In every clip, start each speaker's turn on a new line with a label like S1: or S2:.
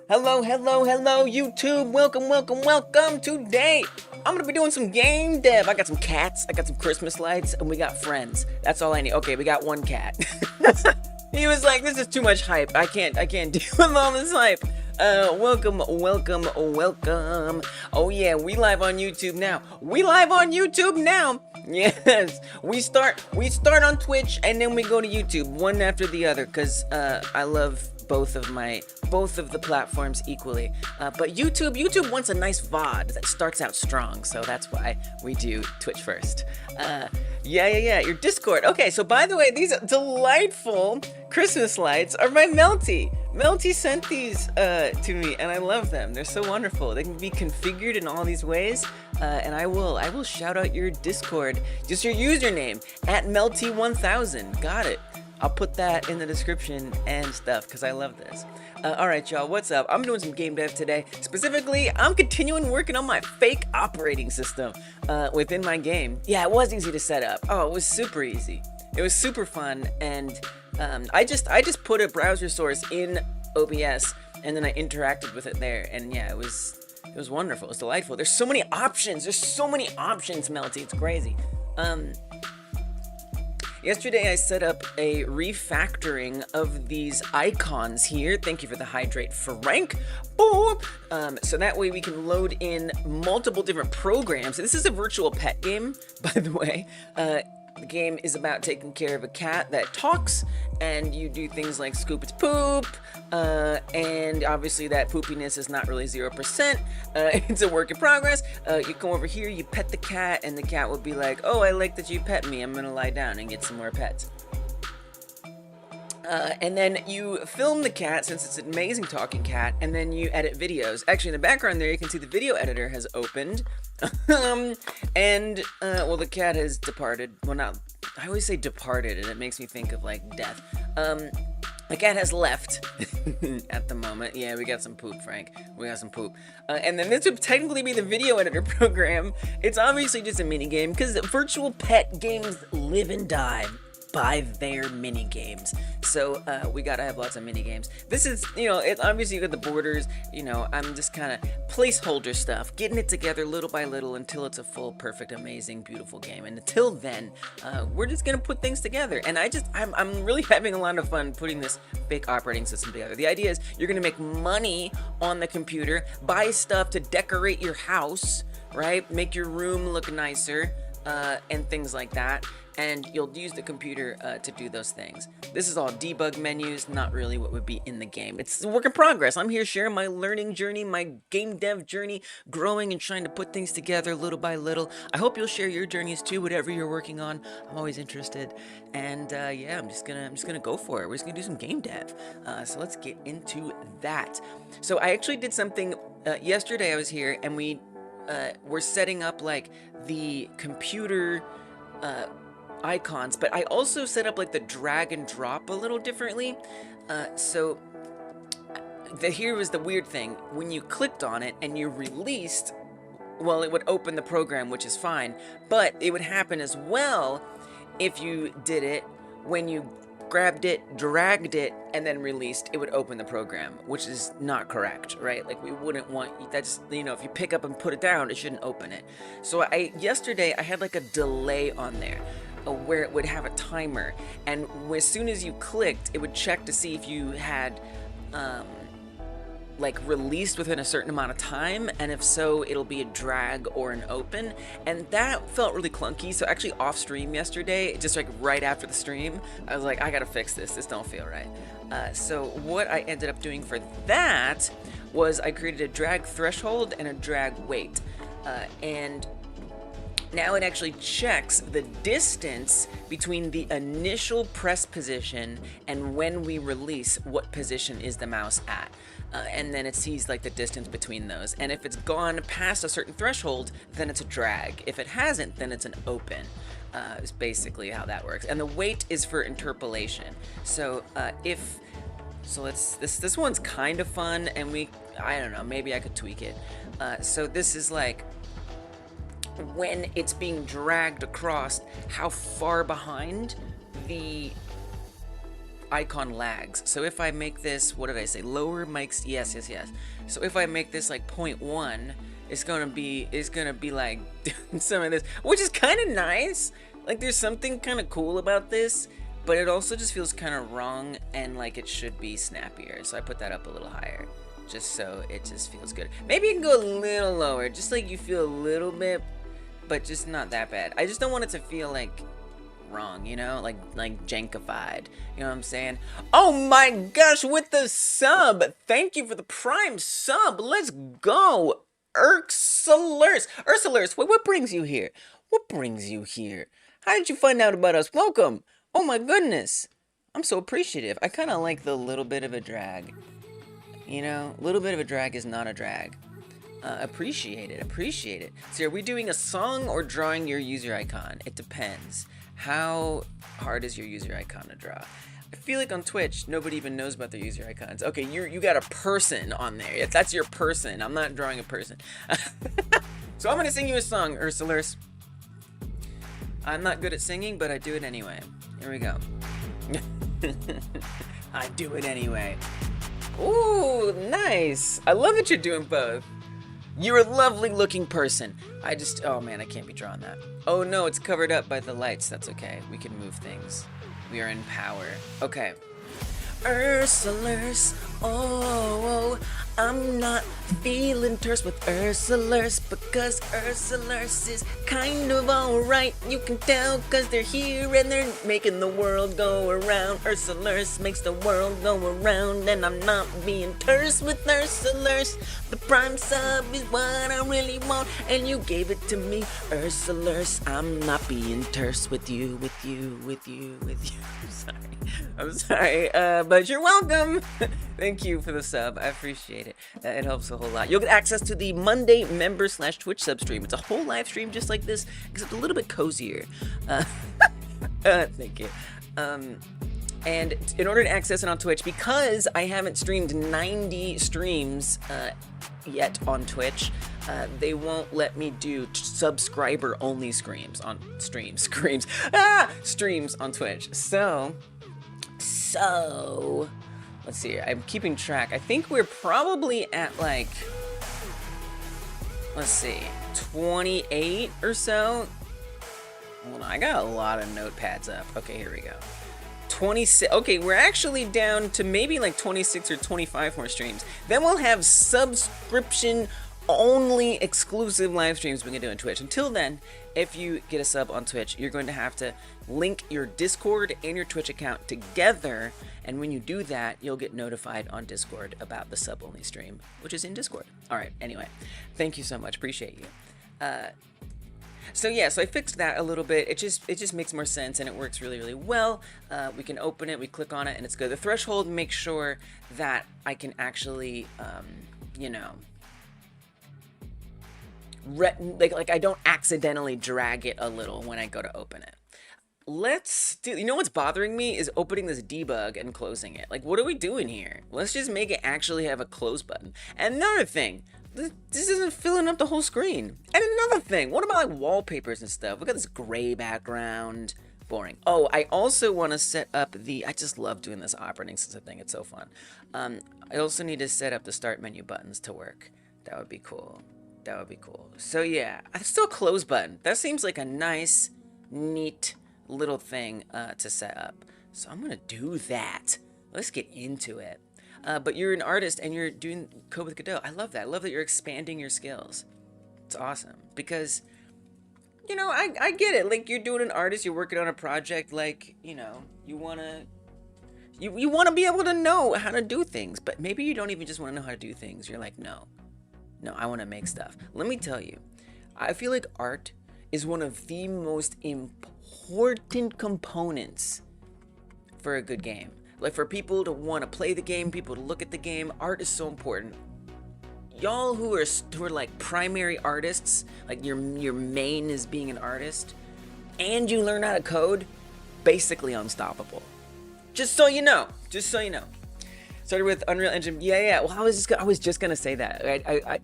S1: Hello, hello, hello, YouTube. Welcome, welcome, welcome. Today, I'm gonna be doing some game dev. I got some cats, I got some Christmas lights, and we got friends. That's all I need. Okay, we got one cat. He was like, this is too much hype. I can't deal with all this hype. Welcome. Oh yeah, we live on YouTube now. Yes, we start on Twitch and then we go to YouTube, one after the other, cause I love both of the platforms equally. But YouTube wants a nice VOD that starts out strong, so that's why we do Twitch first. Yeah. Your Discord. Okay, so by the way, these delightful Christmas lights are by Melty. Melty sent these to me, and I love them. They're so wonderful. They can be configured in all these ways, and I will shout out your Discord, just your username at Melty1000. Got it. I'll put that in the description and stuff because I love this. Alright y'all, what's up? I'm doing some game dev today. Specifically, I'm continuing working on my fake operating system within my game. Yeah, it was easy to set up. Oh, it was super easy. It was super fun, and I just put a browser source in OBS and then I interacted with it there, and yeah, it was wonderful. It was delightful. There's so many options. Melty. It's crazy. Yesterday I set up a refactoring of these icons here. Thank you for the hydrate, Frank. Boom. So that way we can load in multiple different programs. This is a virtual pet game, by the way. The game is about taking care of a cat that talks, and you do things like scoop its poop, and obviously that poopiness is not really 0%. It's a work in progress. You come over here, you pet the cat, and the cat will be like, oh, I like that you pet me, I'm gonna lie down and get some more pets. And then you film the cat, since it's an amazing talking cat, and then you edit videos. Actually, in the background there, you can see the video editor has opened. Well, the cat has departed. Well, not, I always say departed, and it makes me think of, like, death. The cat has left at the moment. Yeah, we got some poop, Frank. We got some poop. And then this would technically be the video editor program. It's obviously just a mini game, because virtual pet games live and die by their mini games. So we gotta have lots of mini games. This is, it's obviously you got the borders. I'm just kind of placeholder stuff, getting it together little by little until it's a full, perfect, amazing, beautiful game. And until then, we're just gonna put things together. And I'm really having a lot of fun putting this fake operating system together. The idea is you're gonna make money on the computer, buy stuff to decorate your house, right? Make your room look nicer, and things like that. And you'll use the computer to do those things. This is all debug menus, not really what would be in the game. It's a work in progress. I'm here sharing my learning journey, my game dev journey, growing and trying to put things together little by little. I hope you'll share your journeys too, whatever you're working on. I'm always interested. And yeah, I'm just gonna go for it. We're just gonna do some game dev. So let's get into that. So I actually did something yesterday. I was here and we were setting up like the computer icons, but I also set up like the drag and drop a little differently. So here was the weird thing. When you clicked on it and you released, well, it would open the program, which is fine, but it would happen as well if you did it when you grabbed it, dragged it, and then released, it would open the program, which is not correct, right? Like, we wouldn't want, that's, if you pick up and put it down, it shouldn't open it. So yesterday I had like a delay on there, where it would have a timer, and as soon as you clicked, it would check to see if you had like released within a certain amount of time, and if so, it'll be a drag or an open, and that felt really clunky. So actually off stream yesterday, just like right after the stream, I was like, I gotta fix this don't feel right. So what I ended up doing for that was I created a drag threshold and a drag weight, and now it actually checks the distance between the initial press position and when we release, what position is the mouse at. And then it sees like the distance between those. And if it's gone past a certain threshold, then it's a drag. If it hasn't, then it's an open. Is basically how that works. And the weight is for interpolation. So this one's kind of fun, and I don't know, maybe I could tweak it. So this is like when it's being dragged across, how far behind the icon lags. So if I make this, what did I say? Lower mics, yes. So if I make this like 0.1, it's gonna be like some of this, which is kind of nice. Like there's something kind of cool about this, but it also just feels kind of wrong and like it should be snappier. So I put that up a little higher, just so it just feels good. Maybe you can go a little lower, just like you feel a little bit, but just not that bad. I just don't want it to feel like wrong, you know, like jankified, you know what I'm saying? Oh my gosh, with the sub, thank you for the prime sub. Let's go. Ursalers, wait, what brings you here? How did you find out about us? Welcome. Oh my goodness, I'm so appreciative. I kind of like the little bit of a drag, you know, a little bit of a drag is not a drag. Appreciate it. So are we doing a song or drawing your user icon? It depends. How hard is your user icon to draw? I feel like on Twitch, nobody even knows about their user icons. Okay, you got a person on there. If that's your person, I'm not drawing a person. So I'm gonna sing you a song, Ursalers. I'm not good at singing, but I do it anyway. Here we go. I do it anyway. Ooh, nice. I love that you're doing both. You're a lovely looking person. Oh man, I can't be drawing that. Oh no, it's covered up by the lights. That's okay. We can move things. We are in power. Okay. Ursalers, oh, I'm not feeling terse with Ursalers because Ursalers is kind of alright. You can tell cause they're here and they're making the world go around. Ursalers makes the world go around and I'm not being terse with Ursalers. The prime sub is what I really want and you gave it to me, Ursalers. I'm not being terse with you. I'm sorry, but you're welcome. Thank you for the sub. I appreciate it. It helps a whole lot. You'll get access to the Monday member/Twitch sub stream. It's a whole live stream just like this, except a little bit cozier. Thank you. And in order to access it on Twitch, because I haven't streamed 90 streams yet on Twitch, they won't let me do subscriber-only streams on Twitch. So, let's see here. I'm keeping track. I think we're probably at like, let's see, 28 or so. Hold on, I got a lot of notepads up. Okay, here we go. 26. Okay, we're actually down to maybe like 26 or 25 more streams. Then we'll have subscription only exclusive live streams we can do on Twitch. Until then, if you get a sub on Twitch, you're going to have to link your Discord and your Twitch account together, and when you do that, you'll get notified on Discord about the sub only stream, which is in Discord. All right, anyway, thank you so much, appreciate you. So yeah, so I fixed that a little bit. It just makes more sense and it works really well. We can open it, we click on it, and it's good. The threshold makes sure that I can actually, you know, like I don't accidentally drag it a little when I go to open it. Let's do, you know what's bothering me is opening this debug and closing it. Like, what are we doing here? Let's just make it actually have a close button. And another thing, this isn't filling up the whole screen. And another thing, what about like wallpapers and stuff? Look at this gray background. Boring. Oh, I also want to set up I just love doing this operating system thing. It's so fun. I also need to set up the start menu buttons to work. That would be cool. That would be cool. So yeah, still close button. That seems like a nice, neat little thing to set up. So I'm gonna do that. Let's get into it. But you're an artist and you're doing code with Godot. I love that. I love that you're expanding your skills. It's awesome because, you know, I get it. Like, you're doing an artist, you're working on a project. Like, you know, you wanna be able to know how to do things. But maybe you don't even just want to know how to do things. You're like, no, I want to make stuff. Let me tell you, I feel like art is one of the most important components for a good game. Like, for people to want to play the game, people to look at the game, art is so important. Y'all who are like primary artists, like your main is being an artist, and you learn how to code, basically unstoppable. Just so you know. Started with Unreal Engine. Yeah. Well, I was just gonna say that.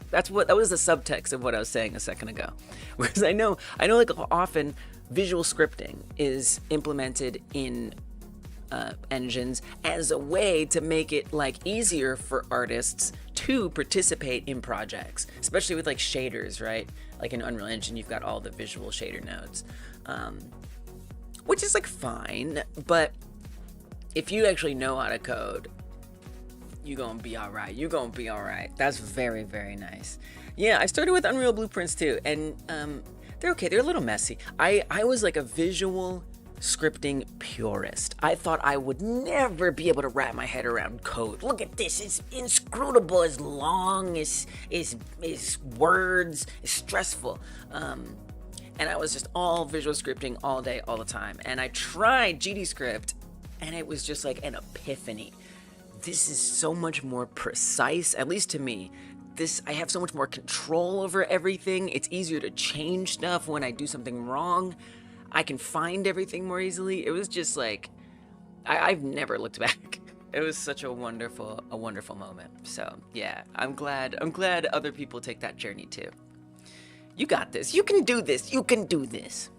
S1: That was the subtext of what I was saying a second ago. Whereas I know like often visual scripting is implemented in engines as a way to make it like easier for artists to participate in projects, especially with like shaders, right? Like in Unreal Engine, you've got all the visual shader nodes, which is like fine, but if you actually know how to code, you're gonna be all right. You're gonna be all right. That's very, very nice. Yeah, I started with Unreal Blueprints too, and they're okay. They're a little messy. I was like a visual scripting purist. I thought I would never be able to wrap my head around code. Look at this, it's inscrutable, it's long, it's words, it's stressful. And I was just all visual scripting all day, all the time. And I tried GDScript, and it was just like an epiphany. This is so much more precise, at least to me. I have so much more control over everything. It's easier to change stuff when I do something wrong. I can find everything more easily. It was just like, I've never looked back. It was such a wonderful moment. So yeah, I'm glad other people take that journey too. You got this. You can do this. You can do this.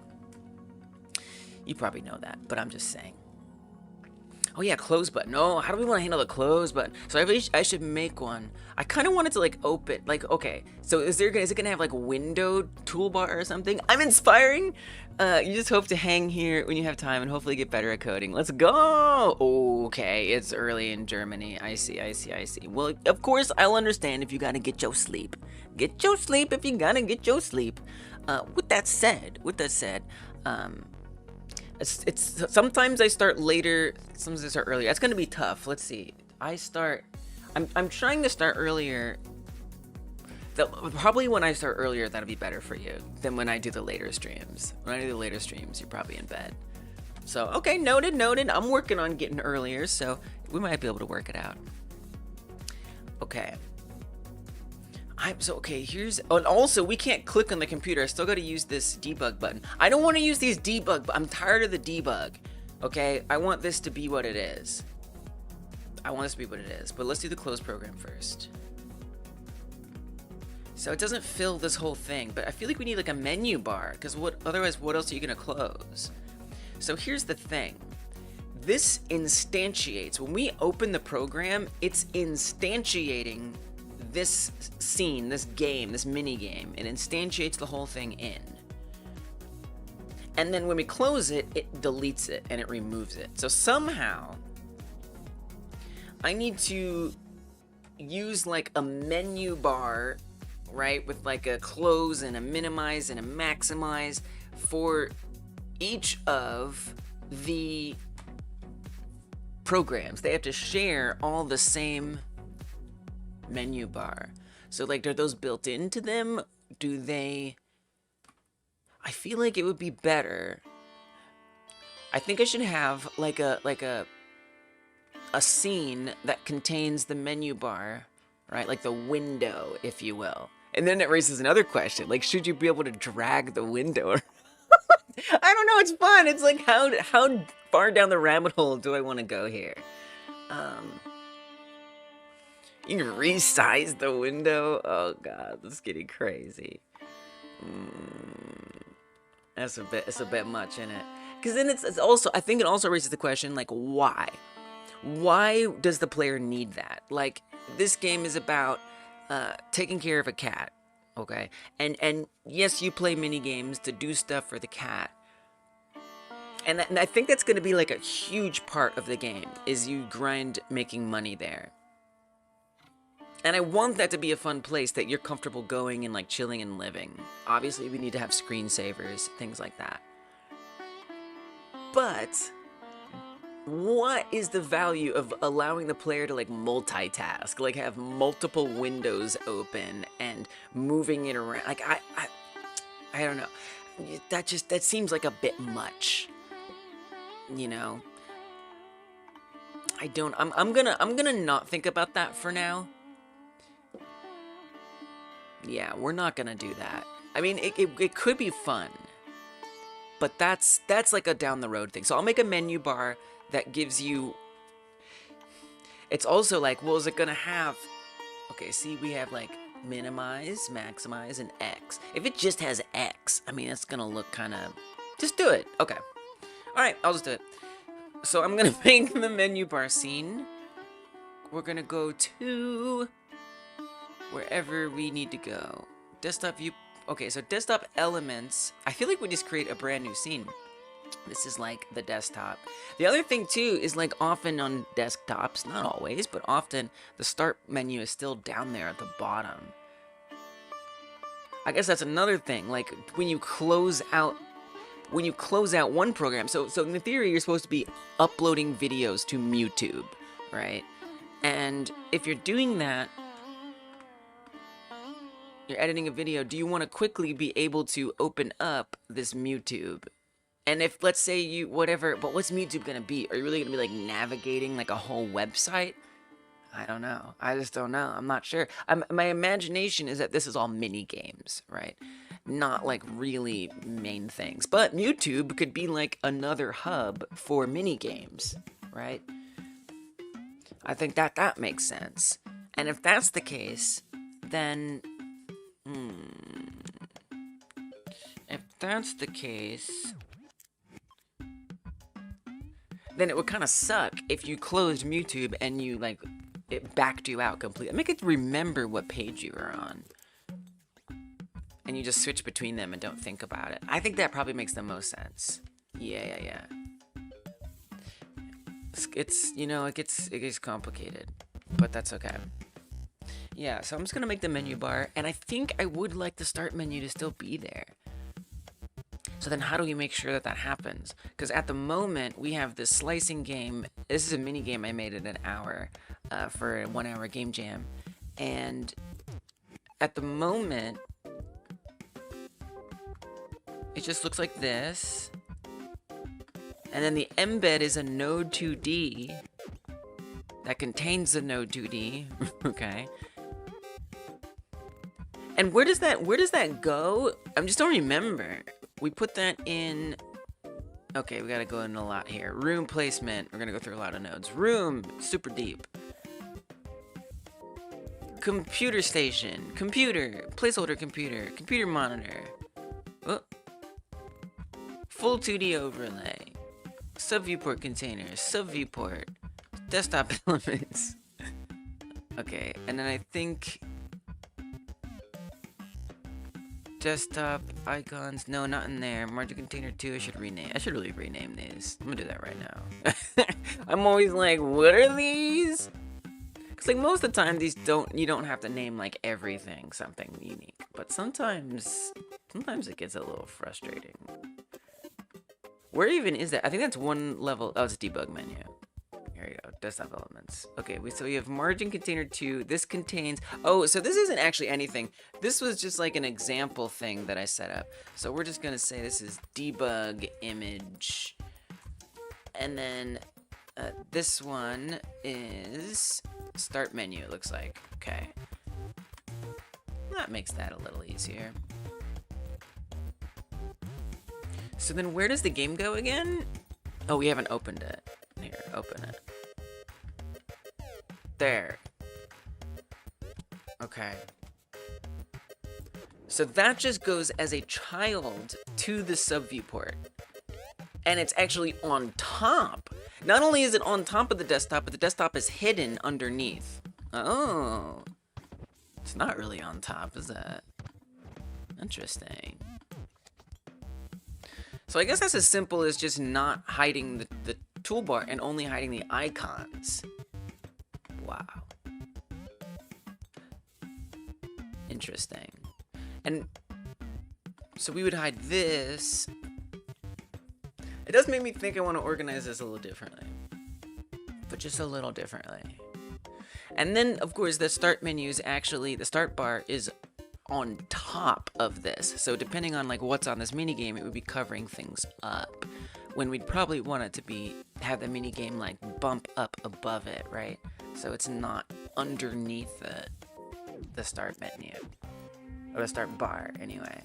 S1: You probably know that, but I'm just saying. Oh yeah, close button. Oh, how do we want to handle the close button? So I should make one. I kind of want it to like open, like, okay. So is it gonna have like a window toolbar or something? I'm inspiring. You just hope to hang here when you have time and hopefully get better at coding. Let's go. Okay, it's early in Germany. I see. Well, of course I'll understand if you gotta get your sleep. Get your sleep if you gotta get your sleep. With that said, it's sometimes I start later, sometimes I start earlier. That's gonna be tough. Let's see. I'm trying to start earlier. Probably when I start earlier, that'll be better for you than when I do the later streams. When I do the later streams, you're probably in bed. So, okay, noted. I'm working on getting earlier, so we might be able to work it out. Okay. And also we can't click on the computer. I still got to use this debug button. I don't want to use these debug, I'm tired of the debug. Okay, I want this to be what it is. But let's do the close program first. So it doesn't fill this whole thing, but I feel like we need like a menu bar, because otherwise what else are you gonna close? So here's the thing. This instantiates, when we open the program, it's instantiating this scene, this game, this mini game. It instantiates the whole thing in. And then when we close it, it deletes it and it removes it. So somehow, I need to use like a menu bar, right? With like a close and a minimize and a maximize for each of the programs. They have to share all the same menu bar. So like, are those built into them? I feel like it would be better. I think I should have like a scene that contains the menu bar, right? Like the window, if you will. And then it raises another question, like, should you be able to drag the window? I don't know, it's fun. It's like, how far down the rabbit hole do I want to go here? You can resize the window. Oh god, this is getting crazy. It's a bit much, isn't it? Because then it's also, I think it also raises the question, like, why? Why does the player need that? Like, this game is about taking care of a cat, okay? And yes, you play mini games to do stuff for the cat. And I think that's going to be like a huge part of the game, is you grind making money there. And I want that to be a fun place that you're comfortable going and like chilling and living. Obviously, we need to have screensavers, things like that. But what is the value of allowing the player to like multitask, like have multiple windows open and moving it around? Like I don't know. That seems like a bit much. You know. I'm gonna not think about that for now. Yeah, we're not gonna do that. I mean, it could be fun, but that's like a down the road thing. So I'll make a menu bar that gives you. It's also like, well, is it gonna have? Okay, see, we have like minimize, maximize, and X. If it just has X, I mean, it's gonna look kind of. Just do it. Okay. All right, I'll just do it. So I'm gonna make the menu bar scene. We're gonna go to wherever we need to go. Desktop view. Okay, so desktop elements. I feel like we just create a brand new scene. This is like the desktop. The other thing too is like often on desktops, not always, but often the start menu is still down there at the bottom. I guess that's another thing. Like when you close out one program, so in the theory you're supposed to be uploading videos to YouTube, right? And if you're doing that, you're editing a video, do you want to quickly be able to open up this YouTube? And if, let's say you, whatever, but what's YouTube gonna be? Are you really gonna be like navigating like a whole website? I don't know. I just don't know. I'm not sure. My imagination is that this is all mini games, right? Not like really main things. But YouTube could be like another hub for mini games, right? I think that makes sense. And if that's the case, then if that's the case, then it would kind of suck if you closed YouTube and you like it backed you out completely. Make it remember what page you were on, and you just switch between them and don't think about it. I think that probably makes the most sense. Yeah. It's you know it gets complicated, but that's okay. Yeah, so I'm just gonna make the menu bar, and I think I would like the start menu to still be there. So then how do we make sure that that happens? Because at the moment, we have this slicing game. This is a mini game I made in an hour for a 1 hour game jam. And at the moment, it just looks like this. And then the embed is a node 2D that contains the node 2D, okay? And where does that go? I just don't remember. We put that in. Okay, we gotta go in a lot here. Room placement. We're gonna go through a lot of nodes. Room, super deep. Computer station, computer, placeholder computer, computer monitor. Oh. Full 2D overlay. Sub viewport container, sub viewport, desktop elements. Okay, and then I think desktop icons. No, not in there. Margin container 2. I should really rename these. I'm gonna do that right now. I'm always like, what are these? Cause like most of the time these you don't have to name like everything something unique. But sometimes it gets a little frustrating. Where even is that? I think that's one level. Oh, it's a debug menu. Here you go, desktop elements. Okay, so we have margin container 2. This contains, oh, so this isn't actually anything. This was just like an example thing that I set up. So we're just gonna say this is debug image. And then this one is start menu, it looks like. Okay. That makes that a little easier. So then where does the game go again? Oh, we haven't opened it. Here, open it. There. Okay. So that just goes as a child to the sub viewport. And it's actually on top. Not only is it on top of the desktop, but the desktop is hidden underneath. Oh. It's not really on top, is that? Interesting. So I guess that's as simple as just not hiding the toolbar and only hiding the icons. Wow. Interesting. And so we would hide this. It does make me think I want to organize this a little differently. But just a little differently. And then, of course, the start menu is actually, the start bar is on top of this. So depending on like what's on this mini game, it would be covering things up. When we'd probably want it to have the mini game like bump up above it, right? So it's not underneath the start menu. Or the start bar, anyway.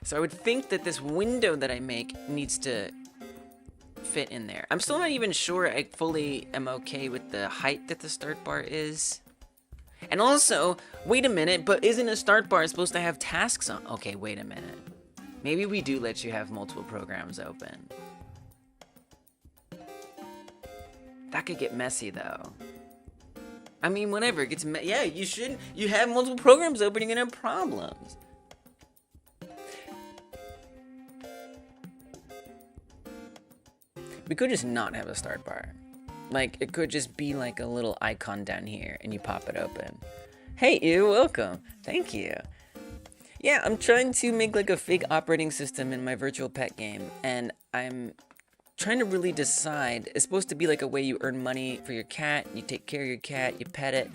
S1: So I would think that this window that I make needs to fit in there. I'm still not even sure I fully am okay with the height that the start bar is. And also, wait a minute, but isn't a start bar supposed to have tasks on? Okay, wait a minute. Maybe we do let you have multiple programs open. That could get messy though. I mean, whenever it gets yeah, you shouldn't. You have multiple programs open, you're gonna have problems. We could just not have a start bar. Like, it could just be like a little icon down here, and you pop it open. Hey, you're welcome. Thank you. Yeah, I'm trying to make like a fake operating system in my virtual pet game, and I'm trying to really decide. It's supposed to be like a way you earn money for your cat. You take care of your cat, you pet it,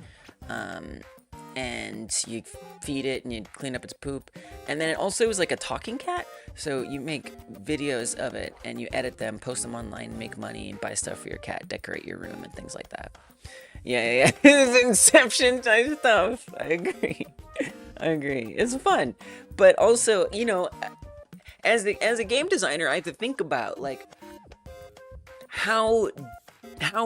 S1: and you feed it, and you clean up its poop. And then it also is like a talking cat. So you make videos of it, and you edit them, post them online, make money, and buy stuff for your cat, decorate your room, and things like that. Yeah. It's Inception type stuff. I agree. It's fun. But also, you know, as a game designer, I have to think about, like, how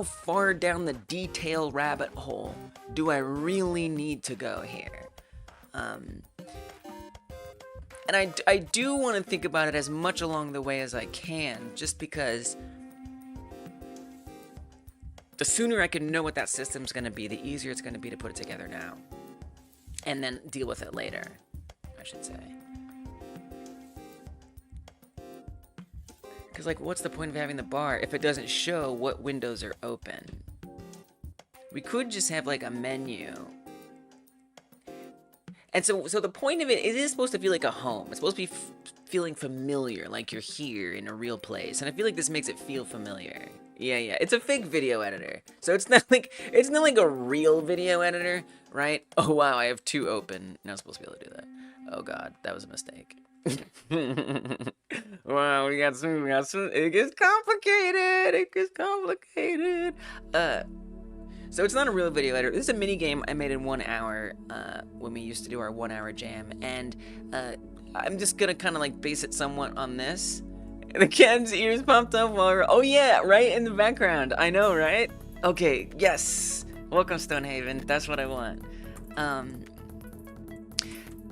S1: far down the detail rabbit hole do I really need to go here? And I do want to think about it as much along the way as I can, just because the sooner I can know what that system's going to be, the easier it's going to be to put it together now. And then deal with it later, I should say. Because, like, what's the point of having the bar if it doesn't show what windows are open? We could just have, like, a menu. And so the point of it is supposed to feel like a home. It's supposed to be feeling familiar, like you're here in a real place. And I feel like this makes it feel familiar. Yeah. It's a fake video editor. So it's not like a real video editor, right? Oh wow, I have two open. Not supposed to be able to do that. Oh god, that was a mistake. Wow, we got some. It gets complicated. So it's not a real video editor. This is a mini game I made in 1 hour when we used to do our 1 hour jam, and I'm just gonna kind of like base it somewhat on this. The cat's ears popped up while we're, oh yeah, right in the background. I know, right? Okay, yes. Welcome, Stonehaven. That's what I want.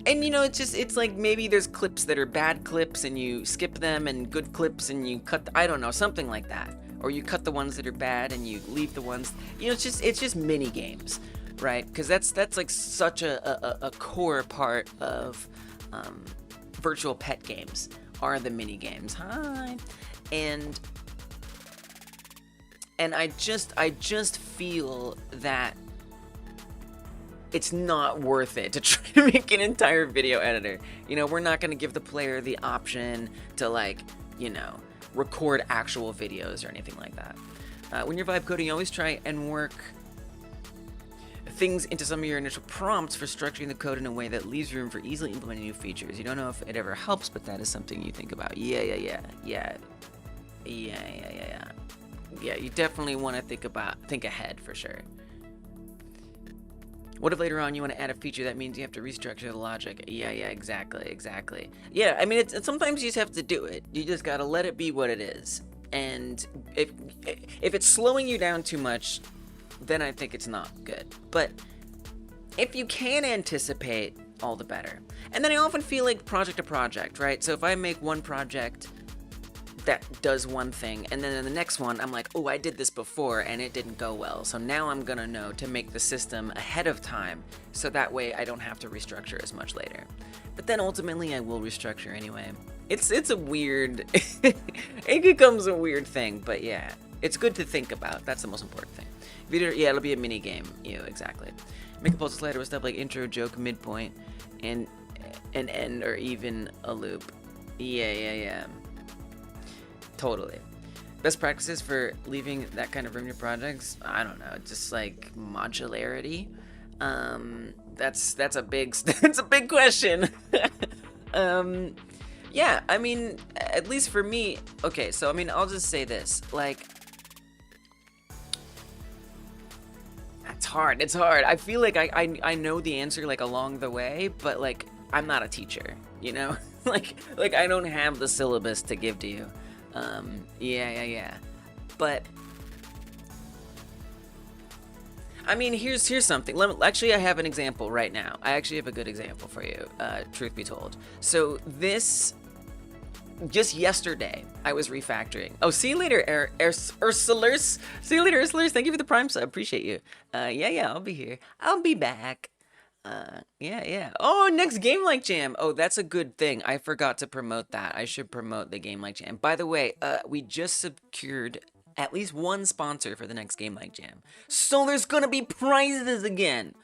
S1: And you know, it's like maybe there's clips that are bad clips and you skip them, and good clips and you cut. I don't know, something like that. Or you cut the ones that are bad and you leave the ones, you know, it's just mini games, right? Because that's like such a core part of virtual pet games are the mini games. Hi. And I just feel that it's not worth it to try to make an entire video editor. You know, we're not going to give the player the option to, like, you know, record actual videos or anything like that. When you're vibe coding, you always try and work things into some of your initial prompts for structuring the code in a way that leaves room for easily implementing new features. You don't know if it ever helps, but that is something you think about. Yeah, you definitely want to think ahead for sure. What if later on you want to add a feature that means you have to restructure the logic? Yeah, exactly. Yeah, I mean, it's sometimes you just have to do it. You just gotta let it be what it is. And if it's slowing you down too much, then I think it's not good. But if you can anticipate, all the better. And then I often feel like project to project, right? So if I make one project that does one thing, and then in the next one I'm like, oh, I did this before and it didn't go well, so now I'm gonna know to make the system ahead of time, so that way I don't have to restructure as much later. But then ultimately I will restructure anyway. It's a weird it becomes a weird thing, but yeah, it's good to think about. That's the most important thing. Video, yeah, it'll be a mini game. Exactly. Make a pulse slider with stuff like intro, joke, midpoint, and an end, or even a loop. Yeah. Totally. Best practices for leaving that kind of room in your projects? I don't know, just like modularity. That's a big question. Yeah, I mean, at least for me, okay, so I mean, I'll just say this, like, it's hard. I feel like I know the answer, like, along the way, but like, I'm not a teacher, you know? like I don't have the syllabus to give to you. Yeah. But I mean, here's something. Actually, I have an example right now. I actually have a good example for you, truth be told. So this just yesterday, I was refactoring. Oh, see you later, Ursulers. See you later, Ursulers. Thank you for the Prime sub. Appreciate you. Yeah, I'll be here. I'll be back. Yeah. Oh, next Game Like Jam. Oh, that's a good thing. I forgot to promote that. I should promote the Game Like Jam. By the way, we just secured at least one sponsor for the next Game Like Jam. So there's gonna be prizes again.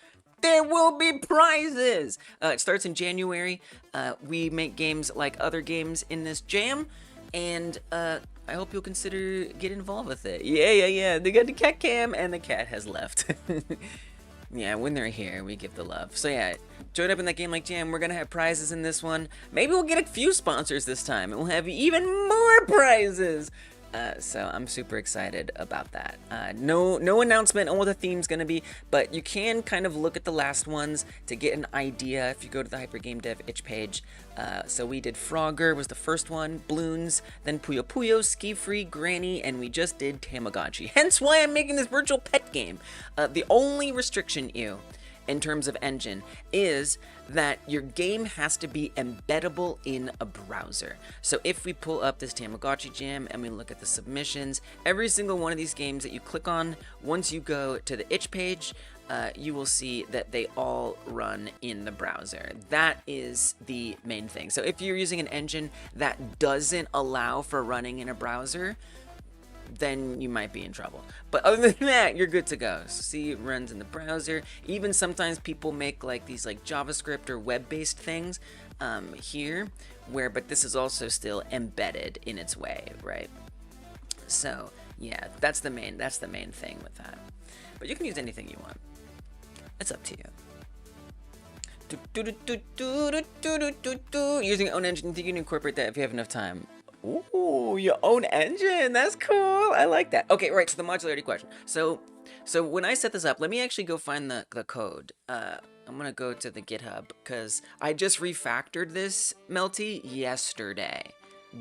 S1: There will be prizes! It starts in January. We make games like other games in this jam, and I hope you'll consider getting involved with it. Yeah. They got the cat cam, and the cat has left. Yeah, when they're here, we give the love. So yeah, join up in that Game Like Jam. We're gonna have prizes in this one. Maybe we'll get a few sponsors this time, and we'll have even more prizes. So I'm super excited about that. No announcement on what the theme's gonna be, but you can kind of look at the last ones to get an idea if you go to the Hyper Game Dev itch page. So we did Frogger was the first one, Bloons, then Puyo Puyo, Ski Free, Granny, and we just did Tamagotchi. Hence why I'm making this virtual pet game. The only restriction, in terms of engine, is that your game has to be embeddable in a browser. So if we pull up this Tamagotchi jam and we look at the submissions, every single one of these games that you click on, once you go to the itch page, you will see that they all run in the browser. That is the main thing. So if you're using an engine that doesn't allow for running in a browser, then you might be in trouble. But other than that, you're good to go. See, it runs in the browser. Even sometimes people make like these like JavaScript or web-based things here, but this is also still embedded in its way, right? So yeah, that's the main thing with that. But you can use anything you want. It's up to you. Using your own engine, you can incorporate that if you have enough time. Ooh, your own engine. That's cool. I like that. Okay, right, so the modularity question. So when I set this up, let me actually go find the code. I'm gonna go to the GitHub because I just refactored this Melty yesterday.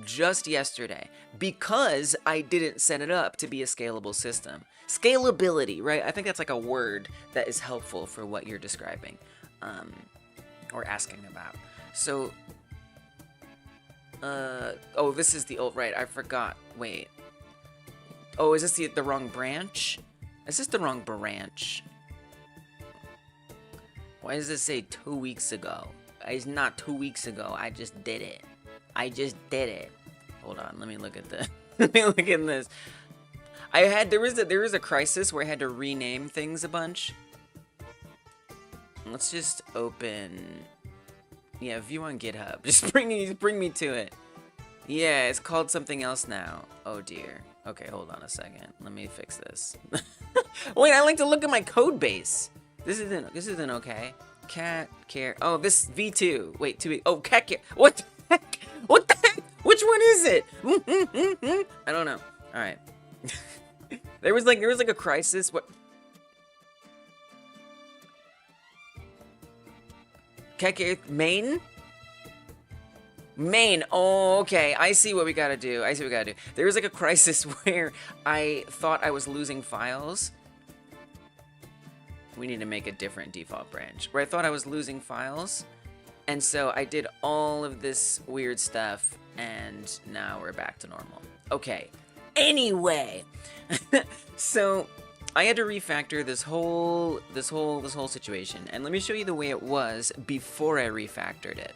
S1: Just yesterday. Because I didn't set it up to be a scalable system. Scalability, right? I think that's like a word that is helpful for what you're describing. Or asking about. So oh, this is the old, right, I forgot, wait. Oh, is this the wrong branch? Is this the wrong branch? Why does this say 2 weeks ago? It's not 2 weeks ago, I just did it. Hold on, let me look at this. Let me look at this. There was a crisis where I had to rename things a bunch. Let's just open... Yeah, view on GitHub. Just bring me to it. Yeah, it's called something else now. Oh dear. Okay, hold on a second. Let me fix this. Wait, I like to look at my code base. This isn't okay. Cat care. Oh, this V2. Wait, 2. Oh, cat care. What the heck? What the heck? Which one is it? I don't know. All right. There was like a crisis. What? Main? Oh, okay. I see what we gotta do. There was like a crisis where I thought I was losing files. We need to make a different default branch. Where I thought I was losing files. And so I did all of this weird stuff. And now we're back to normal. Okay. Anyway. So... I had to refactor this whole situation, and let me show you the way it was before I refactored it.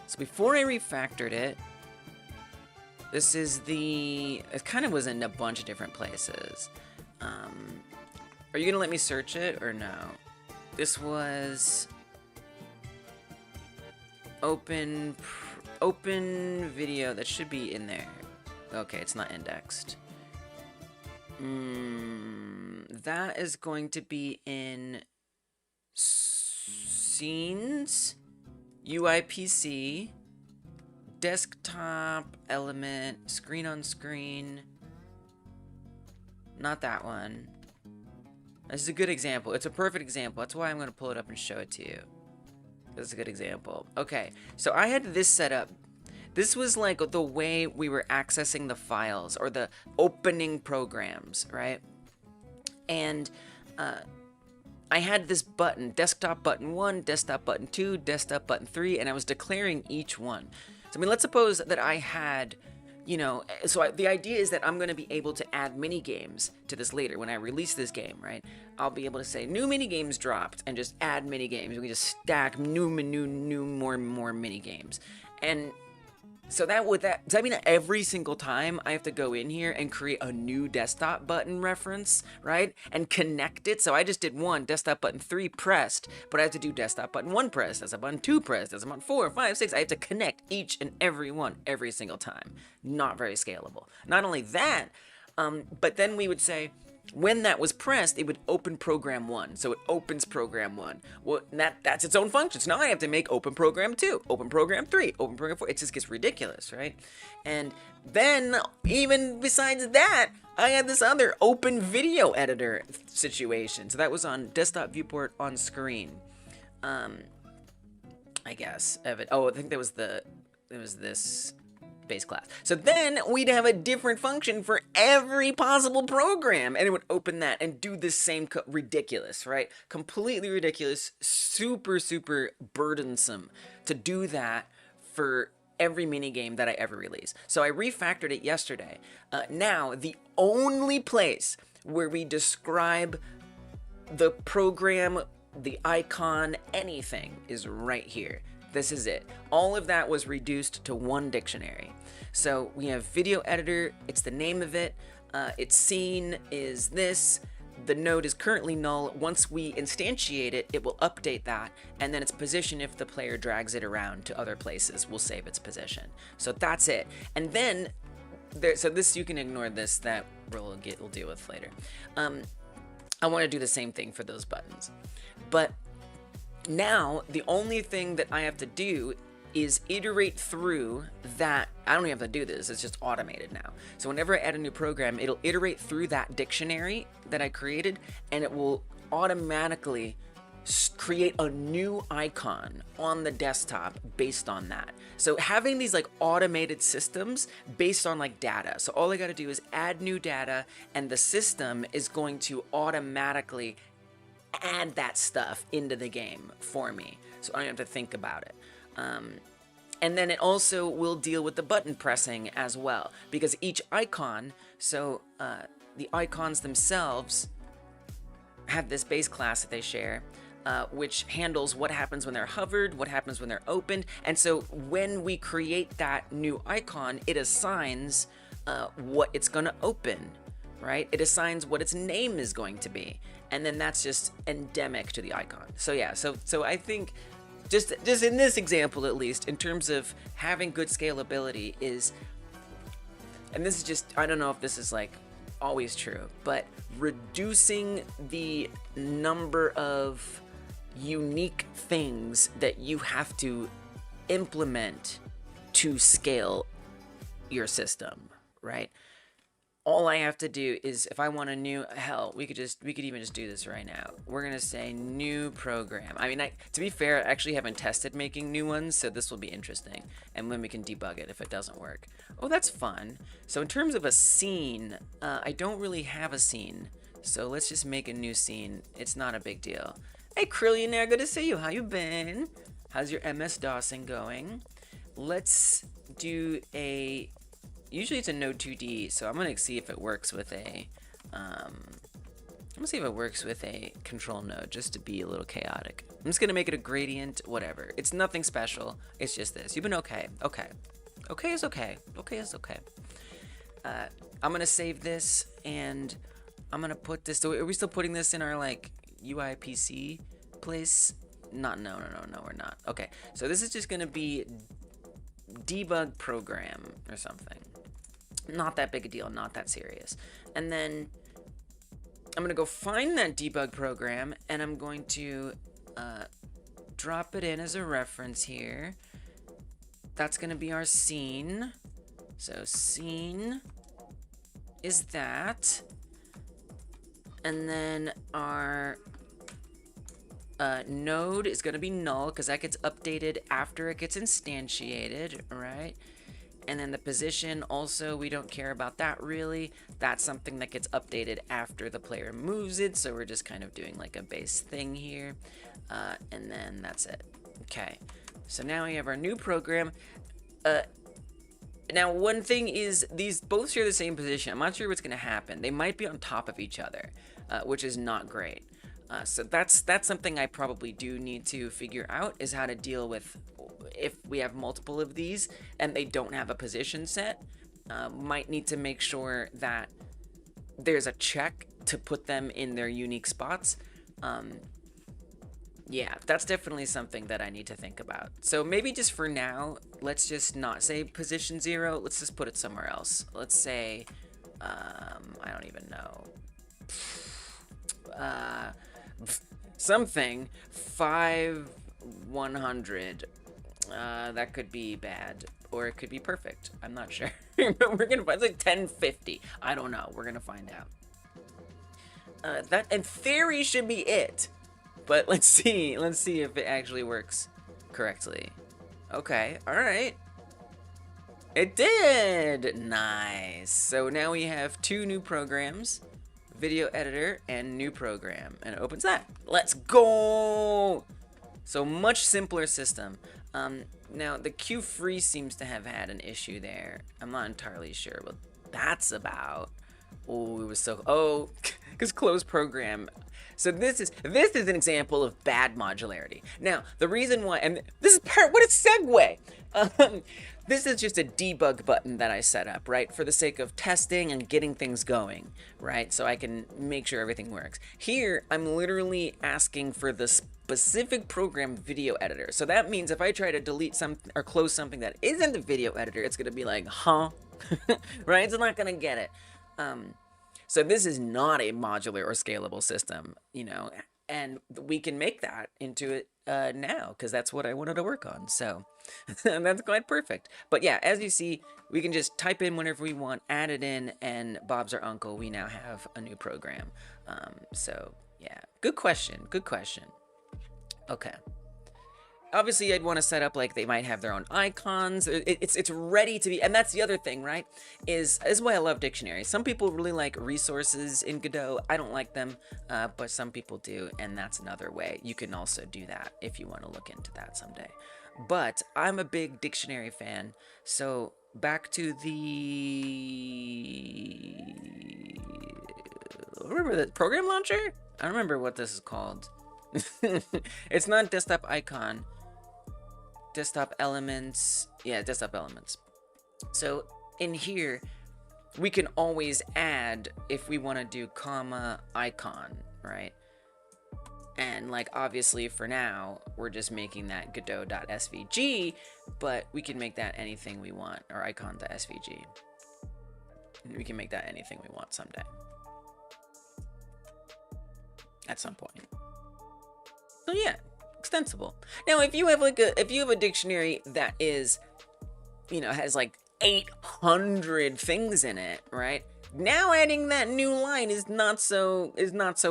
S1: So before I refactored it, it kind of was in a bunch of different places. Are you gonna let me search it or no? This was open video. That should be in there. Okay, it's not indexed. That is going to be in scenes, UIPC, desktop element, screen on screen. Not that one. This is a good example. It's a perfect example. That's why I'm going to pull it up and show it to you. This is a good example. Okay, so I had this set up. This was like the way we were accessing the files or the opening programs, right? And I had this button, desktop button 1, desktop button 2, desktop button 3, and I was declaring each one. So I mean, let's suppose that I had, you know, the idea is that I'm going to be able to add mini games to this later when I release this game, right? I'll be able to say new mini games dropped and just add mini games. We just stack more mini games. And so does that mean that every single time I have to go in here and create a new desktop button reference, right? And connect it. So I just did one desktop button 3 pressed, but I have to do desktop button 1 pressed, desktop button 2 pressed, desktop button 4, 5, 6. I have to connect each and every one every single time. Not very scalable. Not only that, but then we would say, when that was pressed, it would open program 1. So it opens program 1. Well, that's its own function. So now I have to make open program 2, open program 3, open program 4. It just gets ridiculous, right? And then, even besides that, I had this other open video editor situation. So that was on desktop viewport on screen. I guess. I think there was this base class. So then we'd have a different function for every possible program, and it would open that and do this same ridiculous, right? Completely ridiculous, super burdensome to do that for every mini game that I ever release. So I refactored it yesterday. Now the only place where we describe the program, the icon, anything is right here. This is it. All of that was reduced to one dictionary. So we have video editor, it's the name of it, its scene is this, the node is currently null. Once we instantiate it, it will update that, and then its position, if the player drags it around to other places, will save its position. So that's it. And then, so this, you can ignore this, that we'll deal with later. I want to do the same thing for those buttons. But now, the only thing that I have to do is iterate through that. I don't even have to do this, it's just automated now. So whenever I add a new program, it'll iterate through that dictionary that I created, and it will automatically create a new icon on the desktop based on that. So having these like automated systems based on like data. So all I gotta do is add new data, and the system is going to automatically add that stuff into the game for me, so I don't have to think about it. And then it also will deal with the button pressing as well, because each icon, so the icons themselves have this base class that they share, which handles what happens when they're hovered, what happens when they're opened, and so when we create that new icon, it assigns what it's going to open, right? It assigns what its name is going to be, and then that's just endemic to the icon. So yeah, so I think just in this example, at least, in terms of having good scalability is, and this is just, I don't know if this is like always true, but reducing the number of unique things that you have to implement to scale your system, right? All I have to do is, if I want a new, hell, we could even just do this right now. We're gonna say new program. I mean, to be fair, I actually haven't tested making new ones, so this will be interesting. And then we can debug it if it doesn't work. Oh, that's fun. So in terms of a scene, I don't really have a scene. So let's just make a new scene. It's not a big deal. Hey, Krillionaire, good to see you. How you been? How's your MS-DOSing going? Let's do a... Usually it's a node 2D, so I'm gonna see if it works with a, control node, just to be a little chaotic. I'm just gonna make it a gradient, whatever. It's nothing special, it's just this. You've been okay, okay. Okay is okay, okay is okay. I'm gonna save this, and I'm gonna put this, so are we still putting this in our, like, UI PC place? No, we're not. Okay, so this is just gonna be debug program or something. Not that big a deal, not that serious. And then I'm gonna go find that debug program, and I'm going to drop it in as a reference here. That's gonna be our scene. So scene is that, and then our node is gonna be null, because that gets updated after it gets instantiated, right? And then the position, also, we don't care about that really. That's something that gets updated after the player moves it, so we're just kind of doing like a base thing here. And then that's it. Okay, so now we have our new program. Now, one thing is, these both share the same position. I'm not sure what's going to happen. They might be on top of each other, which is not great. So that's something I probably do need to figure out, is how to deal with if we have multiple of these and they don't have a position set. Might need to make sure that there's a check to put them in their unique spots. Yeah, that's definitely something that I need to think about. So maybe just for now, let's just not say position 0. Let's just put it somewhere else. Let's say, I don't even know. Something 5100. That could be bad, or it could be perfect. I'm not sure. But we're gonna find, it's like 1050. I don't know. We're gonna find out. That in theory should be it. But let's see if it actually works correctly. Okay, all right. It did! Nice. So now we have 2 new programs, video editor and new program, and it opens that. Let's go! So much simpler system. Now the Q free seems to have had an issue there. I'm not entirely sure what that's about. Oh, it was so, because close program. So this is an example of bad modularity. Now, the reason why, and this is what a segue. This is just a debug button that I set up, right? For the sake of testing and getting things going, right? So I can make sure everything works. Here, I'm literally asking for the specific program video editor. So that means if I try to delete something or close something that isn't the video editor, it's gonna be like, huh? Right? It's not gonna get it. So this is not a modular or scalable system, you know, and we can make that into it now, because that's what I wanted to work on. So that's quite perfect. But yeah, as you see, we can just type in whenever we want, add it in, and Bob's our uncle. We now have a new program. So yeah, good question. Good question. Okay. Obviously, I'd want to set up, like, they might have their own icons. It's ready to be, and that's the other thing, right? Is why I love dictionaries. Some people really like resources in Godot. I don't like them, but some people do, and that's another way. You can also do that if you want to look into that someday. But I'm a big dictionary fan, so back to the... Remember the program launcher? I don't remember what this is called. It's not desktop icon. Desktop elements. Yeah, desktop elements. So in here, we can always add if we want to do comma icon, right? And like obviously for now, we're just making that godot.svg, but we can make that anything we want, or icon.svg. We can make that anything we want someday. At some point. So yeah, extensible. Now, if you have like a dictionary that is, you know, has like 800 things in it, right? Now adding that new line is not so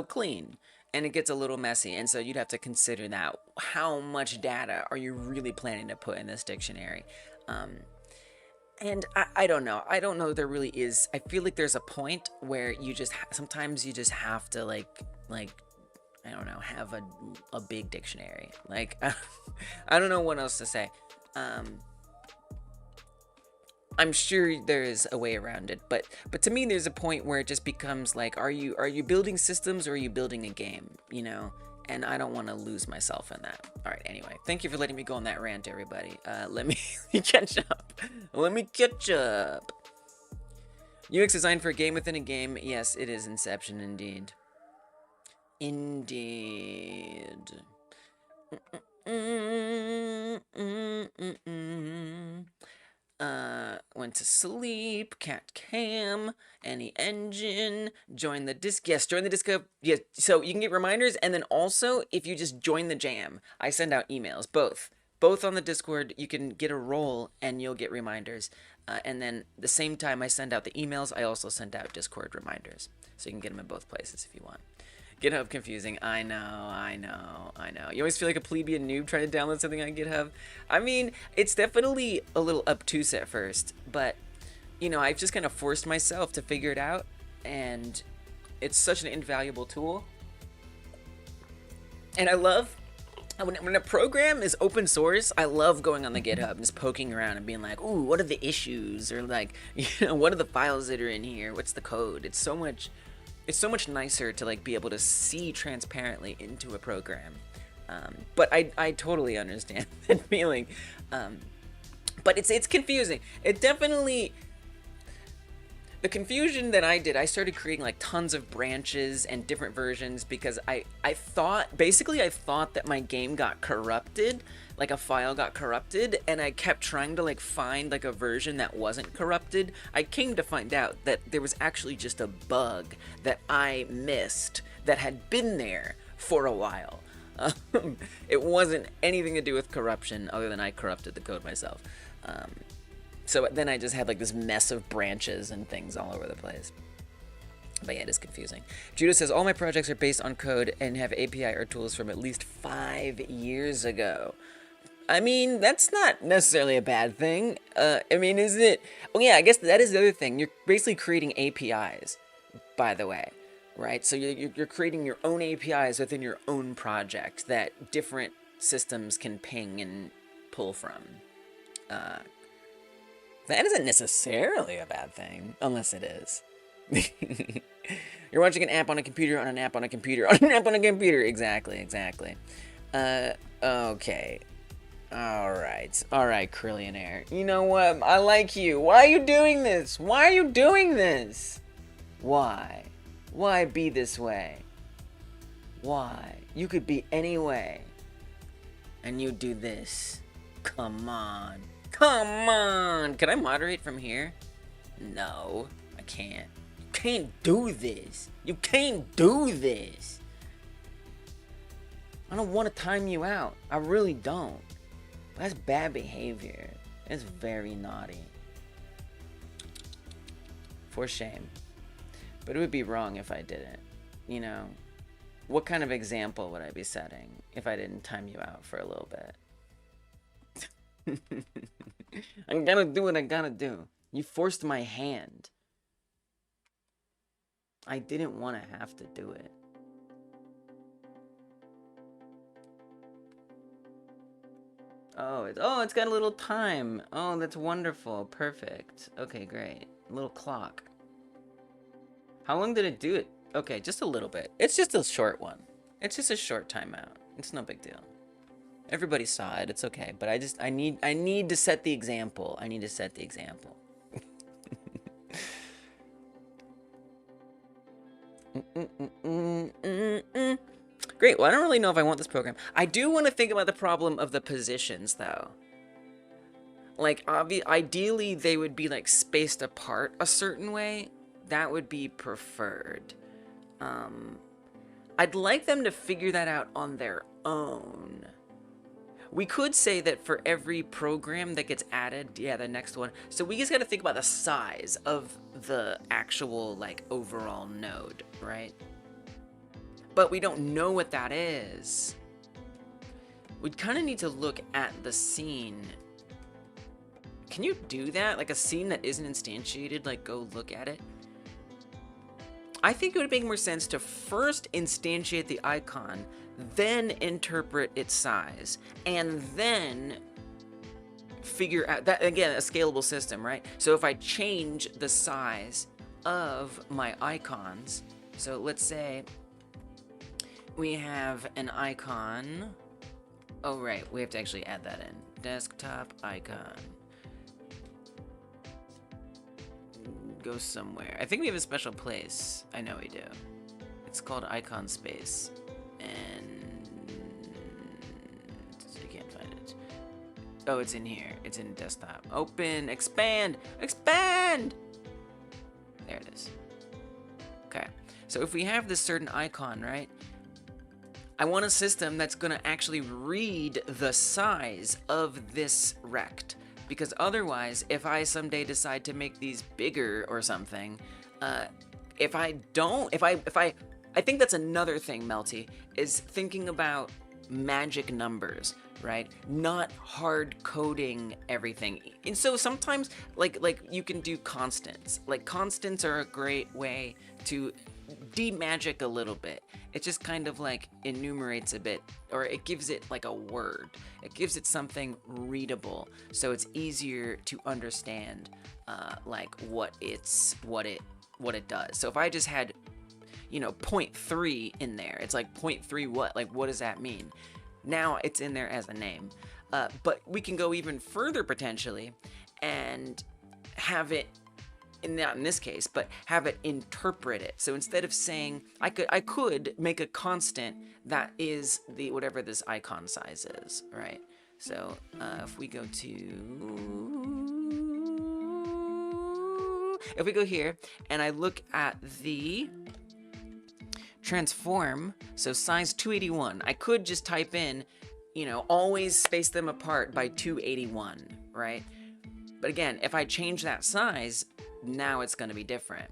S1: clean, and it gets a little messy. And so you'd have to consider that. How much data are you really planning to put in this dictionary? And I don't know. I don't know if there really is. I feel like there's a point where you just sometimes you just have to like I don't know, have a big dictionary. Like, I don't know what else to say. I'm sure there is a way around it, but to me, there's a point where it just becomes like, are you building systems or are you building a game? You know, and I don't want to lose myself in that. All right. Anyway, thank you for letting me go on that rant, everybody. Let me catch up. Let me catch up. UX designed for a game within a game. Yes, it is Inception indeed. Indeed. Went to sleep, cat cam, any engine, join the disc. Yes, join the disc. Yeah, so you can get reminders, and then also if you just join the jam, I send out emails, both on the Discord. You can get a role and you'll get reminders. And then the same time I send out the emails, I also send out Discord reminders. So you can get them in both places if you want. GitHub confusing. I know. You always feel like a plebeian noob trying to download something on GitHub. I mean, it's definitely a little obtuse at first, but, you know, I've just kind of forced myself to figure it out, and it's such an invaluable tool. And I love When a program is open source, I love going on the GitHub and just poking around and being like, ooh, what are the issues? Or like, what are the files that are in here? What's the code? It's so much nicer to like be able to see transparently into a program. But I totally understand that feeling. But it's confusing. It definitely... The confusion that I did, I started creating like tons of branches and different versions because I thought that my game got corrupted, like a file got corrupted, and I kept trying to like find like a version that wasn't corrupted. I came to find out that there was actually just a bug that I missed that had been there for a while. It wasn't anything to do with corruption other than I corrupted the code myself. So then I just had like this mess of branches and things all over the place. But yeah, it is confusing. Judah says, all my projects are based on code and have API or tools from at least 5 years ago. I mean, that's not necessarily a bad thing. I mean, is it? Oh yeah, I guess that is the other thing. You're basically creating APIs, by the way, right? So you're creating your own APIs within your own project that different systems can ping and pull from. That isn't necessarily a bad thing, unless it is. You're watching an app on a computer, on an app on a computer, on an app on a computer. Exactly. Okay. Alright, Krillionaire. You know what? I like you. Why are you doing this? Why? Why be this way? Why? You could be any way. And you do this. Come on. Can I moderate from here? No, I can't. You can't do this. I don't want to time you out. I really don't. That's bad behavior. It's very naughty. For shame. But it would be wrong if I didn't. You know, what kind of example would I be setting if I didn't time you out for a little bit? I'm gonna do what I gotta do. You forced my hand. I didn't want to have to do it. Oh, it's got a little time. Oh, that's wonderful. Perfect. Okay, great. A little clock. How long did it do it? Okay, just a little bit. It's just a short one. It's just a short timeout. It's no big deal. Everybody saw it. It's okay. But I need to set the example. Great. Well, I don't really know if I want this program. I do want to think about the problem of the positions, though. Like, ideally, they would be, like, spaced apart a certain way. That would be preferred. I'd like them to figure that out on their own. We could say that for every program that gets added, yeah, the next one. So we just got to think about the size of the actual, like, overall node, right? But we don't know what that is. We'd kind of need to look at the scene. Can you do that? Like a scene that isn't instantiated, like go look at it? I think it would make more sense to first instantiate the icon, then interpret its size, and then figure out that, again, a scalable system, right? So if I change the size of my icons, so let's say we have an icon. Oh, right, we have to actually add that in. Desktop icon. Go somewhere. I think we have a special place. I know we do. It's called icon space. And I can't find it. Oh, it's in here. It's in desktop. Open, expand, expand! There it is. Okay. So if we have this certain icon, right? I want a system that's gonna actually read the size of this rect. Because otherwise, if I someday decide to make these bigger or something, I think that's another thing, Melty, is thinking about magic numbers, right? Not hard coding everything. And so sometimes, like you can do constants. Like constants are a great way to de-magic a little bit. It just kind of like enumerates a bit, or it gives it like a word. It gives it something readable, so it's easier to understand, like what it does. So if I just had, you know, 0.3 in there, it's like 0.3 what? Like, what does that mean? Now it's in there as a name. But we can go even further potentially and have it, not in this case, but have it interpret it. So instead of saying, I could make a constant that is the whatever this icon size is, right? So if we go here and I look at the transform, so size 281, I could just type in, you know, always space them apart by 281, right? But again, if I change that size, now it's going to be different.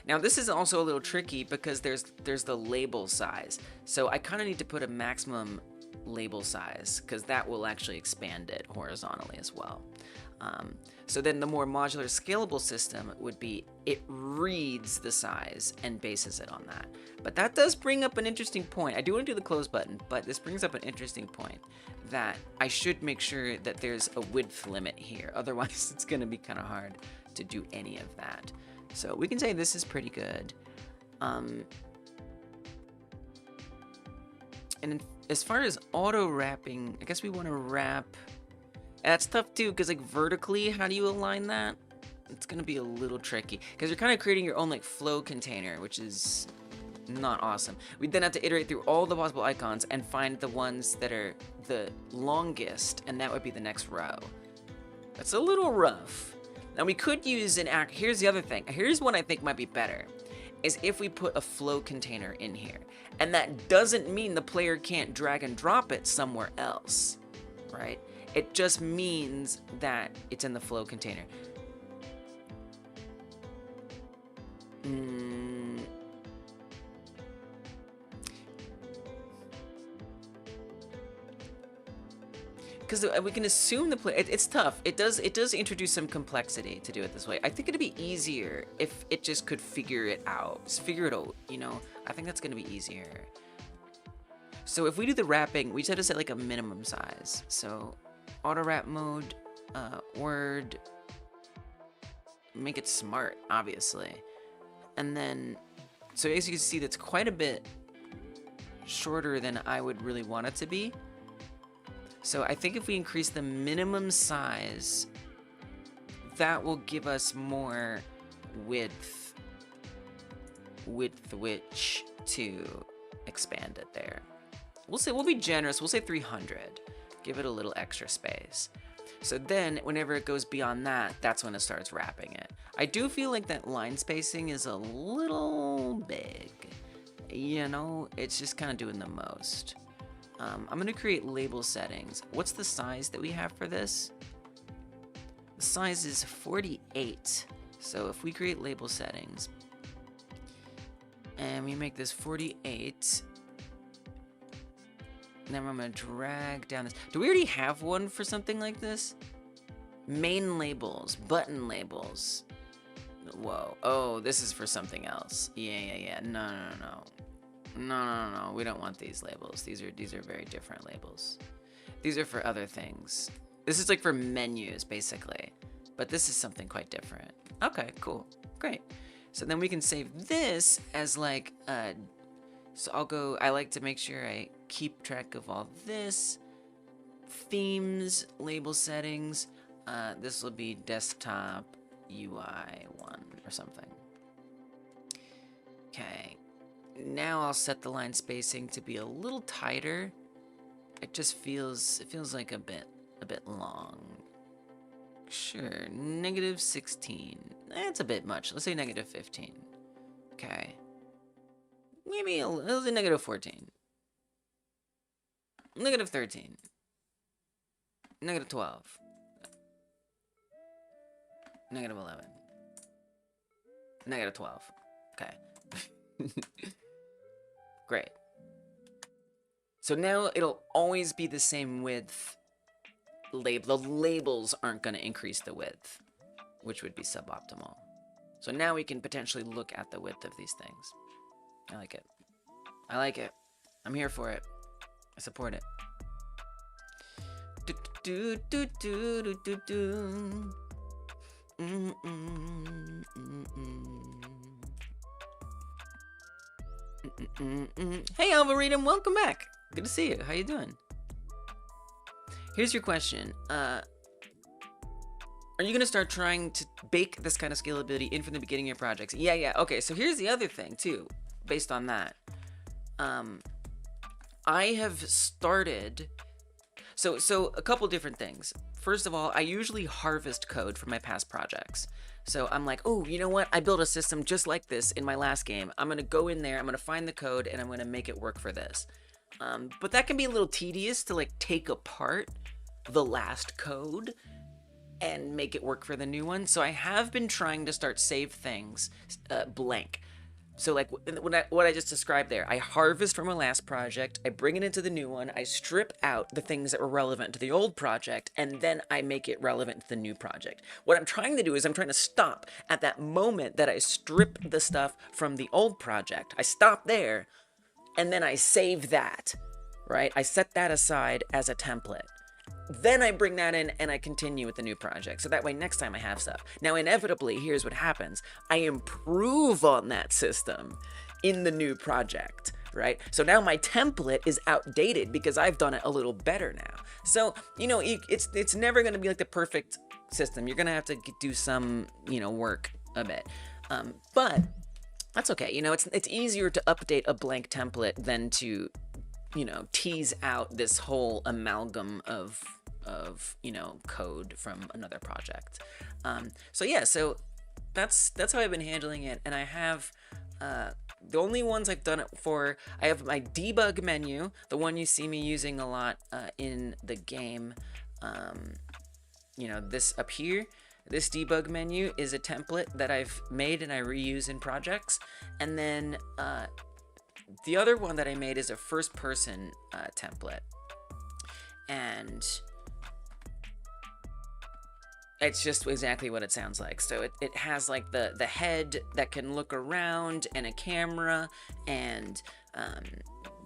S1: Now this is also a little tricky because there's the label size. So I kind of need to put a maximum label size because that will actually expand it horizontally as well. So then the more modular scalable system would be it reads the size and bases it on that. But that does bring up an interesting point. I do want to do the close button, but this brings up an interesting point that I should make sure that there's a width limit here. Otherwise it's going to be kind of hard to do any of that. So we can say this is pretty good. And as far as auto wrapping, I guess we want to wrap. That's tough too, because like vertically, how do you align that? It's gonna be a little tricky because you're kind of creating your own like flow container, which is not awesome. We then have to iterate through all the possible icons and find the ones that are the longest, and that would be the next row. That's a little rough. Now we could use an act. Here's the other thing. Here's one I think might be better, is if we put a flow container in here, and that doesn't mean the player can't drag and drop it somewhere else, right? It just means that it's in the flow container. Because we can assume the player. It's tough. It does introduce some complexity to do it this way. I think it'd be easier if it just could figure it out. Just figure it out, you know? I think that's gonna be easier. So if we do the wrapping, we just have to set like a minimum size. So auto wrap mode, word, make it smart, obviously. And then, so as you can see, that's quite a bit shorter than I would really want it to be. So I think if we increase the minimum size, that will give us more width which to expand it there. We'll be generous, we'll say 300. Give it a little extra space. So then, whenever it goes beyond that, that's when it starts wrapping it. I do feel like that line spacing is a little big. You know, it's just kind of doing the most. I'm going to create label settings. What's the size that we have for this? The size is 48. So if we create label settings, and we make this 48, then I'm going to drag down this. Do we already have one for something like this? Main labels, button labels. Whoa. Oh, this is for something else. Yeah. No. We don't want these labels. These are very different labels. These are for other things. This is like for menus, basically. But this is something quite different. Okay, cool. Great. So then we can save this as like, so I like to make sure I keep track of all this. Themes, label settings. This will be desktop UI 1 or something. Okay. Now I'll set the line spacing to be a little tighter. It feels like a bit long. Sure, -16. That's a bit much. Let's say -15. Okay. Maybe let's say -14. -13. -12. -11. -12. Okay. Great. So now it'll always be the same width. The labels aren't going to increase the width, which would be suboptimal. So now we can potentially look at the width of these things. I like it. I like it. I'm here for it. I support it. Do do do do do do. Hey Alvarito, welcome back. Good to see you. How you doing? Here's your question. Are you gonna start trying to bake this kind of scalability in from the beginning of your projects? Yeah. Okay, so here's the other thing too, based on that. I have started. So a couple different things. First of all, I usually harvest code from my past projects. So I'm like, oh, you know what? I built a system just like this in my last game. I'm gonna go in there, I'm gonna find the code, and I'm gonna make it work for this. But that can be a little tedious to like take apart the last code and make it work for the new one. So I have been trying to start save things blank. So like what I just described there, I harvest from a last project, I bring it into the new one, I strip out the things that were relevant to the old project, and then I make it relevant to the new project. What I'm trying to do is I'm trying to stop at that moment that I strip the stuff from the old project. I stop there, and then I save that, right? I set that aside as a template. Then I bring that in and I continue with the new project. So that way next time I have stuff. Now inevitably, here's what happens. I improve on that system in the new project, right? So now my template is outdated because I've done it a little better now. So, you know, it's never gonna be like the perfect system. You're gonna have to do some, you know, work a bit. But that's okay. You know, it's easier to update a blank template than to, you know, tease out this whole amalgam of you know, code from another project. So yeah, so that's how I've been handling it. And I have the only ones I've done it for, I have my debug menu, the one you see me using a lot in the game. You know, this up here, this debug menu is a template that I've made and I reuse in projects. And then the other one that I made is a first person template. And it's just exactly what it sounds like. So it has like the head that can look around and a camera and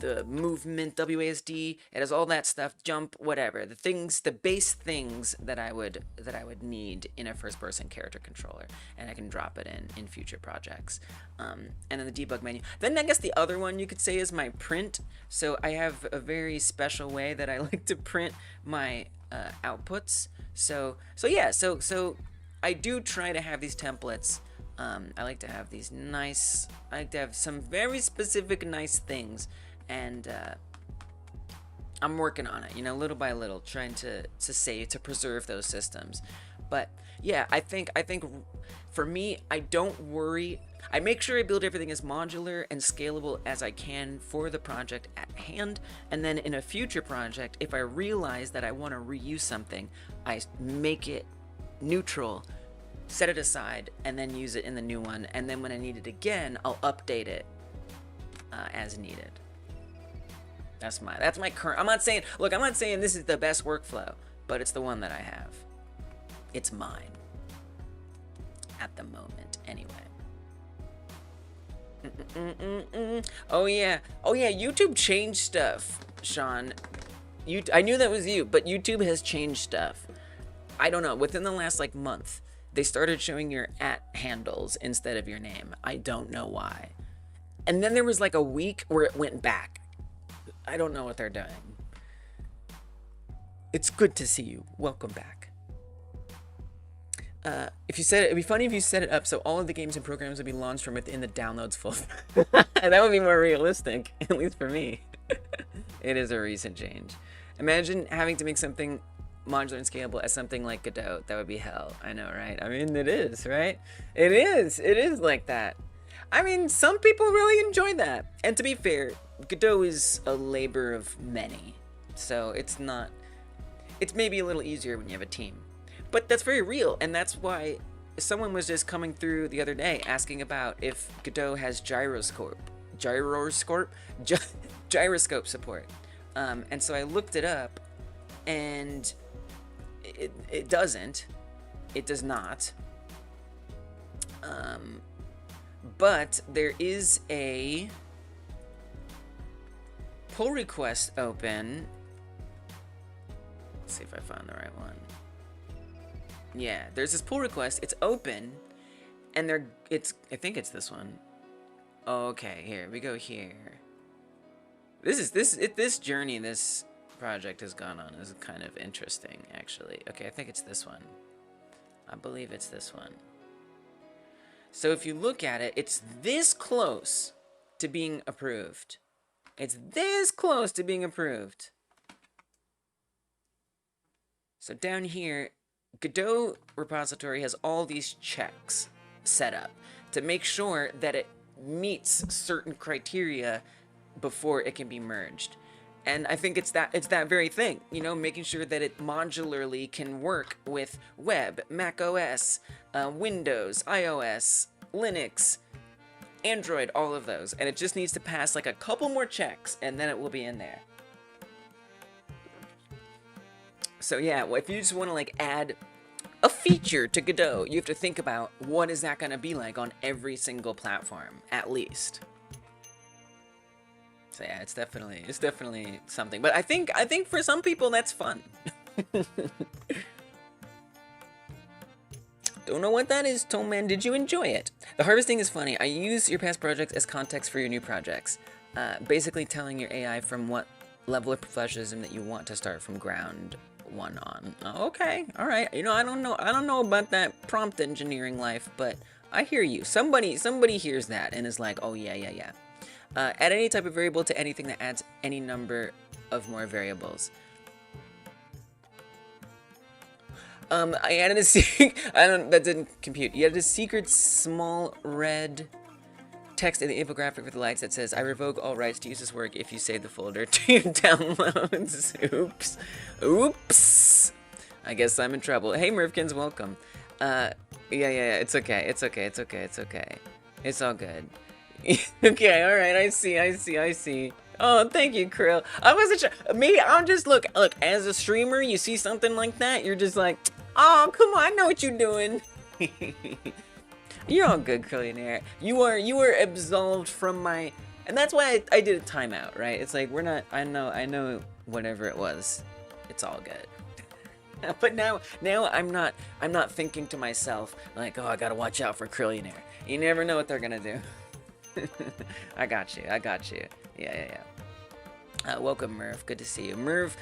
S1: the movement, WASD. It has all that stuff, jump, whatever. The base things that I would need in a first person character controller, and I can drop it in future projects. And then the debug menu. Then I guess the other one you could say is my print. So I have a very special way that I like to print my outputs. So yeah, so I do try to have these templates. I like to have these nice, I like to have some very specific nice things, and I'm working on it, you know, little by little, trying to preserve those systems. But yeah, I think for me, I don't worry. I make sure I build everything as modular and scalable as I can for the project at hand, and then in a future project, if I realize that I want to reuse something, I make it neutral, set it aside, and then use it in the new one, and then when I need it again, I'll update it as needed. That's my current. I'm not saying this is the best workflow, but it's the one that I have. It's mine at the moment, anyway. Oh yeah, YouTube changed stuff, Sean. I knew that was you, but YouTube has changed stuff. I don't know, within the last like month, they started showing your @handles instead of your name. I don't know why. And then there was like a week where it went back. I don't know what they're doing. It's good to see you. Welcome back. It'd be funny if you set it up so all of the games and programs would be launched from within the downloads folder. That would be more realistic, at least for me. It is a recent change. Imagine having to make something modular and scalable as something like Godot. That would be hell. I know, right? I mean, it is, right? It is like that. I mean, some people really enjoy that. And to be fair, Godot is a labor of many. So it's maybe a little easier when you have a team. But that's very real, and that's why someone was just coming through the other day asking about if Godot has gyroscope support. And so I looked it up, and it doesn't. It does not. But there is a pull request open. Let's see if I found the right one. Yeah, there's this pull request. It's open, and I think it's this one. Okay, here we go. Here. This journey this project has gone on is kind of interesting, actually. Okay, I think it's this one. I believe it's this one. So if you look at it, it's this close to being approved. It's this close to being approved. So down here, Godot repository has all these checks set up to make sure that it meets certain criteria before it can be merged. And I think it's that very thing, you know, making sure that it modularly can work with web, Mac OS, Windows, iOS, Linux, Android, all of those. And it just needs to pass like a couple more checks, and then it will be in there. So yeah, well, if you just want to like add a feature to Godot, you have to think about what is that going to be like on every single platform, at least. So yeah, it's definitely something. But I think for some people that's fun. Don't know what that is, Toman. Did you enjoy it? The harvesting is funny. I use your past projects as context for your new projects. Basically telling your AI from what level of professionalism that you want to start from ground one on. Okay, all right. You know, I don't know about that prompt engineering life, but I hear you. Somebody hears that and is like, oh yeah. Add any type of variable to anything that adds any number of more variables. I added a that didn't compute. You added a secret small red text in the infographic with the lights that says, I revoke all rights to use this work if you save the folder to your downloads. Oops. I guess I'm in trouble. Hey, Mervkins, welcome. Yeah, it's okay. It's all good. Okay, alright, I see. Oh, thank you, Krill. I wasn't sure. Maybe I'm just, look, as a streamer, you see something like that, you're just like, oh, come on, I know what you're doing. You're all good, Krillionaire. You are absolved from my, and that's why I did a timeout, right? It's like, we're not, I know whatever it was, it's all good. But now I'm not thinking to myself, like, oh, I gotta watch out for Krillionaire. You never know what they're gonna do. I got you. Yeah. Welcome, Merv. Good to see you. Merv,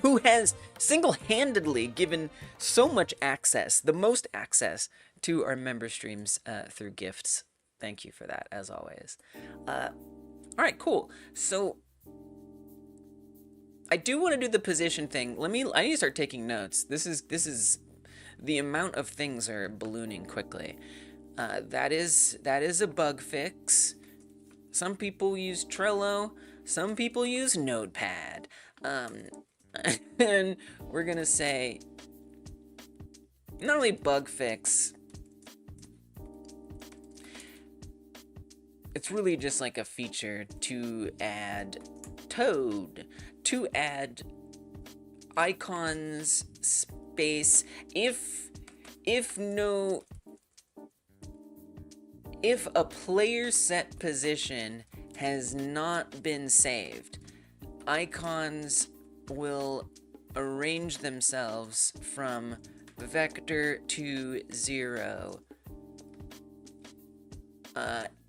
S1: who has single-handedly given so much access, the most access to our member streams through gifts. Thank you for that, as always. All right, cool. So I do want to do the position thing. I need to start taking notes. This is the amount of things are ballooning quickly. That is a bug fix. Some people use Trello. Some people use Notepad. And we're gonna say, not only bug fix, it's really just like a feature to add Toad, to add icons space. If a player set position has not been saved, icons will arrange themselves from vector to 0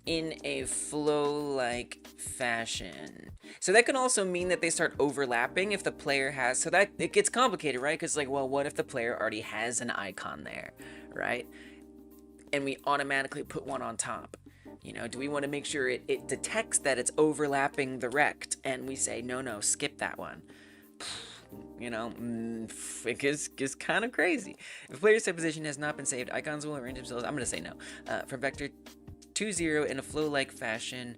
S1: in a flow-like fashion. So that can also mean that they start overlapping if the player has, so that it gets complicated, right? Because like, well, what if the player already has an icon there, right? And we automatically put one on top. You know, do we want to make sure it detects that it's overlapping the rect, and we say, no, skip that one? You know, it gets kind of crazy. If player set position has not been saved, icons will arrange themselves, I'm going to say no, from vector to 0 in a flow-like fashion,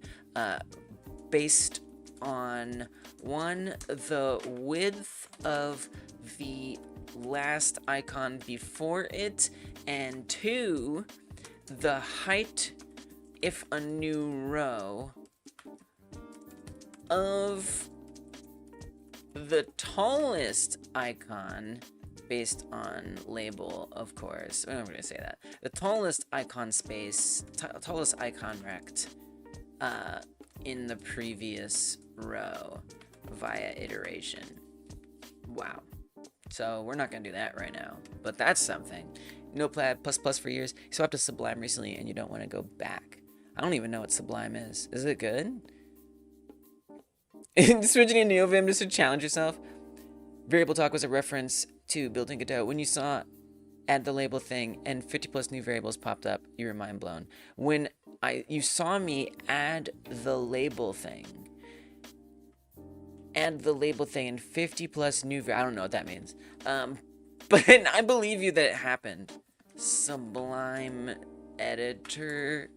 S1: based on 1, the width of the last icon before it, and 2, the height, if a new row, of the tallest icon based on label, of course. I'm not going to say that. The tallest icon space, tallest icon rect in the previous row. via iteration. Wow. So we're not gonna do that right now, but that's something. Notepad++ for years. You swapped to Sublime recently and you don't want to go back. I don't even know what Sublime is. Is it good? Switching to NeoVim just to challenge yourself. Variable talk was a reference to building Godot. When you saw add the label thing and 50+ new variables popped up, you were mind blown. When you saw me add the label thing and 50+ new I don't know what that means. But I believe you that it happened. Sublime editor.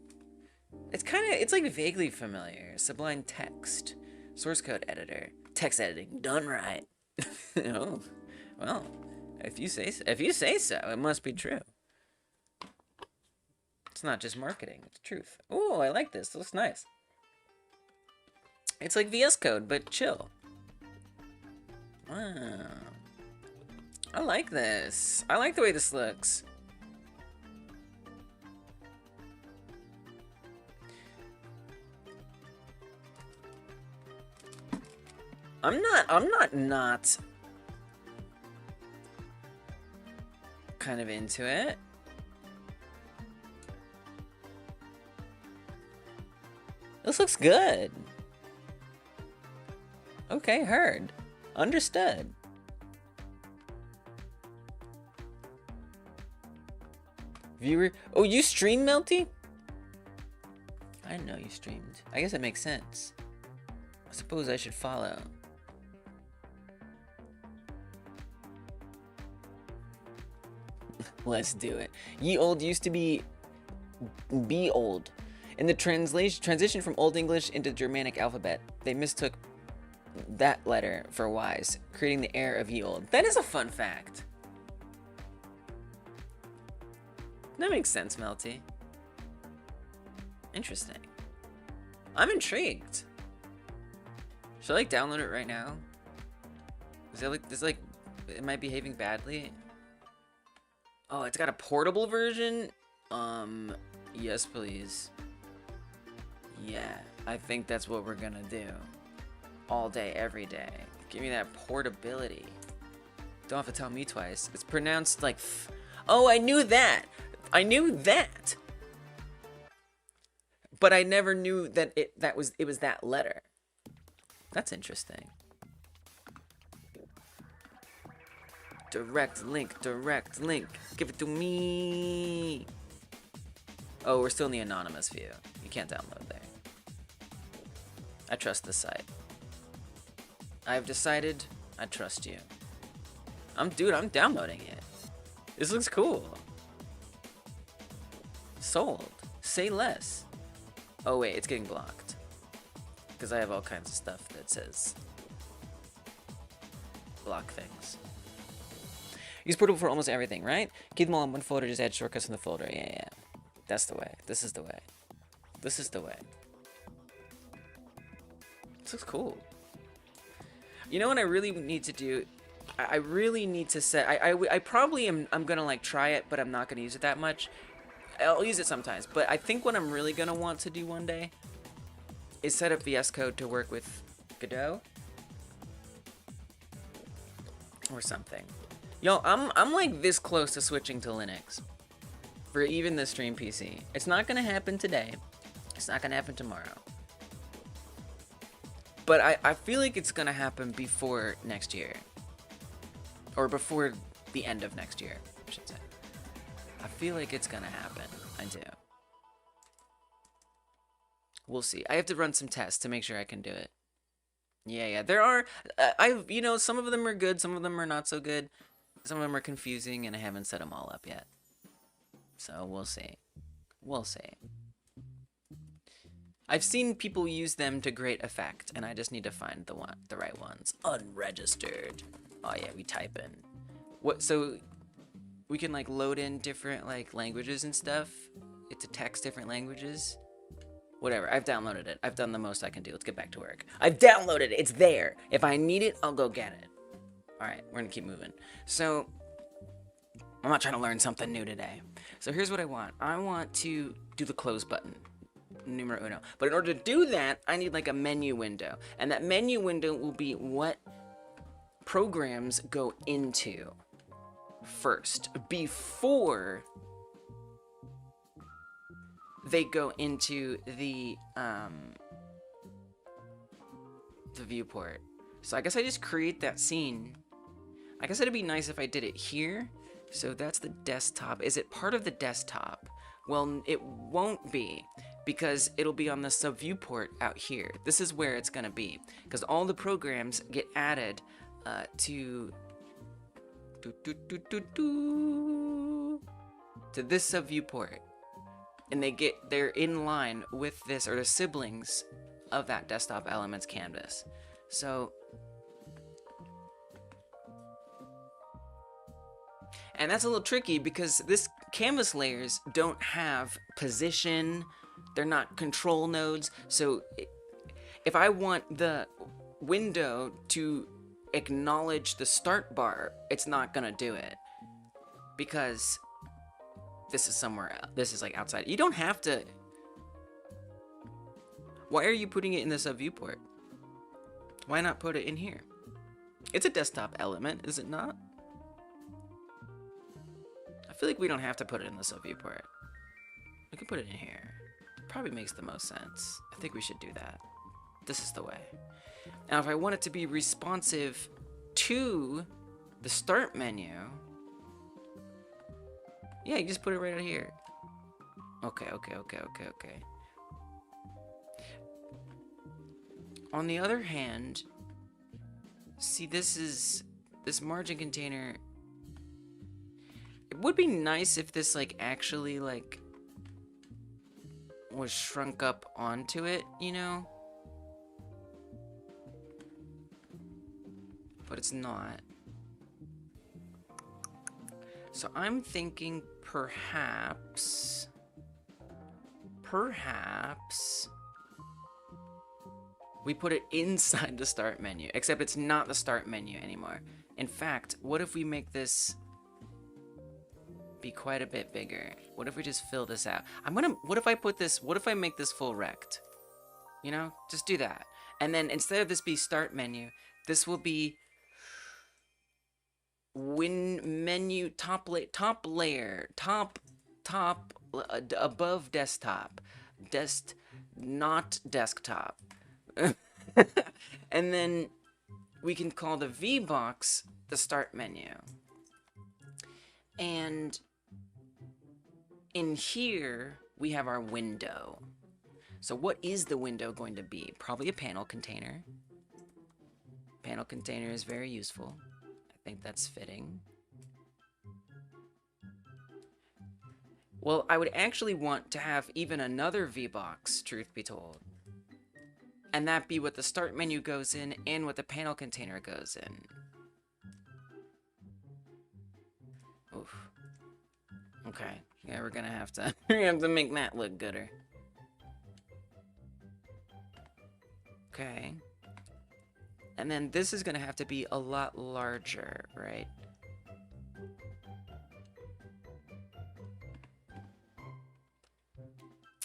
S1: It's like vaguely familiar. Sublime text. Source code editor. Text editing done right. Oh, well, if you say so, it must be true. It's not just marketing, it's truth. Oh, I like this. It looks nice. It's like VS Code, but chill. Wow. I like this. I like the way this looks. I'm not kind of into it. This looks good. Okay, heard. Understood. Viewer. Oh, you streamed, Melty? I didn't know you streamed. I guess it makes sense. I suppose I should follow. Let's do it. Ye old used to be old. In the transition from Old English into Germanic alphabet, they mistook that letter for Y's, creating the air of ye old. That is a fun fact. That makes sense, Melty. Interesting. I'm intrigued. Should I like download it right now? Is it like am I behaving badly? Oh, it's got a portable version? Yes, please. Yeah, I think that's what we're gonna do. All day, every day. Give me that portability. Don't have to tell me twice. It's pronounced like oh, I knew that! I knew that! But I never knew that it was that letter. That's interesting. Direct link. Give it to me. Oh, we're still in the anonymous view. You can't download there. I trust the site. I've decided I trust you. Dude, I'm downloading it. This looks cool. Sold. Say less. Oh wait, it's getting blocked. Because I have all kinds of stuff that says block things. Use portable for almost everything, right? Keep them all in one folder, just add shortcuts in the folder. Yeah. That's the way. This is the way. This is the way. This looks cool. You know what I really need to do? I really need to set... I probably am... I'm gonna like try it, but I'm not gonna use it that much. I'll use it sometimes, but I think what I'm really gonna want to do one day is set up VS Code to work with Godot or something. Yo, I'm like this close to switching to Linux for even the stream PC. It's not gonna happen today. It's not gonna happen tomorrow. But I feel like it's gonna happen before next year, or before the end of next year, I should say. I feel like it's gonna happen. I do. We'll see. I have to run some tests to make sure I can do it. Yeah. There are, some of them are good, some of them are not so good. Some of them are confusing, and I haven't set them all up yet. So we'll see. We'll see. I've seen people use them to great effect, and I just need to find the right ones. Unregistered. Oh yeah, we type in. What? So we can like load in different like languages and stuff. It's a text different languages. Whatever. I've downloaded it. I've done the most I can do. Let's get back to work. I've downloaded it. It's there. If I need it, I'll go get it. All right, we're gonna keep moving. So I'm not trying to learn something new today. So here's what I want. I want to do the close button. numero uno. But in order to do that, I need like a menu window. And that menu window will be what programs go into first before they go into the viewport. So I guess I just create that scene. I guess it'd be nice if I did it here. So that's the desktop. Is it part of the desktop? Well, it won't be, because it'll be on the sub viewport out here. This is where it's gonna be, because all the programs get added to this sub viewport, and they're in line with this, or the siblings of that desktop elements canvas. So, and that's a little tricky because this canvas layers don't have position, they're not control nodes. So if I want the window to acknowledge the start bar, it's not gonna do it, because this is somewhere else. This is like outside. You don't have to. Why are you putting it in the sub viewport? Why not put it in here? It's a desktop element, is it not? I feel like we don't have to put it in the sub viewport. We can put it in here. Probably makes the most sense. I think we should do that. This is the way. Now, if I want it to be responsive to the start menu, yeah, you just put it right out here. Okay. On the other hand, see, this margin container, it would be nice if this like actually like was shrunk up onto it, you know? But it's not. So I'm thinking perhaps we put it inside the start menu, except it's not the start menu anymore. In fact, what if we make this be quite a bit bigger? What if we just fill this out? What if I make this full rect? You know, just do that. And then instead of this be start menu, this will be menu top layer, above desktop, not desktop. And then we can call the V box the start menu. And in here we have our window. So what is the window going to be? Probably a panel container. Panel container is very useful. I think that's fitting. Well, I would actually want to have even another VBox, truth be told. And that be what the start menu goes in and what the panel container goes in. Oof. Okay. Yeah, we're gonna have to make that look gooder. Okay. And then this is gonna have to be a lot larger, right?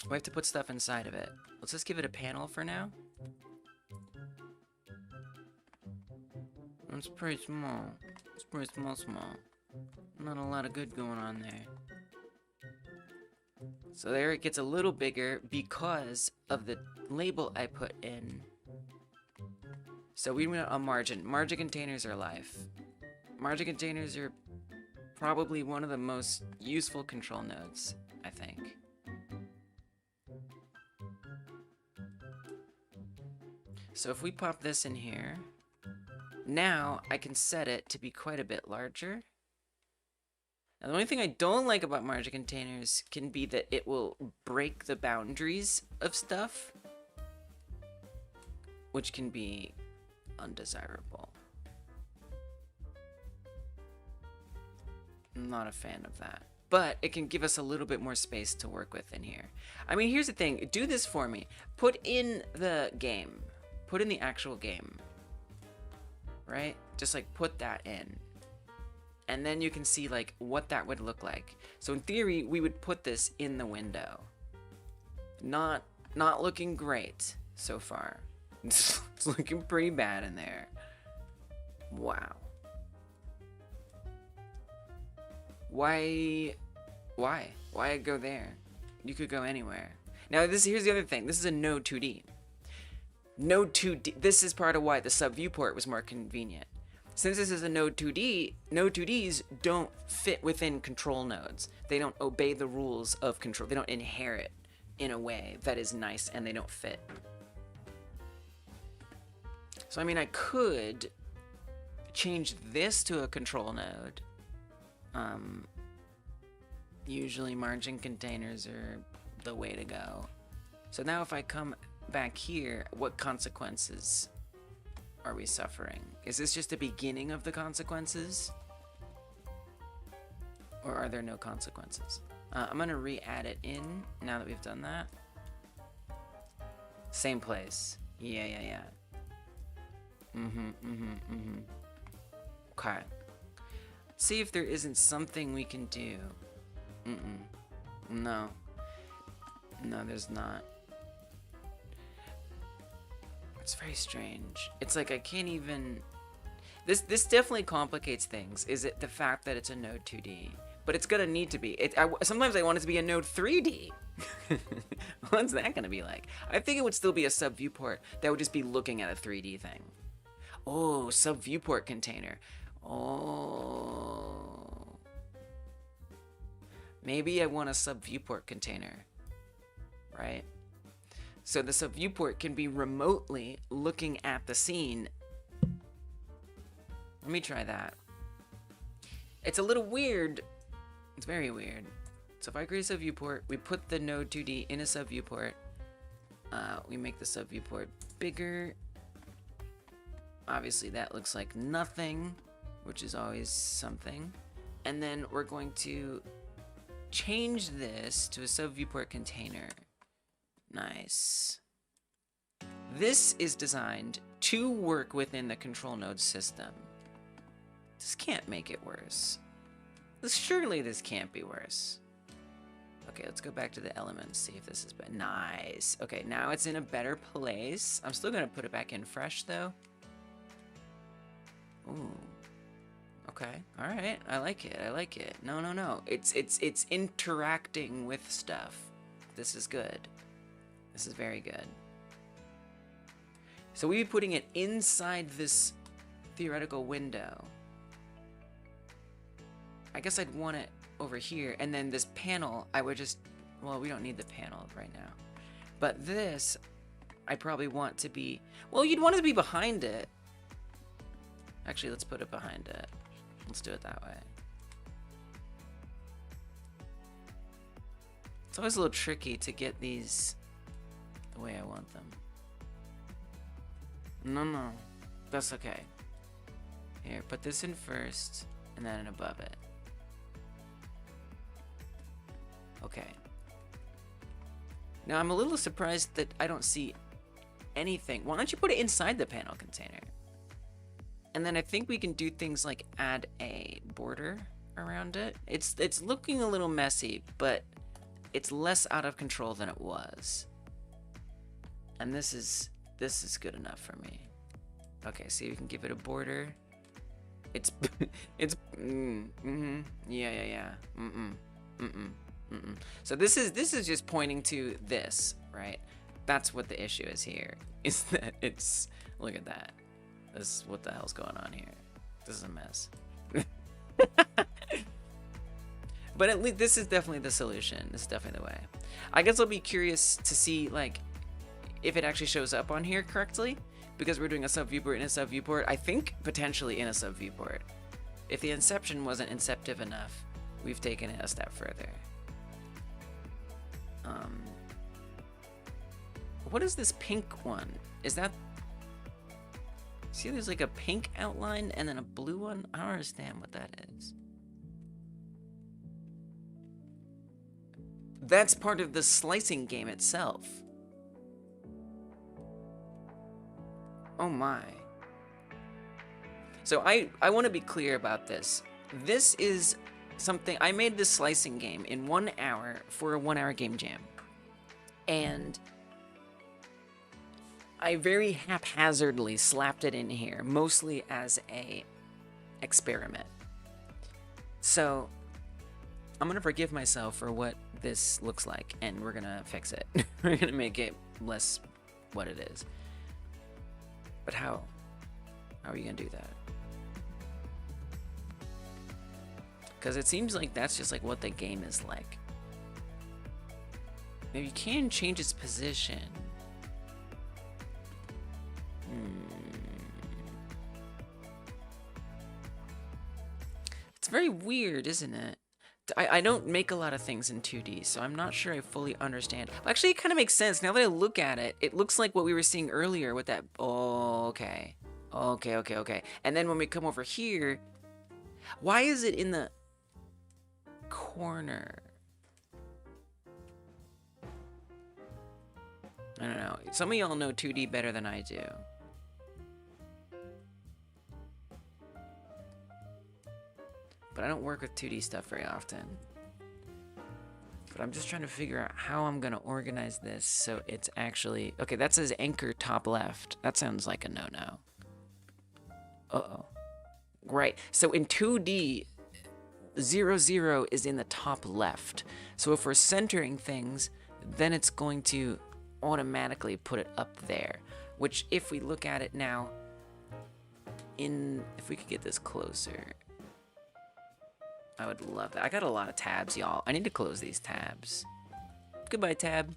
S1: We have to put stuff inside of it. Let's just give it a panel for now. It's pretty small. It's pretty small. Not a lot of good going on there. So there it gets a little bigger because of the label I put in. So we want a margin. Margin containers are life. Margin containers are probably one of the most useful control nodes, I think. So if we pop this in here, now I can set it to be quite a bit larger. Now the only thing I don't like about margin containers can be that it will break the boundaries of stuff, which can be undesirable. I'm not a fan of that. But it can give us a little bit more space to work with in here. I mean, here's the thing. Do this for me. Put in the game. Put in the actual game. Right? Just like put that in. And then you can see like what that would look like. So in theory, we would put this in the window. Not Not looking great so far. It's looking pretty bad in there. Wow. Why go there? You could go anywhere. Now here's the other thing. This is a Node 2D. Node 2D, this is part of why the sub viewport was more convenient. Since this is a Node 2D, Node 2Ds don't fit within control nodes. They don't obey the rules of control. They don't inherit in a way that is nice, and they don't fit. So I mean, I could change this to a control node. Usually margin containers are the way to go. So now if I come back here, what consequences are we suffering? Is this just the beginning of the consequences? Or are there no consequences? I'm gonna re-add it in now that we've done that. Same place. Yeah. Okay. See if there isn't something we can do. No. No, there's not. It's very strange. It's like I can't even... This definitely complicates things. Is it the fact that it's a Node 2D? But it's gonna need to be. Sometimes I want it to be a Node 3D. What's that gonna be like? I think it would still be a sub viewport that would just be looking at a 3D thing. Oh, sub viewport container. Oh. Maybe I want a sub viewport container, right? So the sub viewport can be remotely looking at the scene. Let me try that. It's a little weird. It's very weird. So if I create a sub viewport, we put the Node 2D in a sub viewport. We make the sub viewport bigger. Obviously that looks like nothing, which is always something. And then we're going to change this to a sub viewport container. Nice. This is designed to work within the control node system. This can't make it worse. Surely this can't be worse. Okay, let's go back to the elements, see if this is better. Nice. Okay, now it's in a better place. I'm still gonna put it back in fresh though. Ooh. Okay, all right, I like it. No. It's interacting with stuff. This is good. This is very good. So we'd be putting it inside this theoretical window. I guess I'd want it over here, and then this panel, I would just, well, we don't need the panel right now. But this, I probably want to be, well, you'd want it to be behind it. Actually, let's put it behind it. Let's do it that way. It's always a little tricky to get these the way I want them. No, that's okay. Here, put this in first, and then in above it. Okay. Now I'm a little surprised that I don't see anything. Why don't you put it inside the panel container? And then I think we can do things like add a border around it. It's looking a little messy, but it's less out of control than it was. And this is good enough for me. Okay, so you can give it a border. Yeah. So this is just pointing to this, right? That's what the issue is here. Is that it's, look at that. This is what the hell's going on here. This is a mess. But at least this is definitely the solution. This is definitely the way. I guess I'll be curious to see like if it actually shows up on here correctly, because we're doing a sub viewport in a sub viewport. I think potentially in a sub viewport. If the inception wasn't inceptive enough, we've taken it a step further. What is this pink one? Is that... See, there's like a pink outline and then a blue one? I don't understand what that is. That's part of the slicing game itself. Oh my. So I want to be clear about this. This is something... I made this slicing game in 1 hour for a 1 hour game jam. And I very haphazardly slapped it in here, mostly as a experiment. So I'm gonna forgive myself for what this looks like, and we're gonna fix it. We're gonna make it less what it is. But how? How are you gonna do that? Because it seems like that's just like what the game is like. Now you can change its position. It's very weird, isn't it? I don't make a lot of things in 2D, so I'm not sure I fully understand. Actually, it kind of makes sense. Now that I look at it, it looks like what we were seeing earlier with that. Oh, okay. Okay. And then when we come over here, why is it in the corner? I don't know. Some of y'all know 2D better than I do. But I don't work with 2D stuff very often. But I'm just trying to figure out how I'm gonna organize this so it's actually... Okay, that says anchor top left. That sounds like a no-no. Uh-oh. Right, so in 2D, 0, 0 is in the top left. So if we're centering things, then it's going to automatically put it up there. Which, if we look at it now, if we could get this closer... I would love that. I got a lot of tabs, y'all. I need to close these tabs. Goodbye, tab.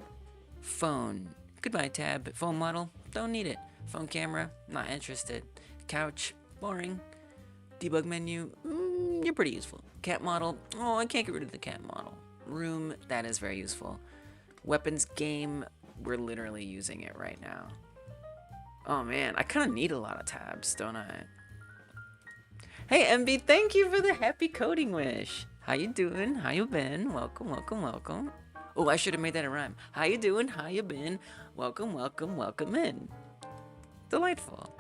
S1: Phone. Goodbye, tab. Phone model. Don't need it. Phone camera. Not interested. Couch. Boring. Debug menu. You're pretty useful. Cat model. Oh, I can't get rid of the cat model. Room. That is very useful. Weapons game. We're literally using it right now. Oh, man. I kind of need a lot of tabs, don't I? Hey, MB, thank you for the happy coding wish. How you doing? How you been? Welcome. Oh, I should have made that a rhyme. How you doing? How you been? Welcome in. Delightful.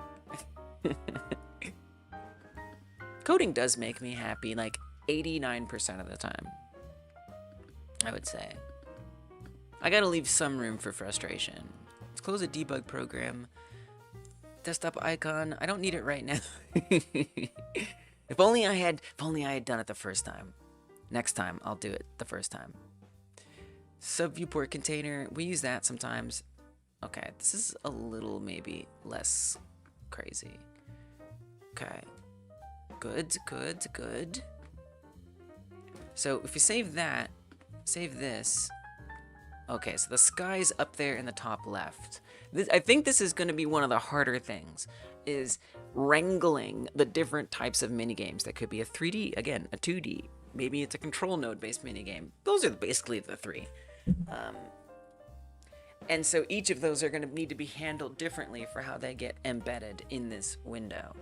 S1: Coding does make me happy, like 89% of the time, I would say. I gotta leave some room for frustration. Let's close a debug program. Desktop icon. I don't need it right now. If only I had done it the first time. Next time, I'll do it the first time. Sub viewport container. We use that sometimes. Okay, this is a little maybe less crazy. Okay. Good. So if you save that, save this. Okay, so the sky's up there in the top left. I think this is going to be one of the harder things, is wrangling the different types of minigames. That could be a 3D, again, a 2D. Maybe it's a control node-based minigame. Those are basically the three. And so each of those are going to need to be handled differently for how they get embedded in this window.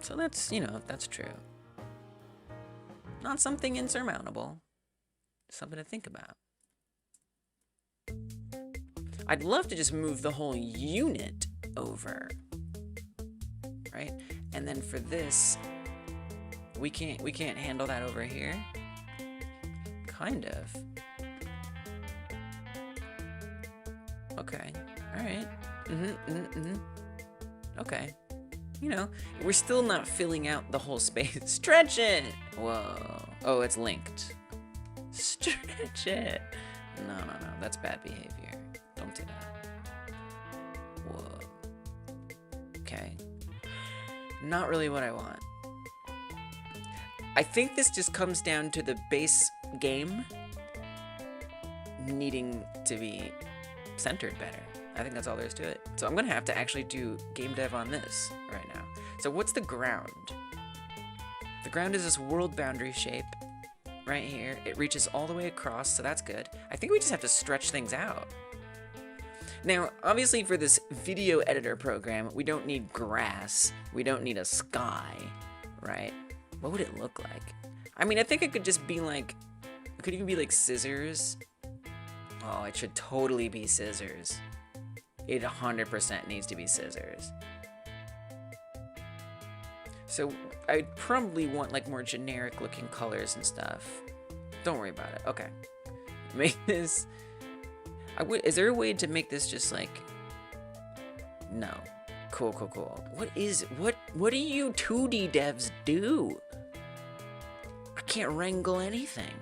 S1: So that's, that's true. Not something insurmountable. Something to think about. I'd love to just move the whole unit over, right? And then for this, we can't handle that over here. Kind of. Okay. All right. Okay. We're still not filling out the whole space. Stretch it. Whoa. Oh, it's linked. Stretch it. No. That's bad behavior. Don't do that. Whoa. Okay. Not really what I want. I think this just comes down to the base game needing to be centered better. I think that's all there is to it. So I'm gonna have to actually do game dev on this right now. So what's the ground? The ground is this world boundary shape right here. It reaches all the way across, so that's good. I think we just have to stretch things out. Now, obviously for this video editor program, we don't need grass. We don't need a sky, right? What would it look like? I mean, I think it could just be like, it could even be like scissors. Oh, it should totally be scissors. It 100% needs to be scissors. So I'd probably want like more generic looking colors and stuff. Don't worry about it. Okay. Make this. Is there a way to make this just like... No. Cool, cool, cool. What do you 2D devs do? I can't wrangle anything.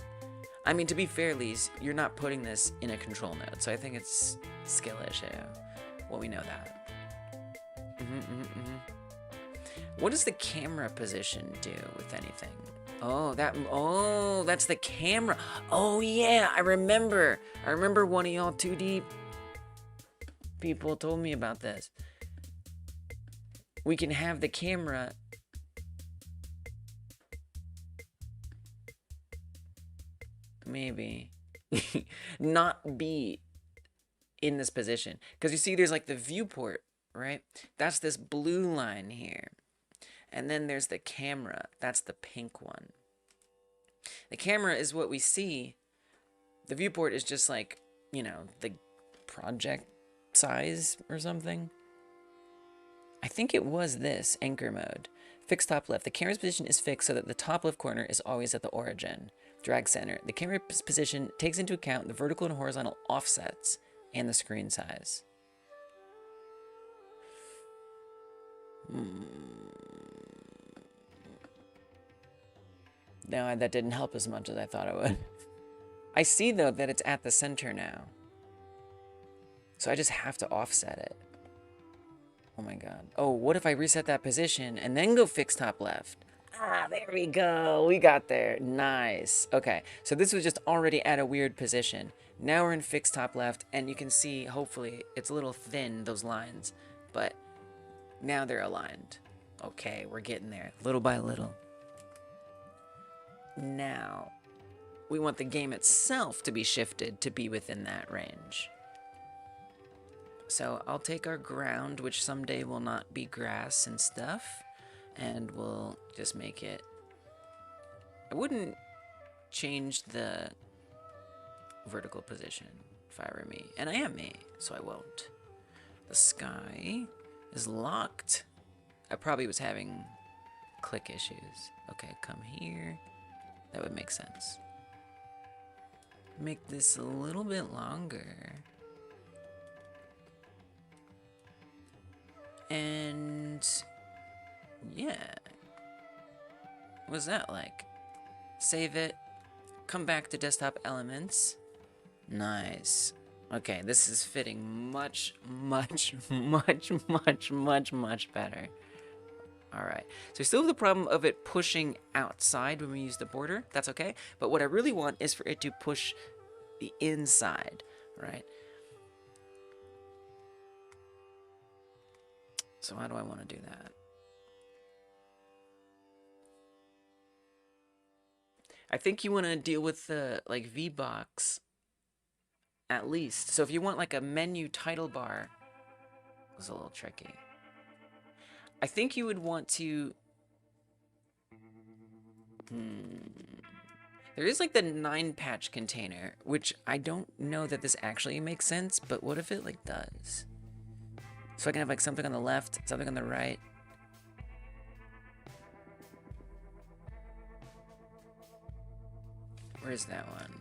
S1: I mean, to be fair, Lise, you're not putting this in a control node, so I think it's skill issue. Well, we know that. What does the camera position do with anything? Oh, that's the camera. Oh yeah, I remember one of y'all 2D people told me about this. We can have the camera maybe not be in this position, because you see there's like the viewport, right? That's this blue line here. And then there's the camera. That's the pink one. The camera is what we see. The viewport is just like, you know, the project size or something. I think it was this, anchor mode. Fixed top left. The camera's position is fixed so that the top left corner is always at the origin. Drag center. The camera's position takes into account the vertical and horizontal offsets and the screen size. No, that didn't help as much as I thought it would. I see, though, that it's at the center now. So I just have to offset it. Oh my god. Oh, what if I reset that position and then go fix top left? Ah, there we go. We got there. Nice. Okay, so this was just already at a weird position. Now we're in fixed top left, and you can see, hopefully, it's a little thin, those lines. But now they're aligned. Okay, we're getting there, little by little. Now, we want the game itself to be shifted to be within that range. So I'll take our ground, which someday will not be grass and stuff, and we'll just make it... I wouldn't change the vertical position if I were me. And I am me, so I won't. The sky is locked. I probably was having click issues. Okay, come here. That would make sense. Make this a little bit longer. And yeah. What's that like? Save it. Come back to desktop elements. Nice. Okay, this is fitting much, much, much, much, much, much better. Alright, so we still have the problem of it pushing outside when we use the border. That's okay, but what I really want is for it to push the inside, right? So how do I want to do that? I think you want to deal with the, like, V-box at least. So if you want, like, a menu title bar, it's a little tricky. I think you would want to... There is like the 9-patch container, which I don't know that this actually makes sense, but what if it like does? So I can have like something on the left, something on the right. Where is that one?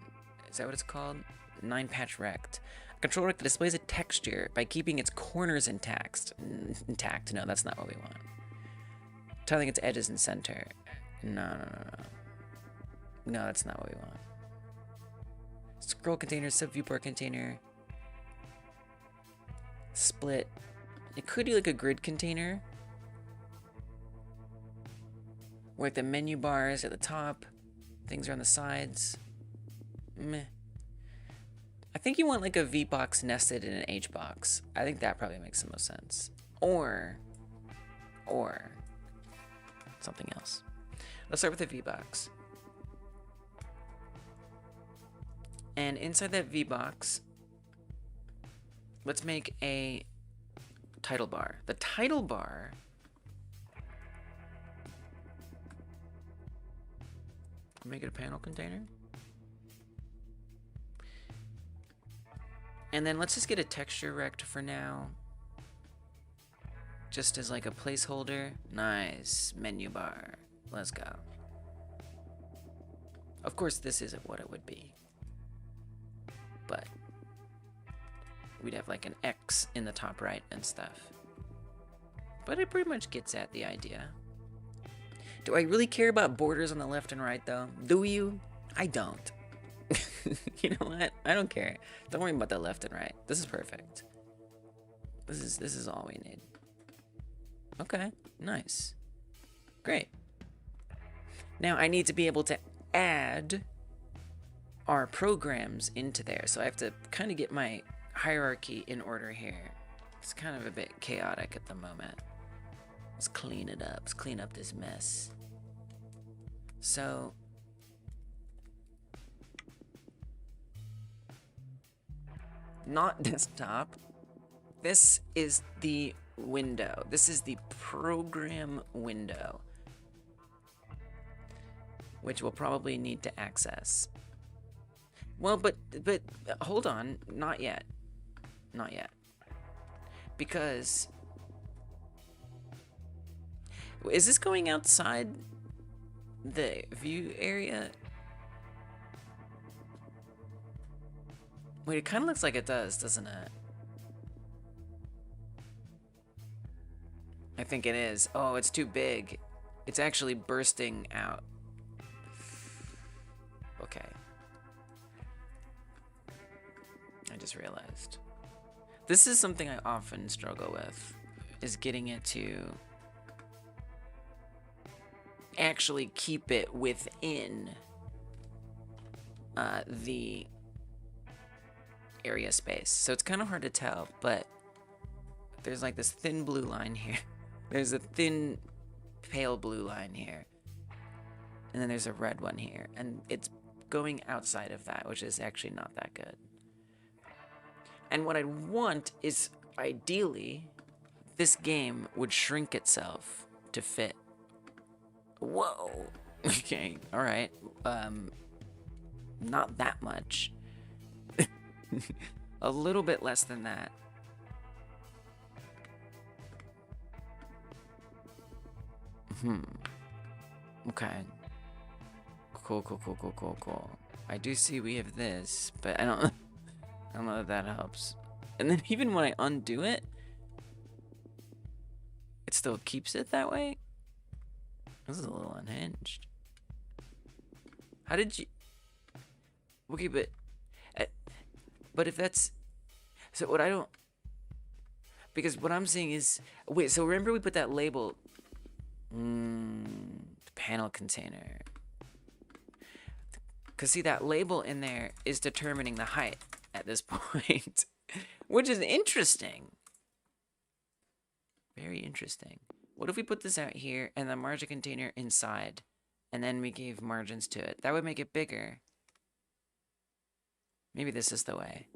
S1: Is that what it's called? 9-patch rect. A control rect that displays a texture by keeping its corners intact. No, that's not what we want. Tiling its edges in center. No. No, that's not what we want. Scroll container, sub viewport container. Split. It could be like a grid container. Where the menu bar is at the top. Things are on the sides. Meh. I think you want like a V-box nested in an H-box. I think that probably makes the most sense. Or something else. Let's start with a V-box. And inside that V-box, let's make a title bar. The title bar make it a panel container. And then let's just get a texture rect for now. Just as like a placeholder. Nice. Menu bar. Let's go. Of course, this isn't what it would be. But we'd have like an X in the top right and stuff. But it pretty much gets at the idea. Do I really care about borders on the left and right though? Do you? I don't. You know what? I don't care. Don't worry about the left and right. This is perfect. This is all we need. Okay, nice. Great. Now I need to be able to add our programs into there. So I have to kind of get my hierarchy in order here. It's kind of a bit chaotic at the moment. Let's clean it up. Let's clean up this mess. So not desktop. This is the window. This is the program window, which we'll probably need to access. Well, but hold on, not yet. Not yet. Because is this going outside the view area? Wait, it kind of looks like it does, doesn't it? I think it is. Oh, it's too big. It's actually bursting out. Okay. I just realized. This is something I often struggle with, is getting it to actually keep it within the area space. So it's kind of hard to tell, but there's like this thin blue line here. There's a thin pale blue line here. And then there's a red one here. And it's going outside of that, which is actually not that good. And what I want is, ideally, this game would shrink itself to fit. Whoa. Okay, alright. Not that much. A little bit less than that. Okay. Cool. I do see we have this, but I don't know if that helps. And then even when I undo it, it still keeps it that way? This is a little unhinged. How did you... Okay, but if that's... So what I don't... Because what I'm seeing is... Wait, so remember we put that label... panel container. Because see, that label in there is determining the height at this point. Which is interesting. Very interesting. What if we put this out here and the margin container inside, and then we gave margins to it? That would make it bigger. Maybe this is the way.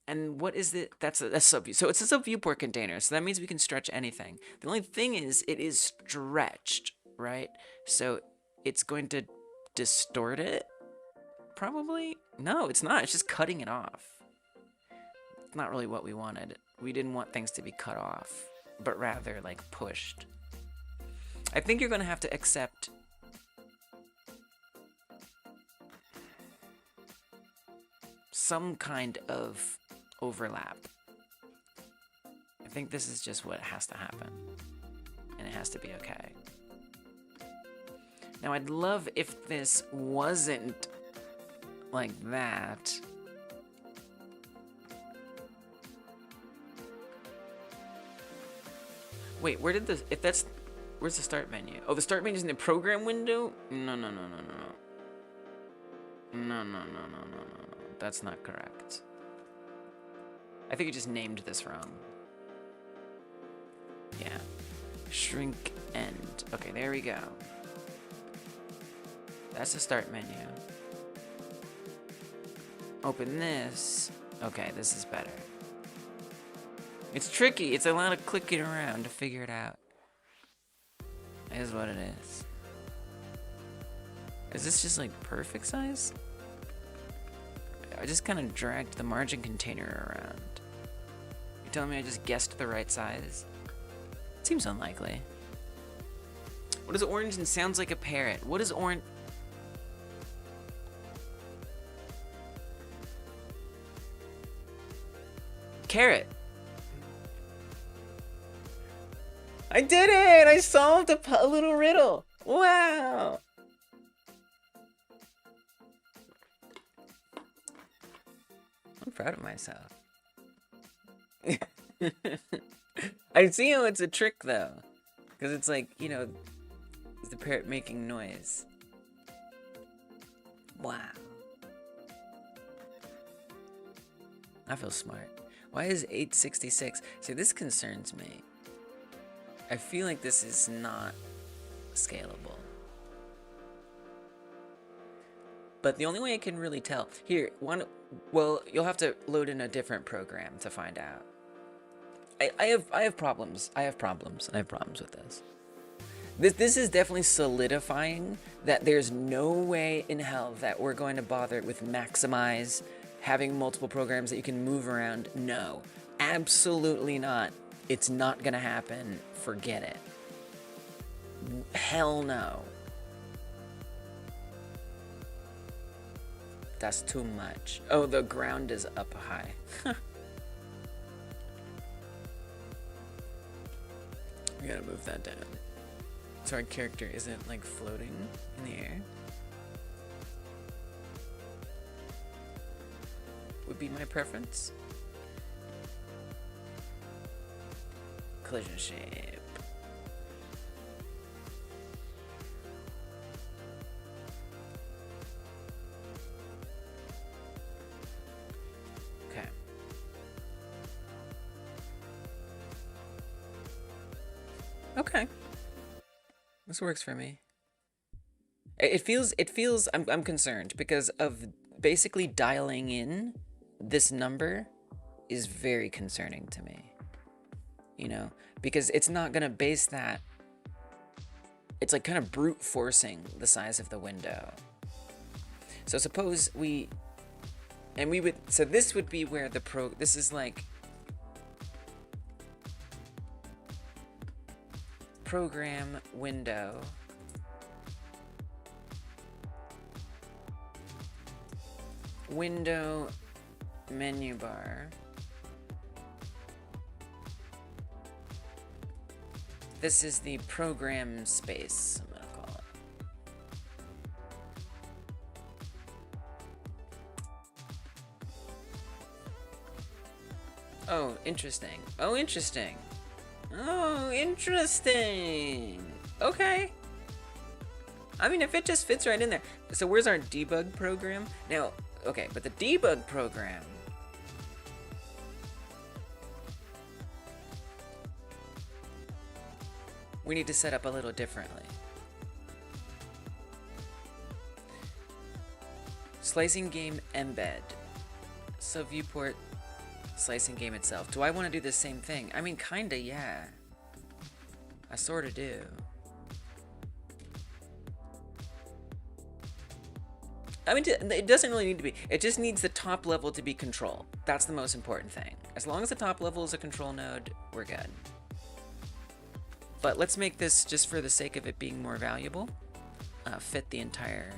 S1: And what is it? That's a sub. So it's a sub viewport container. So that means we can stretch anything. The only thing is, it is stretched, right? So it's going to distort it. Probably. No, it's not. It's just cutting it off. It's not really what we wanted. We didn't want things to be cut off, but rather like pushed. I think you're going to have to accept some kind of overlap. I think this is just what has to happen, and it has to be okay. Now, I'd love if this wasn't like that. Wait, where did this, if that's, where's the start menu? Oh, the start menu is in the program window? No. That's not correct. I think you just named this wrong. Yeah. Shrink end. Okay, there we go. That's the start menu. Open this. Okay, this is better. It's tricky. It's a lot of clicking around to figure it out. It is what it is. Is this just like perfect size? I just kind of dragged the margin container around. You're telling me I just guessed the right size? Seems unlikely. What is orange and sounds like a parrot? What is orange? carrot. I did it! I solved a little riddle. Wow. I'm proud of myself. I see how it's a trick though. Because it's like, you know, is the parrot making noise? Wow. I feel smart. Why is 866? See, this concerns me. I feel like this is not scalable. But the only way I can really tell... Here, well, you'll have to load in a different program to find out. I have problems. I have problems with this. This is definitely solidifying that there's no way in hell that we're going to bother with maximize, having multiple programs that you can move around. No, absolutely not. It's not gonna happen. Forget it. Hell no. That's too much. Oh, the ground is up high. We gotta move that down. So our character isn't like floating in the air. Would be my preference. Collision shape. Okay. Okay. This works for me. It feels I'm concerned because of basically dialing in this number is very concerning to me. You know, because it's not gonna base that. It's like kind of brute forcing the size of the window. So suppose so this would be where this is like program window menu bar. This is the program space, I'm gonna call it. Oh, interesting. Oh, interesting. Oh, interesting. Okay. I mean, if it just fits right in there. So where's our debug program? Now, okay, but the debug program, we need to set up a little differently. Slicing game embed. So viewport slicing game itself. Do I want to do the same thing? I mean, kinda, yeah. I sorta do. I mean, it doesn't really need to be. It just needs the top level to be control. That's the most important thing. As long as the top level is a control node, we're good. But let's make this, just for the sake of it being more valuable, fit the entire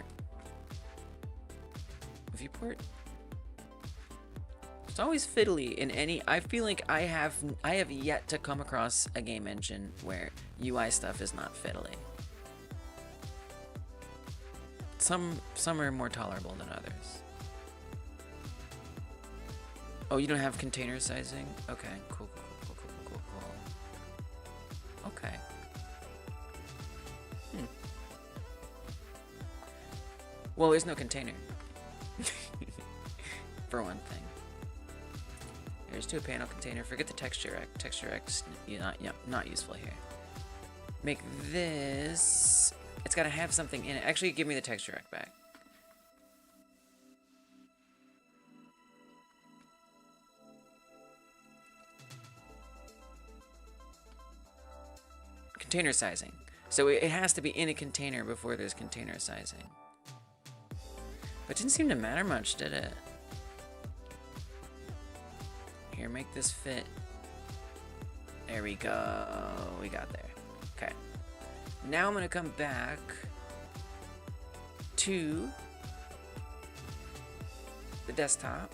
S1: viewport. It's always fiddly in any. I feel like I have yet to come across a game engine where UI stuff is not fiddly. Some are more tolerable than others. Oh, you don't have container sizing? Okay, cool. Okay. Well, there's no container. For one thing. Here's to a panel container. Forget the texture rect. Texture rect's not useful here. Make this. It's gotta have something in it. Actually, give me the texture rect back. Container sizing. So it has to be in a container before there's container sizing. But it didn't seem to matter much, did it? Here, make this fit. There we go. We got there. Okay. Now I'm gonna come back to the desktop.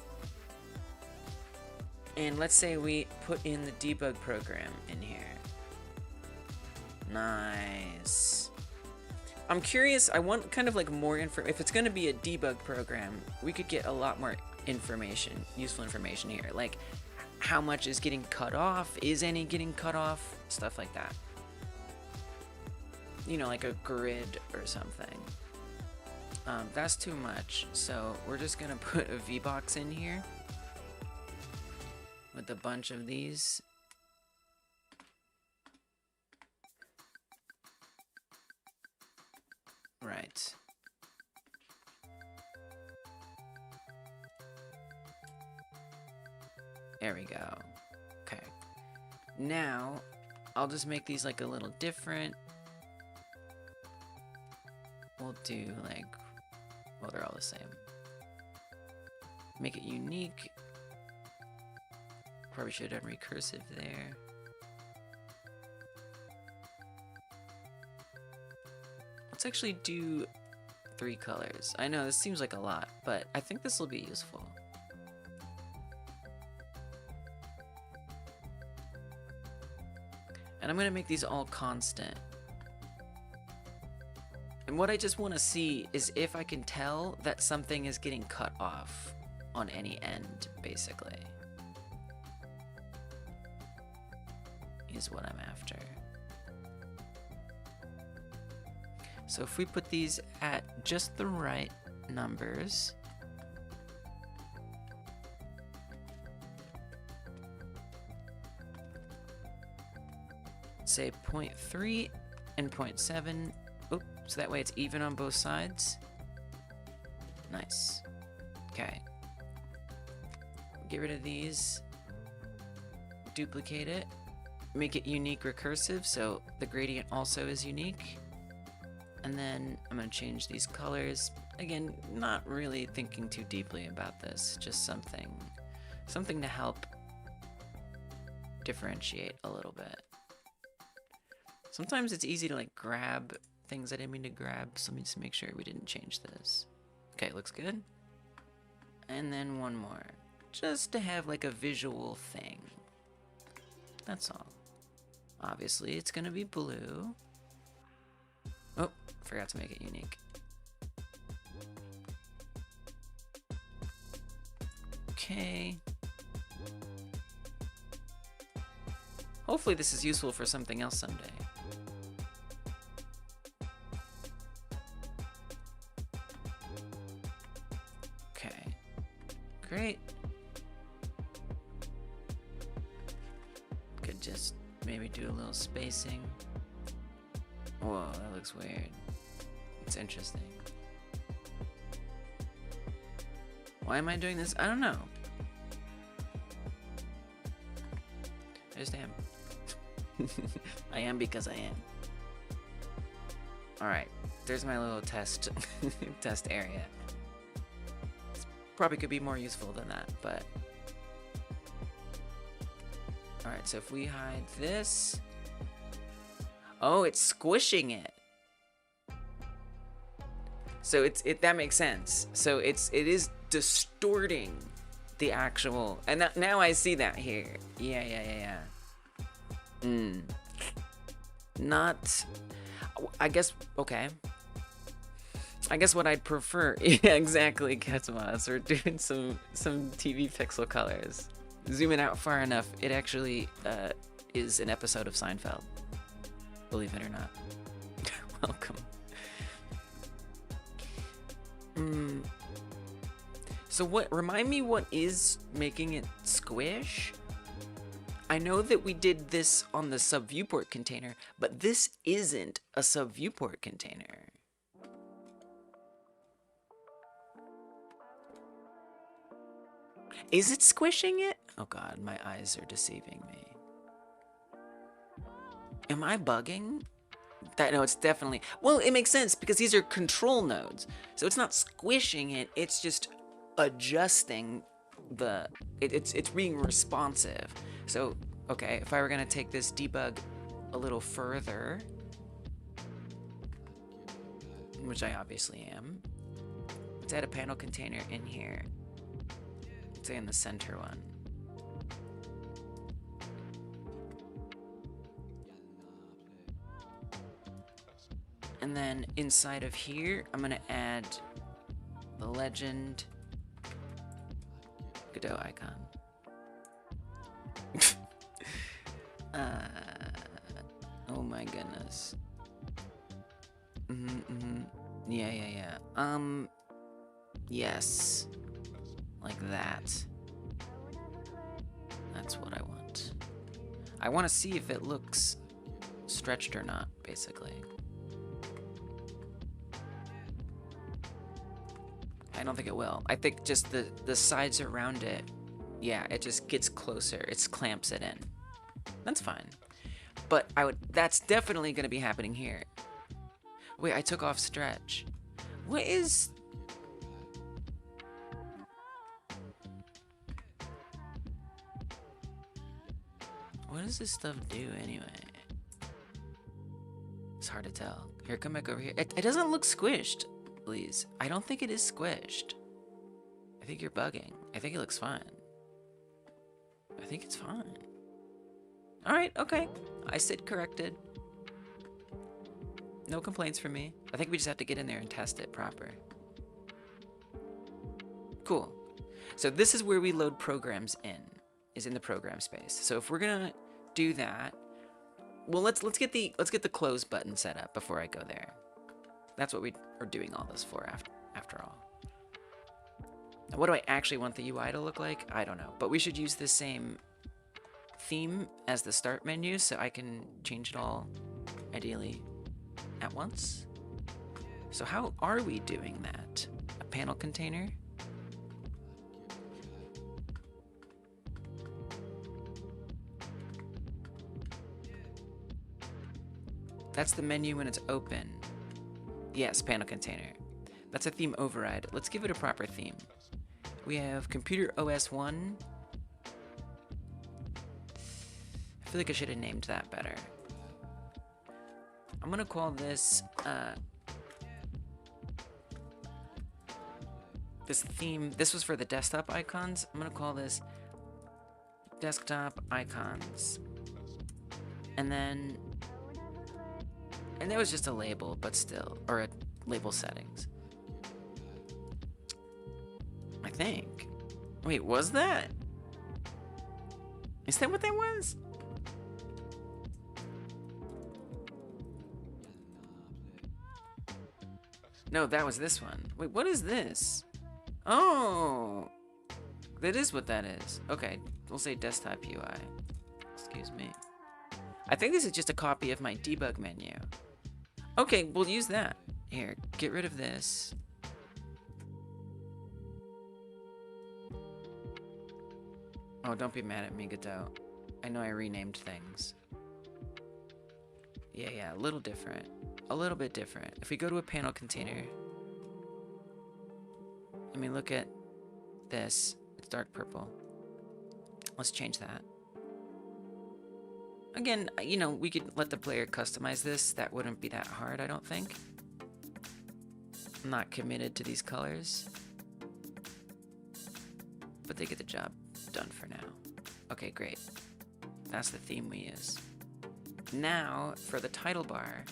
S1: And let's say we put in the debug program in here. Nice. I'm curious, I want kind of like more info. If it's going to be a debug program, we could get a lot more information, useful information here. Like how much is getting cut off? Is any getting cut off? Stuff like that. You know, like a grid or something. That's too much. So we're just going to put a VBox in here with a bunch of these. Right. There we go. Okay. Now, I'll just make these like a little different. We'll do like, well, they're all the same. Make it unique. Probably should have done recursive there. Let's actually do 3 colors. I know this seems like a lot, but I think this will be useful. And I'm gonna make these all constant. And what I just want to see is if I can tell that something is getting cut off on any end, basically. Is what I'm after. So if we put these at just the right numbers, say 0.3 and 0.7, oop, so that way it's even on both sides. Nice. Okay. Get rid of these, duplicate it, make it unique recursive, so the gradient also is unique. And then I'm going to change these colors. Again, not really thinking too deeply about this, just something to help differentiate a little bit. Sometimes it's easy to like grab things I didn't mean to grab, so let me just make sure we didn't change this. Okay, looks good. And then one more, just to have like a visual thing. That's all. Obviously, it's going to be blue. Oh, forgot to make it unique. Okay. Hopefully this is useful for something else someday. Okay. Great. Could just maybe do a little spacing. Whoa, that looks weird. It's interesting. Why am I doing this? I don't know. I just am. I am because I am. Alright, there's my little test test area. This probably could be more useful than that, but... Alright, so if we hide this... Oh, it's squishing it. So that makes sense. So it is distorting the actual, and now I see that here. Yeah. Not, I guess, okay. I guess what I'd prefer, yeah, exactly, Katsumasa. We're doing some TV pixel colors. Zoom it out far enough, it actually is an episode of Seinfeld. Believe it or not. Welcome. So remind me what is making it squish? I know that we did this on the sub viewport container, but this isn't a sub viewport container. Is it squishing it? Oh god, my eyes are deceiving me. Am I bugging? No, it's definitely... Well, it makes sense because these are control nodes. So it's not squishing it, it's just adjusting the... It's being responsive. So, okay, if I were going to take this debug a little further, which I obviously am, let's add a panel container in here. Let's say in the center one. And then inside of here, I'm gonna add the legend Godot icon. Oh my goodness. Yeah. Yes. Like that. That's what I want. I want to see if it looks stretched or not, basically. I don't think it will. I think just the sides around it, yeah, it just gets closer. It clamps it in. That's fine. But that's definitely going to be happening here. Wait, I took off stretch. What is... What does this stuff do anyway? It's hard to tell. Here, come back over here. It doesn't look squished, please. I don't think it is squished. I think you're bugging. I think it looks fine. I think it's fine. Alright, okay. I said corrected. No complaints from me. I think we just have to get in there and test it proper. Cool. So this is where we load programs in, is in the program space. So if we're gonna do that, well, let's get the close button set up before I go there. That's what we are doing all this for after all. Now, what do I actually want the UI to look like? I don't know, but we should use the same theme as the start menu so I can change it all ideally at once. So how are we doing that? A panel container? That's the menu when it's open. Yes, panel container. That's a theme override. Let's give it a proper theme. We have Computer OS 1. I feel like I should have named that better. I'm gonna call this this theme. This was for the desktop icons. I'm gonna call this desktop icons, and that was just a label, but still, or a label settings. I think. Wait, was that? Is that what that was? No, that was this one. Wait, what is this? Oh, that is what that is. Okay, we'll say desktop UI. Excuse me. I think this is just a copy of my debug menu. Okay, we'll use that. Here, get rid of this. Oh, don't be mad at me, Godot. I know I renamed things. Yeah, a little different. A little bit different. If we go to a panel container, I mean, look at this. It's dark purple. Let's change that. Again, you know, we could let the player customize this. That wouldn't be that hard, I don't think. I'm not committed to these colors, but they get the job done for now. Okay, great. That's the theme we use. Now, for the title bar,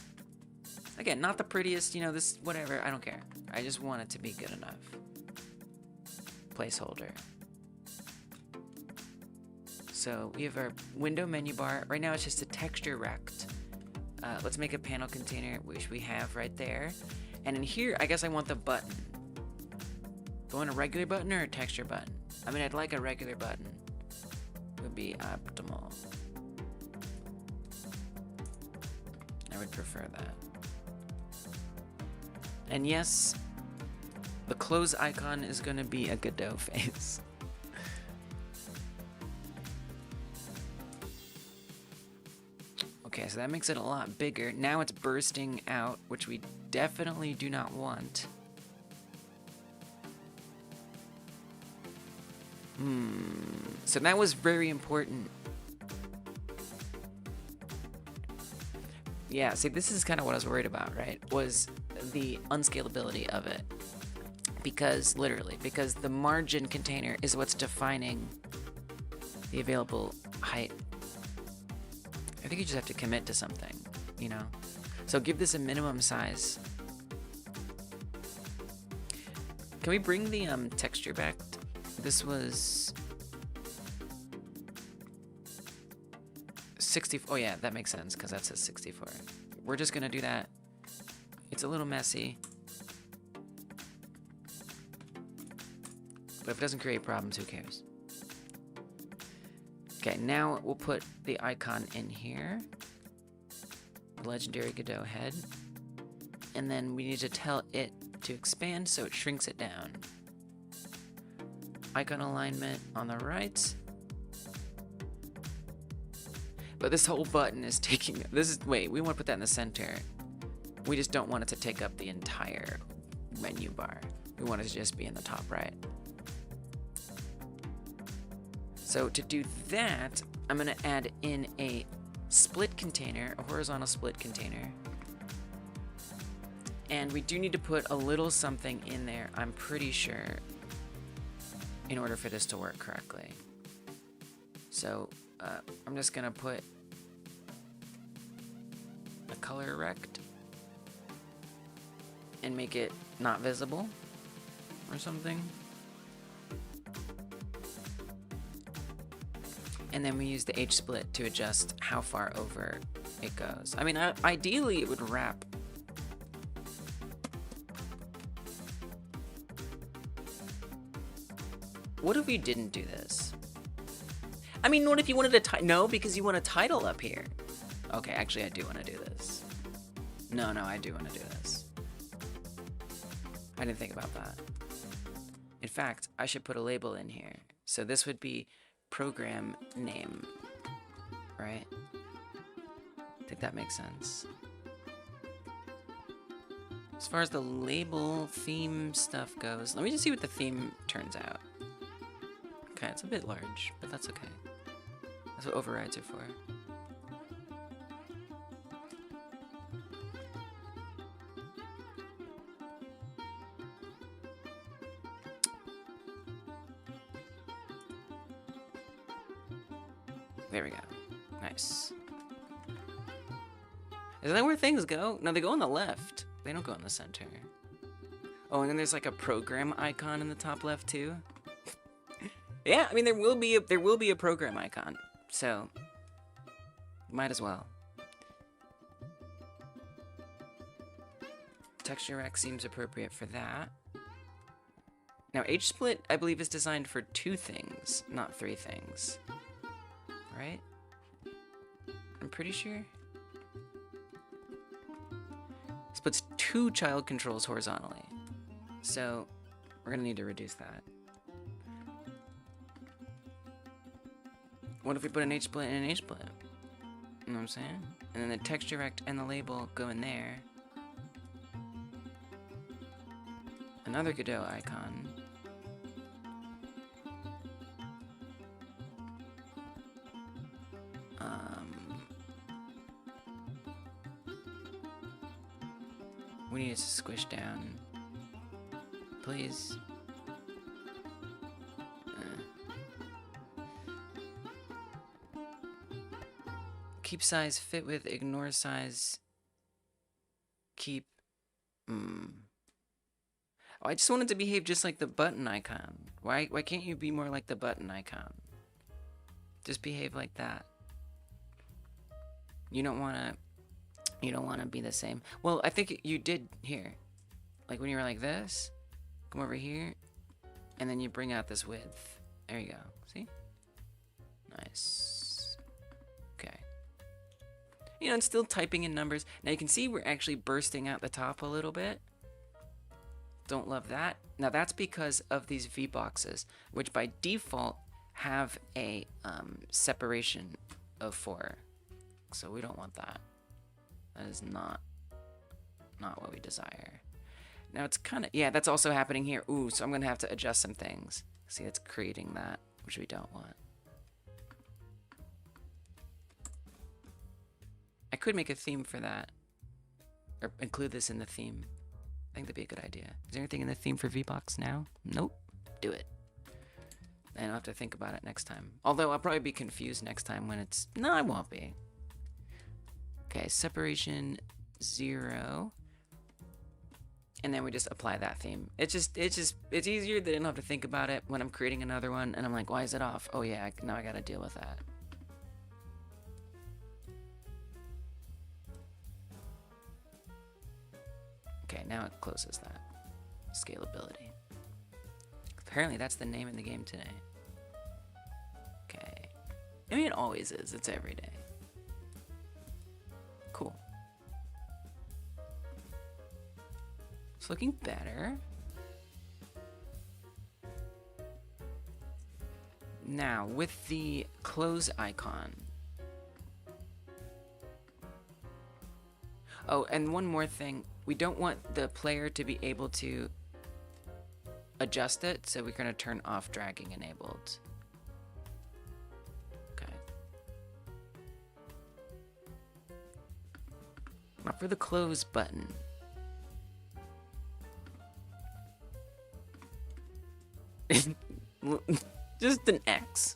S1: again, not the prettiest, you know, this, whatever, I don't care. I just want it to be good enough. Placeholder. So we have our window menu bar. Right now it's just a texture rect. Let's make a panel container, which we have right there. And in here, I guess I want the button. Do I want a regular button or a texture button? I mean, I'd like a regular button. Would be optimal. I would prefer that. And yes, the close icon is going to be a Godot face. Okay, so that makes it a lot bigger. Now it's bursting out, which we definitely do not want. So that was very important. Yeah, see, this is kind of what I was worried about, right? Was the unscalability of it. Because, literally, because the margin container is what's defining the available height. I think you just have to commit to something, you know? So give this a minimum size. Can we bring the texture back? This was 60. Oh yeah, that makes sense because that says 64. We're just gonna do that. It's a little messy, but if it doesn't create problems, who cares? Okay, now we'll put the icon in here. Legendary Godot head. And then we need to tell it to expand so it shrinks it down. Icon alignment on the right. But this whole button is taking, wait, we want to put that in the center. We just don't want it to take up the entire menu bar. We want it to just be in the top right. So to do that, I'm gonna add in a split container, a horizontal split container. And we do need to put a little something in there, I'm pretty sure, in order for this to work correctly. So I'm just gonna put a color rect and make it not visible or something. And then we use the H split to adjust how far over it goes. I mean, ideally it would wrap. What if we didn't do this? I mean, what if you wanted to no, because you want a title up here. Okay, actually I do want to do this. No, I do want to do this. I didn't think about that. In fact, I should put a label in here. So this would be program name, right? I think that makes sense. As far as the label theme stuff goes, let me just see what the theme turns out. Okay, it's a bit large, but that's okay. That's what overrides are for. There we go. Nice. Is that where things go? No, they go on the left. They don't go in the center. Oh, and then there's like a program icon in the top left too. Yeah, I mean there will be a program icon. So might as well. Texture rec seems appropriate for that. Now H split I believe is designed for 2 things, not 3 things. Right? I'm pretty sure. Splits 2 child controls horizontally. So we're gonna need to reduce that. What if we put an H split and an H split? You know what I'm saying? And then the texture rect and the label go in there. Another Godot icon. We need it to squish down. Please. Keep size fit with, ignore size. Keep. Oh, I just want it to behave just like the button icon. Why can't you be more like the button icon? Just behave like that. You don't want to be the same. Well, I think you did here. Like when you were like this, come over here, and then you bring out this width. There you go. See? Nice. Okay. You know, and still typing in numbers. Now you can see we're actually bursting out the top a little bit. Don't love that. Now that's because of these V boxes, which by default have a separation of 4. So we don't want that. That is not what we desire. Now it's kind of, yeah, that's also happening here. Ooh, so I'm going to have to adjust some things. See, it's creating that, which we don't want. I could make a theme for that. Or include this in the theme. I think that'd be a good idea. Is there anything in the theme for VBox now? Nope. Do it. And I'll have to think about it next time. Although I'll probably be confused next time when it's... No, I won't be. Okay, separation 0. And then we just apply that theme. It's easier. They didn't have to think about it when I'm creating another one. And I'm like, why is it off? Oh yeah, now I gotta deal with that. Okay, now it closes that. Scalability. Apparently that's the name of the game today. Okay. I mean, it always is. It's every day. Cool. It's looking better. Now, with the close icon. Oh, and one more thing. We don't want the player to be able to adjust it, so we're going to turn off dragging enabled. Okay. Now for the close button. Just an X.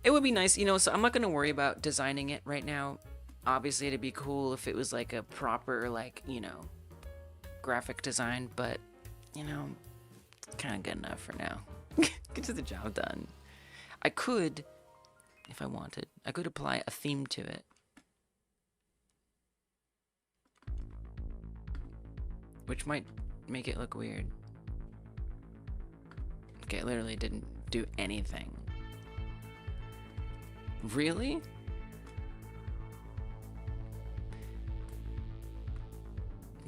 S1: It would be nice, you know, so I'm not going to worry about designing it right now. Obviously, it'd be cool if it was like a proper, like, you know, graphic design, but, you know, it's kind of good enough for now. Get to the job done. I could, if I wanted, I could apply a theme to it. Which might make it look weird. Okay, it literally didn't do anything. Really?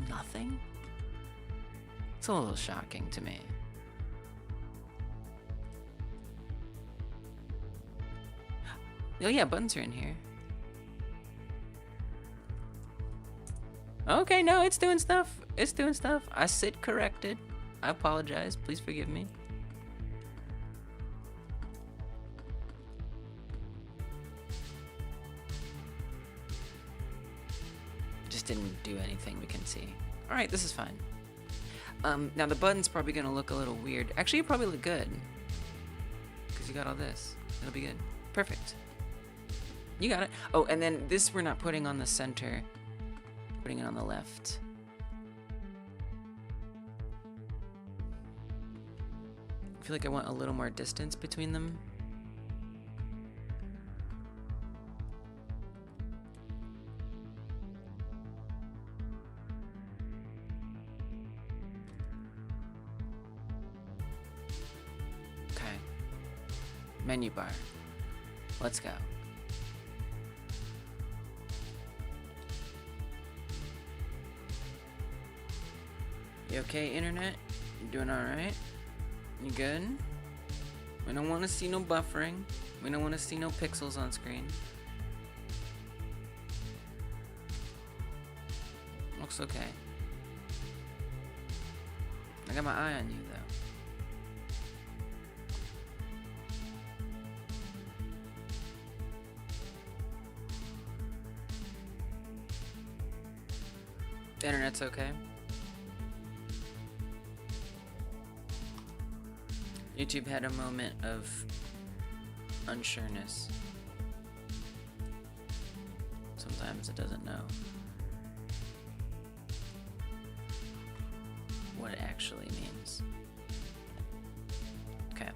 S1: Nothing? It's a little shocking to me. Oh yeah, buttons are in here. Okay, no, it's doing stuff. It's doing stuff. I sit corrected. I apologize. Please forgive me. Just didn't do anything we can see. All right, this is fine. Now the button's probably gonna look a little weird. Actually, it probably look good because you got all this. It'll be good. Perfect. You got it. Oh, and then this we're not putting on the center. We're putting it on the left. I feel like I want a little more distance between them. Okay. Menu bar. Let's go. You okay, internet? You doing alright? You good? We don't want to see no buffering. We don't want to see no pixels on screen. Looks okay. I got my eye on you, though. The internet's okay. YouTube had a moment of unsureness. Sometimes it doesn't know what it actually means. Okay.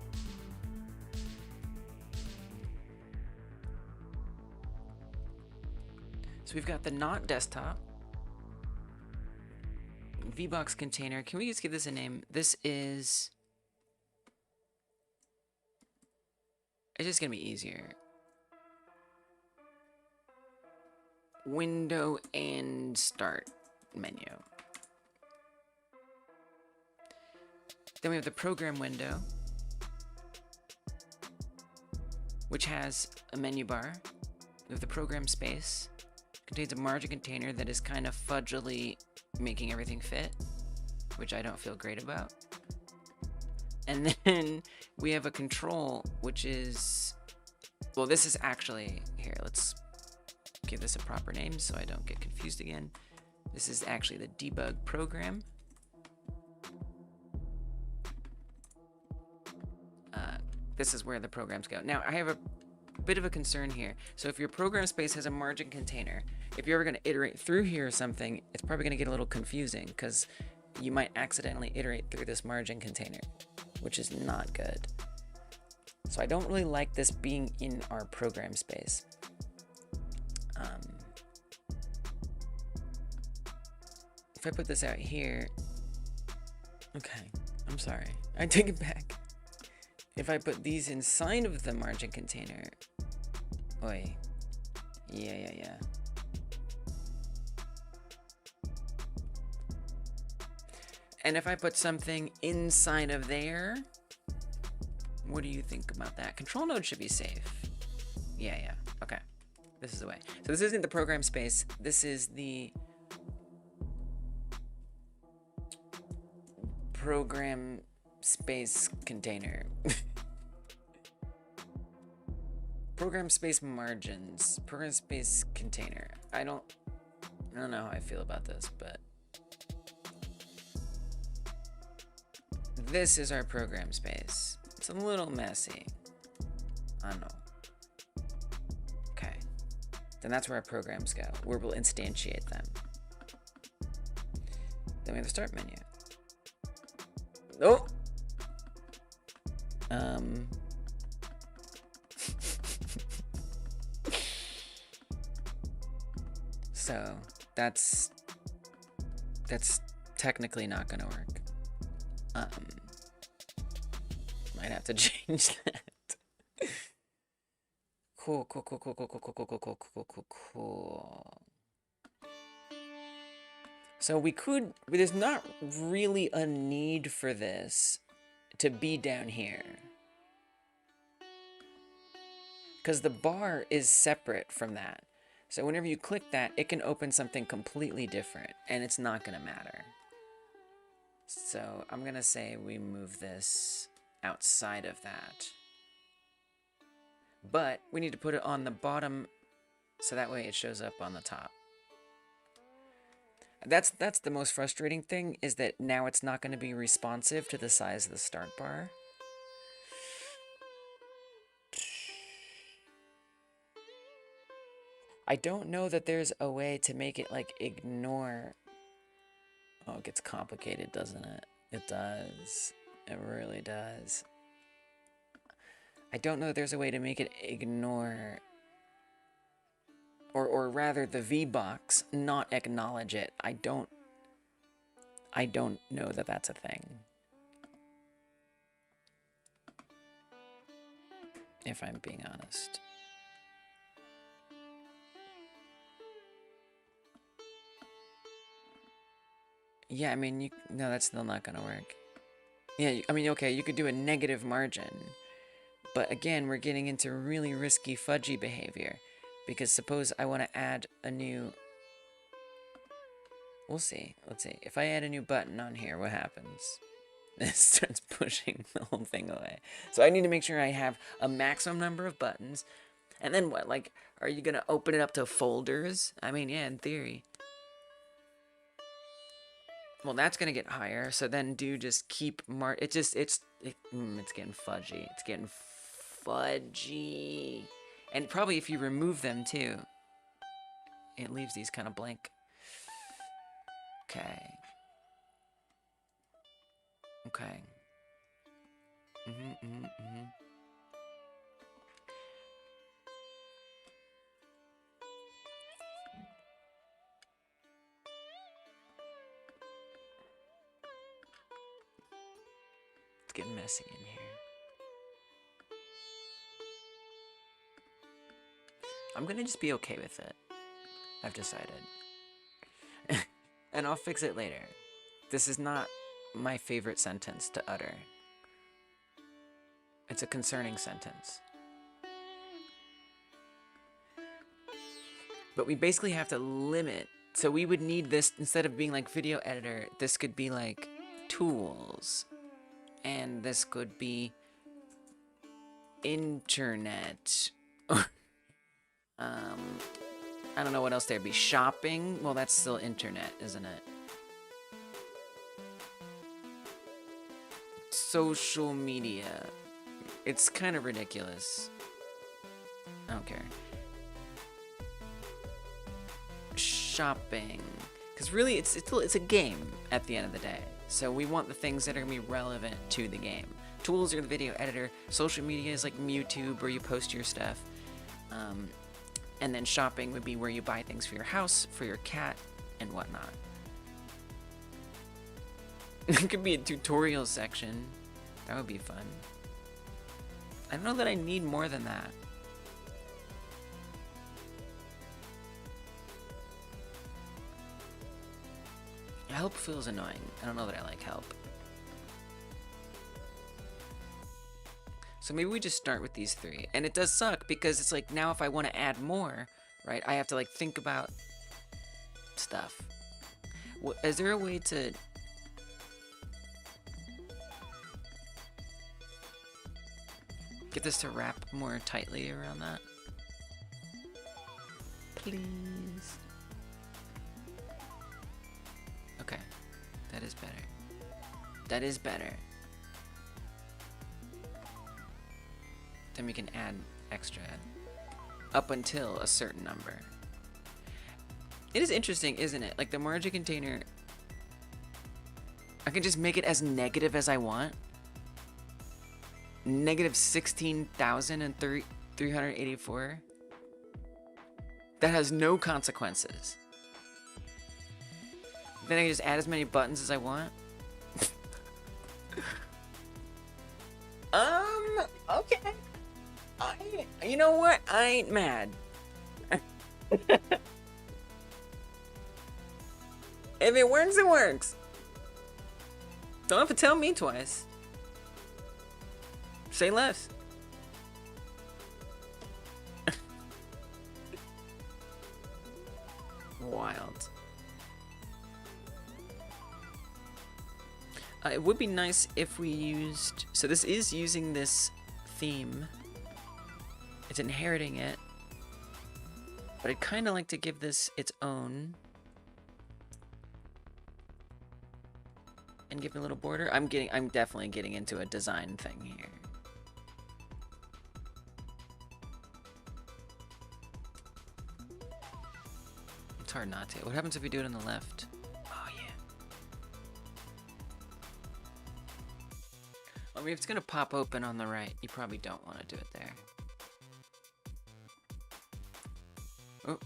S1: So we've got the not desktop. VBox container. Can we just give this a name? This is... It's just gonna be easier. Window and start menu. Then we have the program window, which has a menu bar. We have the program space. Contains a margin container that is kind of fudgily making everything fit, which I don't feel great about. And then we have a control, which is, well, this is actually, here, let's give this a proper name so I don't get confused again. This is actually the debug program. This is where the programs go. Now, I have a bit of a concern here. So if your program space has a margin container, if you're ever going to iterate through here or something, it's probably going to get a little confusing because you might accidentally iterate through this margin container, which is not good. So I don't really like this being in our program space. If I put this out here, okay, I'm sorry, I take it back. If I put these inside of the margin container, oi, yeah. And if I put something inside of there, what do you think about that? Control node should be safe. Yeah, okay. This is the way. So this isn't the program space. This is the program space container. Program space margins. Program space container. I don't know how I feel about this, but this is our program space. It's a little messy. I know. Okay. Then that's where our programs go, where we'll instantiate them. Then we have the start menu. Oh! So that's technically not gonna work. Might have to change that. Cool. So there's not really a need for this to be down here. Because the bar is separate from that. So whenever you click that, it can open something completely different, and it's not going to matter. So I'm going to say we move this outside of that. But we need to put it on the bottom, so that way it shows up on the top. That's the most frustrating thing, is that now it's not going to be responsive to the size of the start bar. I don't know that there's a way to make it, like, ignore... Oh, it gets complicated, doesn't it? It does. It really does. I don't know that there's a way to make it ignore... Or rather, the V-box not acknowledge it. I don't know that that's a thing. If I'm being honest. Yeah, I mean, no, that's still not gonna work. Yeah, I mean, okay, you could do a negative margin. But again, we're getting into really risky fudgy behavior. Because suppose I want to add a new... We'll see. Let's see. If I add a new button on here, what happens? It starts pushing the whole thing away. So I need to make sure I have a maximum number of buttons. And then what? Like, are you going to open it up to folders? I mean, yeah, in theory. Well, that's going to get higher. So then just keep... it's getting fudgy. It's getting fudgy. And probably if you remove them, too, it leaves these kind of blank. Okay. It's getting messy in here. I'm gonna just be okay with it. I've decided. And I'll fix it later. This is not my favorite sentence to utter. It's a concerning sentence. But we basically have to limit. So we would need this, instead of being like video editor, this could be like tools. And this could be internet. I don't know what else there'd be. Shopping? Well, that's still internet, isn't it? Social media. It's kind of ridiculous. I don't care. Shopping. Because really, it's a game at the end of the day. So we want the things that are going to be relevant to the game. Tools are the video editor. Social media is like YouTube where you post your stuff. And then shopping would be where you buy things for your house, for your cat, and whatnot. It could be a tutorial section. That would be fun. I don't know that I need more than that. Help feels annoying. I don't know that I like help. So maybe we just start with these three. And it does suck because it's like now if I want to add more, right, I have to like think about stuff. Is there a way to... get this to wrap more tightly around that? Please. Okay, that is better. That is better. Then we can add extra up until a certain number. It is interesting, isn't it? Like the margin container, I can just make it as negative as I want. Negative 16,384. That has no consequences. Then I can just add as many buttons as I want. Okay. You know what? I ain't mad. If it works, it works. Don't have to tell me twice. Say less. Wild. It would be nice if we used... So this is using this theme. It's inheriting it. But I'd kind of like to give this its own. And give it a little border. I'm definitely getting into a design thing here. It's hard not to. What happens if we do it on the left? Oh, yeah. I mean, if it's going to pop open on the right, you probably don't want to do it there. Oh.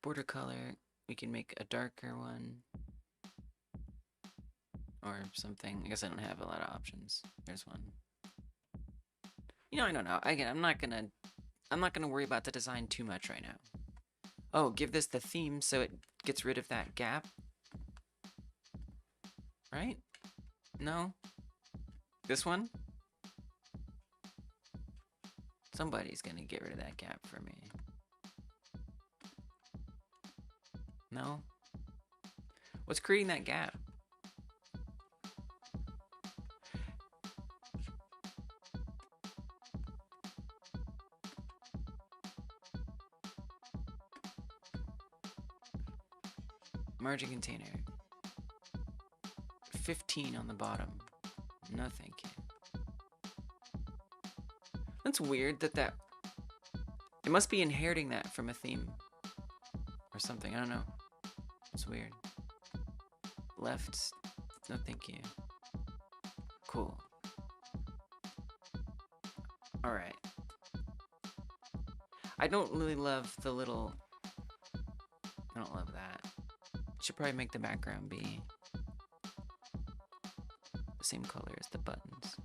S1: Border color, we can make a darker one. Or something. I guess I don't have a lot of options. There's one. You know, I don't know. Again, I'm not gonna worry about the design too much right now. Oh, give this the theme so it gets rid of that gap. Right? No? This one? Somebody's gonna get rid of that gap for me. No? What's creating that gap? Margin container. 15 on the bottom. No thank you. That's weird that it must be inheriting that from a theme or something. I don't know. It's weird. Left. No thank you. Cool. Alright. I don't really love the little... I don't love that. Should probably make the background be the same color as the buttons.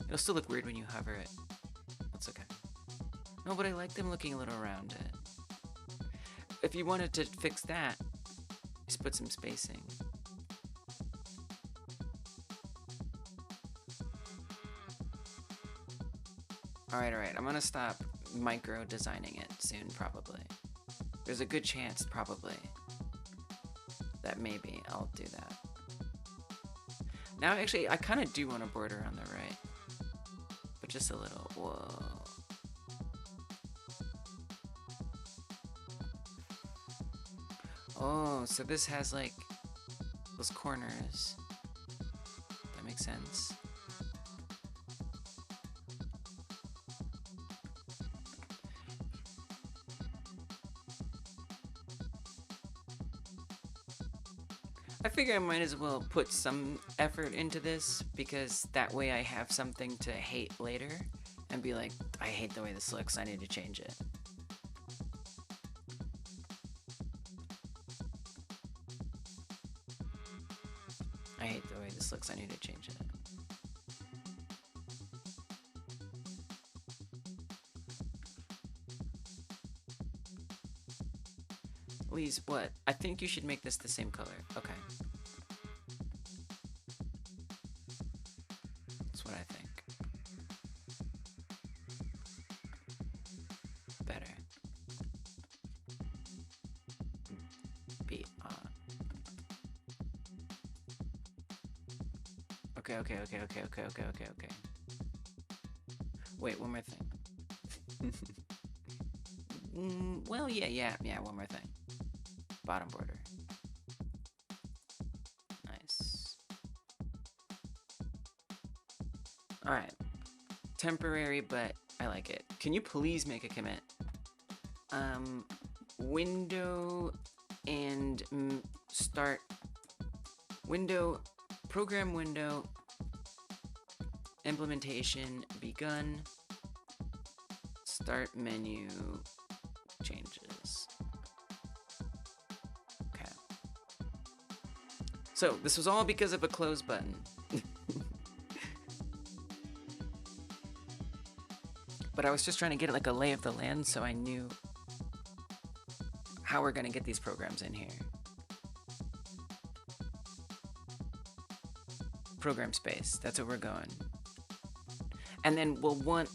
S1: It'll still look weird when you hover it. That's okay. No, but I like them looking a little around it. If you wanted to fix that, just put some spacing. Alright, I'm gonna stop micro designing it soon, probably. There's a good chance, probably, that maybe I'll do that. Now, actually, I kind of do want a border on the right. But just a little. Whoa. Oh, so this has, like, those corners. That makes sense. I figure I might as well put some effort into this, because that way I have something to hate later and be like, I hate the way this looks, I need to change it. I hate the way this looks, I need to change it. Please, what? I think you should make this the same color. Okay. That's what I think. Better. Be on. Okay. Wait, one more thing. Well, yeah, one more thing. Bottom border. Nice. Alright. Temporary, but I like it. Can you please make a commit? Window and start. Window, program window, implementation begun, start menu changes. So, this was all because of a close button. But I was just trying to get like a lay of the land so I knew how we're going to get these programs in here. Program space, that's where we're going. And then we'll want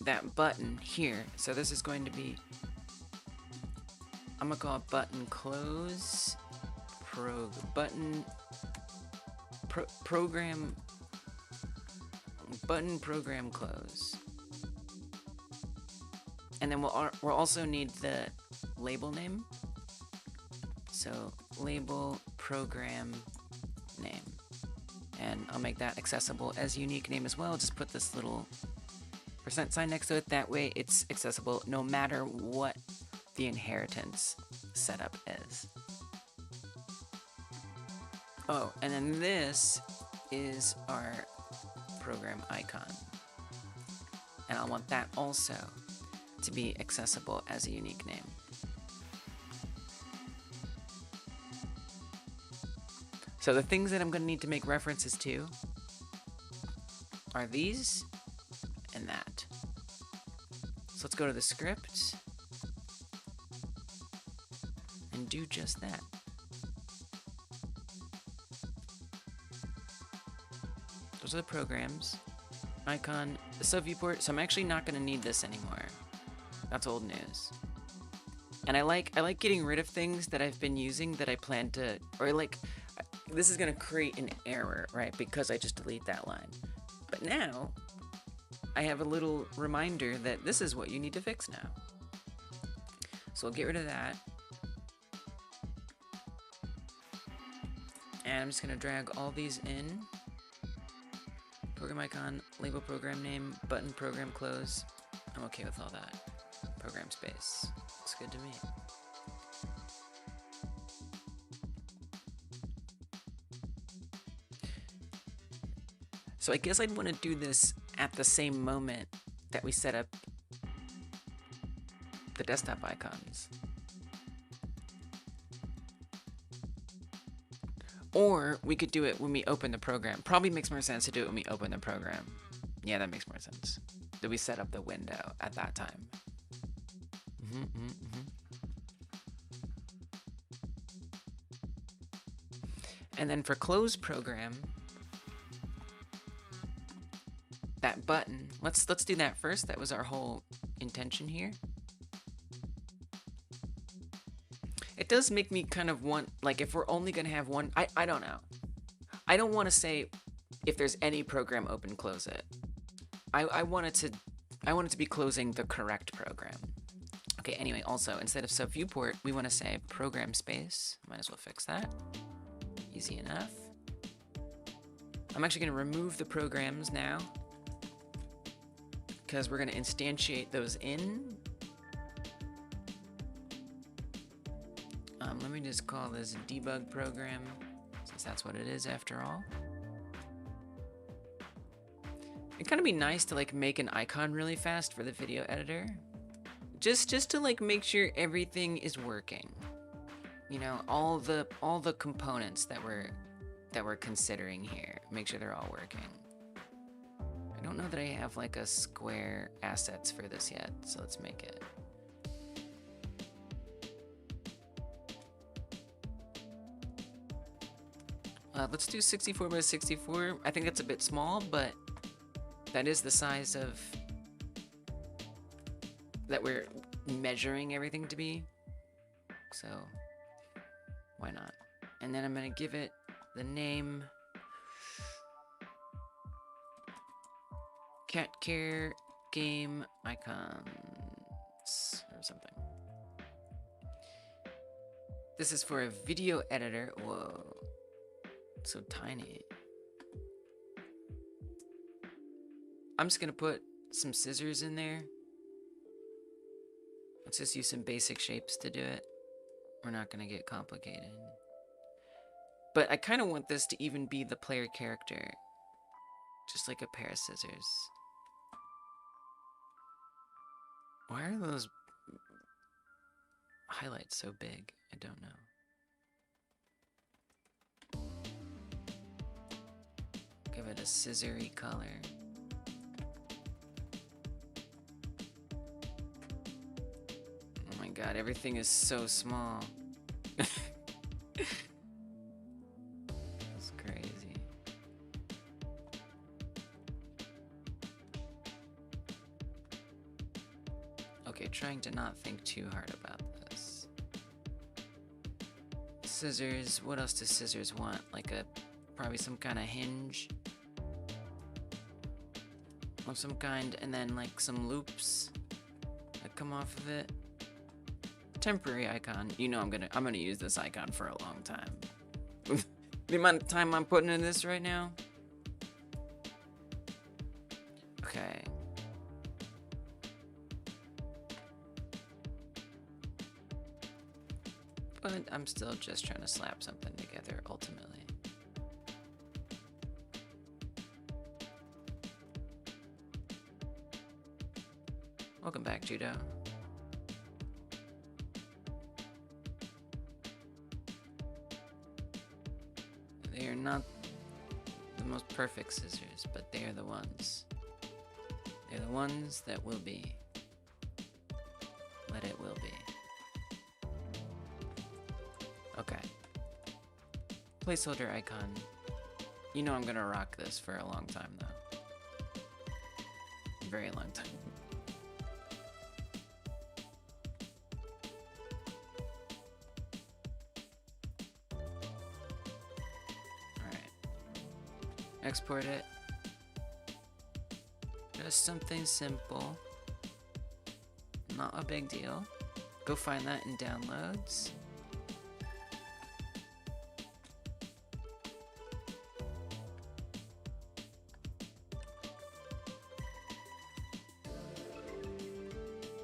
S1: that button here. So this is going to be, I'm going to call it button close. Program button program close, and then we'll also need the label name. So label program name, and I'll make that accessible as unique name as well. Just put this little % sign next to it. That way it's accessible no matter what the inheritance setup is. Oh, and then this is our program icon. And I want that also to be accessible as a unique name. So the things that I'm going to need to make references to are these and that. So let's go to the script and do just that. Those are the programs. Icon, the sub viewport. So I'm actually not going to need this anymore. That's old news. And I like getting rid of things that I've been using that I plan to, or like, this is going to create an error, right? Because I just delete that line. But now, I have a little reminder that this is what you need to fix now. So I'll get rid of that. And I'm just going to drag all these in. Program icon, label program name, button program close. I'm okay with all that. Program space. Looks good to me. So I guess I'd want to do this at the same moment that we set up the desktop icons. Or we could do it when we open the program. Probably makes more sense to do it when we open the program. Yeah, that makes more sense. Do we set up the window at that time? And then for close program, that button, let's do that first. That was our whole intention here. It does make me kind of want, like, if we're only going to have one, I don't know. I don't want to say if there's any program open, close it. I want it to be closing the correct program. Okay, anyway, also, instead of sub viewport, we want to say program space. Might as well fix that. Easy enough. I'm actually going to remove the programs now because we're going to instantiate those in. Let me just call this debug program, since that's what it is after all. It'd kind of be nice to like make an icon really fast for the video editor, just to like make sure everything is working. You know, all the components that we're considering here, make sure they're all working. I don't know that I have like a square assets for this yet, so let's make it. Let's do 64 by 64. I think that's a bit small, but that is the size of that we're measuring everything to be. So why not? And then I'm gonna give it the name Cat Care Game Icons or something. This is for a video editor. Whoa. So tiny. I'm just gonna put some scissors in there. Let's just use some basic shapes to do it. We're not gonna get complicated. But I kind of want this to even be the player character. Just like a pair of scissors. Why are those highlights so big? I don't know. Give it a scissory color. Oh my god, everything is so small. That's crazy. Okay, trying to not think too hard about this. Scissors, what else does scissors want? Like probably some kind of hinge of some kind, and then like some loops that come off of it. Temporary icon. You know I'm gonna use this icon for a long time. The amount of time I'm putting in this right now. Okay. But I'm still just trying to slap something together ultimately. Welcome back, Judo. They are not the most perfect scissors, but they are the ones. They're the ones that will be. Let it will be. Okay. Placeholder icon. You know I'm gonna rock this for a long time, though. Very long time. Export it. Just something simple. Not a big deal. Go find that in downloads.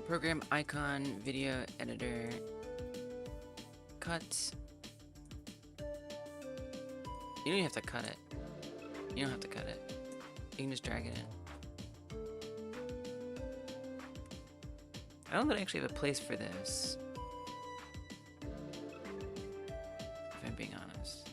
S1: Program icon, video editor. Cut. You don't even have to cut it. You don't have to cut it. You can just drag it in. I don't think I actually have a place for this, if I'm being honest.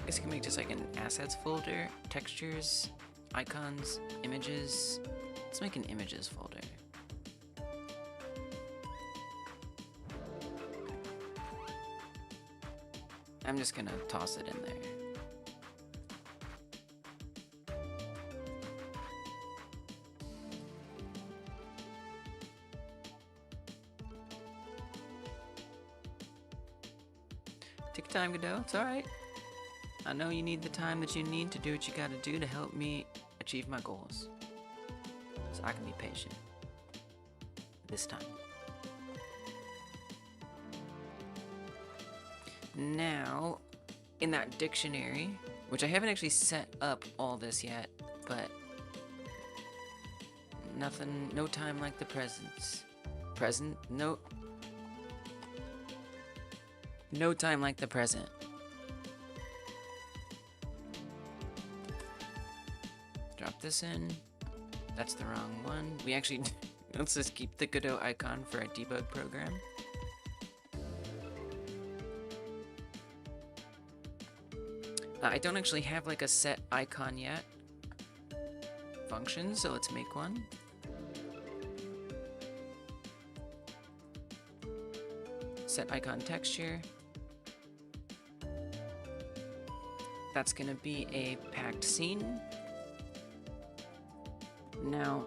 S1: I guess you can make just like an assets folder, textures, icons, images. Let's make an images folder. I'm just gonna toss it in there. Take your time, Godot. It's alright. I know you need the time that you need to do what you gotta do to help me achieve my goals. So I can be patient. this time. Now, in that dictionary, which I haven't actually set up all this yet, but nothing, no time like the present, no time like the present. Drop this in. That's the wrong one. We actually, let's just keep the Godot icon for a debug program. I don't actually have like a set icon yet. Function, so let's make one. Set icon texture. That's gonna be a packed scene. Now,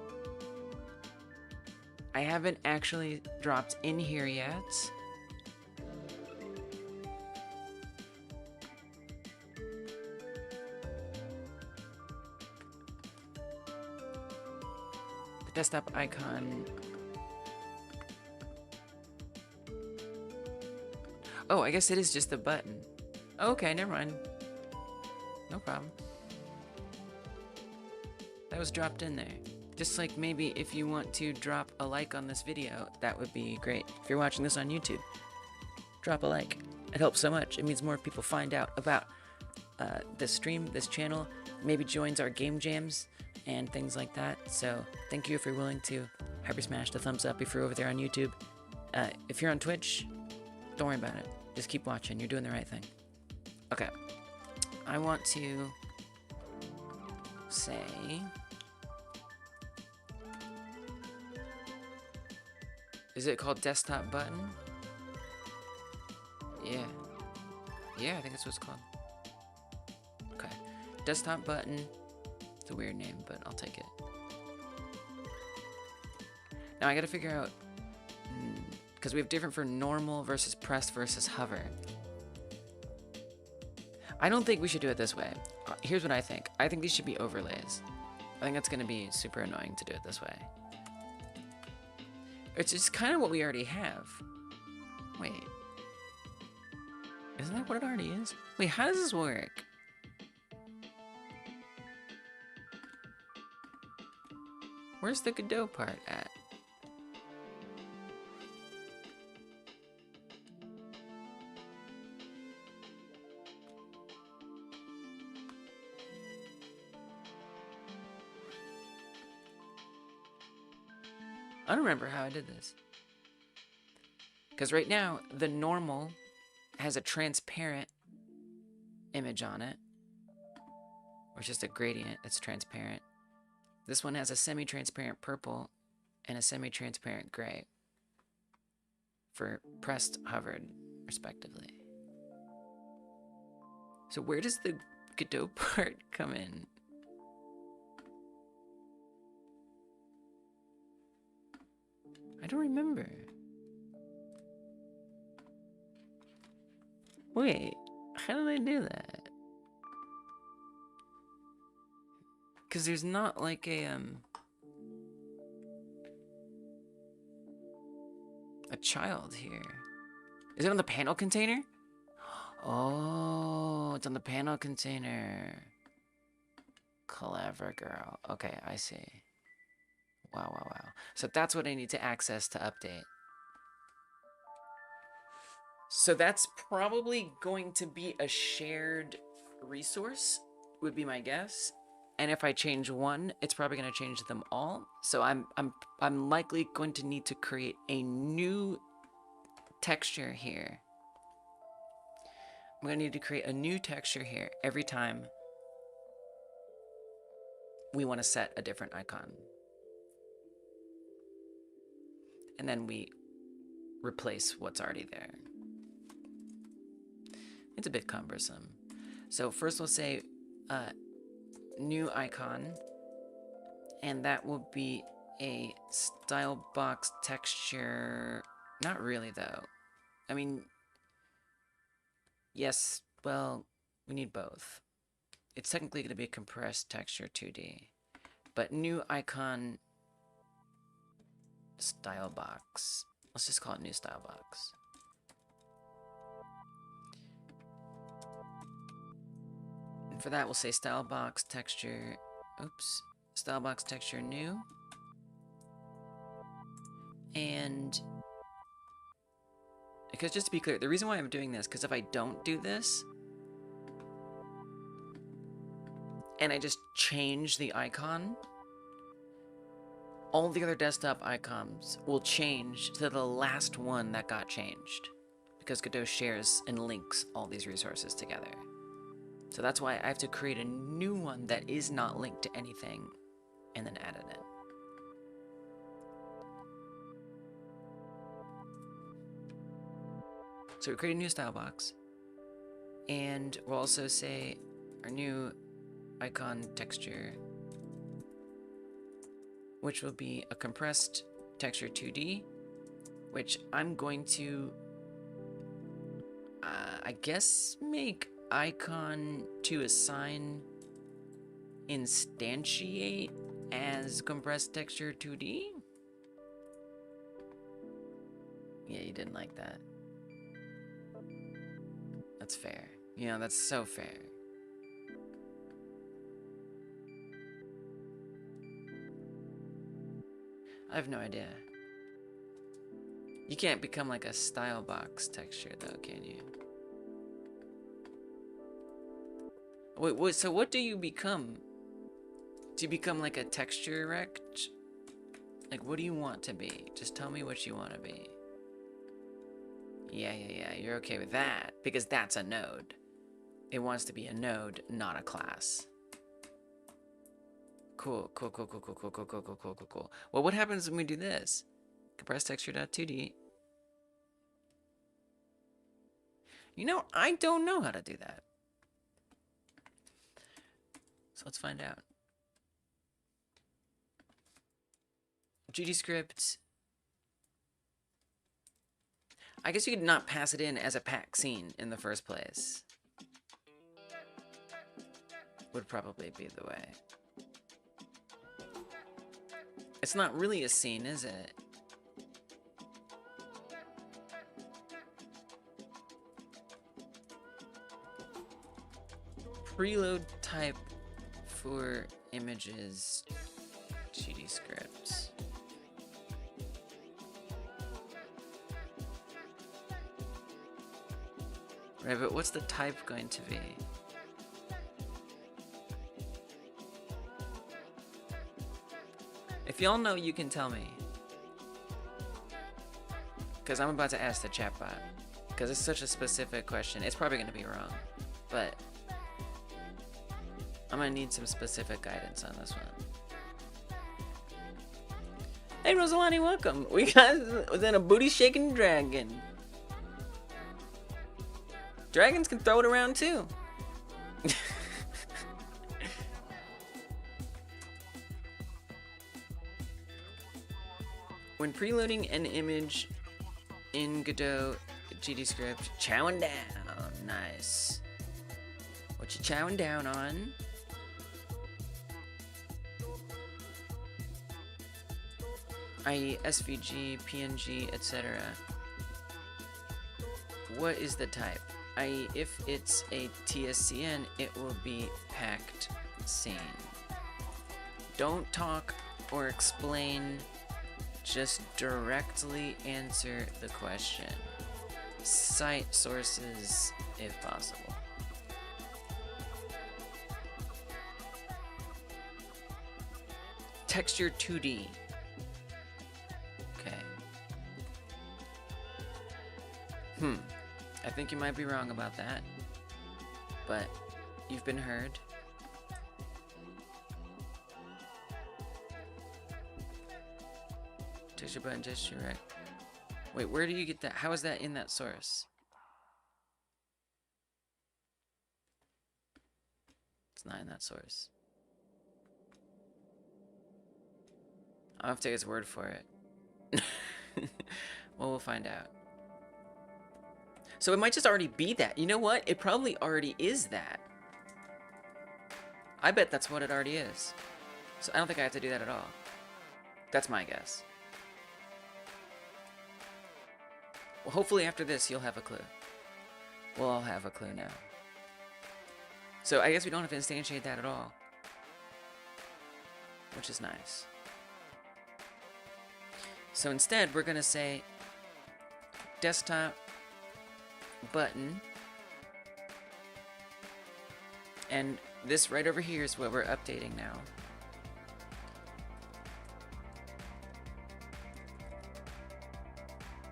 S1: I haven't actually dropped in here yet. The desktop icon. Oh, I guess it is just the button. Okay, never mind. No problem. That was dropped in there. Just like maybe if you want to drop a like on this video, that would be great. If you're watching this on YouTube, drop a like. It helps so much. It means more people find out about this stream, this channel, maybe joins our game jams and things like that. So thank you if you're willing to hyper smash the thumbs up if you're over there on YouTube. If you're on Twitch, don't worry about it. Just keep watching. You're doing the right thing. Okay. I want to say... Is it called desktop button? Yeah. Yeah, I think that's what it's called. Okay. Desktop button. It's a weird name, but I'll take it. Now I gotta figure out... Because we have different for normal versus pressed versus hover. I don't think we should do it this way. Here's what I think. I think these should be overlays. I think that's gonna be super annoying to do it this way. It's just kind of what we already have. Wait. Isn't that what it already is? Wait, how does this work? Where's the Godot part at? I don't remember how I did this. Because right now, the normal has a transparent image on it. Or it's just a gradient that's transparent. This one has a semi-transparent purple and a semi-transparent gray. For pressed, hovered, respectively. So where does the Godot part come in? I don't remember. Wait, how did I do that? Because there's not like a child here. Is it on the panel container? Oh, it's on the panel container. Clever girl. Okay, I see. Wow, wow, wow. So that's what I need to access to update. So that's probably going to be a shared resource, would be my guess. And if I change one, it's probably going to change them all. So I'm likely going to need to create a new texture here. I'm going to need to create a new texture here every time we want to set a different icon. And then we replace what's already there. It's a bit cumbersome. So first we'll say new icon, and that will be a style box texture. Not really though. I mean, yes, well, we need both. It's technically going to be a compressed texture 2D, but new icon style box. Let's just call it new style box. And for that, we'll say style box texture. Oops. Style box texture new. And because just to be clear, the reason why I'm doing this, because if I don't do this, and I just change the icon, all the other desktop icons will change to the last one that got changed, because Godot shares and links all these resources together. So that's why I have to create a new one that is not linked to anything, and then add it in. So we create a new style box, and we'll also say our new icon texture, which will be a compressed texture 2D, which I'm going to, I guess, make icon to assign instantiate as compressed texture 2D. Yeah, you didn't like that. That's fair. You know, that's so fair. I have no idea. You can't become like a style box texture though, can you? Wait, so what do you become? Do you become like a texture rect? Like, what do you want to be? Just tell me what you want to be. Yeah, you're okay with that, because that's a node. It wants to be a node, not a class. Cool. Well, what happens when we do this? Compress texture.2D. You know, I don't know how to do that. So let's find out. GDScript. I guess you could not pass it in as a pack scene in the first place. Would probably be the way. It's not really a scene, is it? Preload type for images GDScript. Right, but what's the type going to be? If y'all know, you can tell me. Because I'm about to ask the chatbot. Because it's such a specific question. It's probably going to be wrong. But I'm going to need some specific guidance on this one. Hey, Rosalani, welcome. We got within a booty-shaking dragon. Dragons can throw it around too. When preloading an image in Godot GDScript, chowing down. Nice. What you chowing down on? i.e. SVG, PNG, etc. What is the type? I.e. if it's a TSCN, it will be packed scene. Don't talk or explain, just directly answer the question. Cite sources if possible. Texture 2D. Okay. I think you might be wrong about that, but you've been heard. Texture button, gesture rect. Wait, where do you get that? How is that in that source? It's not in that source. I'll have to take his word for it. Well, we'll find out. So it might just already be that. You know what? It probably already is that. I bet that's what it already is. So I don't think I have to do that at all. That's my guess. Well, hopefully after this, you'll have a clue. We'll all have a clue now. So I guess we don't have to instantiate that at all, which is nice. So instead, we're going to say desktop button, and this right over here is what we're updating now.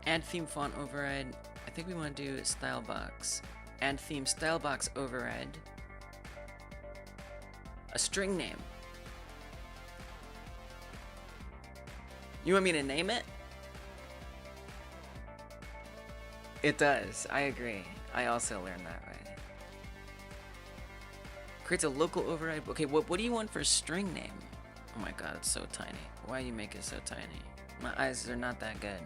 S1: Add theme font override. I think we want to do style box. Add theme style box override. A string name. You want me to name it? It does. I agree. I also learned that right. Creates a local override. Okay, what do you want for string name? Oh my god, it's so tiny. Why do you make it so tiny? My eyes are not that good.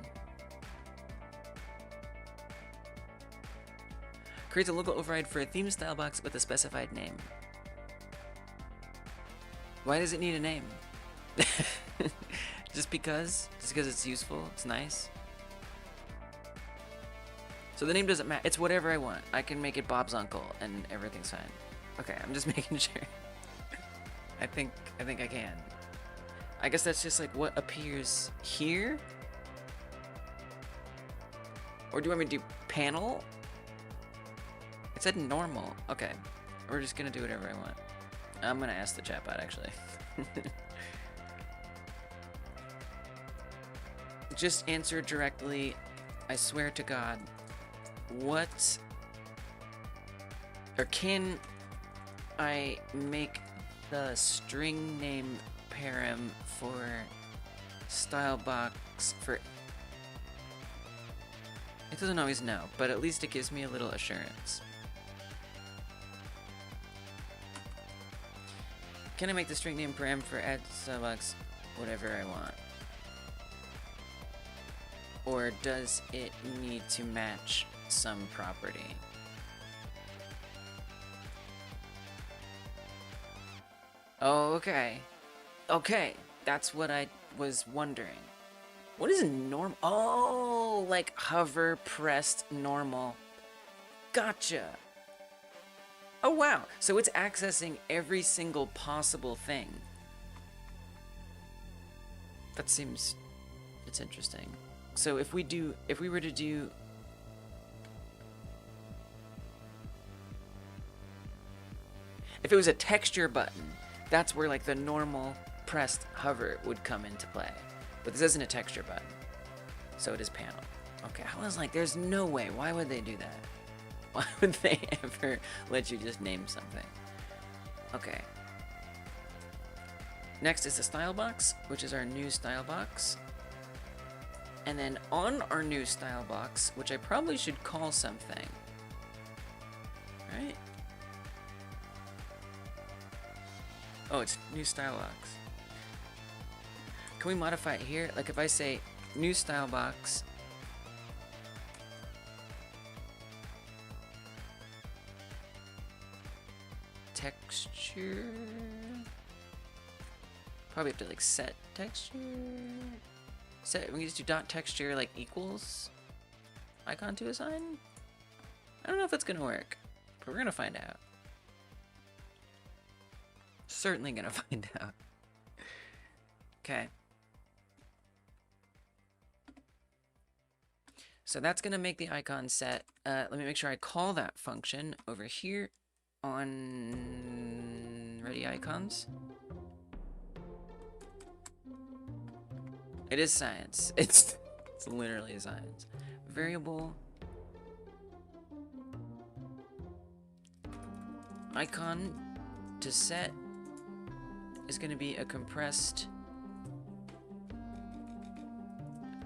S1: Creates a local override for a theme style box with a specified name. Why does it need a name? Just because? Just because it's useful? It's nice? So the name doesn't matter. It's whatever I want. I can make it Bob's Uncle and everything's fine. Okay, I'm just making sure. I think I can. I guess that's just like what appears here? Or do you want me to do panel? It said normal. Okay. We're just gonna do whatever I want. I'm gonna ask the chatbot actually. Just answer directly. I swear to God. What? Or can I make the string name param for style box for... It doesn't always know, but at least it gives me a little assurance. Can I make the string name param for add style box whatever I want? Or does it need to match some property? Oh, okay. Okay, that's what I was wondering. What is normal? Oh, like hover pressed normal. Gotcha. Oh, wow. So it's accessing every single possible thing. That seems... it's interesting. So if we were to do... If it was a texture button, that's where like the normal pressed hover would come into play. But this isn't a texture button, so it is panel. Okay, I was like, there's no way. Why would they do that? Why would they ever let you just name something? Okay. Next is the style box, which is our new style box. And then on our new style box, which I probably should call something, right? Oh, it's new style box. Can we modify it here? Like if I say new style box, texture, probably have to like set texture. Set, we can just do dot texture like equals icon to assign. I don't know if that's gonna work, but we're gonna find out. Certainly gonna find out. Okay. So that's gonna make the icon set. Let me make sure I call that function over here on ready icons. It is science. It's literally science. Variable icon to set is going to be a compressed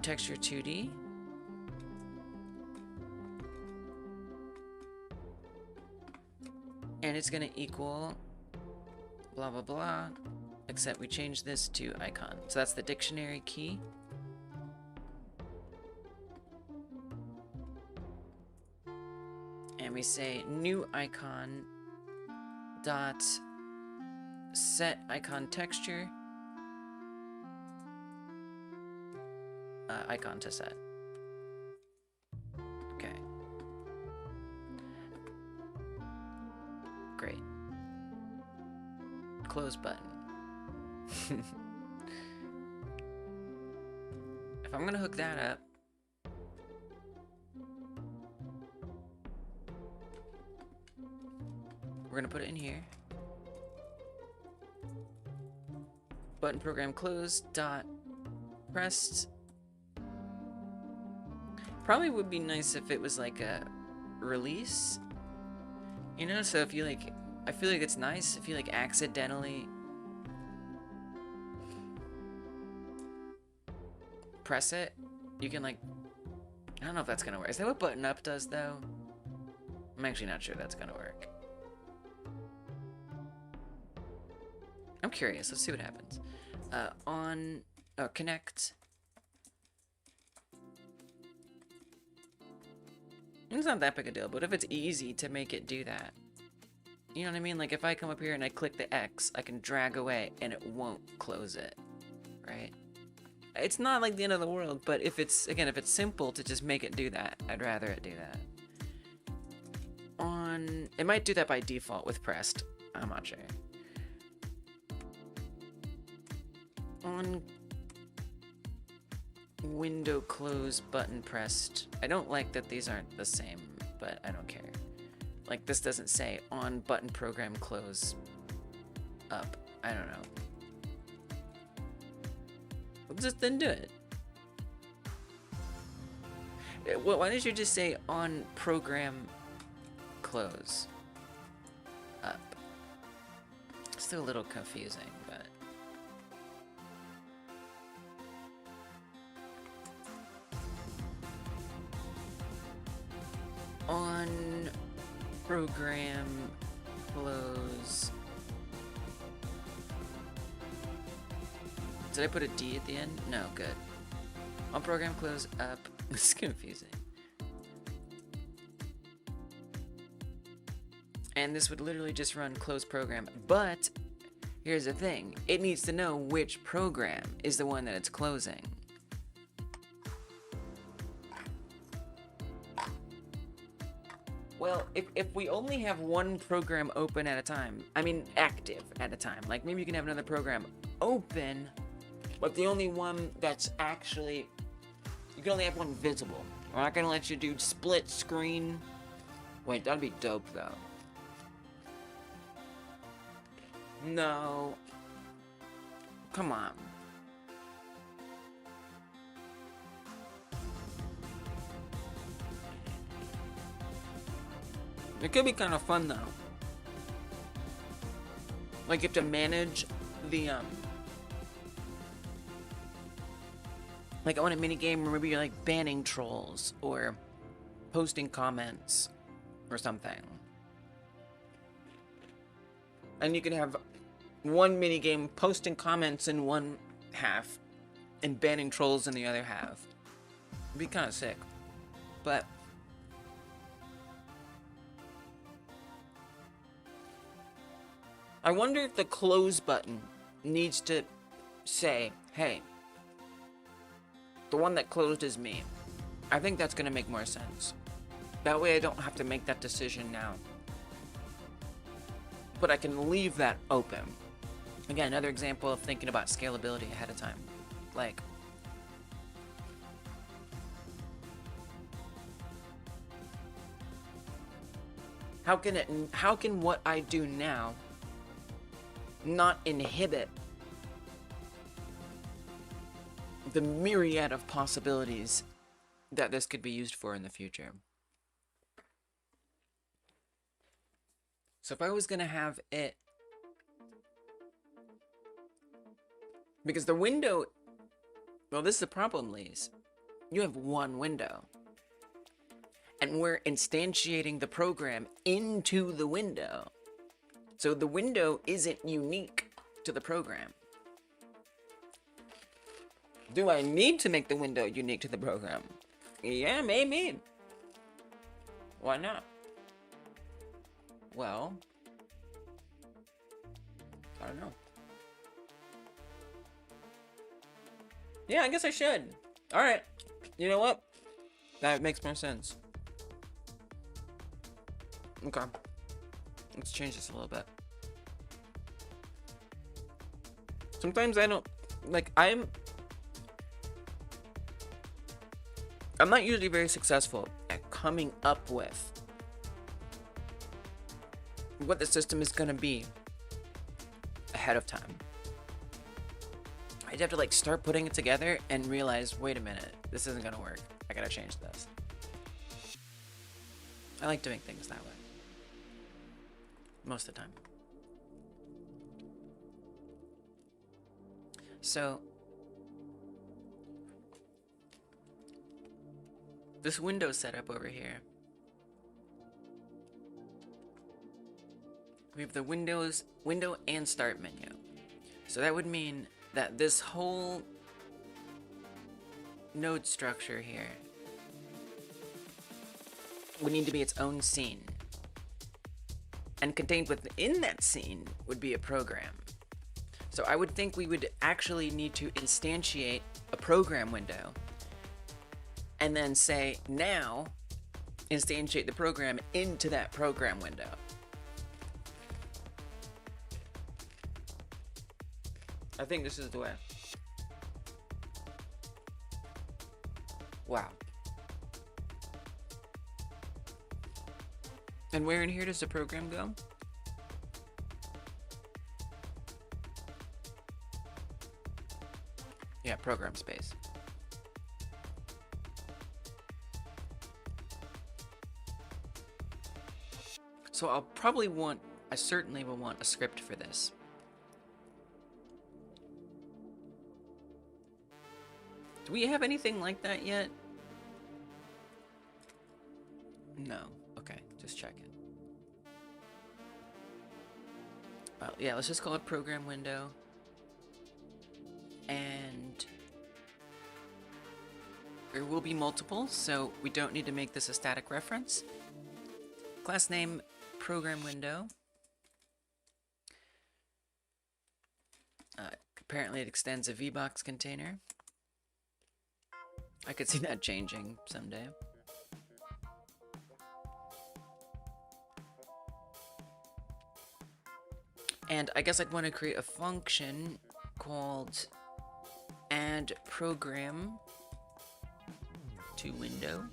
S1: texture 2D. And it's going to equal blah blah blah, except we change this to icon. So that's the dictionary key. And we say new icon dot set icon texture icon to set. great. Close button. If I'm gonna hook that up, we're gonna put it in here. Button program closed dot pressed. Probably would be nice if it was like a release, you know, so if you like, I feel like it's nice if you like accidentally press it, you can like, I don't know if that's gonna work. Is that what button up does though? I'm actually not sure that's gonna work. I'm curious, let's see what happens. Connect. It's not that big a deal, but if it's easy to make it do that, you know what I mean? Like if I come up here and I click the X, I can drag away and it won't close it, right? It's not like the end of the world, but if it's, again, if it's simple to just make it do that, I'd rather it do that. It might do that by default with pressed, I'm not sure. On window close button pressed. I don't like that these aren't the same, but I don't care. Like this doesn't say on button program close up. I don't know. Well, just then do it. Why did you just say on program close up? Still a little confusing, but on program close. Did I put a D at the end? No, good. On program close up. It's confusing. And this would literally just run close program, but here's the thing. It needs to know which program is the one that it's closing. Well, if we only have one program open at a time, I mean active at a time, like maybe you can have another program open, but the only one that's actually, you can only have one visible. We're not gonna let you do split screen. Wait, that'd be dope though. No. Come on. It could be kind of fun though. Like you have to manage the like on a mini game, or maybe you're like banning trolls or posting comments or something. And you can have one mini game posting comments in one half and banning trolls in the other half. It'd be kind of sick. But I wonder if the close button needs to say, hey, the one that closed is me. I think that's gonna make more sense. That way I don't have to make that decision now. But I can leave that open. Again, another example of thinking about scalability ahead of time. Like, how can what I do now not inhibit the myriad of possibilities that this could be used for in the future? So if I was gonna have it, because the window, well, this is the problem, Lise. You have one window. And we're instantiating the program into the window. So the window isn't unique to the program. Do I need to make the window unique to the program? Yeah, maybe. Why not? Well, I don't know. Yeah, I guess I should. Alright. You know what? That makes more sense. Okay. Let's change this a little bit. Sometimes I don't, like, I'm not usually very successful at coming up with what the system is gonna be ahead of time. I'd have to like start putting it together and realize, wait a minute, this isn't gonna work. I gotta change this. I like doing things that way. Most of the time. So, this window setup over here. We have the window and start menu. So that would mean that this whole node structure here would need to be its own scene. And contained within that scene would be a program. So I would think we would actually need to instantiate a program window and then say, now instantiate the program into that program window. I think this is the way. Wow. And where in here does the program go? Yeah, program space. So I certainly will want a script for this. Do we have anything like that yet? No. Okay, just checking. Well, yeah, let's just call it program window. And there will be multiple, so we don't need to make this a static reference. Class name, program window. Apparently it extends a VBox container. I could see that changing someday. And I guess I'd want to create a function called add program to window.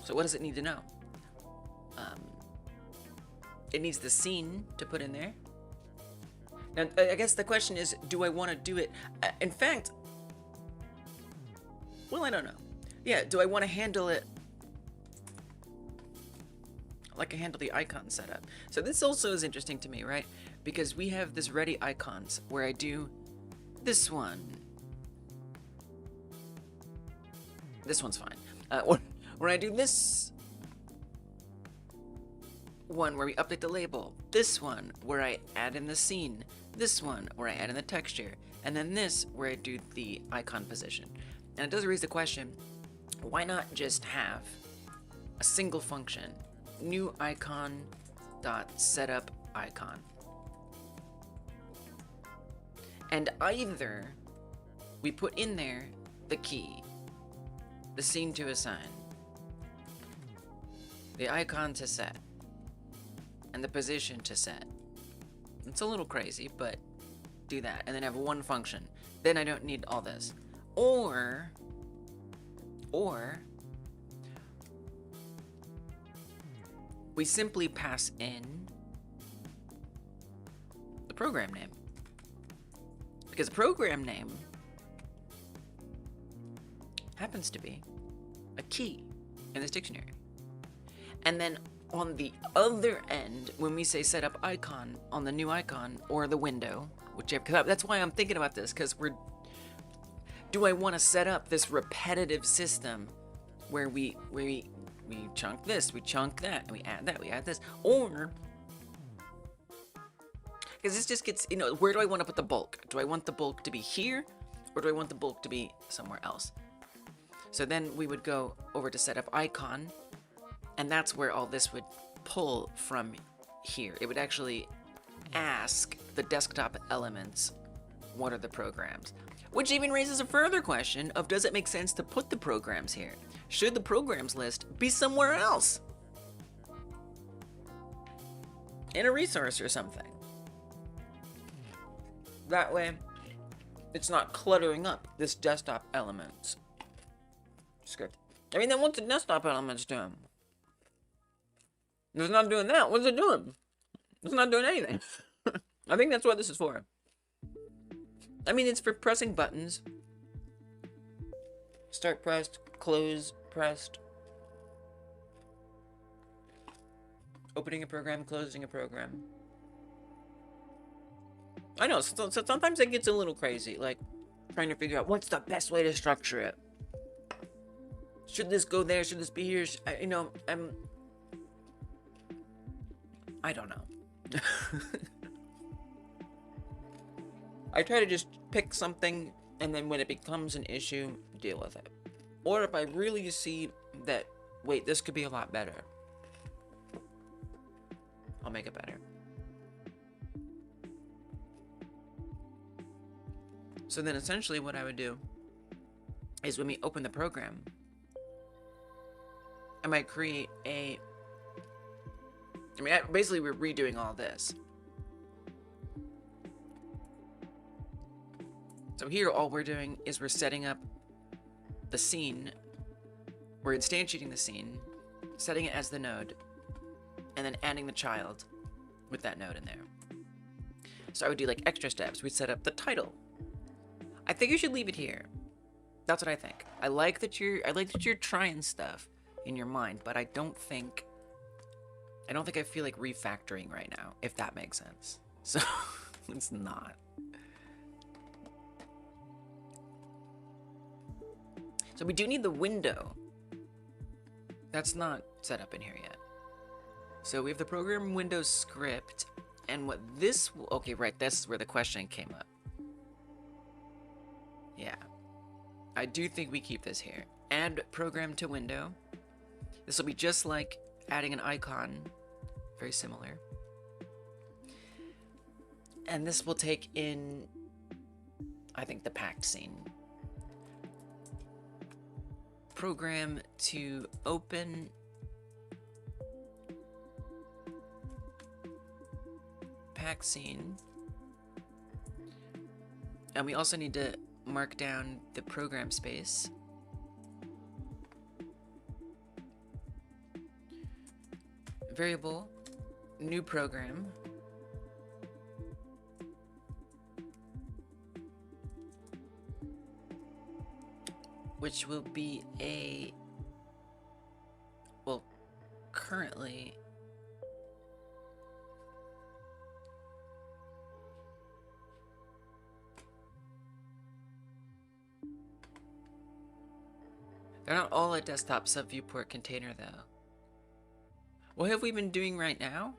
S1: So what does it need to know? It needs the scene to put in there. Now, I guess the question is, do I want to do it? In fact, well, I don't know. Yeah, do I want to handle it like I handle the icon setup? So this also is interesting to me, right? Because we have this ready icons where I do this one. This one's fine. When I do this one where we update the label, this one where I add in the scene, this one where I add in the texture, and then this where I do the icon position. And it does raise the question, why not just have a single function, new icon dot setup icon? And either we put in there the key, the scene to assign, the icon to set, and the position to set. It's a little crazy, but do that, and then have one function. Then I don't need all this. Or we simply pass in the program name. Because the program name happens to be a key in this dictionary. And then on the other end, when we say setup icon on the new icon or the window, whichever, that's why I'm thinking about this, because do I want to set up this repetitive system where we chunk this, we chunk that, and we add that, we add this, or because this just gets, where do I want to put the bulk? Do I want the bulk to be here, or do I want the bulk to be somewhere else? So then we would go over to setup icon, and that's where all this would pull from here. It would actually ask the desktop elements, what are the programs? Which even raises a further question of, does it make sense to put the programs here? Should the programs list be somewhere else? in a resource or something. That way, it's not cluttering up this desktop elements script. I mean, then what's the desktop elements doing? It's not doing that. What's it doing? It's not doing anything. I think that's what this is for. I mean, it's for pressing buttons. Start pressed, close pressed. Opening a program, closing a program. I know, so sometimes it gets a little crazy, like trying to figure out what's the best way to structure it. Should this go there? Should this be here? You know, I don't know. I try to just pick something, and then when it becomes an issue, deal with it. Or if I really see that, wait, this could be a lot better, I'll make it better. So then essentially what I would do is when we open the program, I might create a... I mean, basically we're redoing all this. So here all we're doing is we're setting up the scene. We're instantiating the scene, setting it as the node, and then adding the child with that node in there. So I would do like extra steps. We'd set up the title. I think you should leave it here. That's what I think. I like that you're trying stuff in your mind, but I don't think I feel like refactoring right now, if that makes sense. So it's not. So we do need the window. That's not set up in here yet. So we have the program window script, and what this will, okay, right, this is where the question came up. Yeah. I do think we keep this here. Add program to window. This will be just like adding an icon. Very similar. And this will take in, I think, the packed scene. Program to open. Packed scene. And we also need to mark down the program space. Variable, new program. Which will be a, well, currently, they're not all a desktop sub-viewport container though. What have we been doing right now?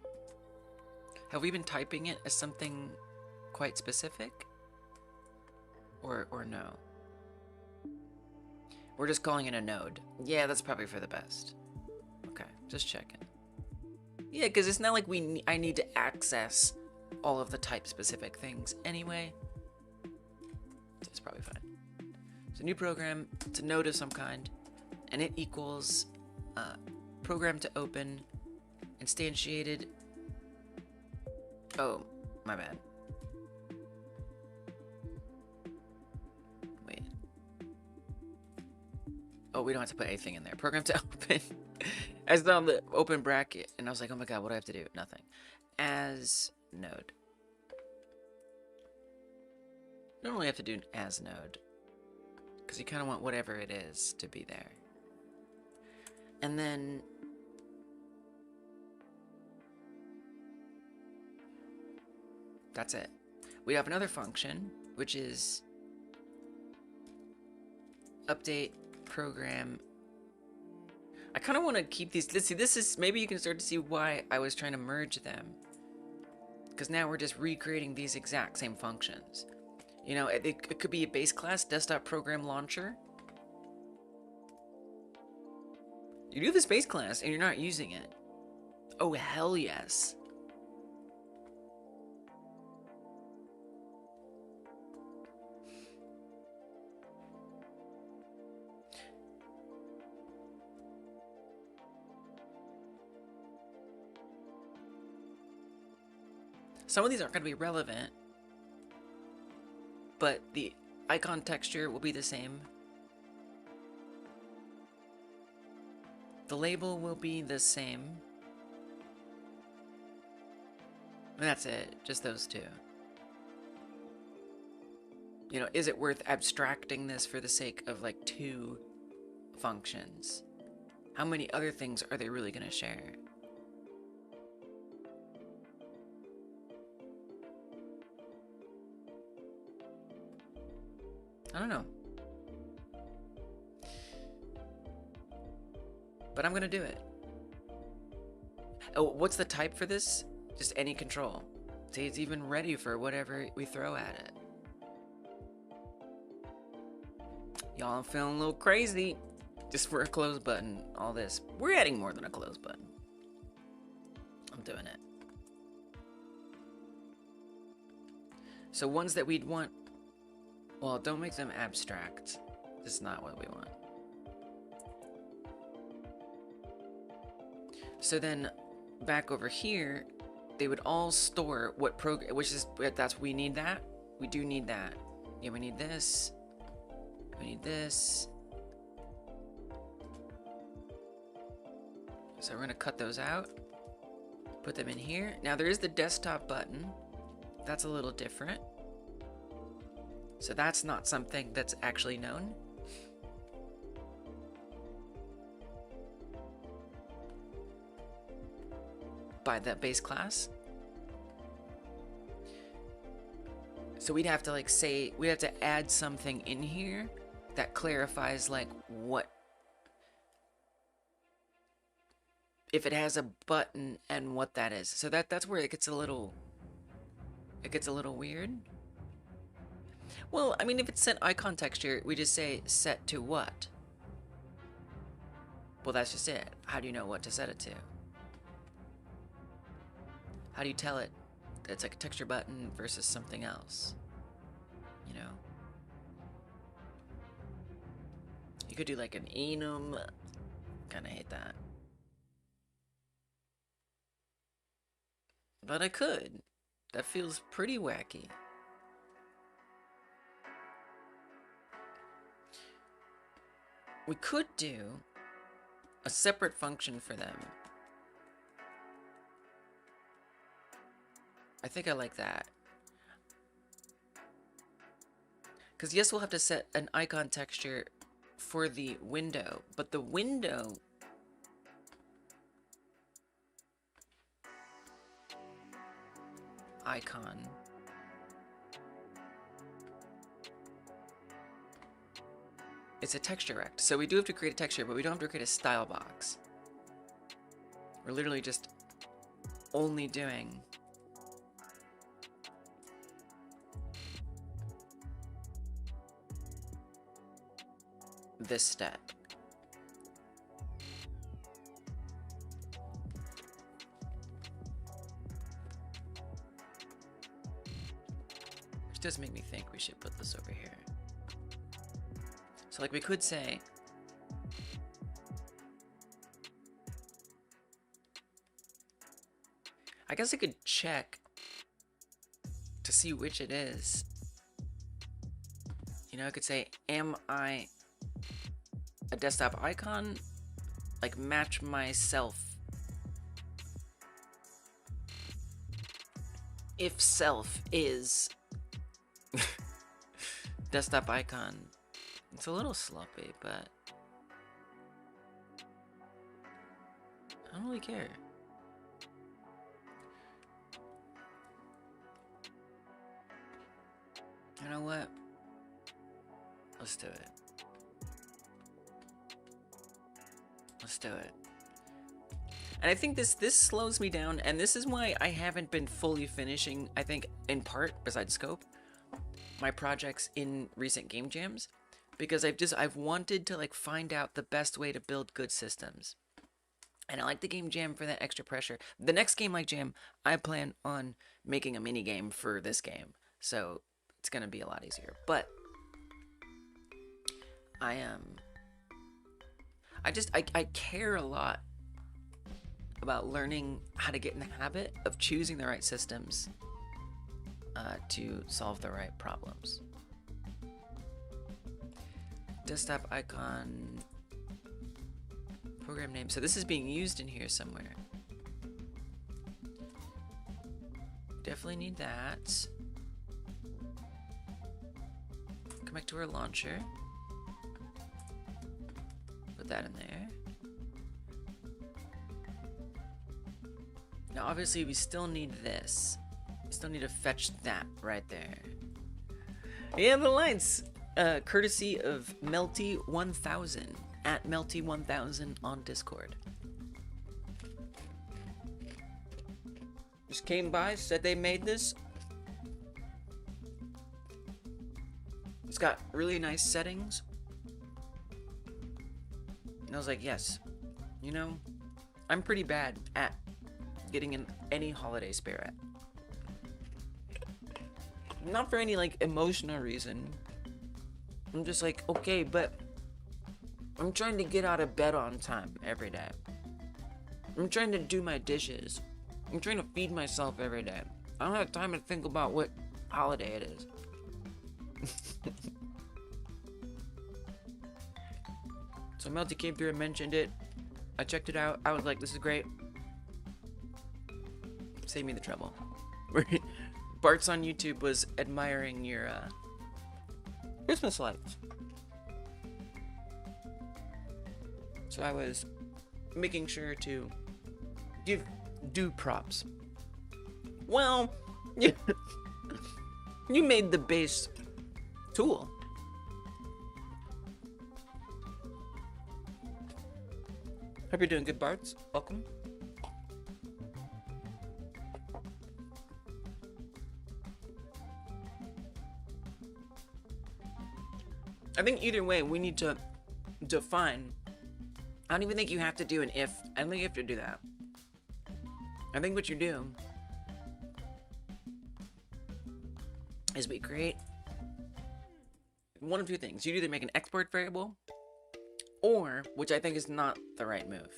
S1: Have we been typing it as something quite specific? Or no? We're just calling it a node. Yeah, that's probably for the best. Okay, just checking. Yeah, because it's not like I need to access all of the type-specific things anyway. So it's probably fine. So new program, it's a node of some kind, and it equals program to open, instantiated. Oh, my bad. Wait. Oh, we don't have to put anything in there. Program to open. As on the open bracket, and I was like, oh my god, what do I have to do? Nothing. As node. Normally I have to do an as node, because you kind of want whatever it is to be there. And then that's it. We have another function, which is update program. I kind of want to keep these. Let's see, this is, maybe you can start to see why I was trying to merge them. Because now we're just recreating these exact same functions. You know, it could be a base class desktop program launcher. You do this base class and you're not using it. Oh, hell yes. Some of these aren't going to be relevant, but the icon texture will be the same. The label will be the same. And that's it, just those two. You know, is it worth abstracting this for the sake of like 2 functions? How many other things are they really going to share? I don't know. But I'm going to do it. Oh, what's the type for this? Just any control. See, it's even ready for whatever we throw at it. Y'all, I'm feeling a little crazy. Just for a close button, all this. We're adding more than a close button. I'm doing it. So ones that we'd want, well, don't make them abstract. That's not what we want. So then, back over here, they would all store what program, which is, that's, we need that. We do need that. Yeah, we need this. We need this. So we're gonna cut those out. Put them in here. Now there is the desktop button. That's a little different. So that's not something that's actually known. By that base class. So we'd have to like say, we'd have to add something in here that clarifies like what, if it has a button and what that is. So that's where it gets a little weird. Well, I mean, if it's set icon texture, we just say set to what? Well, that's just it. How do you know what to set it to? How do you tell it that it's like a texture button versus something else? You know? You could do like an enum. Kinda hate that. But I could. That feels pretty wacky. We could do a separate function for them. I think I like that. Because yes, we'll have to set an icon texture for the window, but the window icon it's a texture rect. So we do have to create a texture, but we don't have to create a style box. We're literally just only doing this step. Which does make me think we should put this over here. So like we could say I guess I could check to see which it is. You know, I could say, am I a desktop icon? Like match myself. If self is desktop icon. It's a little sloppy, but I don't really care. You know what? Let's do it. Let's do it. And I think this slows me down, and this is why I haven't been fully finishing, I think, in part, besides scope, my projects in recent game jams. Because I've wanted to like find out the best way to build good systems. And I like the game jam for that extra pressure. The next game like jam, I plan on making a mini game for this game. So it's gonna be a lot easier. But I care a lot about learning how to get in the habit of choosing the right systems to solve the right problems. Desktop icon, program name. So this is being used in here somewhere. Definitely need that. Come back to our launcher. Put that in there. Now obviously we still need this. We still need to fetch that right there. Yeah, the lights. Courtesy of Melty1000 at Melty1000 on Discord. Just came by, said they made this. It's got really nice settings. And I was like, yes, you know, I'm pretty bad at getting in any holiday spirit. Not for any like emotional reason. I'm just like, okay, but I'm trying to get out of bed on time every day. I'm trying to do my dishes. I'm trying to feed myself every day. I don't have time to think about what holiday it is. So Melty came through and mentioned it. I checked it out. I was like, this is great. Save me the trouble. Bart's on YouTube was admiring your Christmas lights. So I was making sure to give due props. Well, you made the base tool. Hope you're doing good, Barts. Welcome. I think either way, we need to define. I don't even think you have to do an if. I don't think you have to do that. I think what you do is we create one of two things. You either make an export variable, or, which I think is not the right move.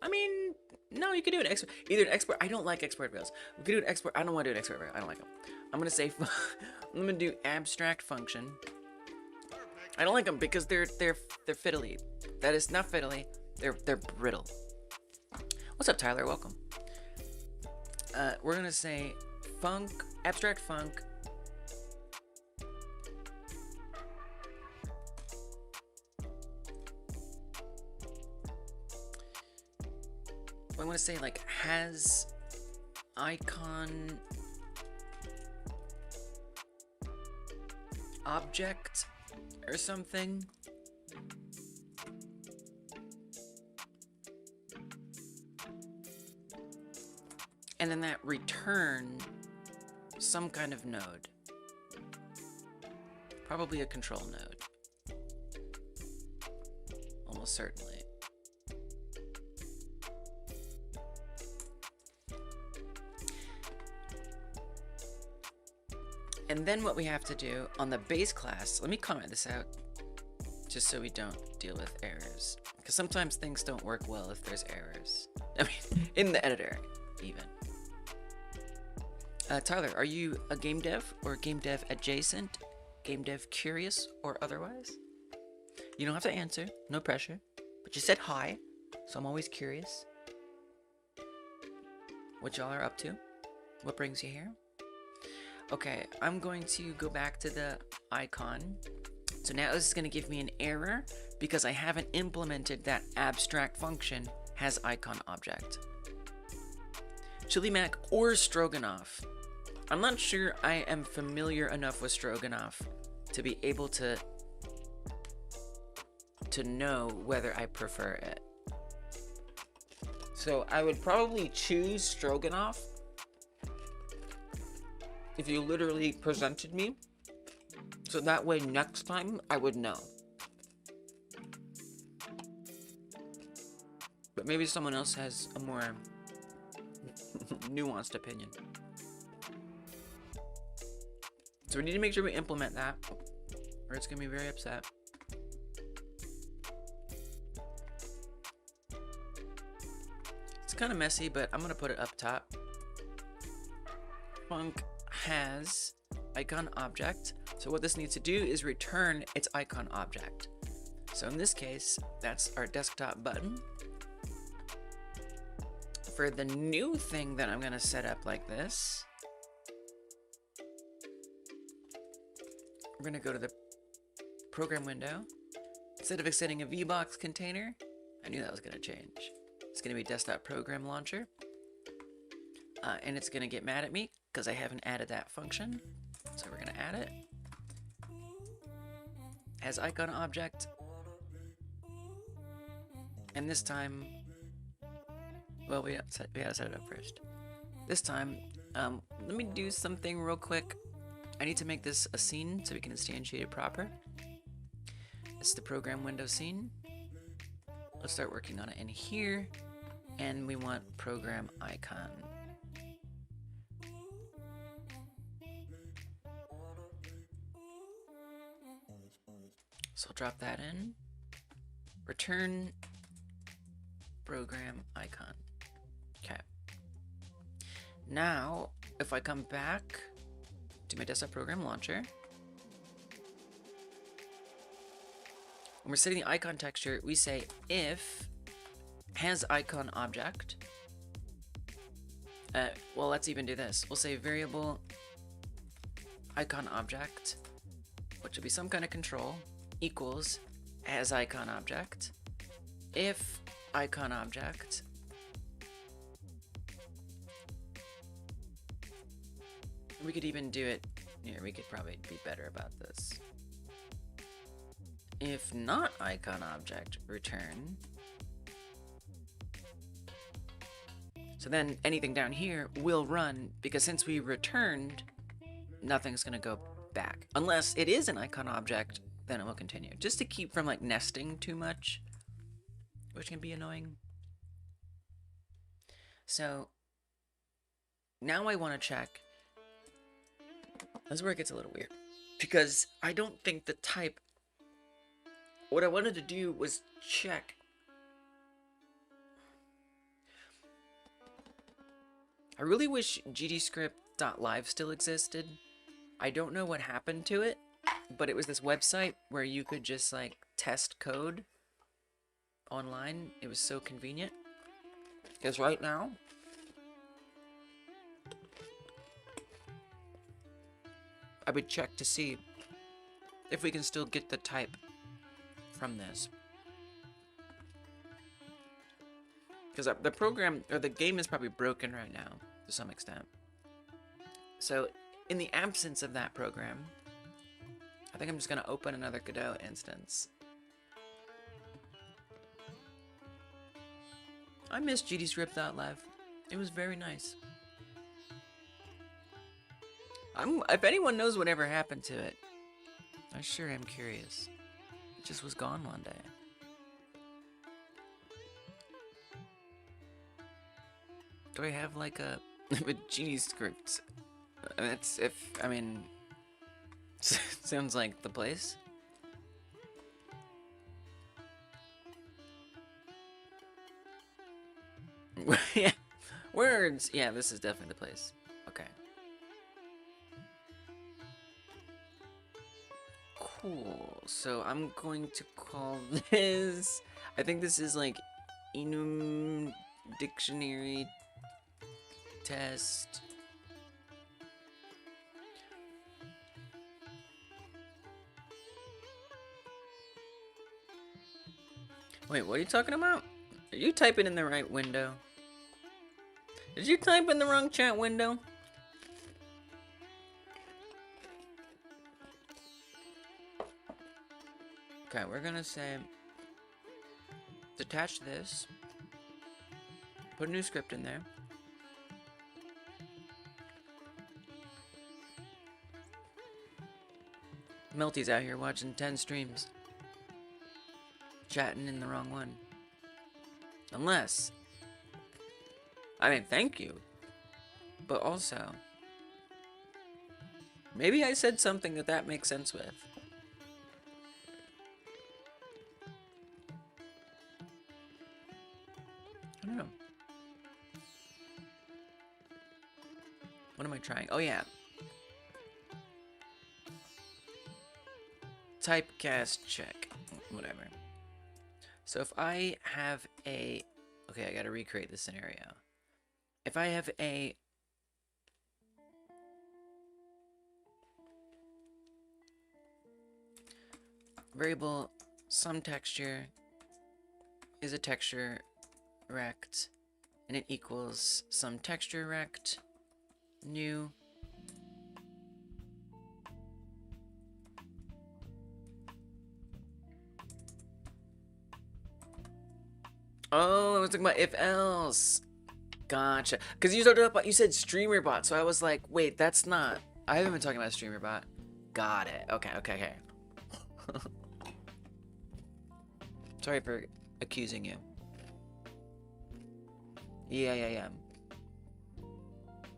S1: I mean, no, you could do an export. Either an export. I don't like export variables. We could do an export. I don't want to do an export variable. I don't like them. I'm gonna say I'm gonna do abstract function. I don't like them because they're fiddly. That is not fiddly. They're brittle. What's up, Tyler? Welcome. We're gonna say abstract func. I'm gonna say like has icon object or something. And then that return some kind of node. Probably a control node. Almost certainly. And then what we have to do on the base class, let me comment this out just so we don't deal with errors. Because sometimes things don't work well if there's errors. I mean, in the editor, even. Tyler, are you a game dev or game dev adjacent? Game dev curious or otherwise? You don't have to answer, no pressure. But you said hi, so I'm always curious. What y'all are up to? What brings you here? Okay, I'm going to go back to the icon. So now this is going to give me an error because I haven't implemented that abstract function has icon object. Chili mac or stroganoff. I'm not sure I am familiar enough with stroganoff to be able to know whether I prefer it. So I would probably choose stroganoff if you literally presented me, so that way next time I would know. But maybe someone else has a more nuanced opinion. So we need to make sure we implement that, or it's gonna be very upset. It's kind of messy, but I'm gonna put it up top. Func has icon object. So what this needs to do is return its icon object. So in this case, that's our desktop button. For the new thing that I'm going to set up like this, we're going to go to the program window. Instead of setting a VBox container, I knew that was going to change. It's going to be desktop program launcher. And it's going to get mad at me because I haven't added that function. So we're going to add it. As icon object. And this time, well, we gotta set it up first. This time, let me do something real quick. I need to make this a scene so we can instantiate it proper. It's the program window scene. Let's start working on it in here. And we want program icon. So I'll drop that in. Return program icon. Okay. Now, if I come back to my desktop program launcher, when we're setting the icon texture, we say if has icon object. Well, let's even do this. We'll say variable icon object, which will be some kind of control, equals as icon object. If icon object we could even do it here. We could probably be better about this. If not icon object, return. So then anything down here will run, because since we returned, nothing's gonna go back. Unless it is an icon object, then it will continue. Just to keep from like nesting too much, which can be annoying. So now I want to check. This is where it gets a little weird, because I don't think the type. What I wanted to do was check. I really wish gdscript.live still existed. I don't know what happened to it, but it was this website where you could just like test code online. It was so convenient. Because right now, I would check to see if we can still get the type from this. Because the program, or the game is probably broken right now, to some extent. So, in the absence of that program, I think I'm just going to open another Godot instance. I miss gdscript.live. It was very nice. If anyone knows whatever happened to it, I sure am curious. It just was gone one day. Do I have like a GDScript? It's I mean, sounds like the place. Yeah, words. Yeah, this is definitely the place. Okay. Cool. So I'm going to call this. I think this is like enum dictionary test. Wait, what are you talking about? Are you typing in the right window? Did you type in the wrong chat window? Okay, we're gonna say detach this, put a new script in there. Melty's out here watching 10 streams, chatting in the wrong one. Unless, I mean, thank you, but also, maybe I said something that makes sense with. I don't know. What am I trying? Oh yeah, typecast check. Whatever. So if I have a... Okay, I gotta recreate this scenario. If I have a... variable some texture is a texture rect, and it equals some texture rect new Oh, I was talking about if else. Gotcha. Because you started up, you said streamer bot, so I was like, wait, that's not. I haven't been talking about streamer bot. Got it. Okay, okay, okay. Sorry for accusing you. Yeah.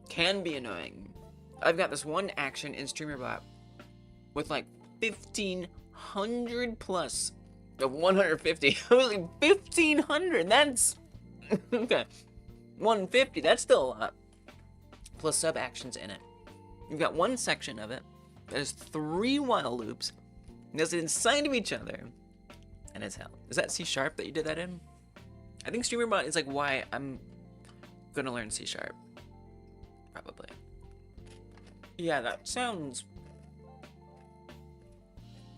S1: Can be annoying. I've got this one action in streamer bot with like 1,500 plus of 150. I was like 1,500. That's okay. 150. That's still a lot. Plus sub actions in it. You've got one section of it. There's 3 while loops. That's inside of each other. And it's hell. Is that C# that you did that in? I think streamer bot is like why I'm gonna learn C#. Probably. Yeah, that sounds.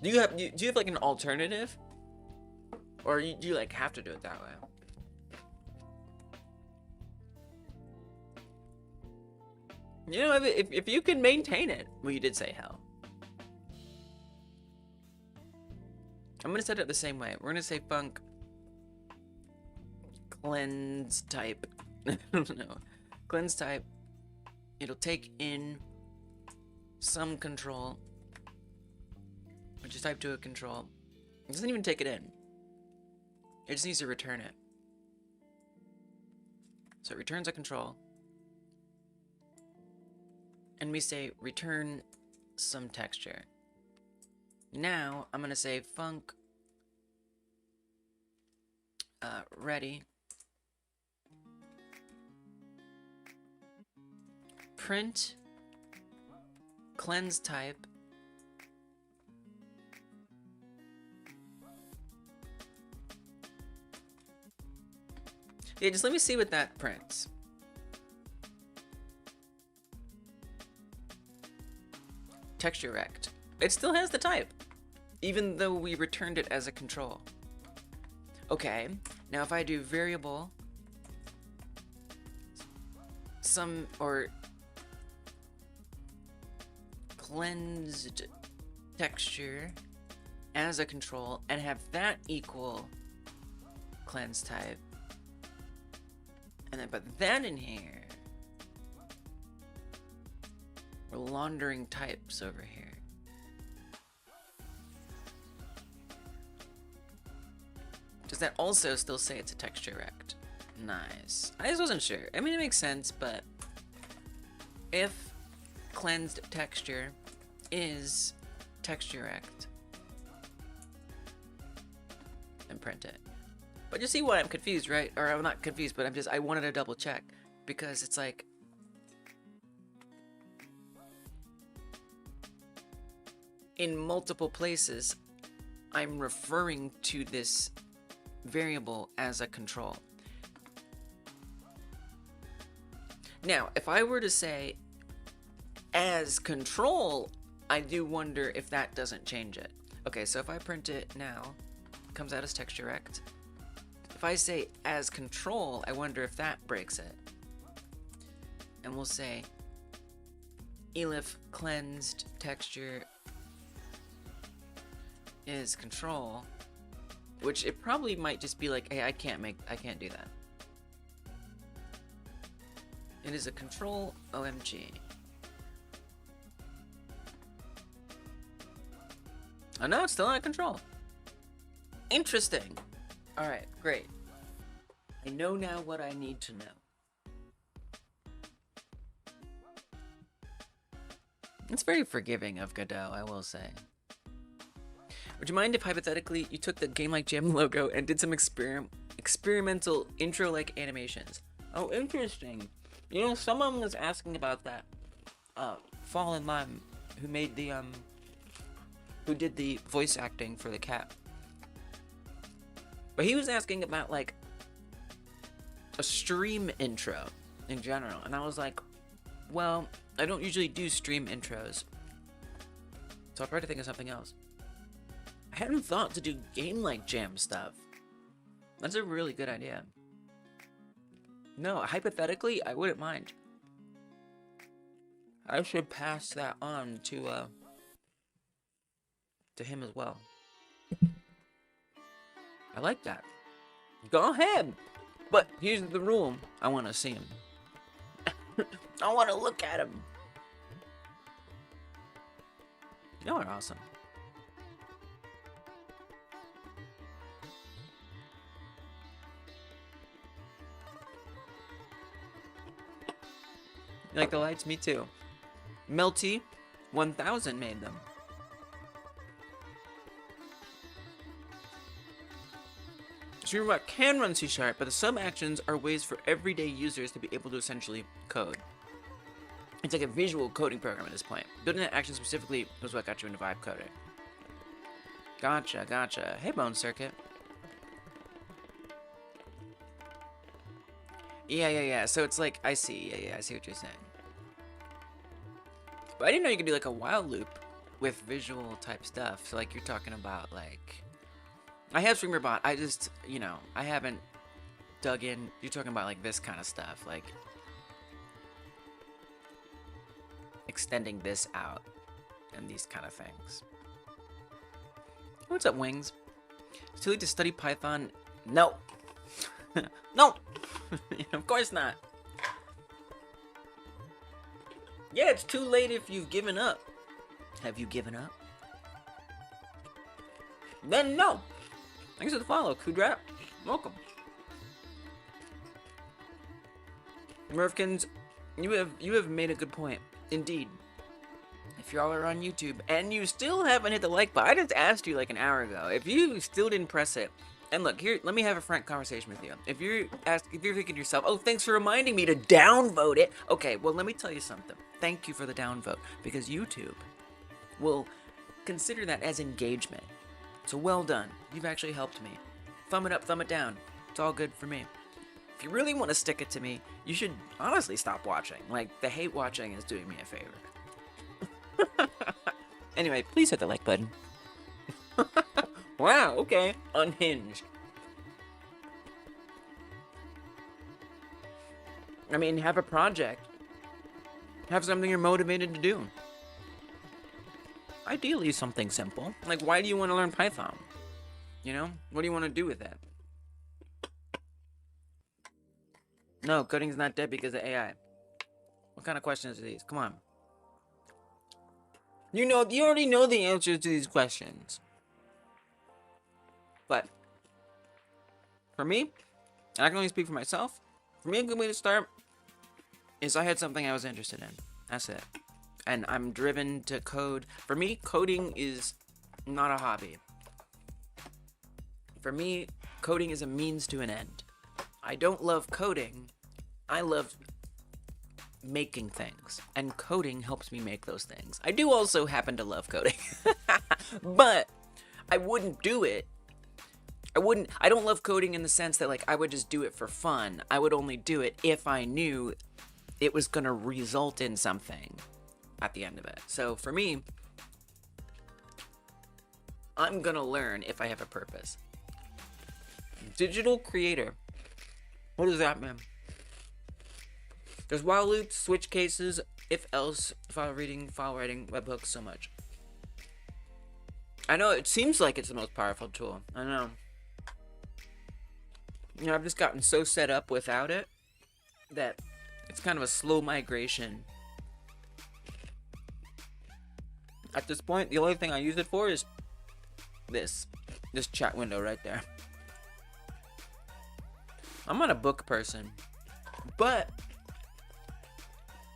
S1: Do you have like an alternative, or do you like have to do it that way? You know, if you can maintain it, well, you did say hell. I'm gonna set it up the same way. We're gonna say func cleanse type. I don't know. Cleanse type. It'll take in some control, which is type to a control. It doesn't even take it in. It just needs to return it. So it returns a control. And we say return some texture. Now I'm gonna say func ready print cleanse type yeah, just let me see what that prints. Texture rect. It still has the type, even though we returned it as a control. Okay, now if I do variable some or cleansed texture as a control and have that equal cleanse type, and then put that in here, we're laundering types over here. Does that also still say it's a texture rect? Nice. I just wasn't sure. I mean, it makes sense, but if cleansed texture is texture rect, then print it. But you see why I'm confused, right? Or I'm not confused, but I wanted to double check because it's like in multiple places I'm referring to this variable as a control. Now, if I were to say as control, I do wonder if that doesn't change it. Okay, so if I print it now, it comes out as texture rect. If I say as control, I wonder if that breaks it. And we'll say elif cleansed texture is control, which it probably might just be like, hey, I can't do that. It is a control OMG. Oh no, it's still not control. Interesting. All right, great. I know now what I need to know. It's very forgiving of Godot, I will say. Would you mind if hypothetically you took the Game Like Jam logo and did some experimental intro-like animations? Oh, interesting. You know, someone was asking about that. Fallen Lime, who made the who did the voice acting for the cat. But he was asking about like a stream intro in general, and I was like, well, I don't usually do stream intros, so I'll try to think of something else. I hadn't thought to do game like jam stuff. That's a really good idea. No, hypothetically, I wouldn't mind. I should pass that on to him as well. I like that. Go ahead. But here's the rule. I want to see him. I want to look at him. Y'all are awesome. You like the lights? Me too. Melty 1000 made them. Streamerbot can run C#, but the sub actions are ways for everyday users to be able to essentially code. It's like a visual coding program at this point. Building that action specifically was what got you into vibe coding. Gotcha, gotcha. Hey, Bone Circuit. Yeah. So it's like, I see. Yeah, I see what you're saying. But I didn't know you could do like a while loop with visual type stuff. So like you're talking about like, I have Streamerbot. I just, you know, I haven't dug in. You're talking about like this kind of stuff, like extending this out and these kind of things. What's up, Wings? It's too late to study Python? No. No. Of course not. Yeah, it's too late if you've given up. Have you given up? Then no. Thanks for the follow, Kudrat. Welcome. Merfkins, you have made a good point. Indeed. If y'all are on YouTube and you still haven't hit the like button, I just asked you like an hour ago. If you still didn't press it, and look, here, let me have a frank conversation with you. If you're thinking to yourself, oh, thanks for reminding me to downvote it. Okay, well, let me tell you something. Thank you for the downvote, because YouTube will consider that as engagement. So well done. You've actually helped me. Thumb it up, thumb it down. It's all good for me. If you really want to stick it to me, you should honestly stop watching. Like, the hate watching is doing me a favor. Anyway, please hit the like button. Wow, okay. Unhinged. I mean, have a project. Have something you're motivated to do. Ideally, something simple. Like, why do you want to learn Python? You know? What do you want to do with that? No, coding's not dead because of AI. What kind of questions are these? Come on. You already know the answers to these questions. But, for me, and I can only speak for myself, for me, a good way to start is I had something I was interested in. That's it. And I'm driven to code. For me, coding is not a hobby. For me, coding is a means to an end. I don't love coding. I love making things. And coding helps me make those things. I do also happen to love coding. But I wouldn't do it. I don't love coding in the sense that like I would just do it for fun. I would only do it if I knew it was gonna result in something at the end of it. So for me, I'm gonna learn if I have a purpose. Digital creator. What does that mean? There's while loops, switch cases, if else, file reading, file writing, webhooks, so much. I know it seems like it's the most powerful tool. I know. You know, I've just gotten so set up without it that it's kind of a slow migration. At this point, the only thing I use it for is this chat window right there. I'm not a book person, but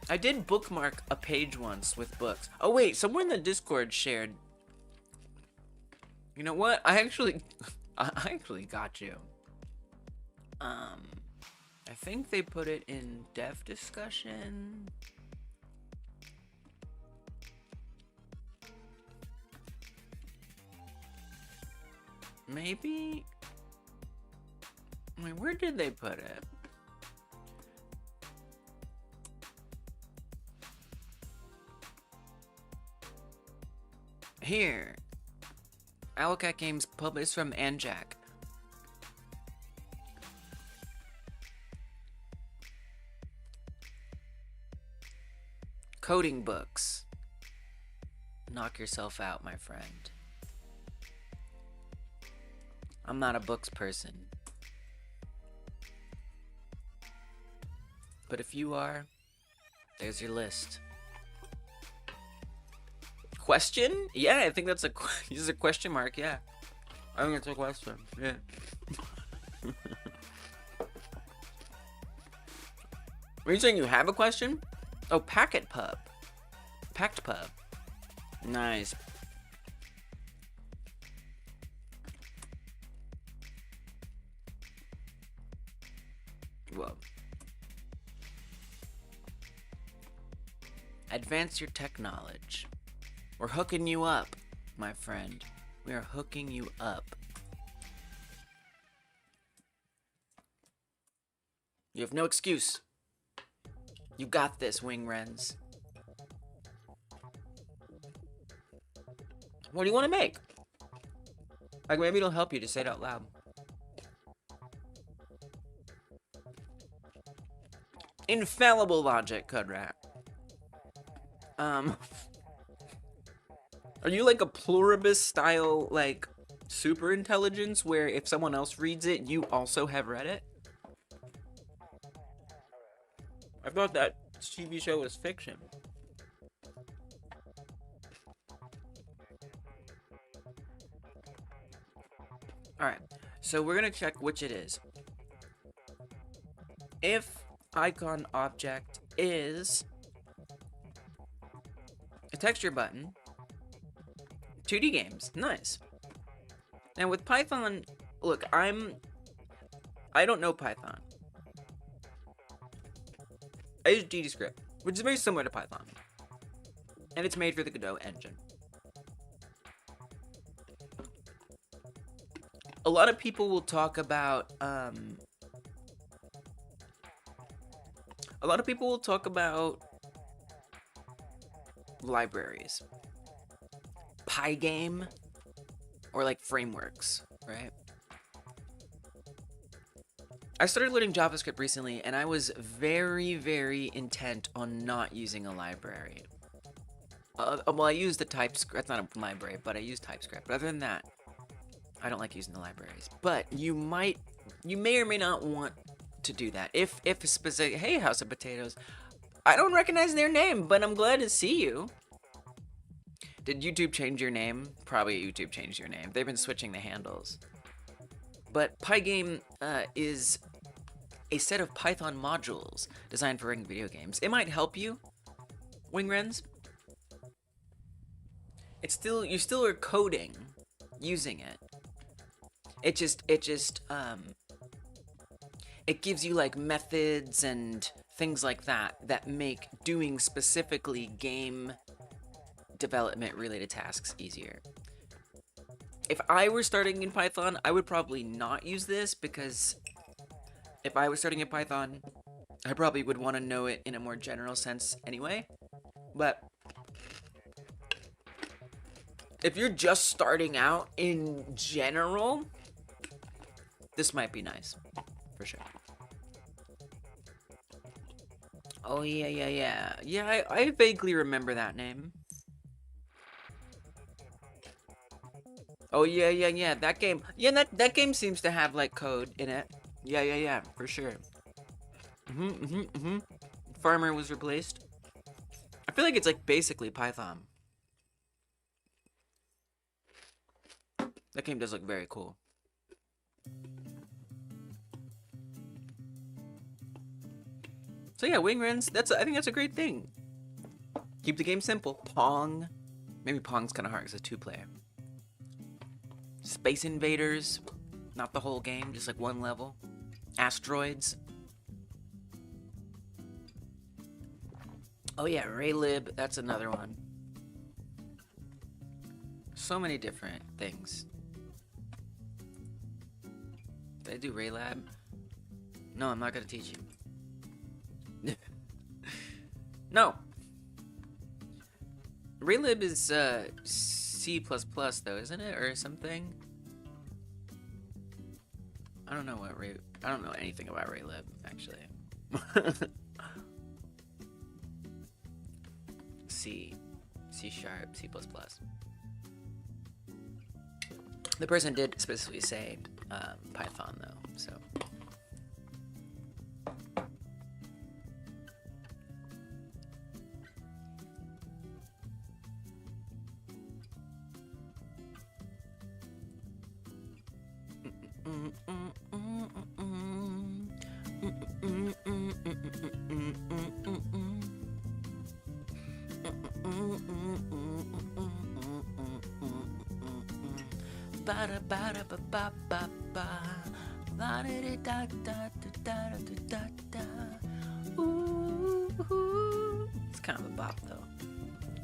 S1: I did bookmark a page once with books. Oh wait, someone in the Discord shared. You know what? I actually got you. I think they put it in dev discussion. Maybe... Wait, where did they put it? Here. Owlcat Games published from Anjac. Coding books. Knock yourself out, my friend. I'm not a books person. But if you are, there's your list. Question? Yeah, I think that's this is a question mark, yeah. I think it's a question, yeah. Are you saying you have a question? Oh, Packet Pub. Packed Pub. Nice. Whoa. Advance your tech knowledge. We're hooking you up, my friend. We are hooking you up. You have no excuse. You got this, Wing Wrens. What do you want to make? Like, maybe it'll help you to say it out loud. Infallible logic, Cudrat. Are you like a pluribus style, like, super intelligence where if someone else reads it, you also have read it? I thought that TV show was fiction. Alright, so we're gonna check which it is. If icon object is a texture button, 2D games, nice. Now with Python, look, I don't know Python. I use GDScript, which is very similar to Python. And it's made for the Godot engine. A lot of people will talk about, libraries. Pygame, or like frameworks, right? I started learning JavaScript recently, and I was very, very intent on not using a library. Well, I use the TypeScript. That's not a library, but I use TypeScript. But other than that, I don't like using the libraries. But you may or may not want to do that. If a specific, hey, House of Potatoes, I don't recognize their name, but I'm glad to see you. Did YouTube change your name? Probably YouTube changed your name. They've been switching the handles. But Pygame is a set of Python modules designed for running video games. It might help you, Wingwrens. You still are coding using it. It gives you like methods and things like that make doing specifically game development related tasks easier. If I were starting in Python, I would probably not use this, because if I was starting in Python, I probably would want to know it in a more general sense anyway. But if you're just starting out in general, this might be nice, for sure. Oh, yeah. Yeah, I vaguely remember that name. Oh, yeah. That game. Yeah, that game seems to have, like, code in it. Yeah, for sure. Farmer was replaced. I feel like it's, like, basically Python. That game does look very cool. So yeah, Wingruns, I think that's a great thing. Keep the game simple. Pong. Maybe Pong's kind of hard because it's 2-player. Space Invaders. Not the whole game, just like one level. Asteroids. Oh yeah, Raylib, that's another one. So many different things. Did I do Raylab? No, I'm not gonna teach you. No. Raylib is C++ though, isn't it, or something? I don't know what I don't know anything about Raylib actually. C Sharp, C++. The person did specifically say Python though, so. It's kind of a bop though.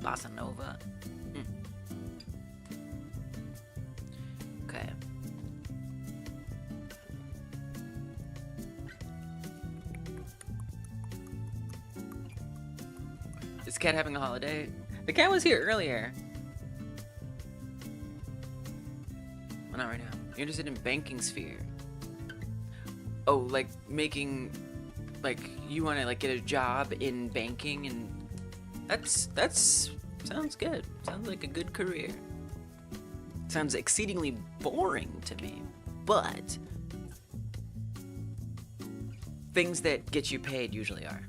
S1: Bossa Nova. Okay. Is Cat having a holiday? The cat was here earlier. Well, not right now. You're interested in banking sphere. Oh, like making, like you want to like get a job in banking, and that's sounds good. Sounds like a good career. Sounds exceedingly boring to me, but things that get you paid usually are.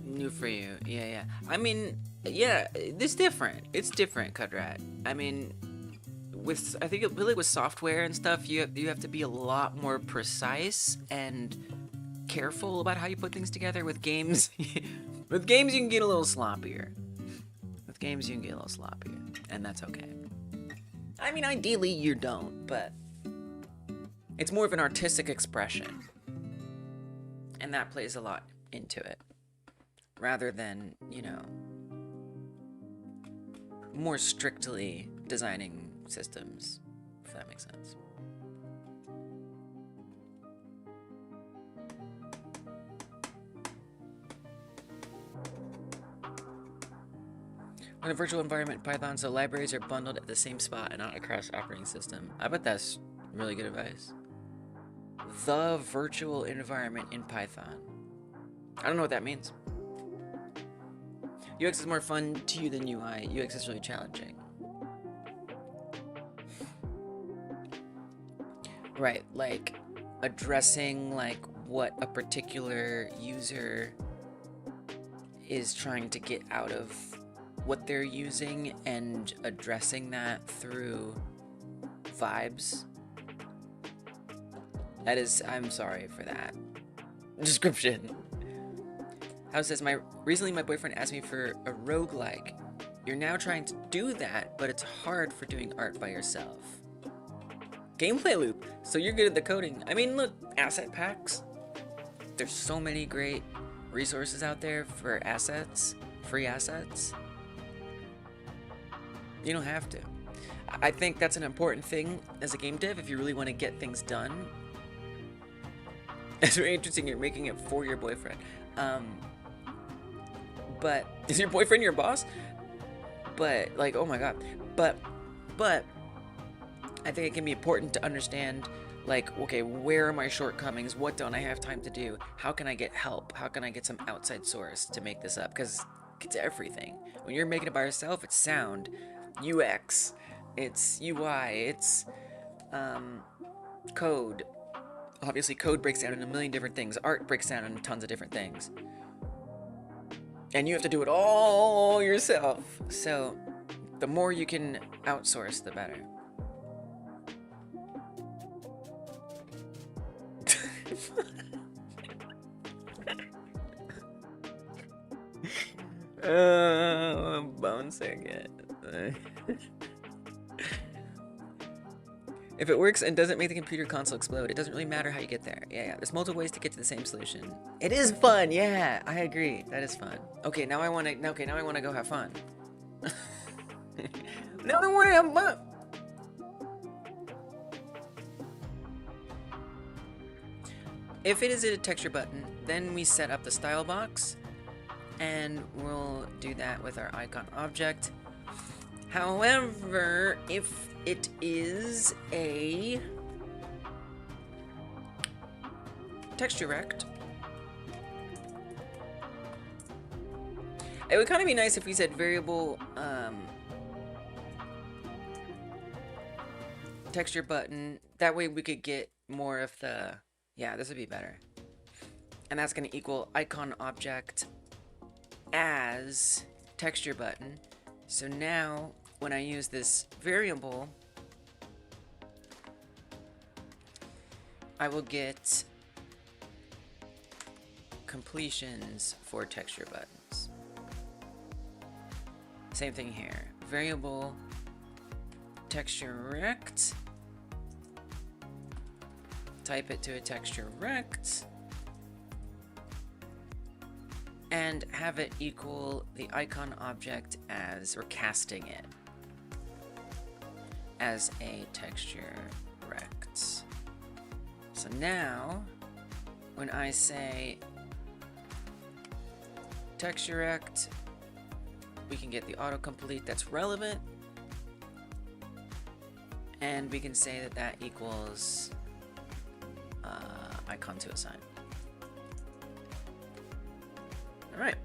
S1: New for you, yeah. I mean, yeah, it's different. It's different, Cudrat. I mean, I think really with software and stuff, you have to be a lot more precise and careful about how you put things together. With games, with games you can get a little sloppier. And that's okay. I mean, ideally you don't, but it's more of an artistic expression, and that plays a lot into it, rather than, you know, more strictly designing systems, if that makes sense. In a virtual environment in Python, so libraries are bundled at the same spot and not across operating system. I bet that's really good advice. The virtual environment in Python. I don't know what that means. UX is more fun to you than UI. UX is really challenging. Right, like addressing like what a particular user is trying to get out of what they're using and addressing that through vibes. That is, I'm sorry for that description. How says, recently my boyfriend asked me for a roguelike. You're now trying to do that, but it's hard for doing art by yourself. Gameplay loop. So you're good at the coding. I mean, look, asset packs. There's so many great resources out there for assets, free assets. You don't have to. I think that's an important thing as a game dev if you really want to get things done. It's very interesting you're making it for your boyfriend. But is your boyfriend your boss? But like, oh my god. But I think it can be important to understand, like, okay, where are my shortcomings? What don't I have time to do? How can I get help? How can I get some outside source to make this up? Because it's everything. When you're making it by yourself, it's sound, UX, it's UI, it's code. Obviously, code breaks down into a million different things. Art breaks down into tons of different things. And you have to do it all yourself. So, the more you can outsource, the better. Bone circuit. If it works and doesn't make the computer console explode, it doesn't really matter how you get there. Yeah, there's multiple ways to get to the same solution. It is fun, yeah, I agree. That is fun. Okay, now I wanna go have fun. Now I wanna have fun. If it is a texture button, then we set up the style box, and we'll do that with our icon object. However, if it is a texture rect, it would kind of be nice if we said variable texture button. That way we could get more of the, yeah, this would be better. And that's going to equal icon object as texture button. So now when I use this variable, I will get completions for texture buttons. Same thing here. Variable texture rect. Type it to a texture rect. And have it equal the icon object as, or casting it as a texture rect. So now, when I say texture rect, we can get the autocomplete that's relevant, and we can say that that equals icon to assign. All right.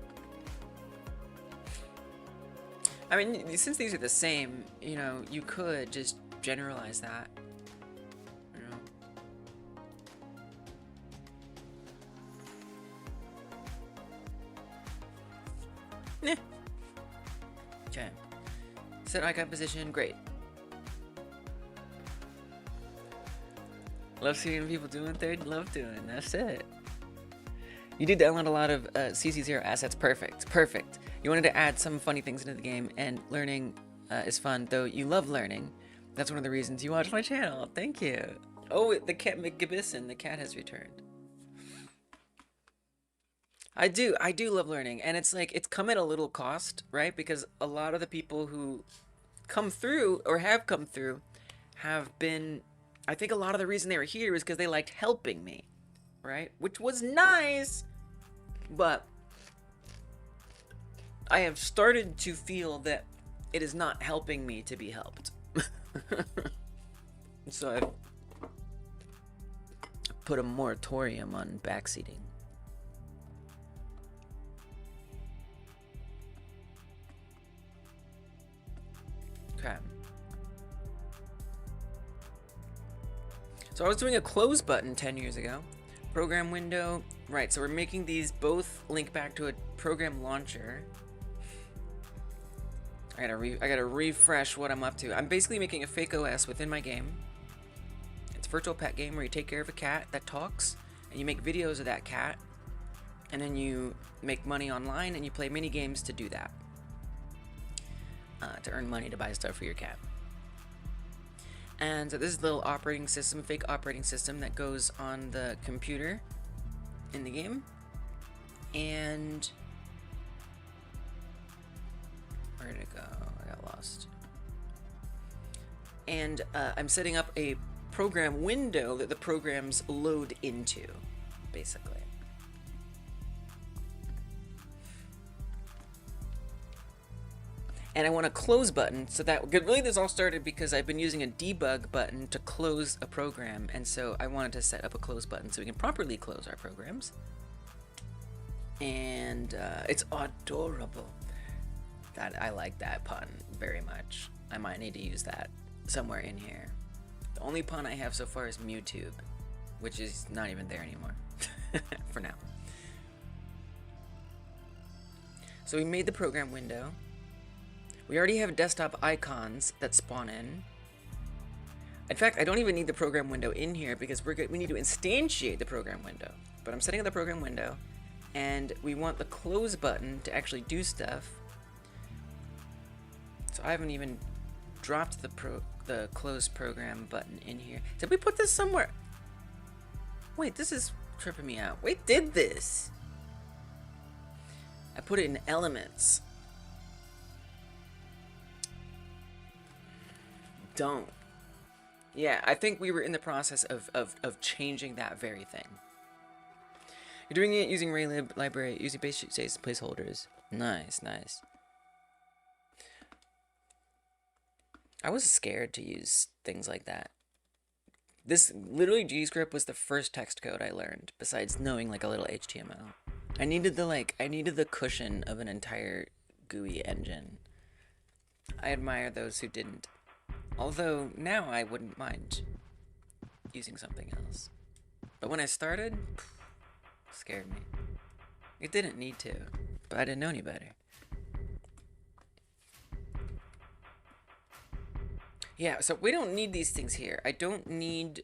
S1: I mean, since these are the same, you know, you could just generalize that. You know. Eh. Okay. Set icon position, great. Love seeing people doing third, love doing, that's it. You did download a lot of CC0 assets, perfect, perfect. You wanted to add some funny things into the game, and learning is fun, though you love learning. That's one of the reasons you watch my channel, thank you. Oh, the cat McGibison, the cat has returned. I do love learning, and it's like, it's come at a little cost, right? Because a lot of the people who come through, or have come through, have been, I think a lot of the reason they were here is because they liked helping me, right? Which was nice, but I have started to feel that it is not helping me to be helped. So I've put a moratorium on backseating. Okay. So I was doing a close button 10 years ago. Program window, right, so we're making these both link back to a program launcher. I gotta refresh what I'm up to. I'm basically making a fake OS within my game. It's a virtual pet game where you take care of a cat that talks, and you make videos of that cat, and then you make money online, and you play mini games to do that. To earn money to buy stuff for your cat. And so this is the little operating system, fake operating system that goes on the computer in the game. And where did it go? I got lost. And I'm setting up a program window that the programs load into, basically. And I want a close button, so that really this all started because I've been using a debug button to close a program, and so I wanted to set up a close button so we can properly close our programs. And it's adorable. That I like that pun very much. I might need to use that somewhere in here. The only pun I have so far is MewTube, which is not even there anymore for now. So we made the program window. We already have desktop icons that spawn in. In fact, I don't even need the program window in here because we need to instantiate the program window. But I'm setting up the program window, and we want the close button to actually do stuff. So I haven't even dropped the the close program button in here. Did we put this somewhere? Wait, this is tripping me out. We did this. I put it in elements. Don't. Yeah, I think we were in the process of changing that very thing. You're doing it using Raylib library, using basic placeholders. Nice, nice. I was scared to use things like that. This literally GScript was the first text code I learned, besides knowing like a little HTML. I needed the cushion of an entire GUI engine. I admire those who didn't. Although now I wouldn't mind using something else. But when I started, it scared me. It didn't need to, but I didn't know any better. Yeah, so we don't need these things here. I don't need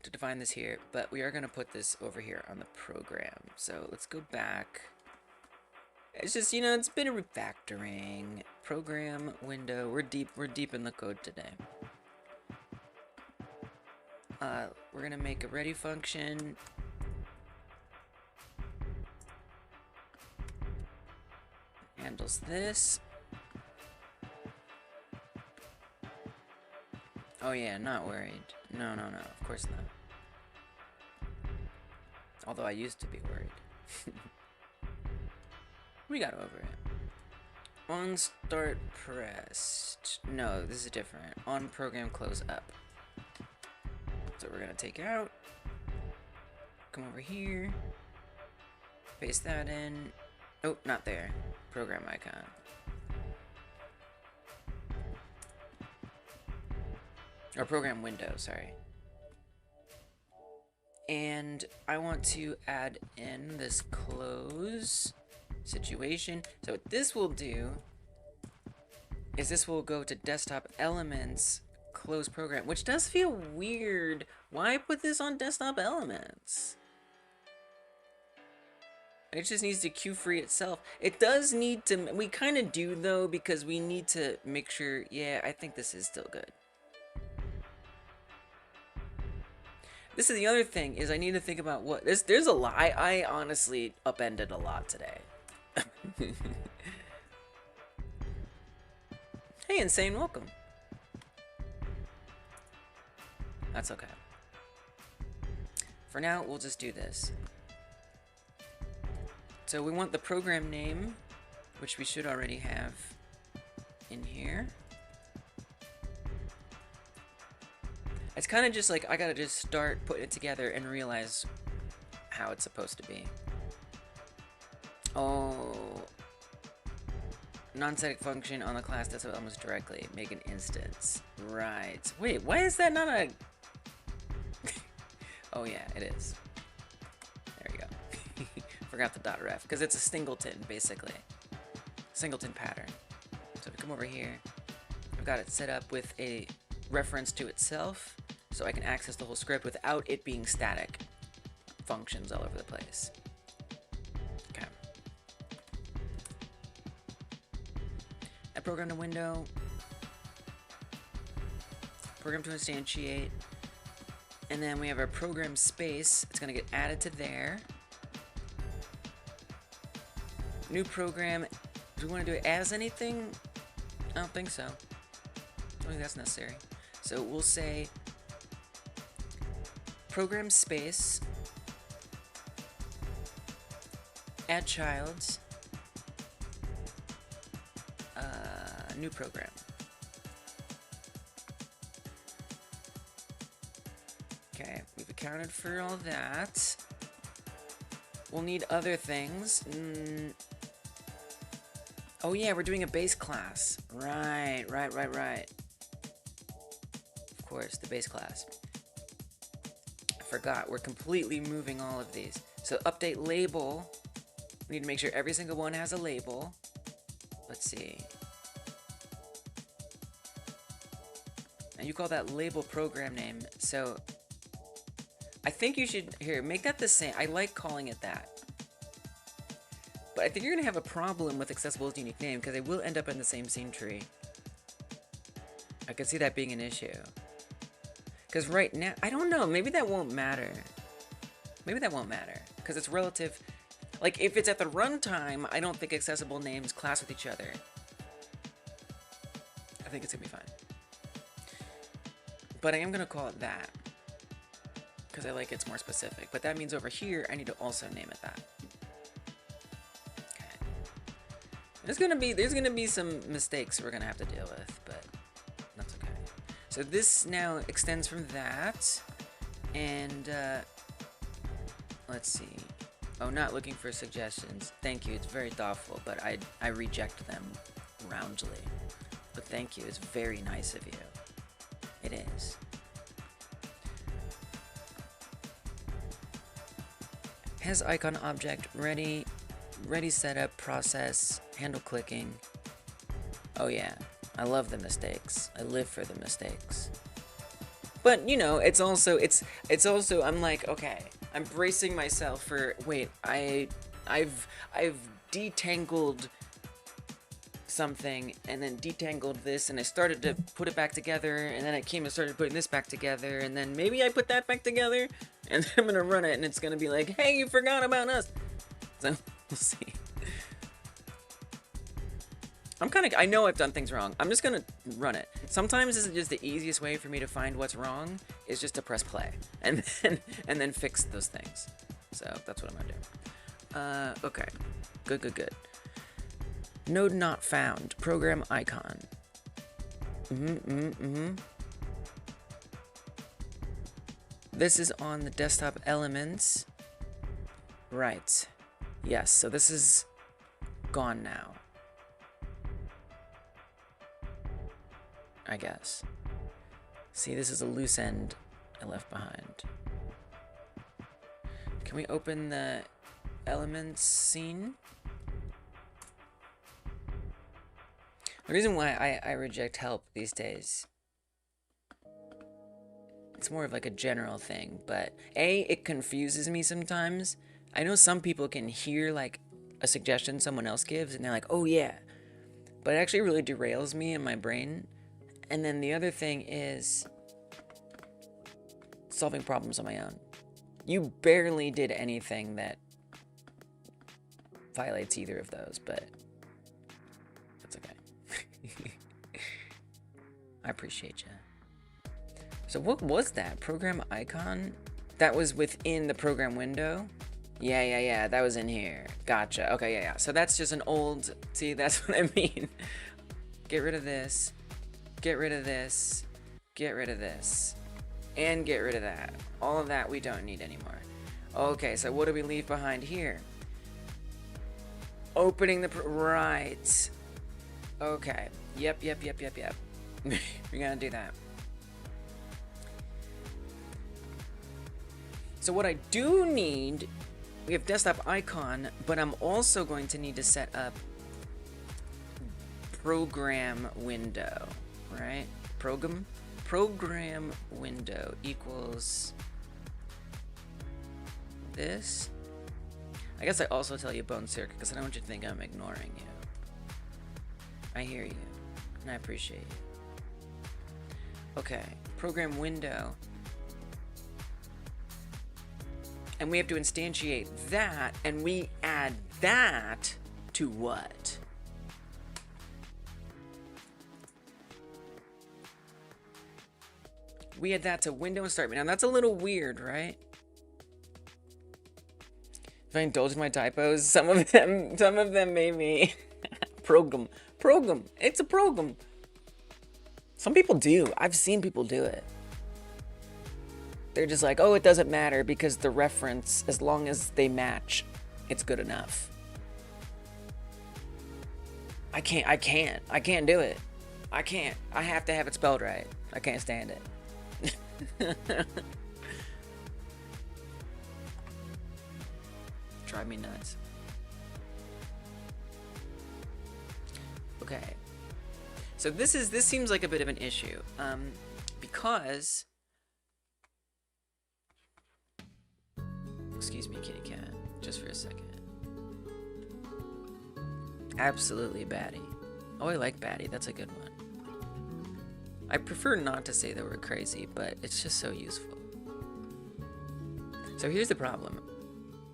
S1: to define this here, but we are going to put this over here on the program. So let's go back. It's just, you know, it's been a refactoring. Program, window, we're deep in the code today. We're going to make a ready function. Handles this. Oh yeah, not worried. No, of course not. Although I used to be worried. We got over it. On start pressed. No, this is different. On program close up. So we're gonna take out. Come over here. Paste that in. Oh, not there. Program icon. Or program window, sorry. And I want to add in this close situation. So what this will do is this will go to desktop elements, close program, which does feel weird. Why put this on desktop elements? It just needs to queue free itself. It does need to, we kind of do though, because we need to make sure, yeah, I think this is still good. This is the other thing, is I need to think about what, there's a lot, I honestly upended a lot today. Hey, Insane, welcome. That's okay. For now, we'll just do this. So we want the program name, which we should already have in here. It's kind of just like, I gotta just start putting it together and realize how it's supposed to be. Oh. Non-static function on the class desktop elements directly. Make an instance. Right. Wait, why is that not a... Oh yeah, it is. There we go. Forgot the .ref, because it's a singleton, basically. Singleton pattern. So if we come over here, I've got it set up with a reference to itself, so I can access the whole script without it being static functions all over the place. Okay. Add program to window. Program to instantiate. And then we have our program space. It's going to get added to there. New program. Do we want to do it as anything? I don't think so. I don't think that's necessary. So we'll say program space, add child, new program. Okay, we've accounted for all that. We'll need other things. Oh yeah, we're doing a base class. Right. Of course, the base class. I forgot, we're completely moving all of these. So update label. We need to make sure every single one has a label. Let's see. And you call that label program name. So I think you should, here, make that the same. I like calling it that. But I think you're gonna have a problem with accessible as unique name because they will end up in the same scene tree. I could see that being an issue. Because right now, I don't know, maybe that won't matter. Maybe that won't matter, because it's relative. Like, if it's at the runtime, I don't think accessible names clash with each other. I think it's gonna be fine. But I am gonna call it that, because I like it's more specific. But that means over here, I need to also name it that. Okay. There's gonna be some mistakes we're gonna have to deal with, but that's okay. So this now extends from that, and let's see. Oh, not looking for suggestions. Thank you, it's very thoughtful, but I reject them roundly. But thank you, it's very nice of you. It is. Has icon object ready setup, process, handle clicking. Oh yeah, I love the mistakes. I live for the mistakes. But you know, it's also I'm like, okay, I'm bracing myself for, wait, I've detangled something and then detangled this, and I started to put it back together, and then I came and started putting this back together, and then maybe I put that back together, and then I'm gonna run it and it's gonna be like, hey, you forgot about us. So we'll see. I know I've done things wrong. I'm just gonna run it. Sometimes this is just the easiest way for me to find what's wrong, is just to press play and then fix those things. So that's what I'm gonna do. Okay, good. Node not found. Program icon. This is on the desktop elements. Right. Yes, so this is gone now, I guess. See, this is a loose end I left behind. Can we open the elements scene? The reason why I reject help these days, it's more of like a general thing, but it confuses me sometimes. I know some people can hear like a suggestion someone else gives and they're like, oh yeah, but it actually really derails me in my brain. And then the other thing is solving problems on my own. You barely did anything that violates either of those, but that's okay. I appreciate you. So what was that? Program icon? That was within the program window? Yeah, that was in here. Gotcha. Okay, yeah. So that's just an old... See, that's what I mean. Get rid of this. Get rid of this. Get rid of this. And get rid of that. All of that we don't need anymore. Okay, so what do we leave behind here? Opening the... Right. Okay. Yep. We're gonna do that. So what I do need, we have desktop icon, but I'm also going to need to set up program window, right? Program window equals this. I guess I also tell you bone circuit because I don't want you to think I'm ignoring you. I hear you, and I appreciate you. Okay, program window. And we have to instantiate that, and we add that to what? We add that to window and start. Now that's a little weird, right? If I indulge in my typos, some of them made me program. It's a program. Some people do. I've seen people do it. They're just like, oh, it doesn't matter because the reference, as long as they match, it's good enough. I can't do it. I can't. I have to have it spelled right. I can't stand it. Drive me nuts. Okay. So this seems like a bit of an issue. Because excuse me, kitty cat, just for a second. Absolutely Batty. Oh, I like Batty. That's a good one. I prefer not to say the word crazy, but it's just so useful. So here's the problem.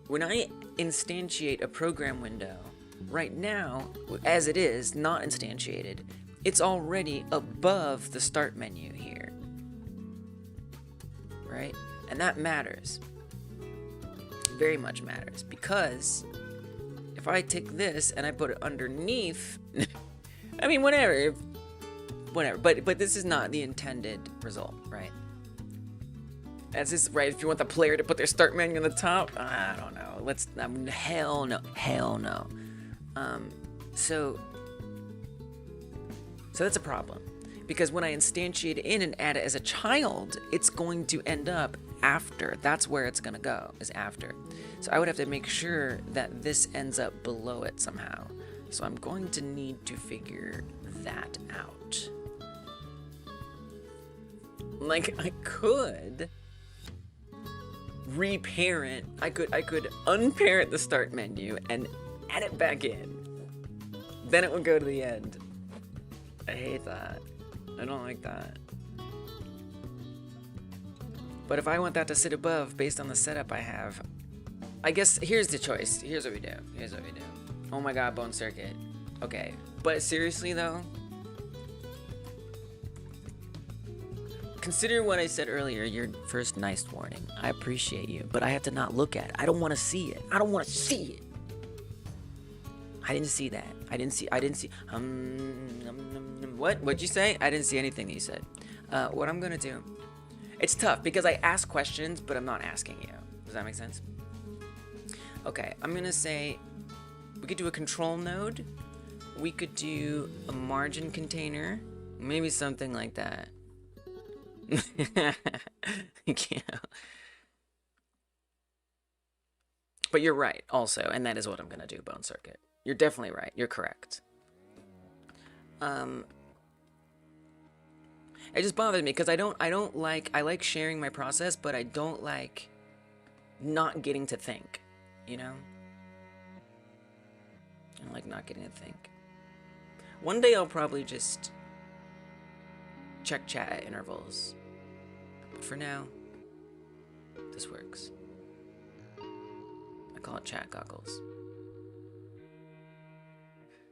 S1: When I instantiate a program window, right now, as it is, not instantiated, it's already above the start menu here. Right? And that matters. Very much matters, because if I take this and I put it underneath, I mean, whatever, but this is not the intended result, right? That's just right. If you want the player to put their start menu on the top, I don't know. Hell no. So that's a problem, because when I instantiate it in and add it as a child, it's going to end up after. That's where it's gonna go, is after. So I would have to make sure that this ends up below it somehow. So I'm going to need to figure that out. Like, I could reparent. I could unparent the start menu and add it back in. Then it would go to the end. I hate that. I don't like that. But if I want that to sit above based on the setup I have, I guess here's the choice. Here's what we do. Oh my god, bone circuit. Okay. But seriously though, consider what I said earlier, your first nice warning. I appreciate you, but I have to not look at it. I don't want to see it. I don't want to see it. I didn't see that. I didn't see. What'd you say? I didn't see anything that you said. What I'm gonna do, it's tough because I ask questions, but I'm not asking you. Does that make sense? Okay, I'm gonna say, we could do a control node. We could do a margin container. Maybe something like that. Yeah. But you're right also, and that is what I'm gonna do, bone circuit. You're definitely right. You're correct. It just bothers me because I like sharing my process, but I don't like not getting to think, you know? I don't like not getting to think. One day I'll probably just check chat at intervals. But for now, this works. I call it chat goggles.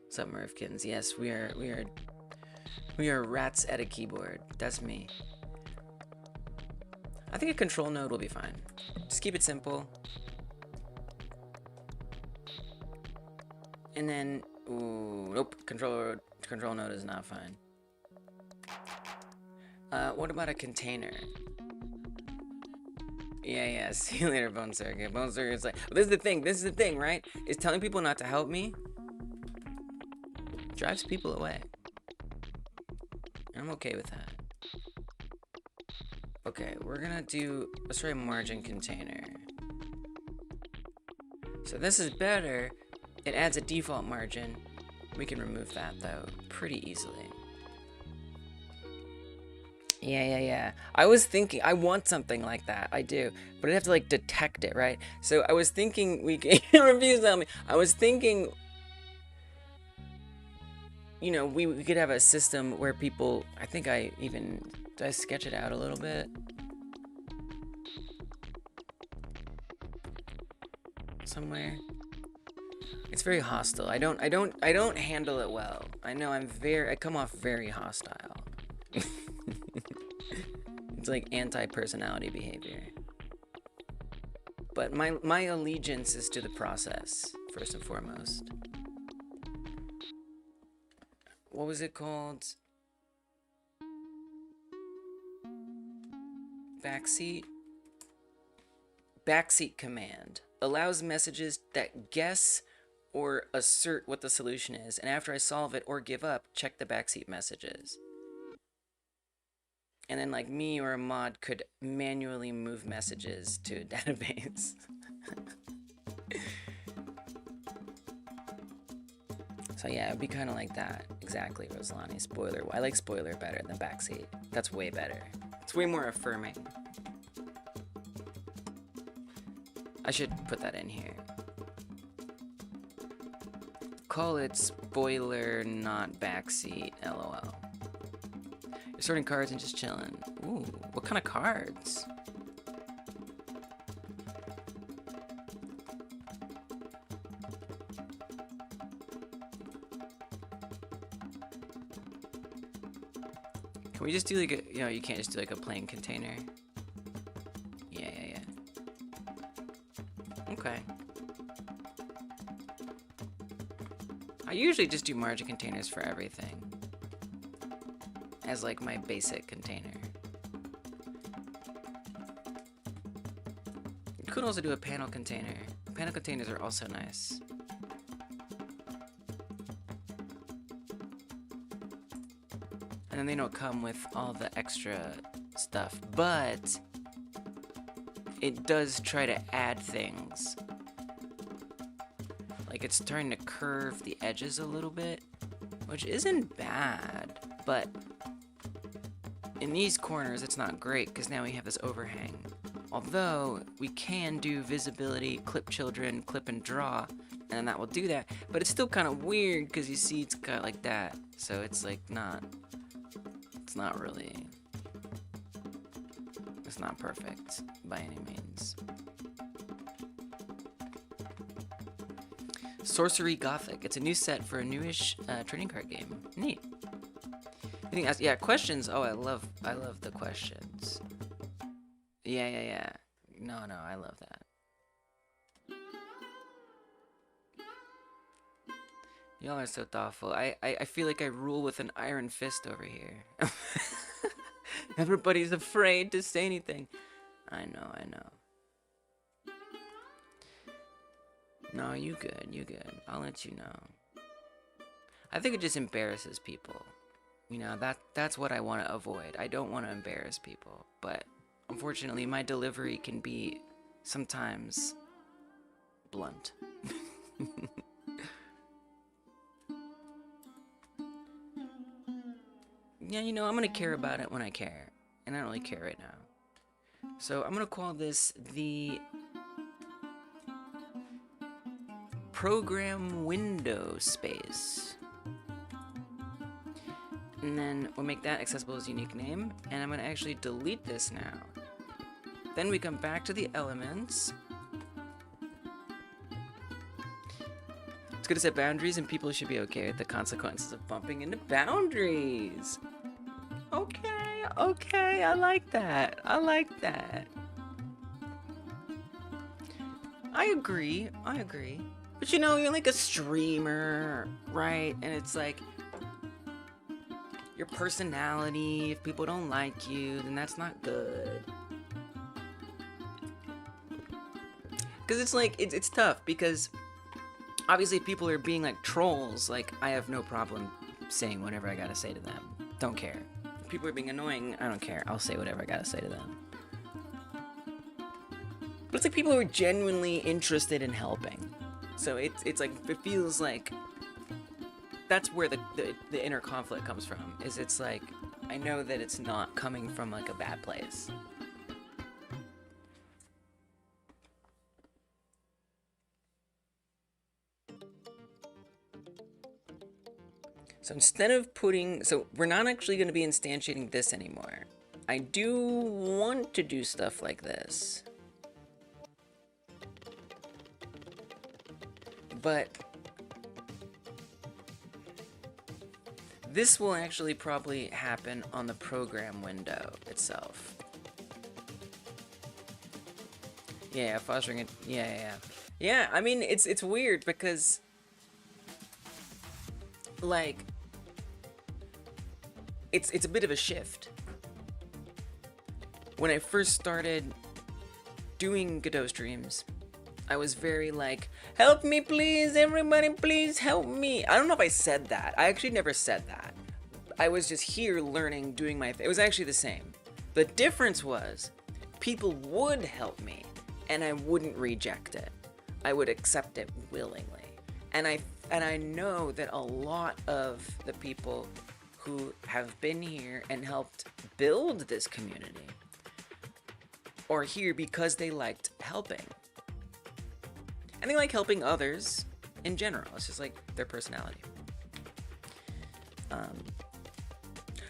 S1: What's up, Murphkins? Yes, we are rats at a keyboard. That's me. I think a control node will be fine. Just keep it simple. And then, ooh, nope, control node is not fine. What about a container? Yeah, see you later, Bone Circuit. Bone Circuit's like, this is the thing, right? Is telling people not to help me drives people away. I'm okay with that. Okay, we're gonna do, let's try margin container. So this is better. It adds a default margin. We can remove that though pretty easily. Yeah. I was thinking, I want something like that. I do, but I'd have to like detect it, right? So I was thinking we can reviews on me. I was thinking, you know, we could have a system where people, I think did I sketch it out a little bit? Somewhere. It's very hostile. I don't handle it well. I know I come off very hostile. It's like anti-personality behavior. But my allegiance is to the process, first and foremost. What was it called? Backseat command allows messages that guess or assert what the solution is, and after I solve it or give up, check the backseat messages. And then like me or a mod could manually move messages to a database. So yeah, it'd be kind of like that. Exactly, Roslani. Spoiler. I like spoiler better than backseat. That's way better. It's way more affirming. I should put that in here. Call it spoiler, not backseat, lol. Sorting cards and just chilling. Ooh, what kind of cards? Can we just do like a, you know, you can't just do like a plain container. Yeah. Okay. I usually just do margin containers for everything as like my basic container. You could also do a panel container. Panel containers are also nice. And then they don't come with all the extra stuff, but it does try to add things. Like it's starting to curve the edges a little bit, which isn't bad, but in these corners it's not great because now we have this overhang. Although we can do visibility, clip children, clip and draw, and that will do that, but it's still kind of weird because you see it's got like that, so it's like it's not really, it's not perfect by any means. Sorcery Gothic. It's a new set for a newish trading card game. Neat. Anything else? Yeah, questions. Oh, I love the questions. Yeah. No, I love that. Y'all are so thoughtful. I feel like I rule with an iron fist over here. Everybody's afraid to say anything. I know. No, you good. I'll let you know. I think it just embarrasses people. You know, that's what I want to avoid. I don't want to embarrass people, but unfortunately my delivery can be sometimes blunt. Yeah, you know, I'm gonna care about it when I care, and I don't really care right now. So I'm gonna call this the program window space. And then we'll make that accessible as a unique name, and I'm gonna actually delete this now. Then we come back to the elements. It's good to set boundaries, and people should be okay with the consequences of bumping into boundaries. Okay, I like that. I agree. But you know, you're like a streamer, right? And it's like your personality, if people don't like you, then that's not good. Because it's like, it's tough, because obviously people are being like trolls. Like, I have no problem saying whatever I gotta say to them. Don't care. If people are being annoying, I don't care. I'll say whatever I gotta say to them. But it's like people who are genuinely interested in helping. So it's like, it feels like that's where the inner conflict comes from. Is it's like, I know that it's not coming from like a bad place. So instead of so we're not actually going to be instantiating this anymore. I do want to do stuff like this. But this will actually probably happen on the program window itself. Yeah, fostering it. Yeah, I mean, it's weird because, like, it's a bit of a shift. When I first started doing Godot streams, I was very like, help me please, everybody please help me. I don't know if I said that. I actually never said that. I was just here learning, doing my thing. It was actually the same. The difference was people would help me and I wouldn't reject it. I would accept it willingly. And I know that a lot of the people who have been here and helped build this community are here because they liked helping. And they like helping others in general. It's just like their personality.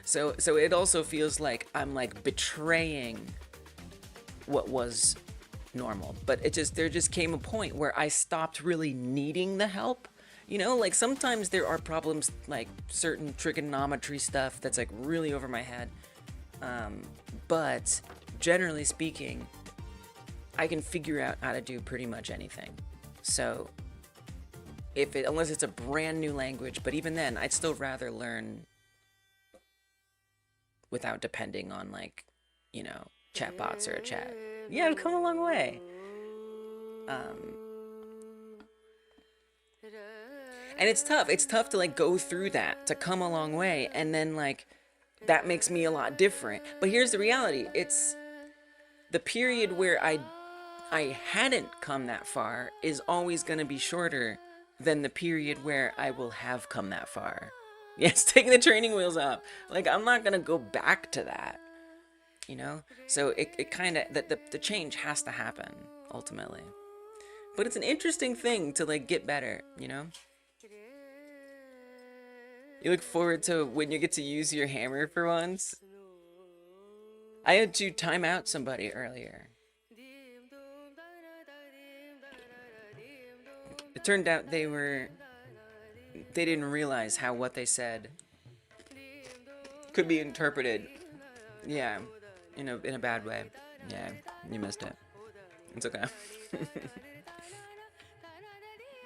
S1: So it also feels like I'm like betraying what was normal. But there just came a point where I stopped really needing the help. You know, like sometimes there are problems like certain trigonometry stuff that's like really over my head. But generally speaking, I can figure out how to do pretty much anything. So unless it's a brand new language, but even then, I'd still rather learn without depending on like, you know, chatbots or a chat. Yeah, I've come a long way. And it's tough. It's tough to like go through that, to come a long way, and then like that makes me a lot different. But here's the reality. It's the period where I hadn't come that far is always going to be shorter than the period where I will have come that far. Yes, taking the training wheels off. Like, I'm not going to go back to that, you know? So it kind of, the change has to happen, ultimately. But it's an interesting thing to, like, get better, you know? You look forward to when you get to use your hammer for once? I had to time out somebody earlier. It turned out they didn't realize how what they said could be interpreted, yeah, in a bad way. Yeah, you missed it. It's okay.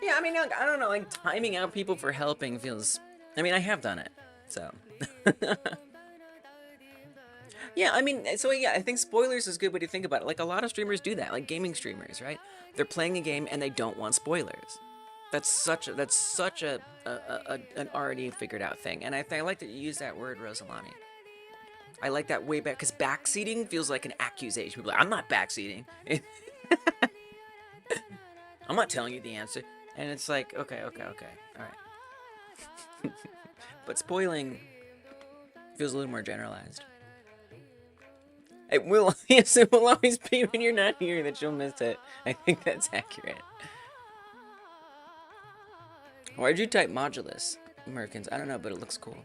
S1: Yeah, I mean, like, I don't know, like, timing out people for helping feels... I mean, I have done it, so... Yeah, I mean, so yeah, I think spoilers is a good way to think about it. Like, a lot of streamers do that, like gaming streamers, right? They're playing a game and they don't want spoilers. That's such an already figured out thing. And I like that you use that word, Rosalani. I like that way back, because backseating feels like an accusation. People are like, I'm not backseating. I'm not telling you the answer. And it's like, okay, all right. But spoiling feels a little more generalized. It will, yes, it will always be when you're not here that you'll miss it. I think that's accurate. Why'd you type modulus, Americans? I don't know, but it looks cool.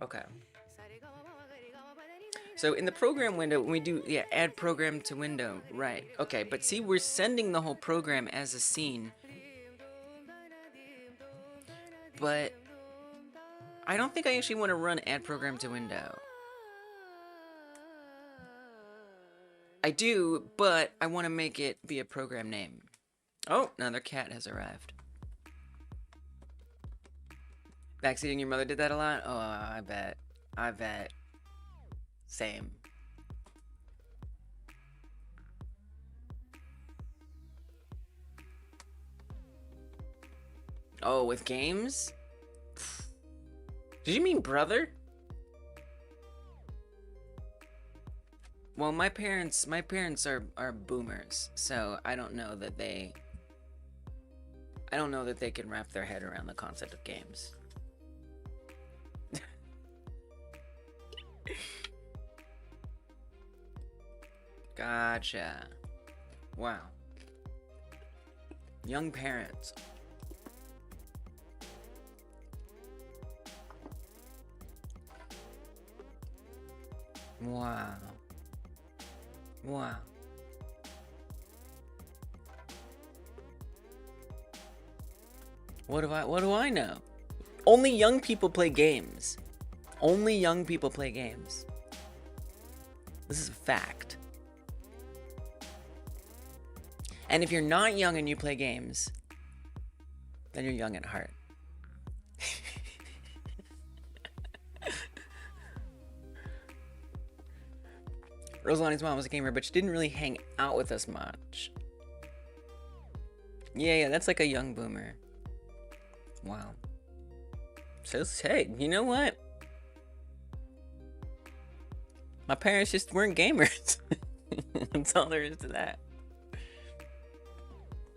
S1: Okay. So in the program window, when we do, yeah, add program to window, right. Okay, but see, we're sending the whole program as a scene. But I don't think I actually want to run add program to window. I do, but I want to make it be a program name. Oh, another cat has arrived. Backseating your mother did that a lot? Oh, I bet. Same. Oh, with games? Did you mean brother? Well, my parents are boomers, so I don't know that they can wrap their head around the concept of games. Gotcha. Wow. Young parents. Wow. Wow. What do I know? Only young people play games. Only young people play games. This is a fact. And if you're not young and you play games, then you're young at heart. Rosalani's mom was a gamer, but she didn't really hang out with us much. Yeah, that's like a young boomer. Wow. So, hey, you know what? My parents just weren't gamers. That's all there is to that.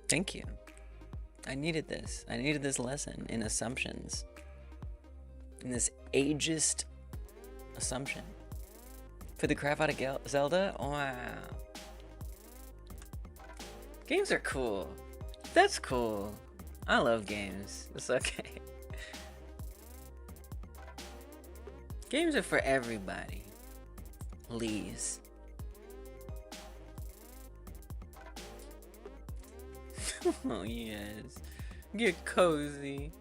S1: Thank you. I needed this. I needed this lesson in assumptions. In this ageist assumption. For the crap out of Zelda? Wow. Games are cool. That's cool. I love games. It's okay. Games are for everybody. Please. Oh yes. Get cozy.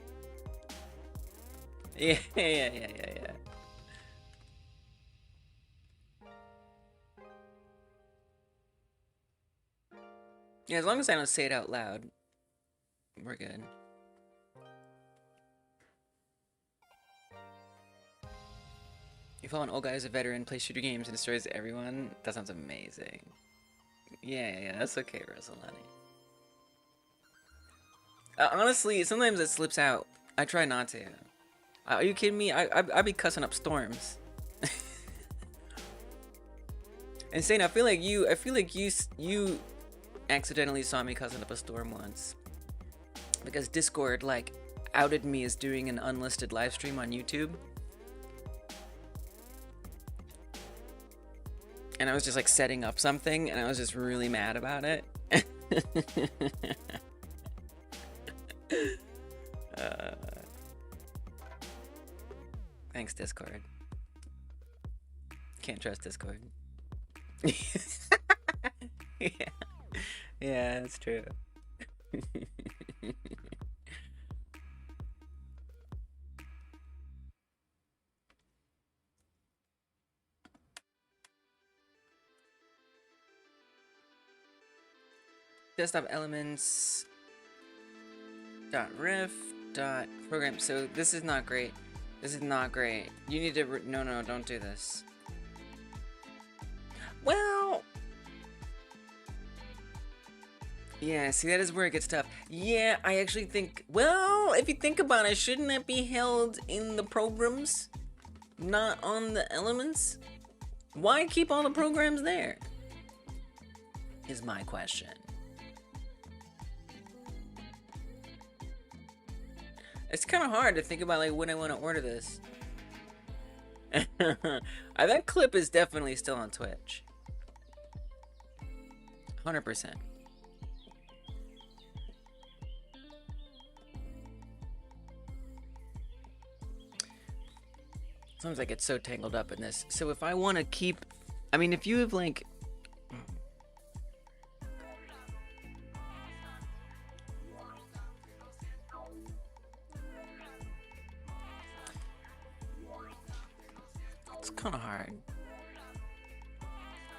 S1: Yeah. Yeah, as long as I don't say it out loud, we're good. You follow an old guy as a veteran, plays shooter games, and destroys everyone? That sounds amazing. Yeah, that's okay, Rosalani. Honestly, sometimes it slips out. I try not to. Are you kidding me? I be cussing up storms. Insane. I feel like you accidentally saw me cussing up a storm once because Discord like outed me as doing an unlisted live stream on YouTube, and I was just like setting up something, and I was just really mad about it. Thanks, Discord. Can't trust Discord. Yeah, that's true. Desktop elements .ref .program. So this is not great. This is not great. You need to no, don't do this. Well, yeah, see, that is where it gets tough. Yeah, I actually think, well, if you think about it, shouldn't that be held in the programs, not on the elements? Why keep all the programs there? Is my question. It's kind of hard to think about like when I want to order this. That clip is definitely still on Twitch. 100%. Sometimes I get so tangled up in this. So if I want to keep, I mean, if you have like, it's kind of hard.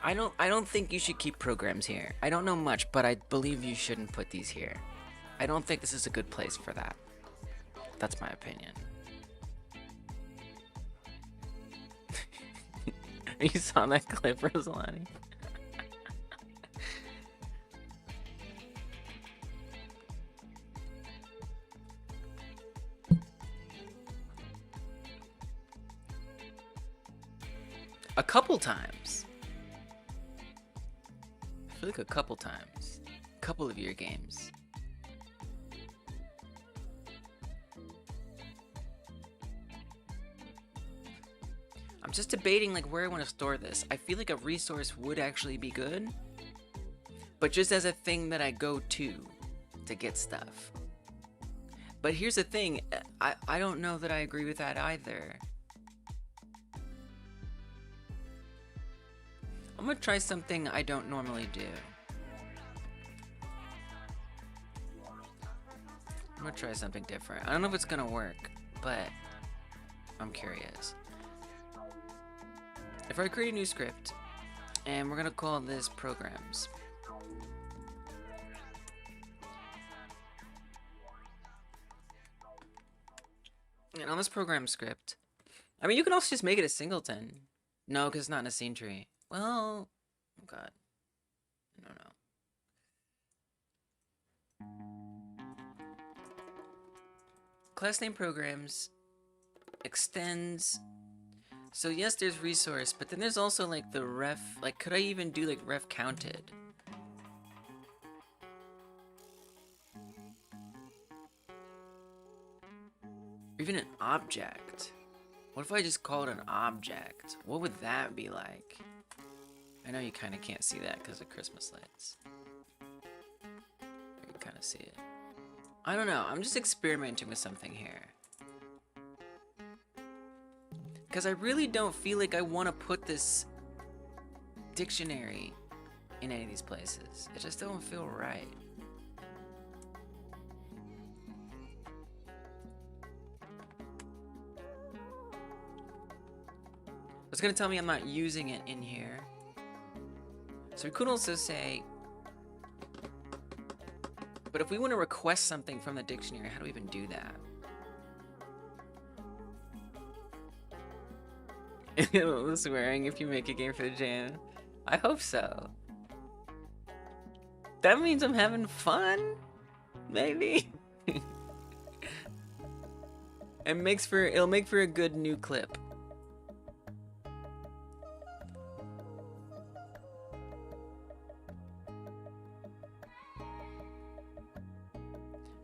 S1: I don't think you should keep programs here. I don't know much, but I believe you shouldn't put these here. I don't think this is a good place for that. That's my opinion. You saw that clip, Rosalani? A couple times. I feel like a couple times. A couple of your games. I'm just debating like where I want to store this. I feel like a resource would actually be good, but just as a thing that I go to get stuff. But here's the thing, I don't know that I agree with that either. I'm gonna try something I don't normally do. I'm gonna try something different. I don't know if it's gonna work, but I'm curious. If I create a new script, and we're gonna call this programs. And on this program script, I mean, you can also just make it a singleton. No, because it's not in a scene tree. Well, oh god. I don't know. Class name programs extends. So yes, there's resource, but then there's also like the ref, like could I even do like ref counted? Or even an object. What if I just call it an object? What would that be like? I know you kind of can't see that because of Christmas lights. You can kind of see it. I don't know, I'm just experimenting with something here. Because I really don't feel like I want to put this dictionary in any of these places. It just don't feel right. It's gonna tell me I'm not using it in here. So we could also say, but if we want to request something from the dictionary, how do we even do that? Swearing if you make a game for the jam. I hope so. That means I'm having fun? Maybe? It'll make for a good new clip.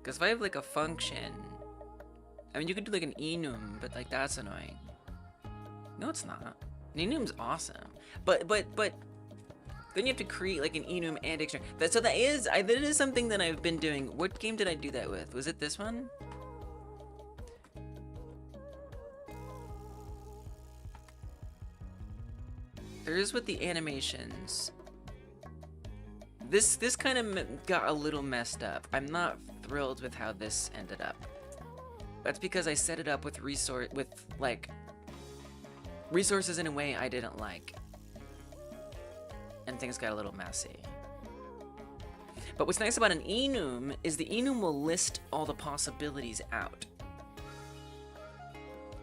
S1: Because if I have like a function, I mean, you could do like an enum, but like that's annoying. No, it's not. An enum's awesome, but then you have to create like an enum and dictionary. So that is something that I've been doing. What game did I do that with? Was it this one? There is with the animations. This kind of got a little messed up. I'm not thrilled with how this ended up. That's because I set it up with resources in a way I didn't like. And things got a little messy. But what's nice about an enum is the enum will list all the possibilities out.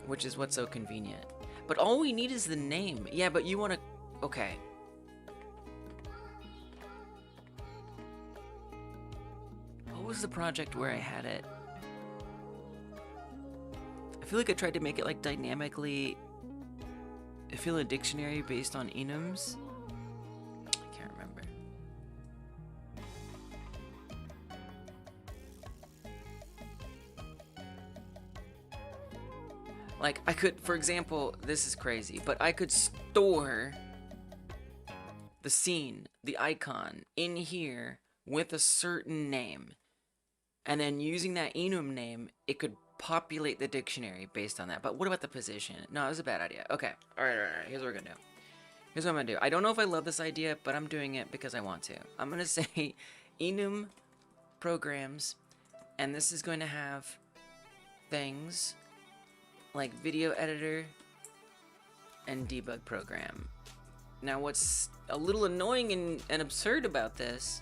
S1: Which is what's so convenient. But all we need is the name. Yeah, but you want to... Okay. What was the project where I had it? I feel like I tried to make it like dynamically fill a dictionary based on enums. I can't remember. Like I could, for example, this is crazy, but I could store the scene, the icon in here with a certain name. And then using that enum name, it could populate the dictionary based on that. But what about the position? No, it was a bad idea. Okay, all right. Here's what we're gonna do. Here's what I'm gonna do. I don't know if I love this idea, but I'm doing it because I want to. I'm gonna say enum programs, and this is going to have things like video editor and debug program. Now, what's a little annoying and absurd about this,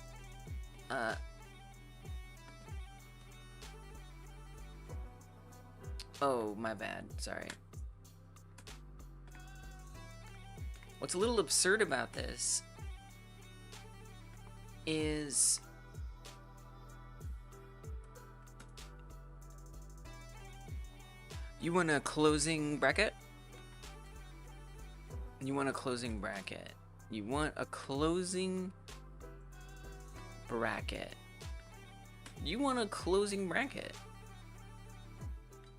S1: oh, my bad. Sorry. What's a little absurd about this is you want a closing bracket? You want a closing bracket. You want a closing bracket. You want a closing bracket.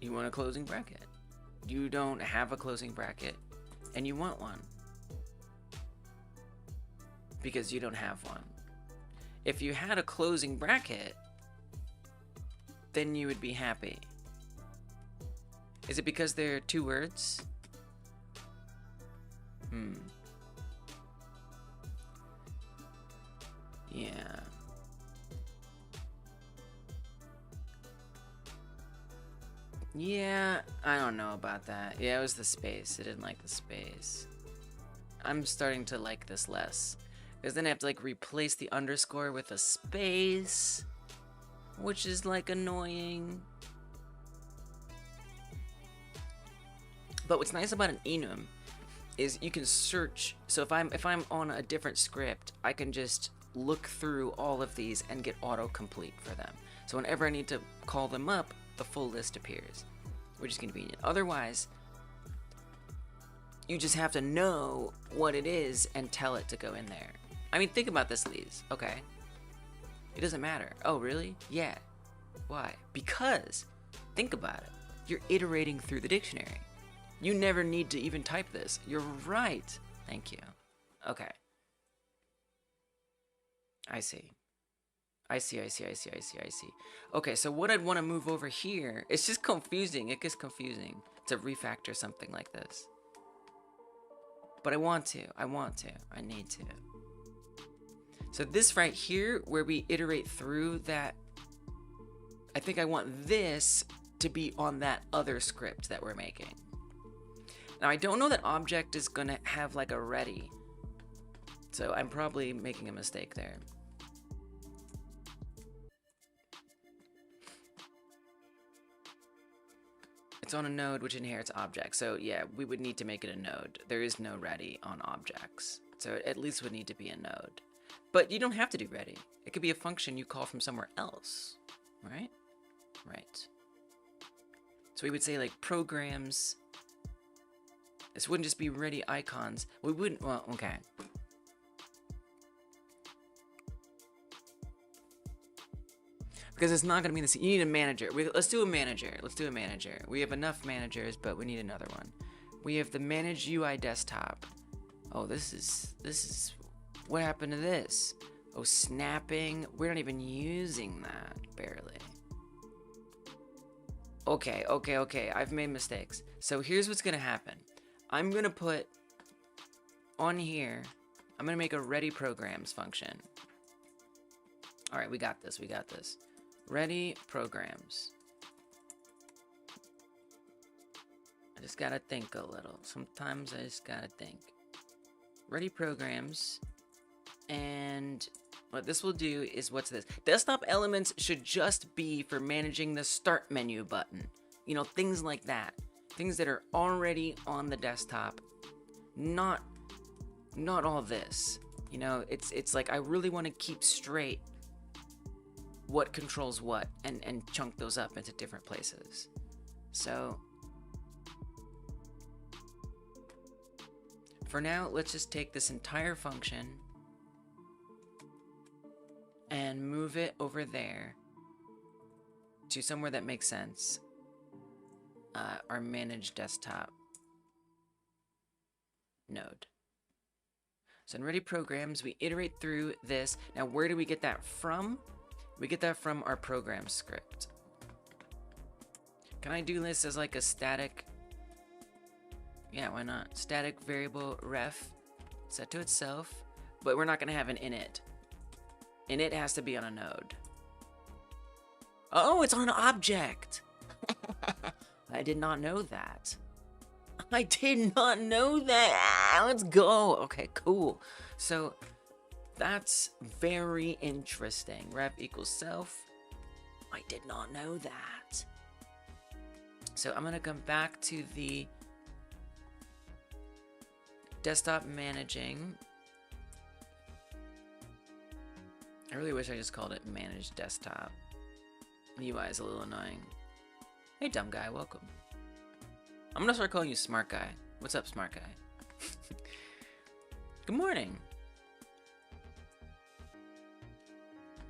S1: You want a closing bracket. You don't have a closing bracket, and you want one. Because you don't have one. If you had a closing bracket, then you would be happy. Is it because they're two words? Yeah. Yeah, I don't know about that. Yeah, it was the space. I didn't like the space. I'm starting to like this less. Because then I have to like replace the underscore with a space, which is like annoying. But what's nice about an enum is you can search. So if I'm on a different script, I can just look through all of these and get autocomplete for them. So whenever I need to call them up, the full list appears, which is convenient. Otherwise, you just have to know what it is and tell it to go in there. I mean, think about this, Lise. Okay. It doesn't matter. Oh, really? Yeah. Why? Because, think about it. You're iterating through the dictionary. You never need to even type this. You're right. Thank you. Okay. I see. Okay, so what I'd want to move over here, it's just confusing. It gets confusing to refactor something like this. But I want to. I need to. So this right here, where we iterate through that, I think I want this to be on that other script that we're making. Now, I don't know that object is going to have like a ready. So I'm probably making a mistake there. It's on a node which inherits objects. So yeah, we would need to make it a node. There is no ready on objects. So it at least would need to be a node. But you don't have to do ready. It could be a function you call from somewhere else, right? Right. So we would say like programs. This wouldn't just be ready icons. We wouldn't, well, okay. Because it's not going to be the same. You need a manager. Let's do a manager. Let's do a manager. We have enough managers, but we need another one. We have the manage UI desktop. Oh, this is, what happened to this? Oh, snapping. We're not even using that, barely. Okay. I've made mistakes. So here's what's going to happen. I'm going to put on here, I'm going to make a ready programs function. All right, we got this. Ready programs. I just gotta think a little. Sometimes I just gotta think. Ready programs. And what this will do is, what's this? Desktop elements should just be for managing the start menu button. You know, things like that. Things that are already on the desktop. Not all this. You know, it's like I really want to keep straight what controls what and chunk those up into different places. So for now, let's just take this entire function and move it over there to somewhere that makes sense. Our manage desktop node. So in ready programs, we iterate through this. Now, where do we get that from? We get that from our program script. Can I do this as like a static? Yeah, why not? Static variable ref set to itself, but we're not going to have an init. Init has to be on a node. Oh, it's on an object. I did not know that. I did not know that. Let's go. Okay, cool. So that's very interesting. Ref equals self. I did not know that. So I'm going to come back to the desktop managing. I really wish I just called it manage desktop. The UI is a little annoying. Hey, dumb guy, welcome. I'm going to start calling you smart guy. What's up, smart guy? Good morning.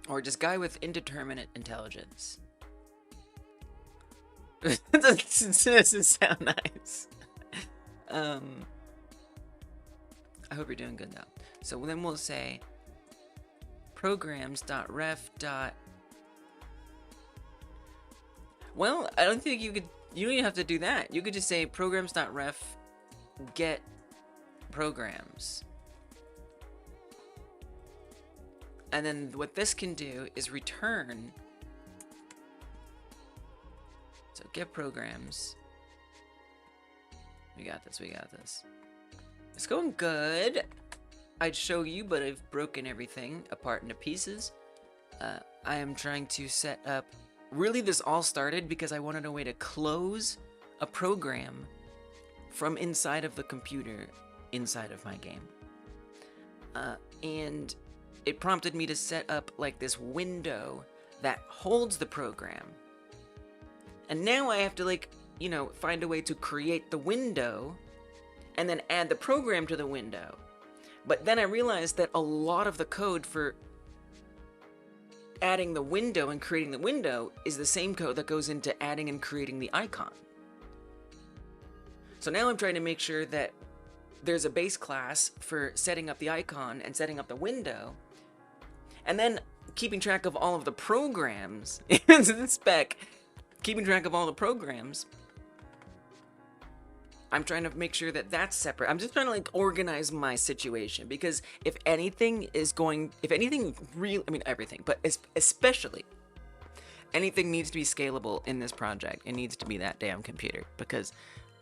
S1: Or just guy with indeterminate intelligence. This doesn't sound nice. I hope you're doing good though. So then we'll say programs.ref. Well, I don't think you don't even have to do that. You could just say programs.ref get programs. And then what this can do is return. So get programs. We got this. It's going good. I'd show you, but I've broken everything apart into pieces. I am trying to set up. Really, this all started because I wanted a way to close a program from inside of the computer inside of my game. And it prompted me to set up like this window that holds the program. And now I have to like, you know, find a way to create the window and then add the program to the window. But then I realized that a lot of the code for adding the window and creating the window is the same code that goes into adding and creating the icon. So now I'm trying to make sure that there's a base class for setting up the icon and setting up the window, and then keeping track of all of the programs in the spec, keeping track of all the programs I'm trying to make sure that that's separate. I'm just trying to like organize my situation, because if anything real, I mean everything, but especially anything needs to be scalable in this project, it needs to be that damn computer, because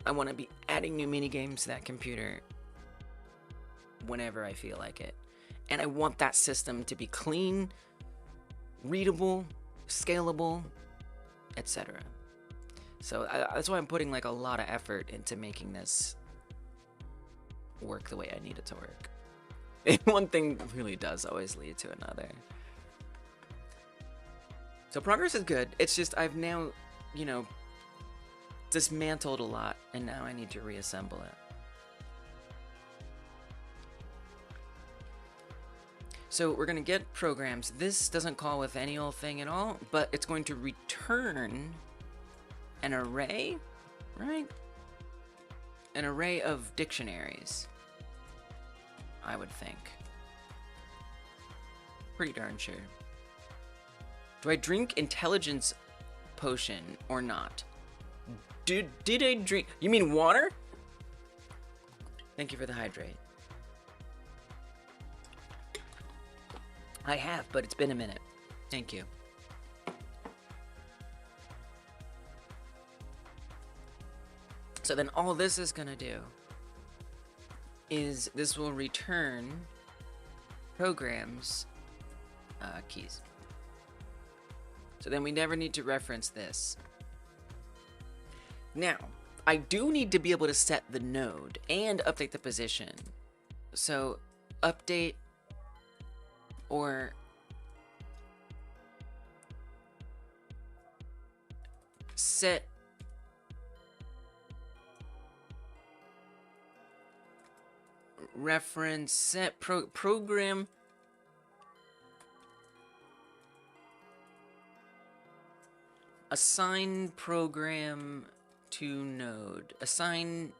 S1: I want to be adding new mini games to that computer whenever I feel like it. And I want that system to be clean, readable, scalable, etc. So that's why I'm putting like a lot of effort into making this work the way I need it to work. And one thing really does always lead to another. So progress is good. It's just I've now, you know, dismantled a lot, and now I need to reassemble it. So we're gonna get programs. This doesn't call with any old thing at all, but it's going to return an array, right? An array of dictionaries, I would think. Pretty darn sure. Do I drink intelligence potion or not? Did I drink? You mean water? Thank you for the hydrate. I have, but it's been a minute. Thank you. So then all this is gonna do is this will return programs keys. So then we never need to reference this. Now, I do need to be able to set the node and update the position. So update or set reference, set program assign program to node, assign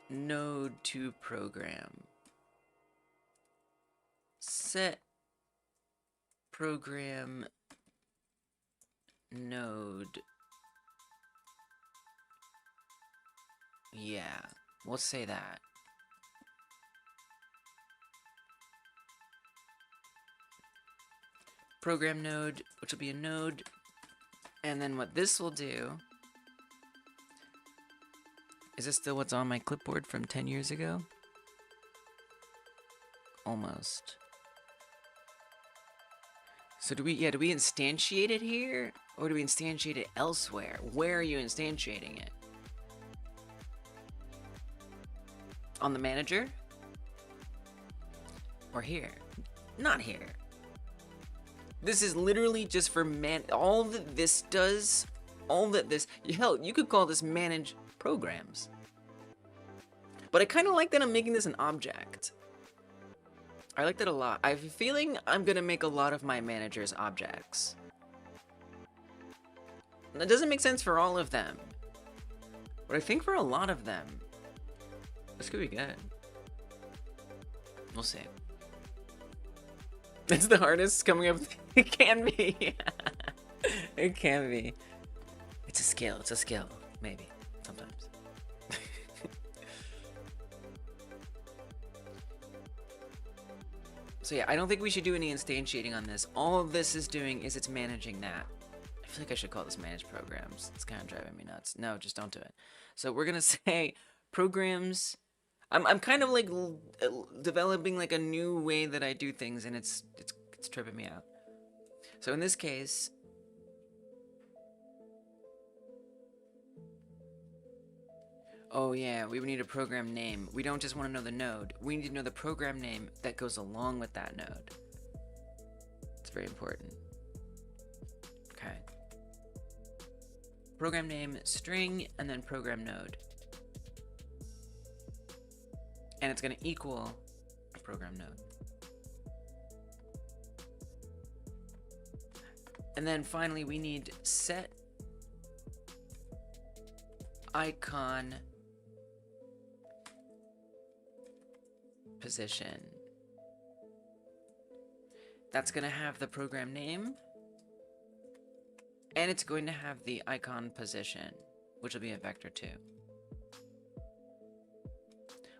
S1: node to program, set program node. Yeah, we'll say that. Program node, which will be a node, and then what this will do, is this still what's on my clipboard from 10 years ago? Almost. So do we instantiate it here, or do we instantiate it elsewhere? Where are you instantiating it? On the manager? Or here? Not here. This is literally just for all that this does, hell, you could call this manage programs. But I kind of like that I'm making this an object. I like that a lot. I have a feeling I'm gonna make a lot of my managers objects. That doesn't make sense for all of them, but I think for a lot of them, this could be good. We'll see. It's the hardest coming up. It can be. It can be. It's a skill. It's a skill. Maybe. Sometimes. So yeah, I don't think we should do any instantiating on this. All this is doing is it's managing that. I feel like I should call this manage programs. It's kind of driving me nuts. No, just don't do it. So we're gonna say programs. I'm kind of like developing like a new way that I do things, and it's tripping me out. So in this case, oh yeah, we would need a program name. We don't just want to know the node. We need to know the program name that goes along with that node. It's very important. Okay. Program name, string, and then program node. And it's going to equal a program node. And then finally we need set icon position. That's going to have the program name, and it's going to have the icon position, which will be a vector 2.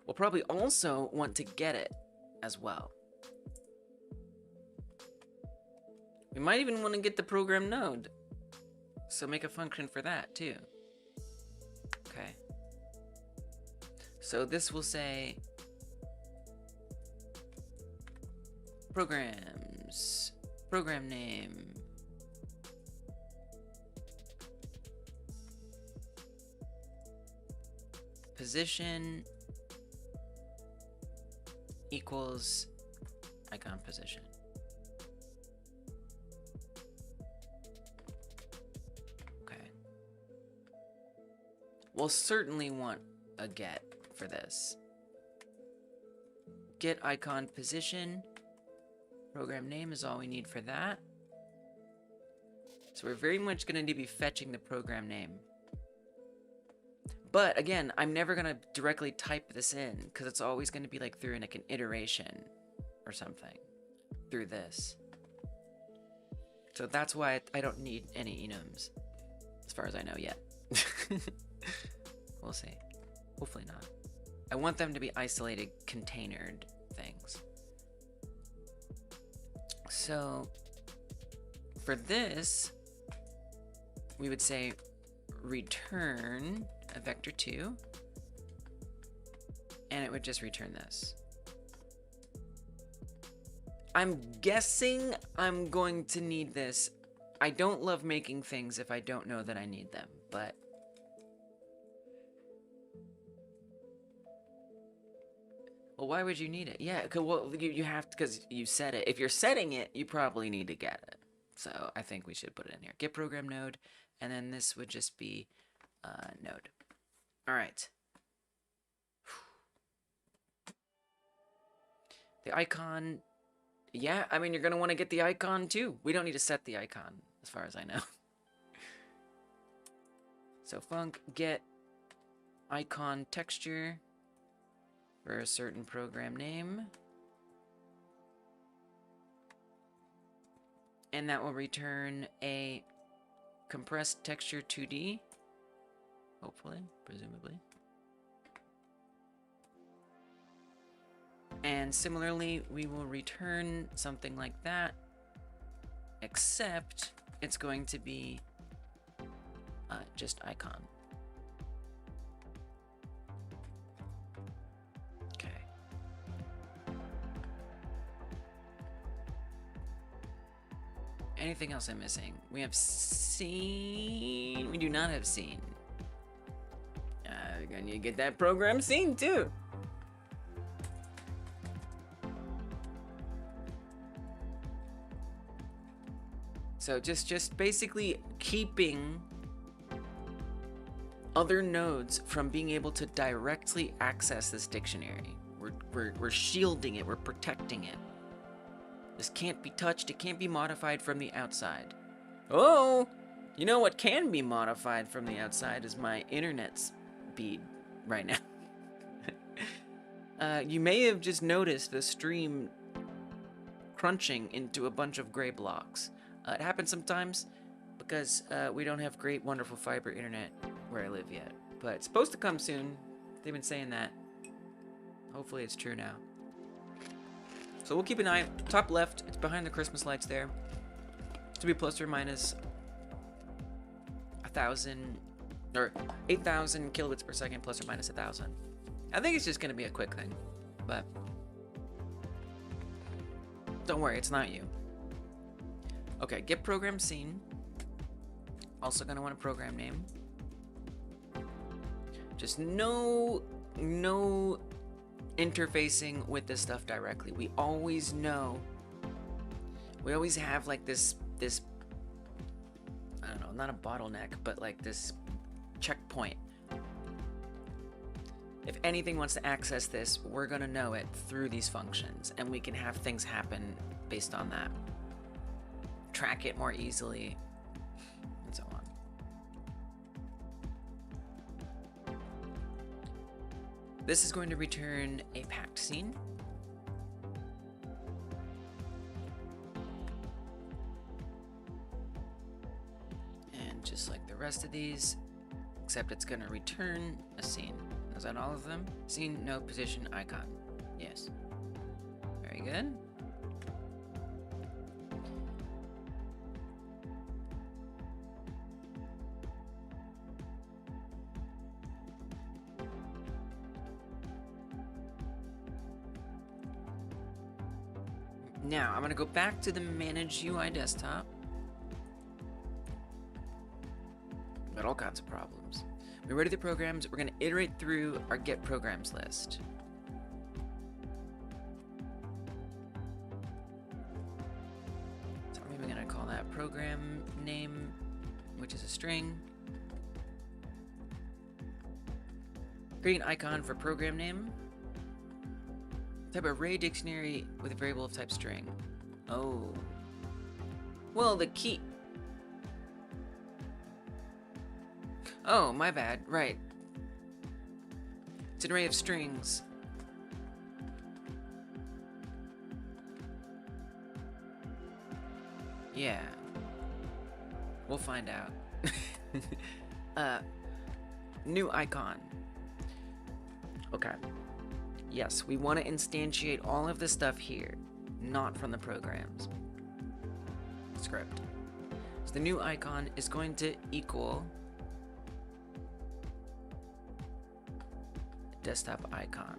S1: we'll probably also want to get it as well. We might even want to get the program node. So make a function for that too. Okay. So this will say programs, program name, position equals icon position. Okay. We'll certainly want a get for this. Get icon position. Program name is all we need for that. So we're very much going to be fetching the program name. But again, I'm never going to directly type this in because it's always going to be like through like an iteration or something through this. So that's why I don't need any enums as far as I know yet. We'll see. Hopefully not. I want them to be isolated, containered things. So for this, we would say return a vector2, and it would just return this. I'm guessing I'm going to need this. I don't love making things if I don't know that I need them, but well, why would you need it? Yeah, well, you have to, because you set it. If you're setting it, you probably need to get it. So I think we should put it in here. Get program node, and then this would just be node. All right. The icon, yeah, I mean, you're going to want to get the icon too. We don't need to set the icon, as far as I know. So func get icon texture for a certain program name. And that will return a compressed texture 2D. Hopefully, presumably. And similarly, we will return something like that, except it's going to be just icon. Okay. Anything else I'm missing? We have scene. We do not have scene. We're gonna get that program scene too. So just basically keeping other nodes from being able to directly access this dictionary. We're shielding it, we're protecting it. This can't be touched, it can't be modified from the outside. Oh, you know what can be modified from the outside is my internet speed right now. You may have just noticed the stream crunching into a bunch of gray blocks. It happens sometimes because we don't have great, wonderful fiber internet where I live yet. But it's supposed to come soon. They've been saying that. Hopefully it's true now. So we'll keep an eye. Top left, it's behind the Christmas lights there. To be plus or minus 1,000 or 8,000 kilobits per second plus or minus 1,000. I think it's just going to be a quick thing, but don't worry, it's not you. Okay, get program scene. Also going to want a program name. Just no interfacing with this stuff directly. We always know. We always have like this I don't know, not a bottleneck, but like this checkpoint. If anything wants to access this, we're gonna know it through these functions, and we can have things happen based on that. Track it more easily, and so on. This is going to return a packed scene. And just like the rest of these, except it's going to return a scene. Is that all of them? Scene, no, position, icon. Yes. Very good. Now, I'm going to go back to the Manage UI desktop. Got all kinds of problems. We're ready the programs. We're going to iterate through our get programs list. So maybe I'm going to call that program name, which is a string. Create an icon for program name. Type array dictionary with a variable of type string. Oh. Well, the key. Oh, my bad. Right. It's an array of strings. Yeah. We'll find out. New icon. Okay. Yes, we want to instantiate all of this stuff here, not from the programs. Script. So the new icon is going to equal desktop icon.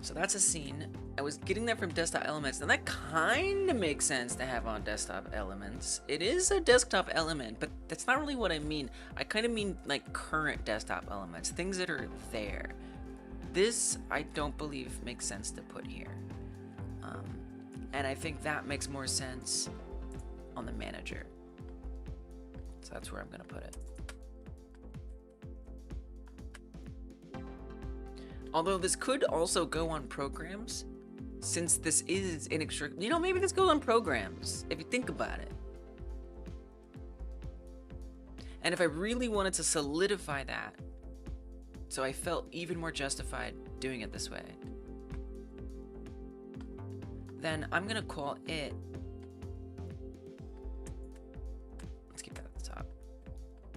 S1: So that's a scene. I was getting that from desktop elements, and that kind of makes sense to have on desktop elements. It is a desktop element, but that's not really what I mean. I kind of mean like current desktop elements, things that are there. This, I don't believe, makes sense to put here. And I think that makes more sense on the manager. So that's where I'm going to put it. Although this could also go on programs, since this is inextricably, you know, maybe this goes on programs, if you think about it. And if I really wanted to solidify that, so I felt even more justified doing it this way, then I'm gonna call it, let's keep that at the top.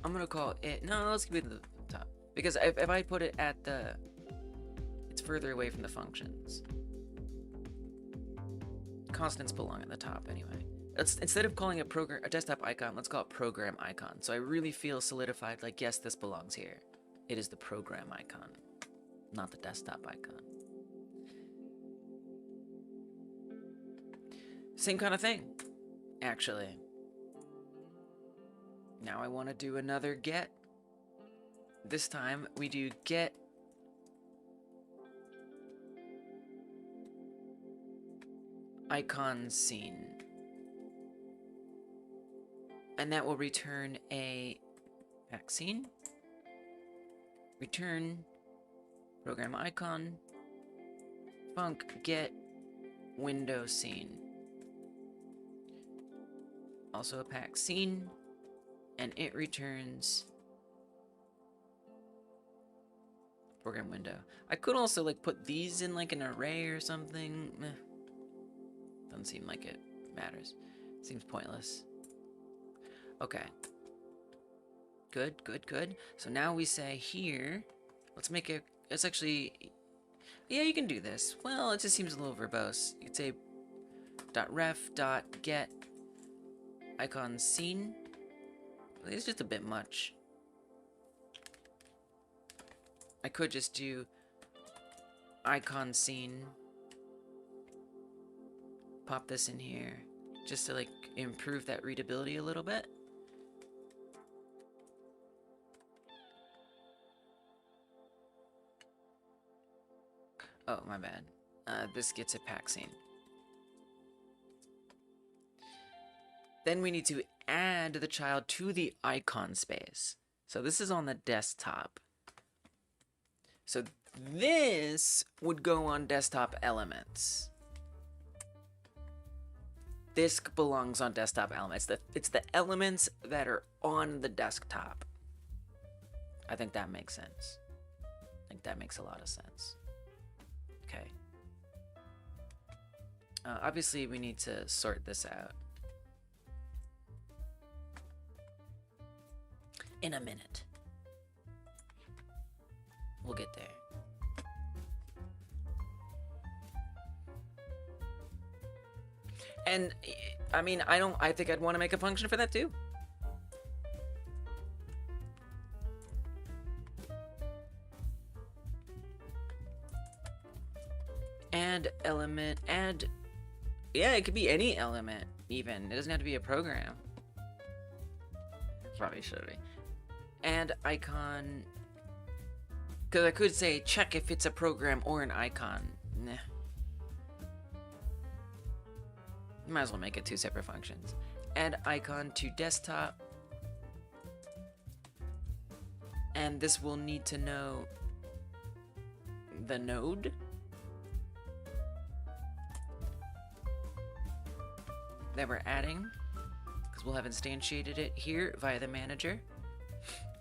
S1: I'm gonna call it, no, let's keep it at the top. Because if I put it at the, it's further away from the functions. Constants belong at the top anyway. Instead of calling it a desktop icon, let's call it program icon. So I really feel solidified, like, yes, this belongs here. It is the program icon, not the desktop icon. Same kind of thing, actually. Now I want to do another get. This time we do get icon scene. And that will return a vaccine. Return program icon. Func get window scene. Also a pack scene. And it returns program window. I could also like put these in like an array or something. Doesn't seem like it matters. Seems pointless. Okay. Good, good, good. So now we say here, let's make it, it's actually, yeah, you can do this. Well, it just seems a little verbose. You could say .ref.get icon scene. It's just a bit much. I could just do icon scene. Pop this in here just to like improve that readability a little bit. Oh, my bad. This gets a pack scene. Then we need to add the child to the icon space. So this is on the desktop. So this would go on desktop elements. This belongs on desktop elements. It's the elements that are on the desktop. I think that makes sense. I think that makes a lot of sense. Okay. Obviously, we need to sort this out. In a minute. we'll get there. And I mean, I think I'd want to make a function for that too. Add element, add, yeah, it could be any element even. It doesn't have to be a program. Probably should be. Add icon, because I could say check if it's a program or an icon. Nah. Might as well make it two separate functions. Add icon to desktop. And this will need to know the node. That we're adding, because we'll have instantiated it here via the manager,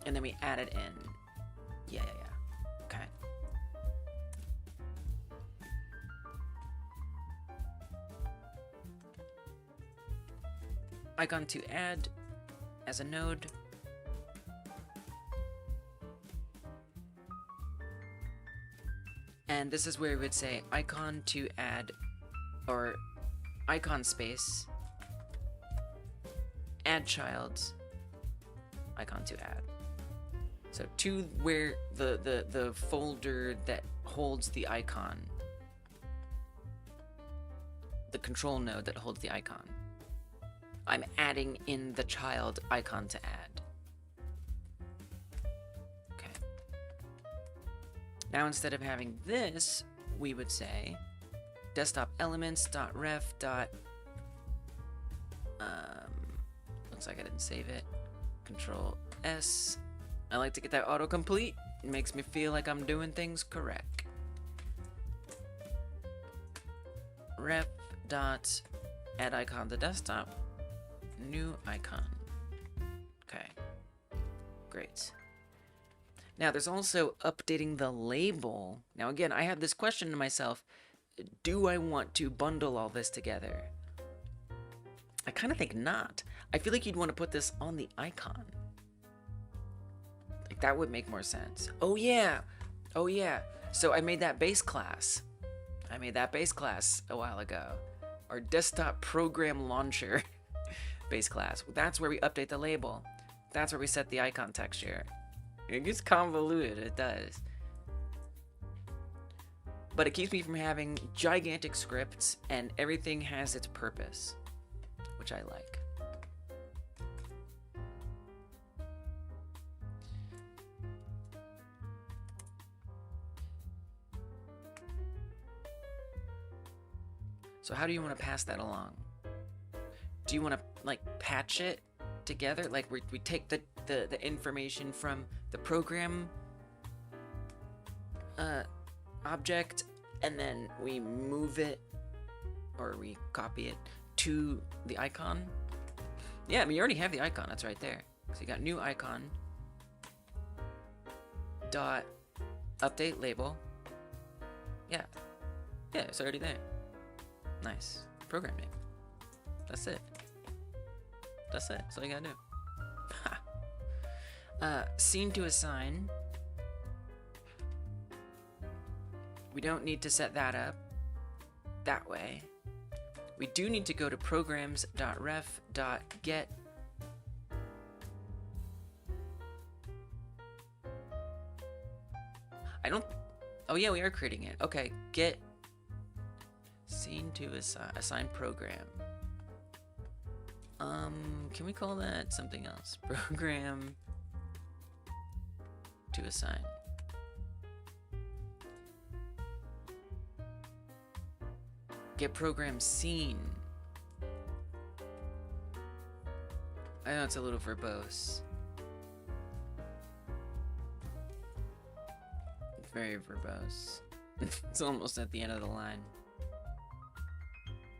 S1: and then we add it in. Yeah. Okay. Icon to add as a node. And this is where we would say icon to add, or icon space, add child, icon to add. So to where the folder that holds the icon, the control node that holds the icon, I'm adding in the child icon to add. Okay. Now instead of having this, we would say desktop elements dot ref dot looks like I didn't save it. Control S. I like to get that autocomplete. It makes me feel like I'm doing things correct. Ref dot add icon to desktop. New icon. Okay. Great. Now there's also updating the label. Now again, I have this question to myself. Do I want to bundle all this together? I kind of think not. I feel like you'd want to put this on the icon. Like that would make more sense. Oh yeah. So I made that base class. A while ago. Our desktop program launcher base class. That's where we update the label. That's where we set the icon texture. It gets convoluted, it does. But it keeps me from having gigantic scripts, and everything has its purpose, which I like. So how do you want to pass that along? Do you want to like patch it together? Like we take the information from the program object, and then we move it, or we copy it to the icon. Yeah, I mean, you already have the icon. That's right there. So you got new icon dot update label. Yeah, it's already there. Nice. Program name. That's it. That's all you gotta do. Scene to assign. We don't need to set that up that way. We do need to go to programs.ref.get. Oh yeah, we are creating it. Okay, get scene to assign program. Can we call that something else? Program to assign. Get program scene. I know it's a little verbose. Very verbose. It's almost at the end of the line.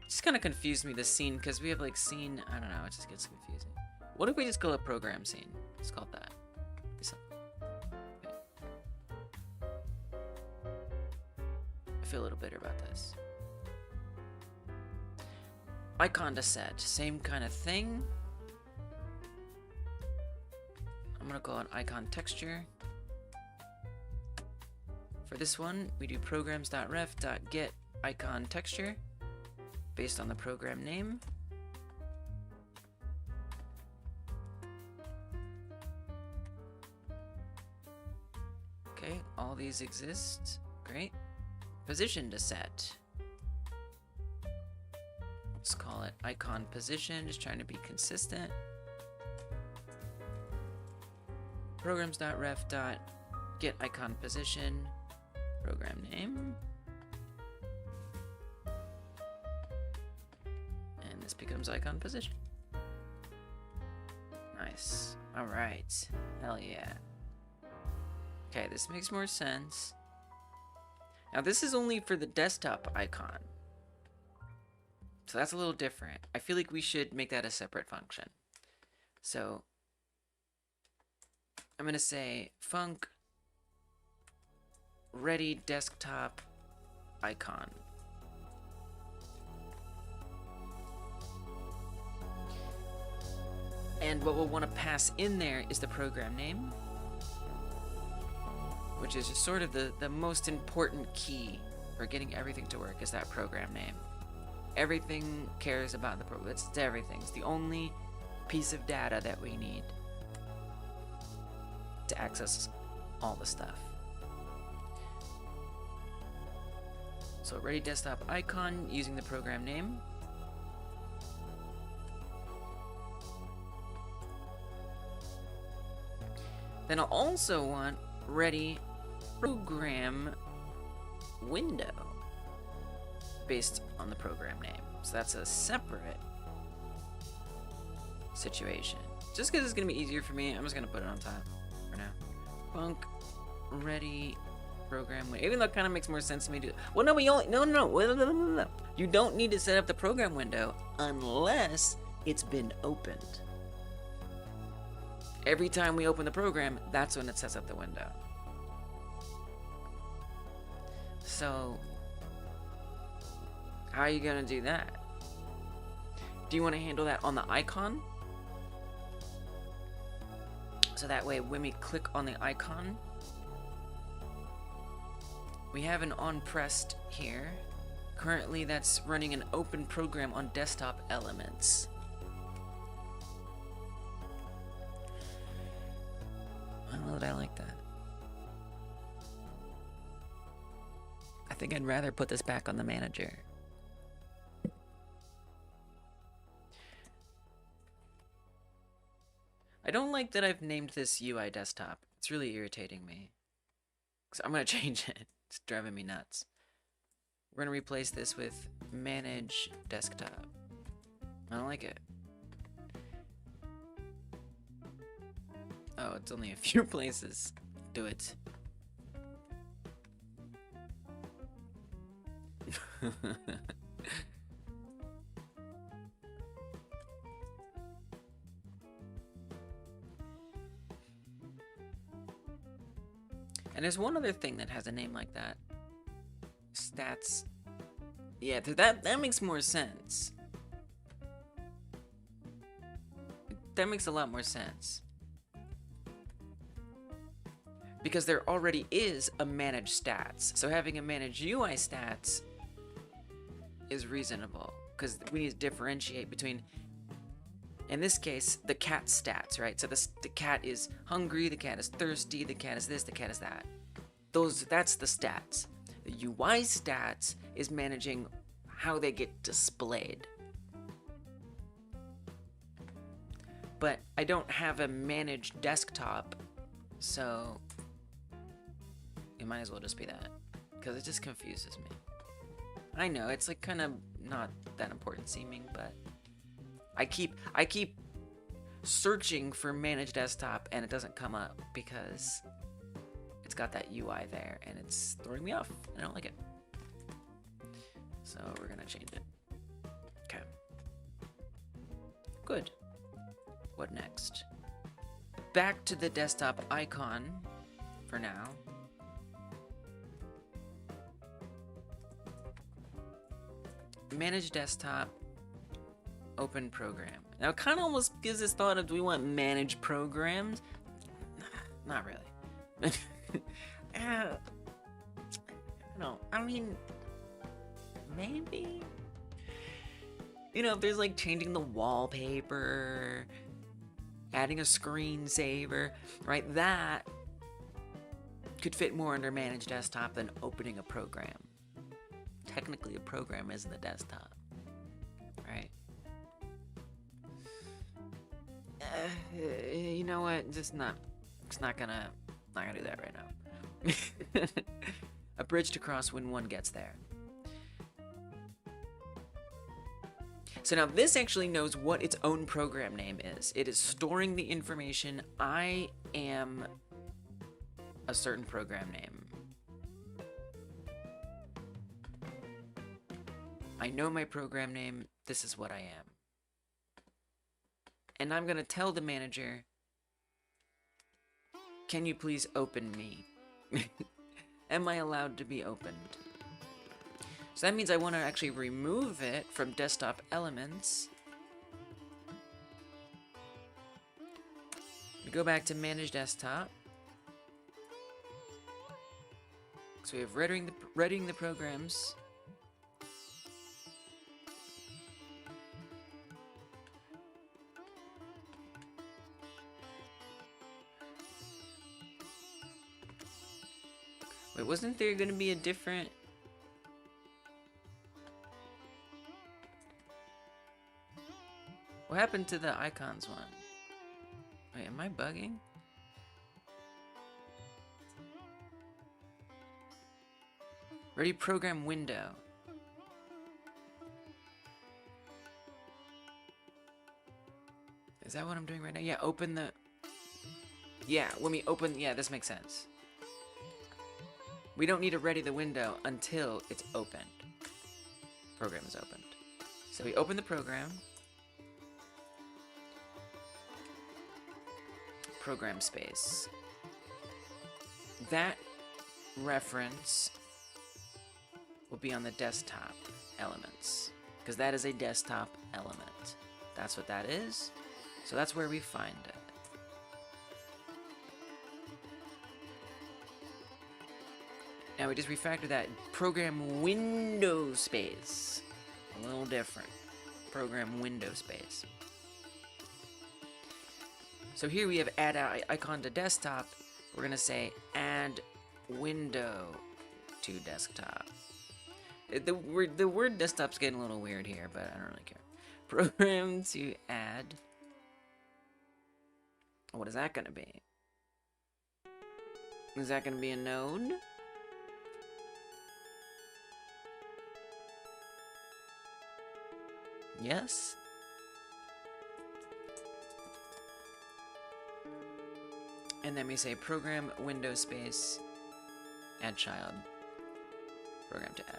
S1: Just kind of confused me, the scene, because we have like scene, I don't know, it just gets confusing. What if we just call it program scene? Let's call it that. I feel a little bitter about this. Icon to set, same kind of thing. I'm gonna call it icon texture. For this one, we do programs.ref.get icon texture based on the program name. Okay, all these exist. Great. Position to set. Let's call it icon position, just trying to be consistent. Programs.ref.get icon position, program name. And this becomes icon position. Nice. All right. Hell yeah. Okay, this makes more sense. Now this is only for the desktop icon. So that's a little different. I feel like we should make that a separate function. So I'm going to say func ready desktop icon. And what we'll want to pass in there is the program name, which is just sort of the most important key for getting everything to work, is that program name. Everything cares about the program. It's everything. It's the only piece of data that we need to access all the stuff. So ready desktop icon using the program name. Then I'll also want ready program window based on the program name. So that's a separate situation. Just because it's going to be easier for me, I'm just going to put it on top for now. Func ready program window. Even though it kind of makes more sense to me to... Well, no, no. You don't need to set up the program window unless it's been opened. Every time we open the program, that's when it sets up the window. So, how are you going to do that? Do you want to handle that on the icon? So that way, when we click on the icon, we have an onPressed here. Currently, that's running an open program on desktop elements. I don't know that I like that. I think I'd rather put this back on the manager. I don't like that I've named this UI desktop. It's really irritating me. So I'm gonna change it. It's driving me nuts. We're gonna replace this with manage desktop. I don't like it. Oh, it's only a few places. Do it. And there's one other thing that has a name like that. Stats. Yeah, that makes more sense. That makes a lot more sense. Because there already is a manage stats. So having a manage UI stats is reasonable. Because we need to differentiate between, in this case, the cat stats, right? So the cat is hungry, the cat is thirsty, the cat is this, the cat is that. That's the stats. The UI stats is managing how they get displayed. But I don't have a managed desktop, so it might as well just be that, because it just confuses me. I know, it's like kind of not that important seeming, but I keep searching for managed desktop and it doesn't come up because it's got that UI there and it's throwing me off. I don't like it. So we're gonna change it. Okay. Good. What next? Back to the desktop icon for now. Manage desktop, open program. Now it kind of almost gives this thought of, do we want manage programs? Not really. mean, maybe? You know, if there's like changing the wallpaper, adding a screensaver, right? That could fit more under managed desktop than opening a program. Technically, a program isn't the desktop, right? You know what? It's not gonna do that right now. A bridge to cross when one gets there. So now this actually knows what its own program name is. It is storing the information. I am a certain program name. I know my program name. This is what I am. And I'm going to tell the manager, can you please open me? Am I allowed to be opened? So that means I want to actually remove it from desktop elements. We go back to manage desktop. So we have readying the programs. Wait, wasn't there going to be a different... What happened to the icons one? Wait, am I bugging? Ready program window. Is that what I'm doing right now? Yeah, open the... Yeah, when we open... Yeah, this makes sense. We don't need to ready the window until it's opened. Program is opened. So we open the program. Program space. That reference will be on the desktop elements, because that is a desktop element. That's what that is. So that's where we find it. Now we just refactor that program window space. A little different. Program window space. So here we have add icon to desktop. We're gonna say add window to desktop. The word desktop's getting a little weird here, but I don't really care. Program to add. What is that gonna be? Is that gonna be a node? Yes. And then we say program window space add child program to add.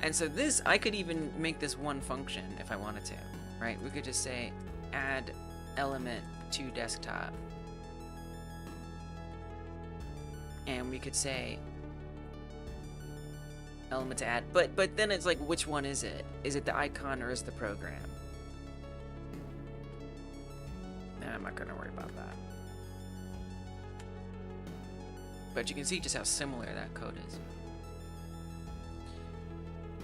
S1: And so this, I could even make this one function if I wanted to, right? We could just say add element to desktop. And we could say element to add, but then it's like, which one is it? Is it the icon or is the program? Nah, I'm not gonna worry about that. But you can see just how similar that code is.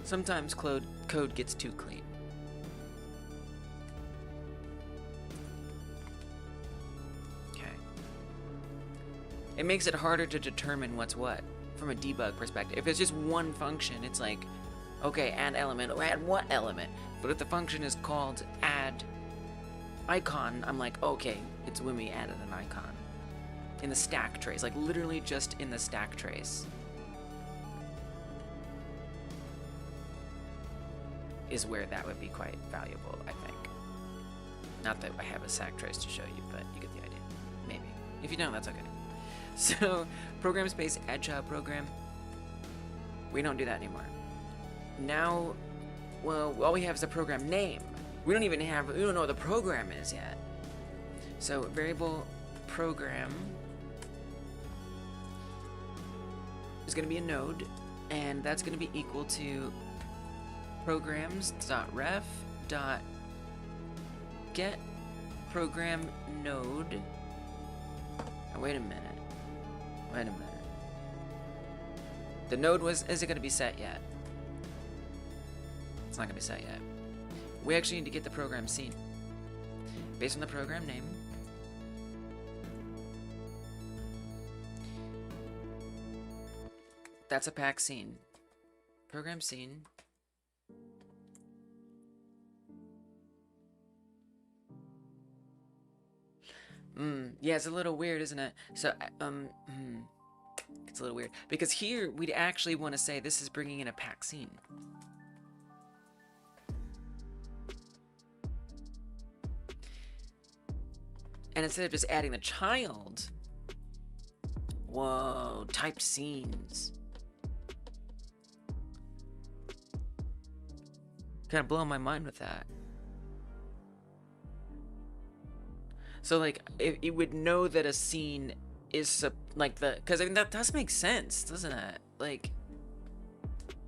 S1: Sometimes code gets too clean. Okay. It makes it harder to determine what's what from a debug perspective. If it's just one function, it's like, okay, add element. Oh, add what element? But if the function is called add icon, I'm like, okay, it's when we added an icon. In the stack trace, like literally just in the stack trace. Is where that would be quite valuable, I think. Not that I have a stack trace to show you, but you get the idea. Maybe. If you don't, that's okay. So, program space add child program. We don't do that anymore. Now, well, all we have is the program name. We don't know what the program is yet. So, variable program is going to be a node, and that's going to be equal to programs.ref.get program node. Now, wait a minute. The node is it going to be set yet? It's not going to be set yet. We actually need to get the program scene. Based on the program name. That's a pack scene. Program scene. Yeah, it's a little weird, isn't it? So, it's a little weird. Because here, we'd actually want to say this is bringing in a pack scene. And instead of just adding the child, whoa, type scenes. Kind of blowing my mind with that. So, like, it would know that a scene is, like, because, I mean, that does make sense, doesn't it? Like,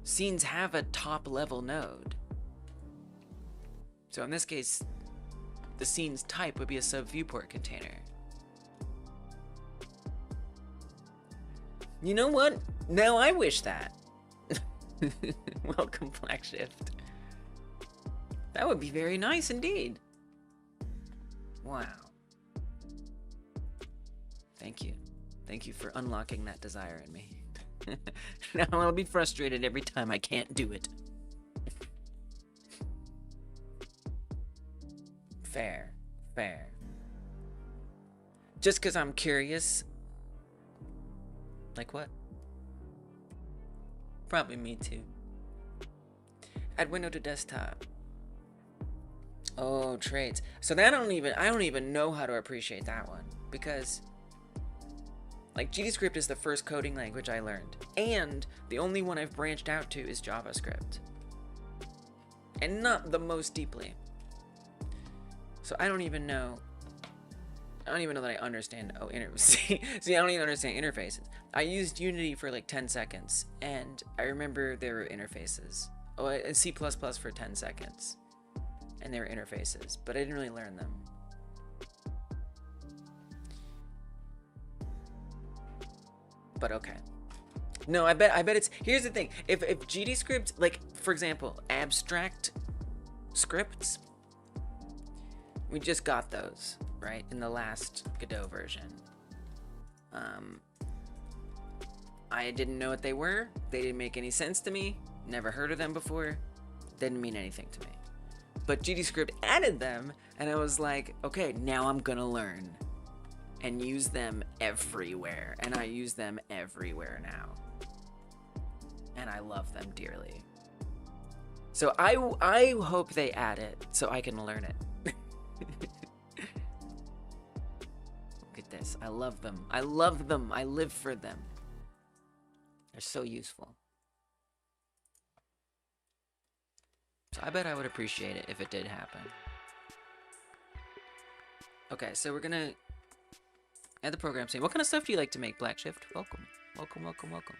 S1: scenes have a top-level node. So, in this case, the scene's type would be a sub-viewport container. You know what? Now I wish that. Welcome, Black Shift. That would be very nice indeed. Wow. Thank you. Thank you for unlocking that desire in me. Now I'll be frustrated every time I can't do it. Fair. Fair. Just because I'm curious. Like what? Probably me too. Add window to desktop. Oh, traits. So that I don't even know how to appreciate that one, because like GDScript is the first coding language I learned, and the only one I've branched out to is JavaScript, and not the most deeply. So I don't even know that I understand. Oh, see, I don't even understand interfaces. I used Unity for like 10 seconds, and I remember there were interfaces. Oh, and C++ for 10 seconds. And they were interfaces, but I didn't really learn them. But okay. No, I bet it's, here's the thing. If GDScript, like, for example, abstract scripts, we just got those, right, in the last Godot version. I didn't know what they were. They didn't make any sense to me. Never heard of them before. Didn't mean anything to me. But GDScript added them, and I was like, okay, now I'm gonna learn and use them everywhere. And I use them everywhere now. And I love them dearly. So I hope they add it so I can learn it. Look at this. I love them. I love them. I live for them. They're so useful. So I bet I would appreciate it if it did happen. Okay, so we're gonna add the program scene. What kind of stuff do you like to make, Black Shift? Welcome. Welcome, welcome, welcome.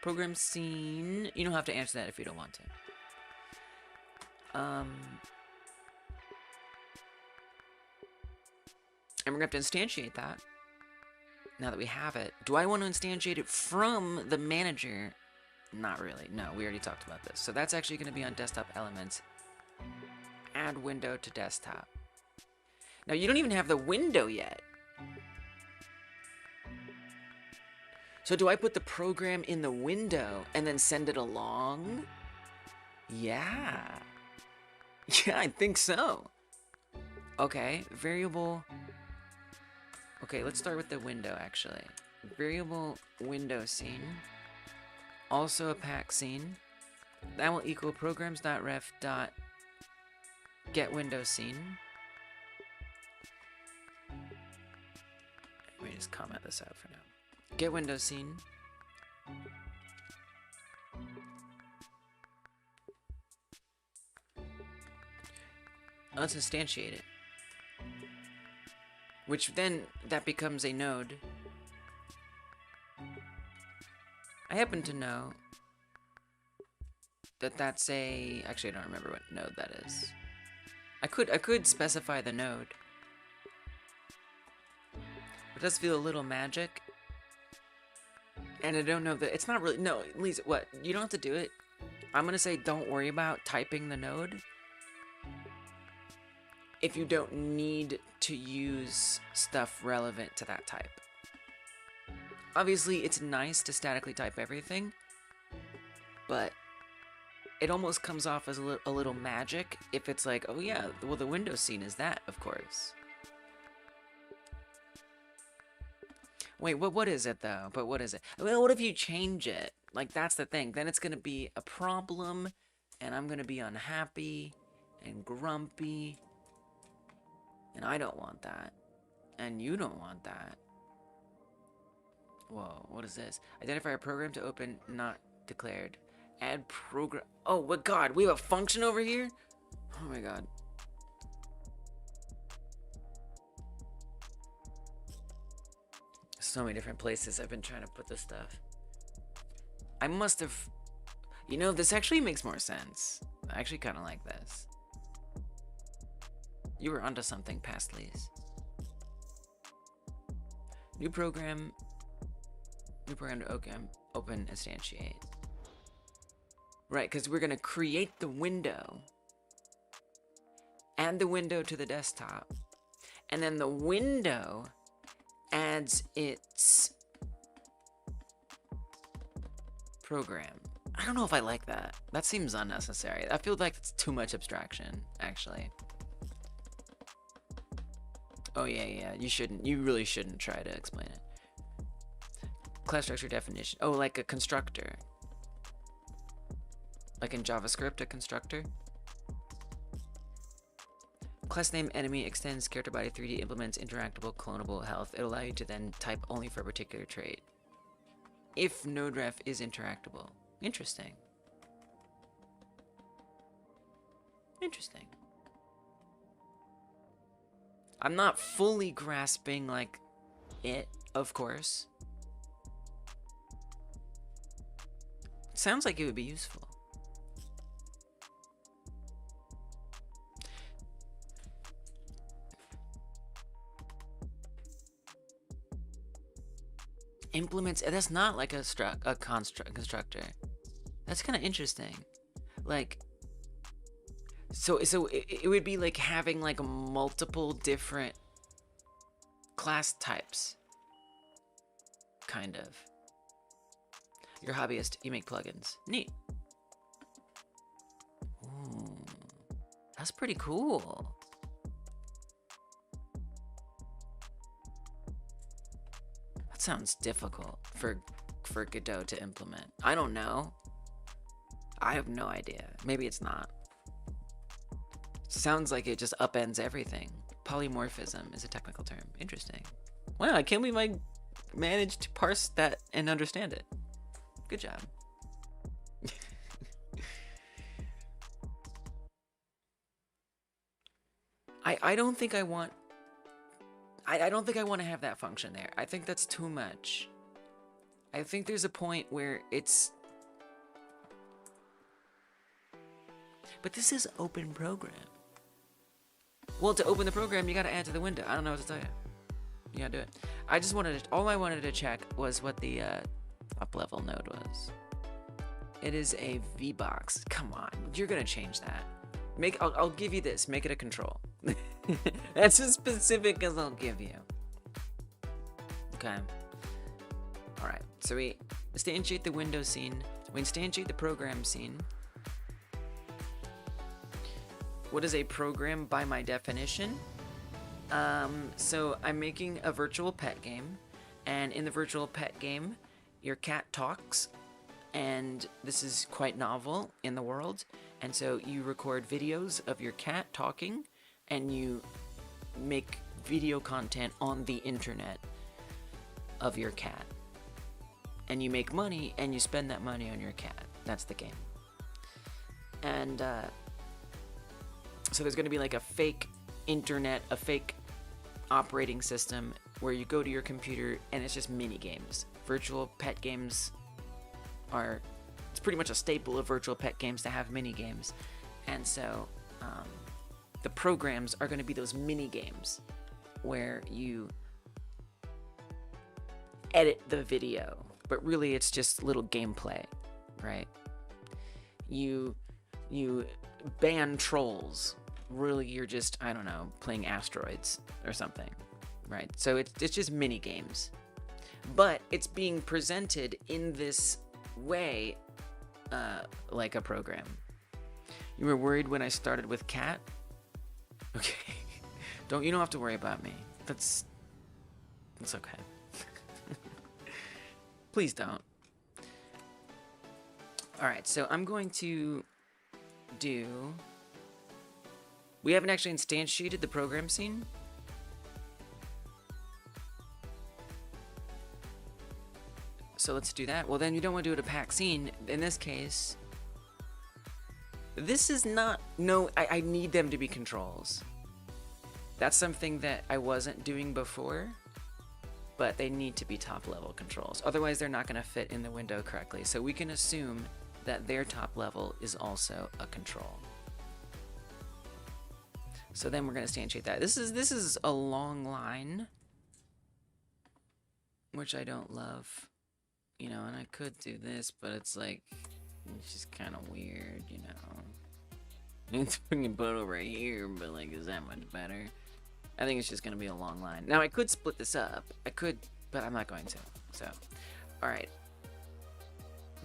S1: Program scene. You don't have to answer that if you don't want to. And we're gonna have to instantiate that. Now that we have it. Do I want to instantiate it from the manager? Not really. No, we already talked about this. So that's actually going to be on desktop elements. Add window to desktop. Now you don't even have the window yet. So do I put the program in the window and then send it along? Yeah. Yeah, I think so. Okay, variable. Okay, let's start with the window actually. Variable window scene. Also a pack scene. That will equal programs.ref.getWindowScene. Let me just comment this out for now. GetWindowScene. Let's instantiate it. Which then, that becomes a node. I happen to know that that's a... Actually, I don't remember what node that is. I could specify the node. It does feel a little magic. And I don't know that it's not really, no, Lisa, what? You don't have to do it. I'm gonna say don't worry about typing the node if you don't need to use stuff relevant to that type. Obviously, it's nice to statically type everything, but it almost comes off as a little magic if it's like, oh yeah, well the window scene is that, of course. Wait, what is it though? But what is it? Well, what if you change it? Like, that's the thing. Then it's gonna be a problem, and I'm gonna be unhappy and grumpy, and I don't want that, and you don't want that. Whoa, what is this? Identify a program to open, not declared. Add program. Oh my god, we have a function over here? Oh my god. So many different places I've been trying to put this stuff. I must have... You know, this actually makes more sense. I actually kind of like this. You were onto something, Pastleys. New program to open instantiate. Right, because we're going to create the window. Add the window to the desktop. And then the window adds its program. I don't know if I like that. That seems unnecessary. I feel like it's too much abstraction, actually. Oh yeah, you really shouldn't try to explain it. Class structure definition. Oh, like a constructor. Like in JavaScript, a constructor. Class name enemy extends character body 3D, implements interactable clonable health. It'll allow you to then type only for a particular trait. If noderef is interactable. Interesting. Interesting. I'm not fully grasping, like, it, of course. Sounds like it would be useful. Implements, that's not like a constructor. That's kind of interesting. Like, so it would be like having like multiple different class types. Kind of. You're a hobbyist, you make plugins. Neat. Ooh, that's pretty cool. That sounds difficult for Godot to implement. I don't know. I have no idea. Maybe it's not. Sounds like it just upends everything. Polymorphism is a technical term. Interesting. Wow, I can't believe I managed to parse that and understand it. Good job. I don't think I want... I don't think I want to have that function there. I think that's too much. I think there's a point where it's... But this is open program. Well, to open the program, you gotta add to the window. I don't know what to tell you. You gotta do it. I just wanted to... All I wanted to check was what the up-level node was. It is a V-box. Come on, you're gonna change that. I'll give you this. Make it a control. That's as specific as I'll give you. Okay. Alright, so we instantiate the window scene. We instantiate the program scene. What is a program by my definition? So I'm making a virtual pet game. And in the virtual pet game, your cat talks. And this is quite novel in the world. And so you record videos of your cat talking. And you make video content on the internet of your cat. And you make money, and you spend that money on your cat. That's the game. And so there's going to be like a fake internet, a fake operating system where you go to your computer and it's just mini games. Virtual pet games are... It's pretty much a staple of virtual pet games to have mini games. And so... the programs are going to be those mini games where you edit the video but really it's just little gameplay, right? You ban trolls. Really, you're just, I don't know, playing asteroids or something, right? So it's just mini games, but it's being presented in this way, like a program. You were worried when I started with cat? Okay. You don't have to worry about me. That's okay. Please don't. Alright, so I'm going to do... We haven't actually instantiated the program scene. So let's do that. Well, then you don't want to do it a pack scene. In this case, this is not... No, I need them to be controls. That's something that I wasn't doing before, but they need to be top-level controls. Otherwise, they're not going to fit in the window correctly. So we can assume that their top level is also a control. So then we're going to instantiate that. This is a long line, which I don't love. You know, and I could do this, but it's like, it's just kind of weird, you know. It's freaking put over here, but like, is that much better? I think it's just going to be a long line. Now, I could split this up. I could, but I'm not going to. So, all right.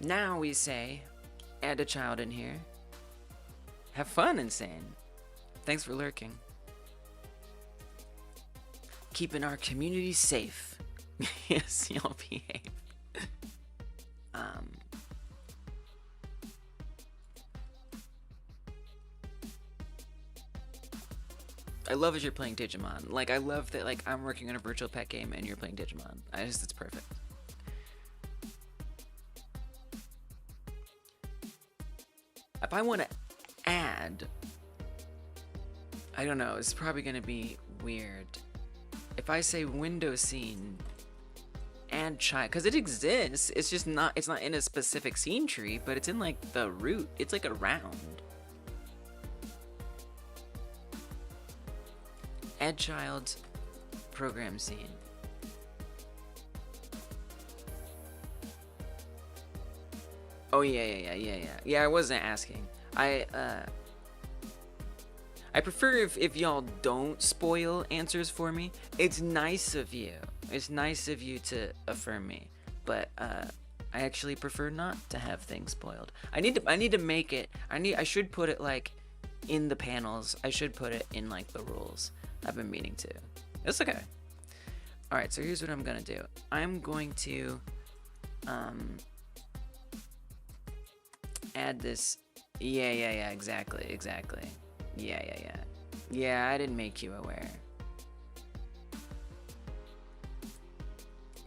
S1: Now we say, add a child in here. Have fun, Insane. Thanks for lurking. Keeping our community safe. Yes, y'all behave. I love as you're playing Digimon. Like, I love that, like, I'm working on a virtual pet game and you're playing Digimon. It's perfect. If I want to add... I don't know, it's probably going to be weird. If I say window scene, add child, because it exists, it's just not, it's not in a specific scene tree, but it's in, like, the root. It's, like, around. Add child program scene. Oh yeah, I wasn't asking. I prefer if y'all don't spoil answers for me. It's nice of you. It's nice of you to affirm me, but I actually prefer not to have things spoiled. I need to make it. I should put it like in the panels. I should put it in like the rules. I've been meaning to. It's okay. All right, so here's what I'm gonna do. I'm going to add this. Yeah, exactly. Yeah, I didn't make you aware.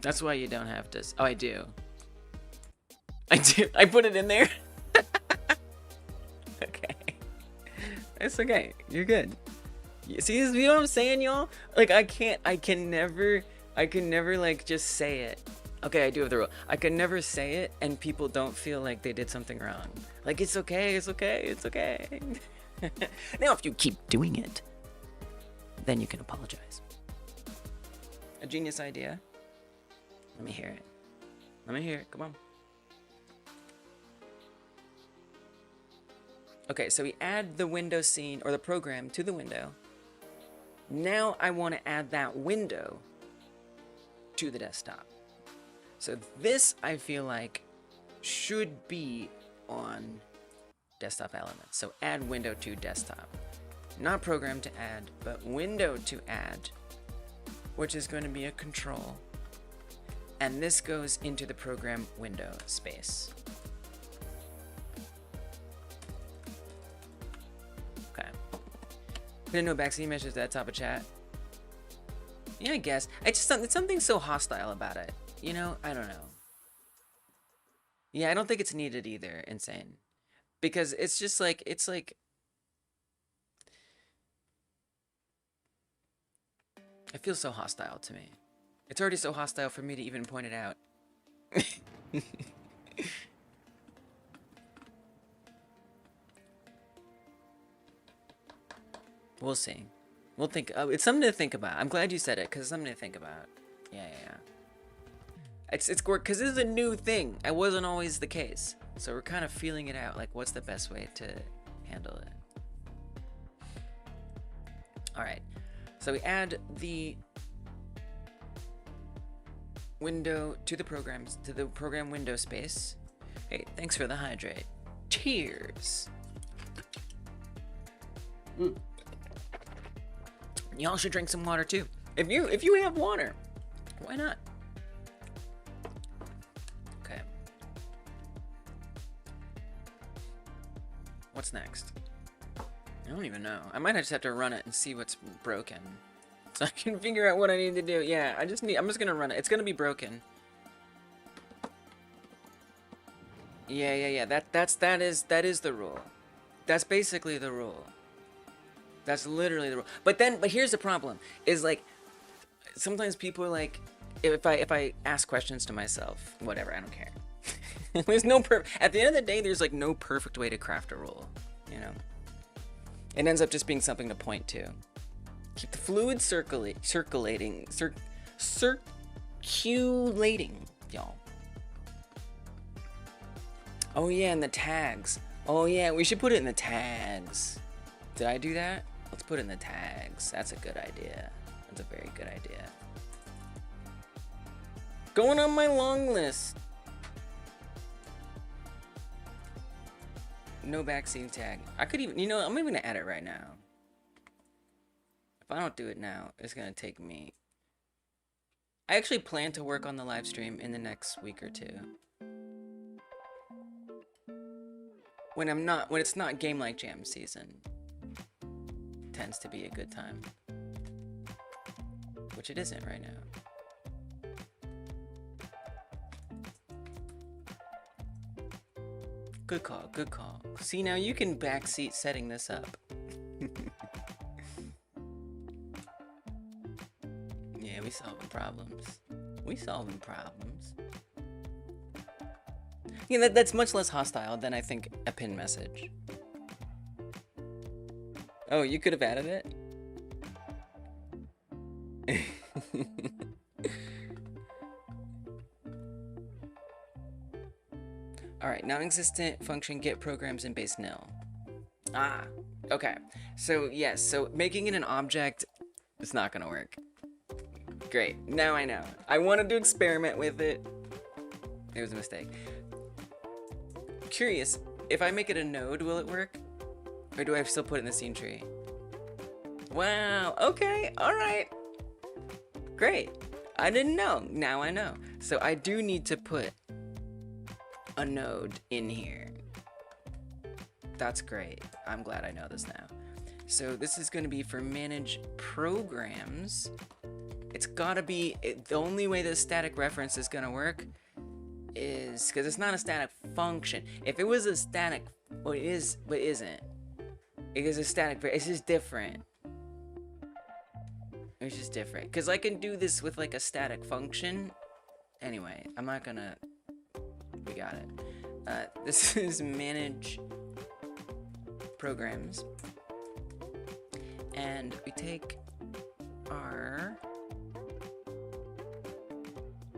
S1: That's why you don't have to. Oh, I do. I put it in there. Okay. It's okay. You're good. See, you know what I'm saying, y'all? Like, I can never like just say it. Okay, I do have the rule. I can never say it and people don't feel like they did something wrong. Like, it's okay. Now, if you keep doing it, then you can apologize. A genius idea. Let me hear it. Come on. Okay, so we add the window scene or the program to the window. Now I want to add that window to the desktop. So this, I feel like, should be on desktop elements. So add window to desktop. Not program to add, but window to add, which is going to be a control. And this goes into the program window space. Okay. Put no backseat message at the top of chat. Yeah, I guess. It's something so hostile about it. You know, I don't know. Yeah, I don't think it's needed either, Insane. Because it's just like, it feels so hostile to me. It's already so hostile for me to even point it out. We'll see. We'll think. It's something to think about. I'm glad you said it, because it's something to think about. Yeah. It's because this is a new thing. It wasn't always the case. So we're kind of feeling it out. Like, what's the best way to handle it? All right. So we add the window to the programs, to the program window space. Hey, thanks for the hydrate. Cheers. Y'all should drink some water too. If you have water, why not? Okay. What's next? I don't even know. I might just have to run it and see what's broken, so I can figure out what I need to do. Yeah, I'm just gonna run it. It's gonna be broken. Yeah. That is the rule. That's basically the rule. That's literally the rule. But here's the problem: is like sometimes people are like, if I ask questions to myself, whatever, I don't care. There's no at the end of the day, there's like no perfect way to craft a rule, you know. It ends up just being something to point to. Keep the fluid circulating, y'all. Oh yeah, and the tags. Oh yeah, we should put it in the tags. Did I do that? Let's put it in the tags. That's a good idea. That's a very good idea. Going on my long list. No backseat tag. I could even, you know, I'm even gonna add it right now. If I don't do it now, it's gonna take me. I actually plan to work on the live stream in the next week or two. When it's not Game Like Jam season, tends to be a good time. Which it isn't right now. Good call, good call. See, now you can backseat setting this up. Yeah, we solving problems. We solving problems. Yeah, that's much less hostile than I think a pin message. Oh, you could have added it? Alright, non-existent function get programs in base nil. Ah, okay. So, yes, so making it an object is not gonna work. Great, now I know. I wanted to experiment with it. It was a mistake. Curious, if I make it a node, will it work? Or do I still put it in the scene tree? Wow, okay, alright. Great. I didn't know, now I know. So I do need to put a node in here. That's great. I'm glad I know this now. So this is going to be for manage programs. It's gotta be, the only way this static reference is gonna work is, because it's not a static function. If it was a static, well it is, but it isn't. It is a static, it's just different. It's just different. Because I can do this with like a static function. Anyway, I'm not gonna, we got it. This is manage programs. And we take our,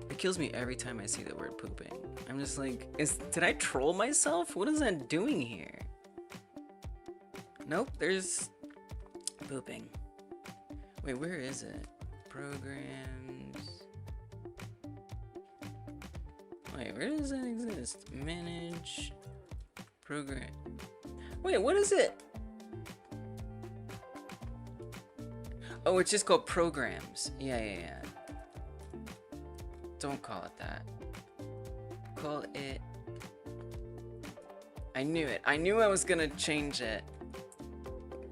S1: it kills me every time I see the word pooping. I'm just like, did I troll myself? What is that doing here? Nope, there's pooping. Wait, where is it? Programs. Wait, where does that exist? Manage program. Wait, what is it? Oh, it's just called programs. Yeah. Don't call it that. Call it... I knew it. I knew I was gonna change it.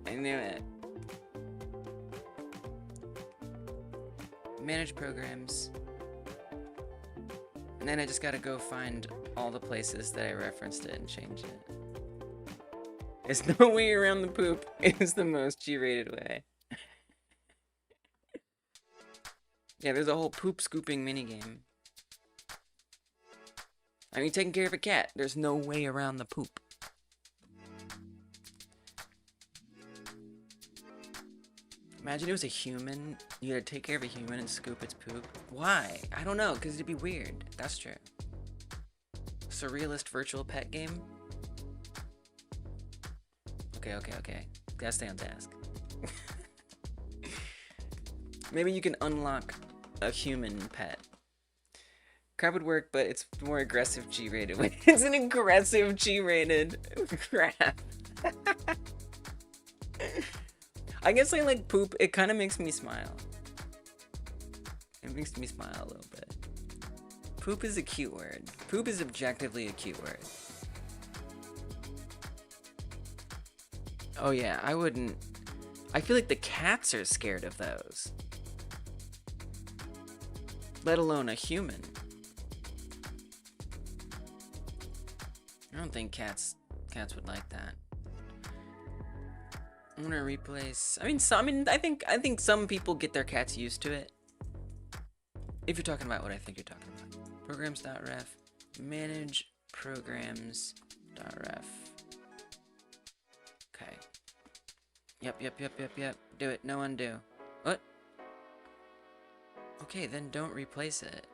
S1: I knew it. Manage programs. And then I just gotta go find all the places that I referenced it and change it. There's no way around the poop. It's the most G-rated way. Yeah, there's a whole poop scooping minigame. I mean, taking care of a cat. There's no way around the poop. Imagine it was a human. You had to take care of a human and scoop its poop. Why? I don't know, because it'd be weird. That's true. Surrealist virtual pet game? Okay. Gotta stay on task. Maybe you can unlock a human pet. Crab would work, but it's more aggressive G-rated. It's an aggressive G-rated crab. I guess I like poop. It kind of makes me smile. It makes me smile a little bit. Poop is a cute word. Poop is objectively a cute word. Oh yeah, I wouldn't... I feel like the cats are scared of those. Let alone a human. I don't think cats would like that. I'm gonna replace... I think some people get their cats used to it. If you're talking about what I think you're talking about. Programs.ref. Manage programs.ref. Okay. Yep. Do it. No undo. What? Okay, then don't replace it.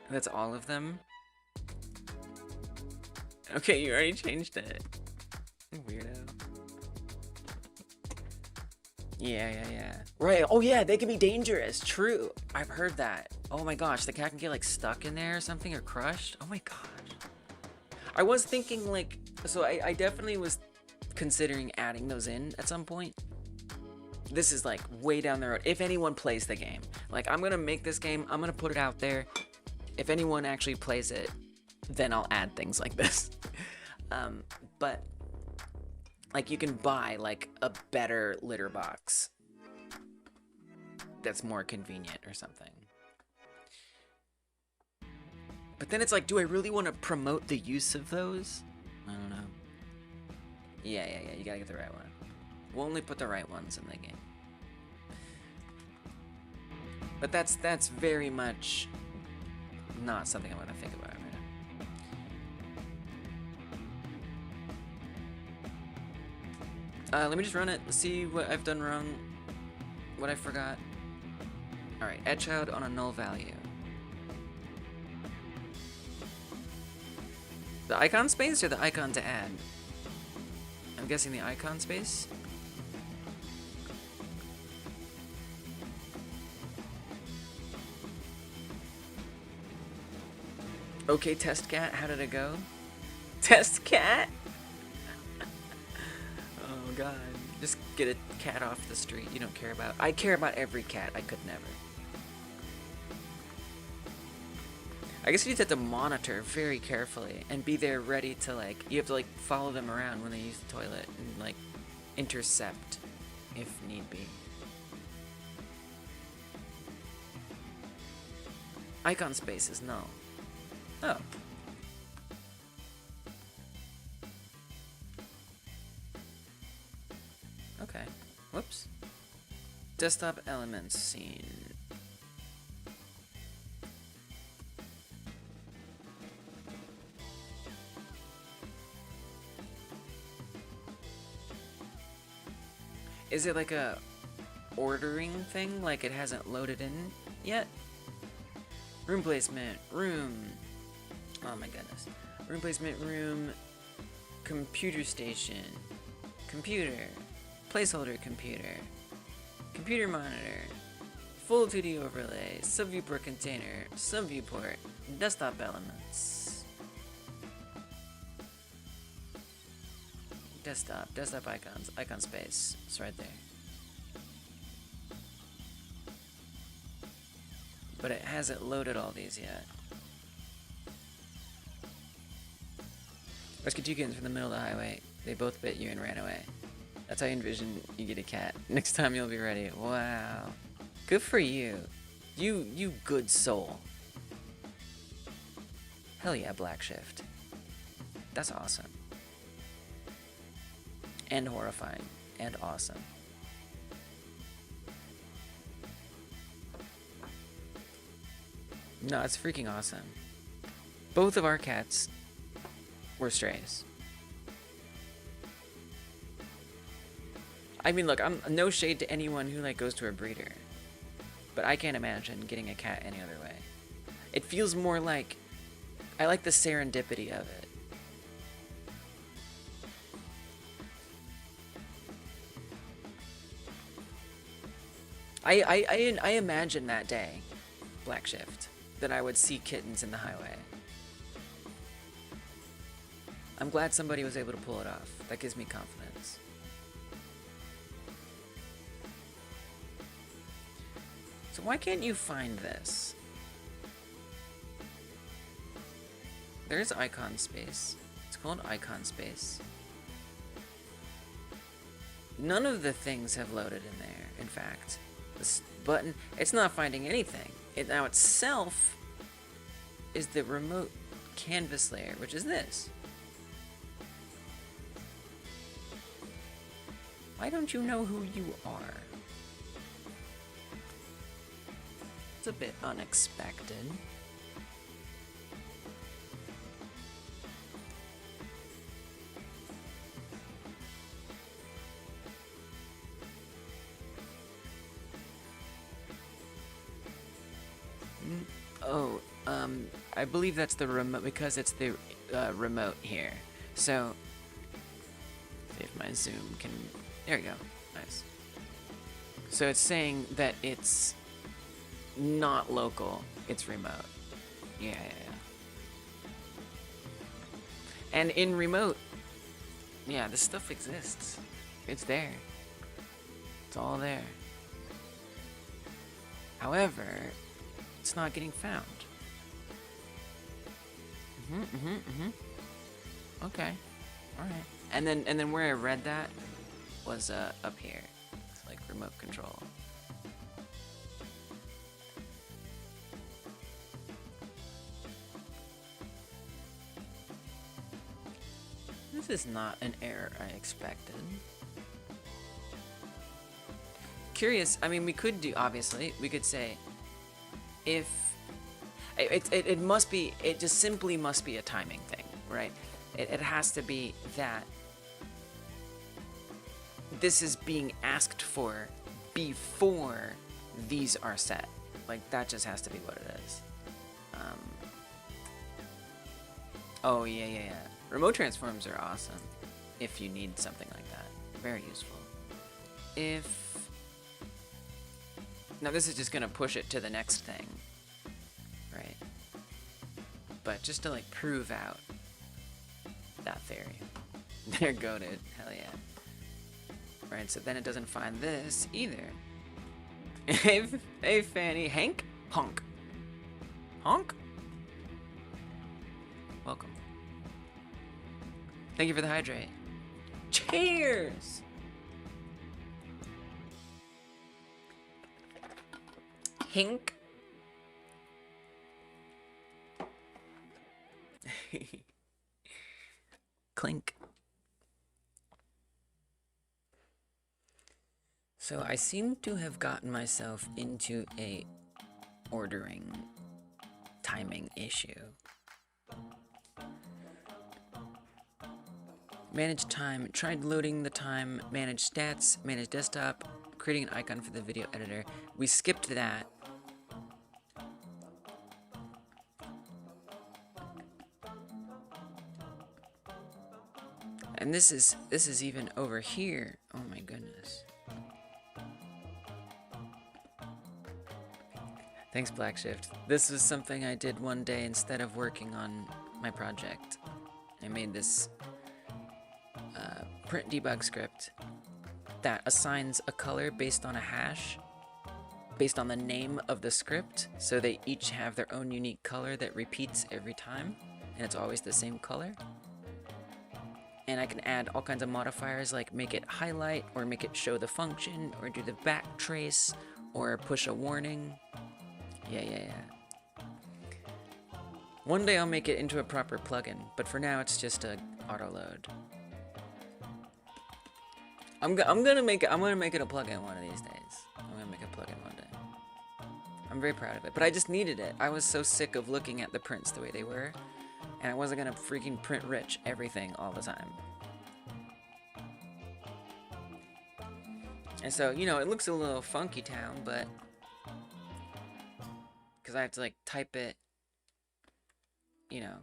S1: That's all of them? Okay, you already changed it. Weirdo. Yeah. Right, oh yeah, they can be dangerous. True. I've heard that. Oh my gosh, the cat can get like stuck in there or something or crushed. Oh my gosh. I was thinking like, so I definitely was considering adding those in at some point. This is like way down the road. If anyone plays the game. Like I'm gonna make this game, I'm gonna put it out there. If anyone actually plays it, then I'll add things like this. But like you can buy like a better litter box that's more convenient or something. But then it's like, do I really want to promote the use of those? I don't know. Yeah, you gotta get the right one. We'll only put the right ones in the game. But that's very much not something I'm gonna think about right now. Let me just run it, see what I've done wrong, what I forgot. Alright, add child on a null value. The icon space or the icon to add? I'm guessing the icon space. Okay, test cat, how did it go? Test cat? Oh god. Just get a cat off the street you don't care about. I care about every cat. I could never. I guess you just have to monitor very carefully and be there ready to like, you have to like follow them around when they use the toilet and like intercept if need be. Icon space is null. Oh. Okay. Whoops. Desktop elements scene. Is it like a ordering thing? Like it hasn't loaded in yet? Room placement, room. Oh my goodness. Room placement, room, computer station, computer, placeholder computer, computer monitor, full 2D overlay, subviewport container, subviewport, desktop elements. Desktop icons, icon space, it's right there. But it hasn't loaded all these yet. Rescue two kittens from the middle of the highway. They both bit you and ran away. That's how you envision you get a cat. Next time you'll be ready. Wow. Good for you. You good soul. Hell yeah, Black Shift. That's awesome. And horrifying. And awesome. No, it's freaking awesome. Both of our cats were strays. I mean, look, I'm no shade to anyone who like goes to a breeder, but I can't imagine getting a cat any other way. It feels more like, I like the serendipity of it. I imagine that day, Black Shift, that I would see kittens in the highway. I'm glad somebody was able to pull it off. That gives me confidence. So why can't you find this? There's icon space. It's called icon space. None of the things have loaded in there, in fact. This button, it's not finding anything. It now itself is the remote canvas layer, which is this. Why don't you know who you are? It's a bit unexpected. Oh, I believe that's the remote, because it's the remote here. So, if my zoom can, there we go, nice. So it's saying that it's not local, it's remote. Yeah. And in remote, yeah, this stuff exists. It's there. It's all there. However, it's not getting found. Okay. Alright. And then where I read that was up here. It's like remote control. This is not an error I expected. Curious, I mean, we could do, obviously, we could say, if, it must be, it just simply must be a timing thing, right? It has to be that this is being asked for before these are set. Like, that just has to be what it is. Oh, yeah. Remote transforms are awesome if you need something like that. Very useful. Now this is just gonna push it to the next thing, right? But just to like prove out that theory. They're goated, hell yeah. Right, so then it doesn't find this either. Hey Fanny, Hank? Honk. Honk? Welcome. Thank you for the hydrate. Cheers! Hink. Clink. So I seem to have gotten myself into a ordering timing issue. Manage time. Tried loading the time. Manage stats. Manage desktop. Creating an icon for the video editor. We skipped that. And this is even over here. Oh my goodness. Thanks, Black Shift. This was something I did one day instead of working on my project. I made this print debug script that assigns a color based on a hash, based on the name of the script, so they each have their own unique color that repeats every time, and it's always the same color. And I can add all kinds of modifiers, like make it highlight, or make it show the function, or do the back trace, or push a warning. Yeah. One day I'll make it into a proper plugin, but for now it's just a auto load. I'm gonna make it a plugin one of these days. I'm gonna make a plugin one day. I'm very proud of it, but I just needed it. I was so sick of looking at the prints the way they were, and I wasn't gonna freaking print rich everything all the time. And so, you know, it looks a little funky town, but because I have to like type it, you know,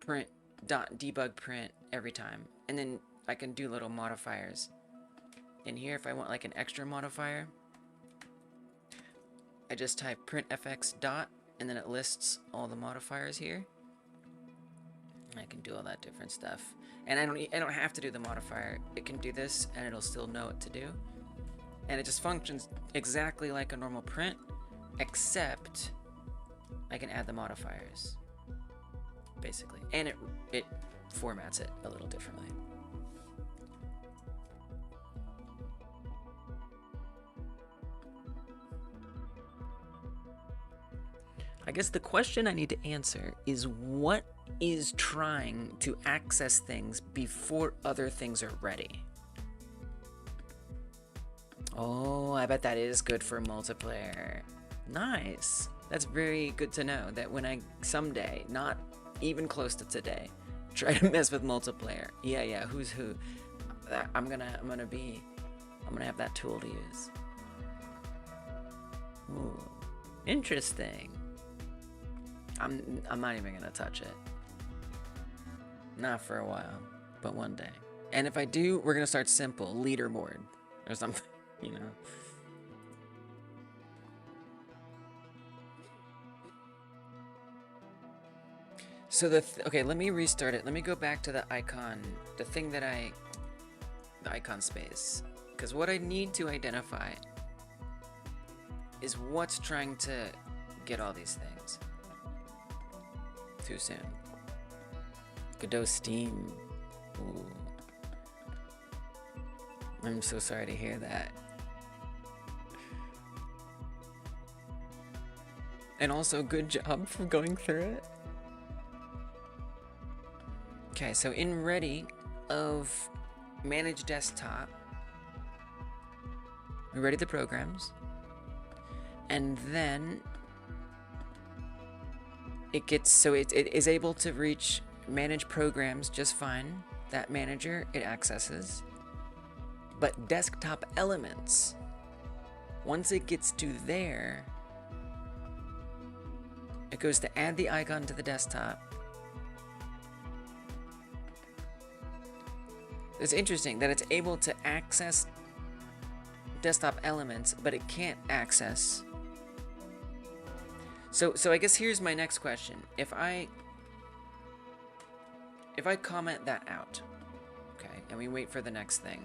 S1: print dot debug print every time, and then I can do little modifiers in here if I want like an extra modifier. I just type printfx dot, and then it lists all the modifiers here. I can do all that different stuff, and I don't have to do the modifier. It can do this, and it'll still know what to do, and it just functions exactly like a normal print, except I can add the modifiers, basically, and it formats it a little differently. I guess the question I need to answer is, what is trying to access things before other things are ready? Oh, I bet that is good for multiplayer. Nice. That's very good to know, that when I someday, not even close to today, try to mess with multiplayer. Yeah, who's who? I'm gonna have that tool to use. Ooh, interesting. I'm not even gonna touch it. Not for a while, but one day. And if I do, we're gonna start simple, leaderboard or something, you know. So okay, let me restart it. Let me go back to the icon, the icon space, because what I need to identify is what's trying to get all these things. Too soon. Godot Steam. Ooh. I'm so sorry to hear that. And also, good job for going through it. Okay, so in ready of manage desktop, we ready the programs, and then it gets, so it is able to reach manage programs just fine. That manager it accesses, but desktop elements, once it gets to there, it goes to add the icon to the desktop. It's interesting that it's able to access desktop elements, but it can't access. So I guess here's my next question. If I comment that out, okay, and we wait for the next thing.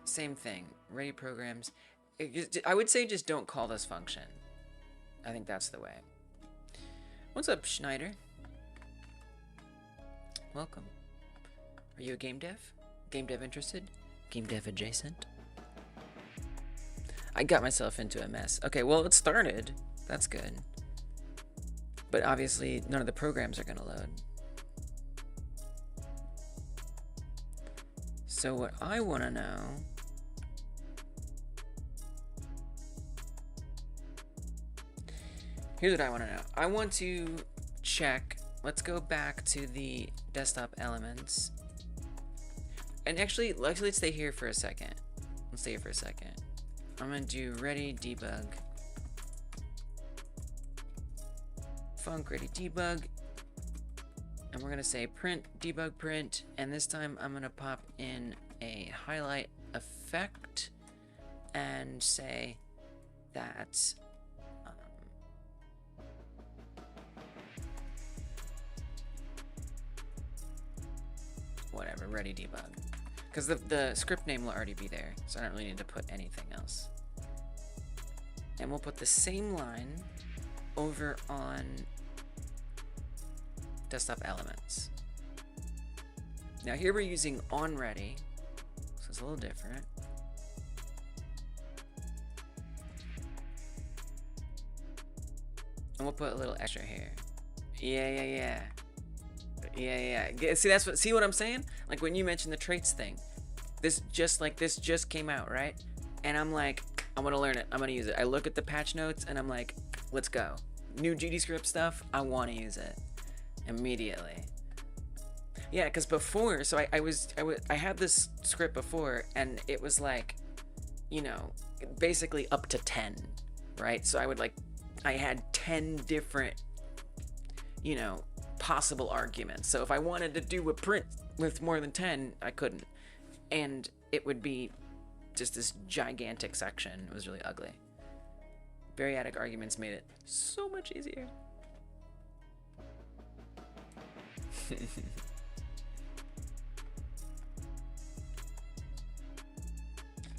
S1: Same thing, ready programs. I would say just don't call this function. I think that's the way. What's up, Schneider? Welcome. Are you a game dev? Game dev interested? Game dev adjacent? I got myself into a mess. Okay, well, it started. That's good. But obviously, none of the programs are going to load. So what I want to know... Here's what I want to know. I want to check... Let's go back to the desktop elements. And actually, let's stay here for a second. Let's stay here for a second. I'm going to do ready debug. Func ready debug. And we're going to say print debug print. And this time I'm going to pop in a highlight effect and say that whatever, ready debug. Because the script name will already be there, so I don't really need to put anything else. And we'll put the same line over on desktop elements. Now here we're using onReady, so it's a little different. And we'll put a little extra here. Yeah. See what I'm saying? Like when you mentioned the traits thing, this just came out, right? And I'm like, I want to learn it. I'm going to use it. I look at the patch notes and I'm like, let's go. New GDScript stuff, I want to use it immediately. Yeah, because before, so I had this script before, and it was like, you know, basically up to 10, right? So I had 10 different, you know, possible arguments. So if I wanted to do a print with more than 10, I couldn't. And it would be just this gigantic section. It was really ugly. Variadic arguments made it so much easier.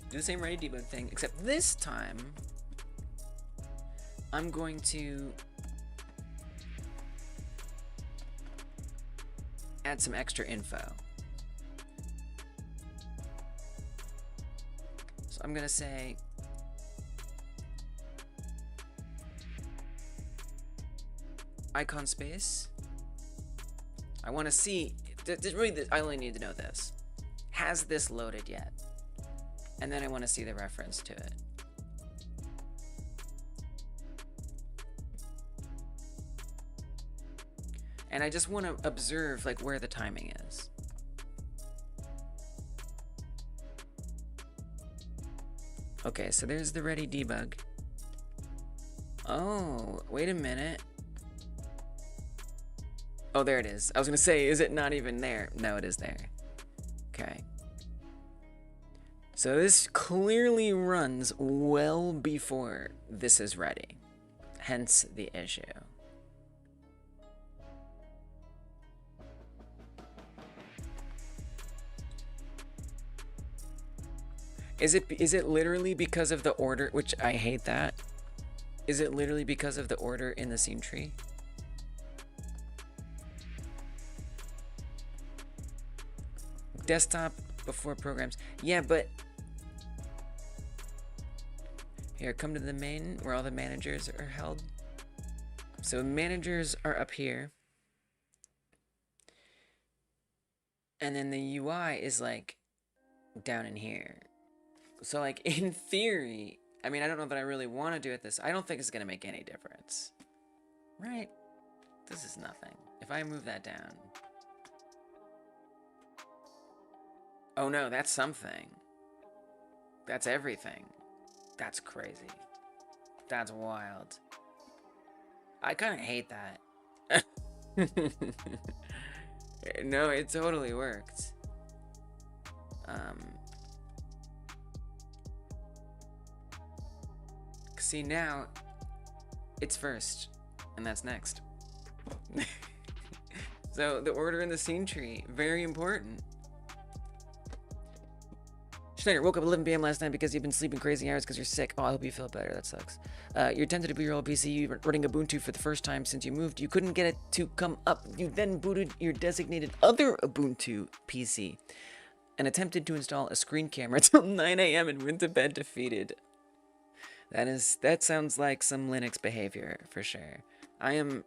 S1: Do the same ready debug thing, except this time I'm going to add some extra info. So I'm gonna say icon space. I want to see, really, I only need to know this. Has this loaded yet? And then I want to see the reference to it. And I just want to observe like where the timing is. Okay, so there's the ready debug. Oh, wait a minute. Oh, there it is. I was gonna say, is it not even there? No, it is there. Okay. So this clearly runs well before this is ready. Hence the issue. Is it literally because of the order, which I hate that? Is it literally because of the order in the scene tree? Desktop before programs. Yeah, but here, come to the main where all the managers are held. So managers are up here. And then the UI is like down in here. So like in theory, I mean, I don't know that I really want to do it this. I don't think it's going to make any difference. Right? This is nothing. If I move that down. Oh no, that's something. That's everything. That's crazy. That's wild. I kind of hate that. No, it totally worked. See, now it's first, and that's next. So the order in the scene tree, very important. Schneider woke up at 11 p.m. last night because you've been sleeping crazy hours because you're sick. Oh, I hope you feel better. That sucks. You're tempted to boot your old PC running Ubuntu for the first time since you moved. You couldn't get it to come up. You then booted your designated other Ubuntu PC and attempted to install a screen camera till 9 a.m. and went to bed defeated. That sounds like some Linux behavior for sure. There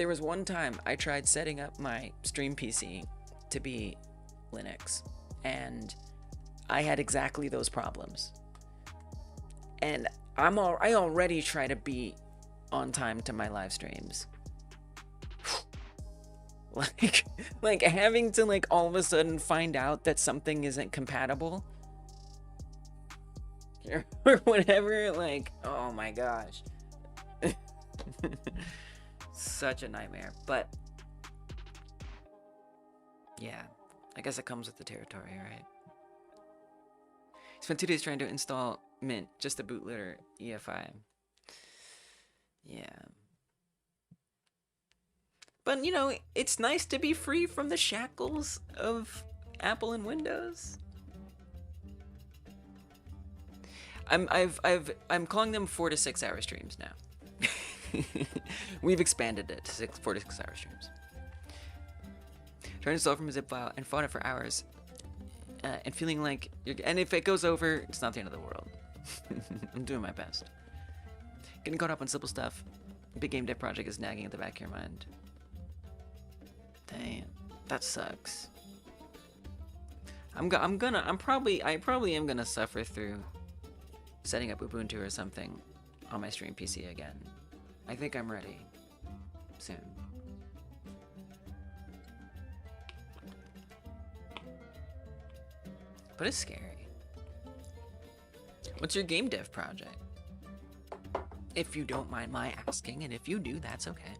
S1: was one time I tried setting up my stream PC to be Linux, and I had exactly those problems. And I already try to be on time to my live streams. like having to like all of a sudden find out that something isn't compatible or whatever, like, oh my gosh. Such a nightmare. But yeah, I guess it comes with the territory, right? Spent 2 days trying to install Mint, just a bootloader EFI. Yeah. But, you know, it's nice to be free from the shackles of Apple and Windows. I'm calling them 4 to 6 hour streams now. We've expanded it to 4 to 6 hour streams. Trying to install from a zip file and fought it for hours, and feeling like and if it goes over, it's not the end of the world. I'm doing my best. Getting caught up on simple stuff. Big game dev project is nagging at the back of your mind. Damn, that sucks. I probably am gonna suffer through setting up Ubuntu or something on my stream PC again. I think I'm ready soon. But it's scary. What's your game dev project? If you don't mind my asking, and if you do, that's okay.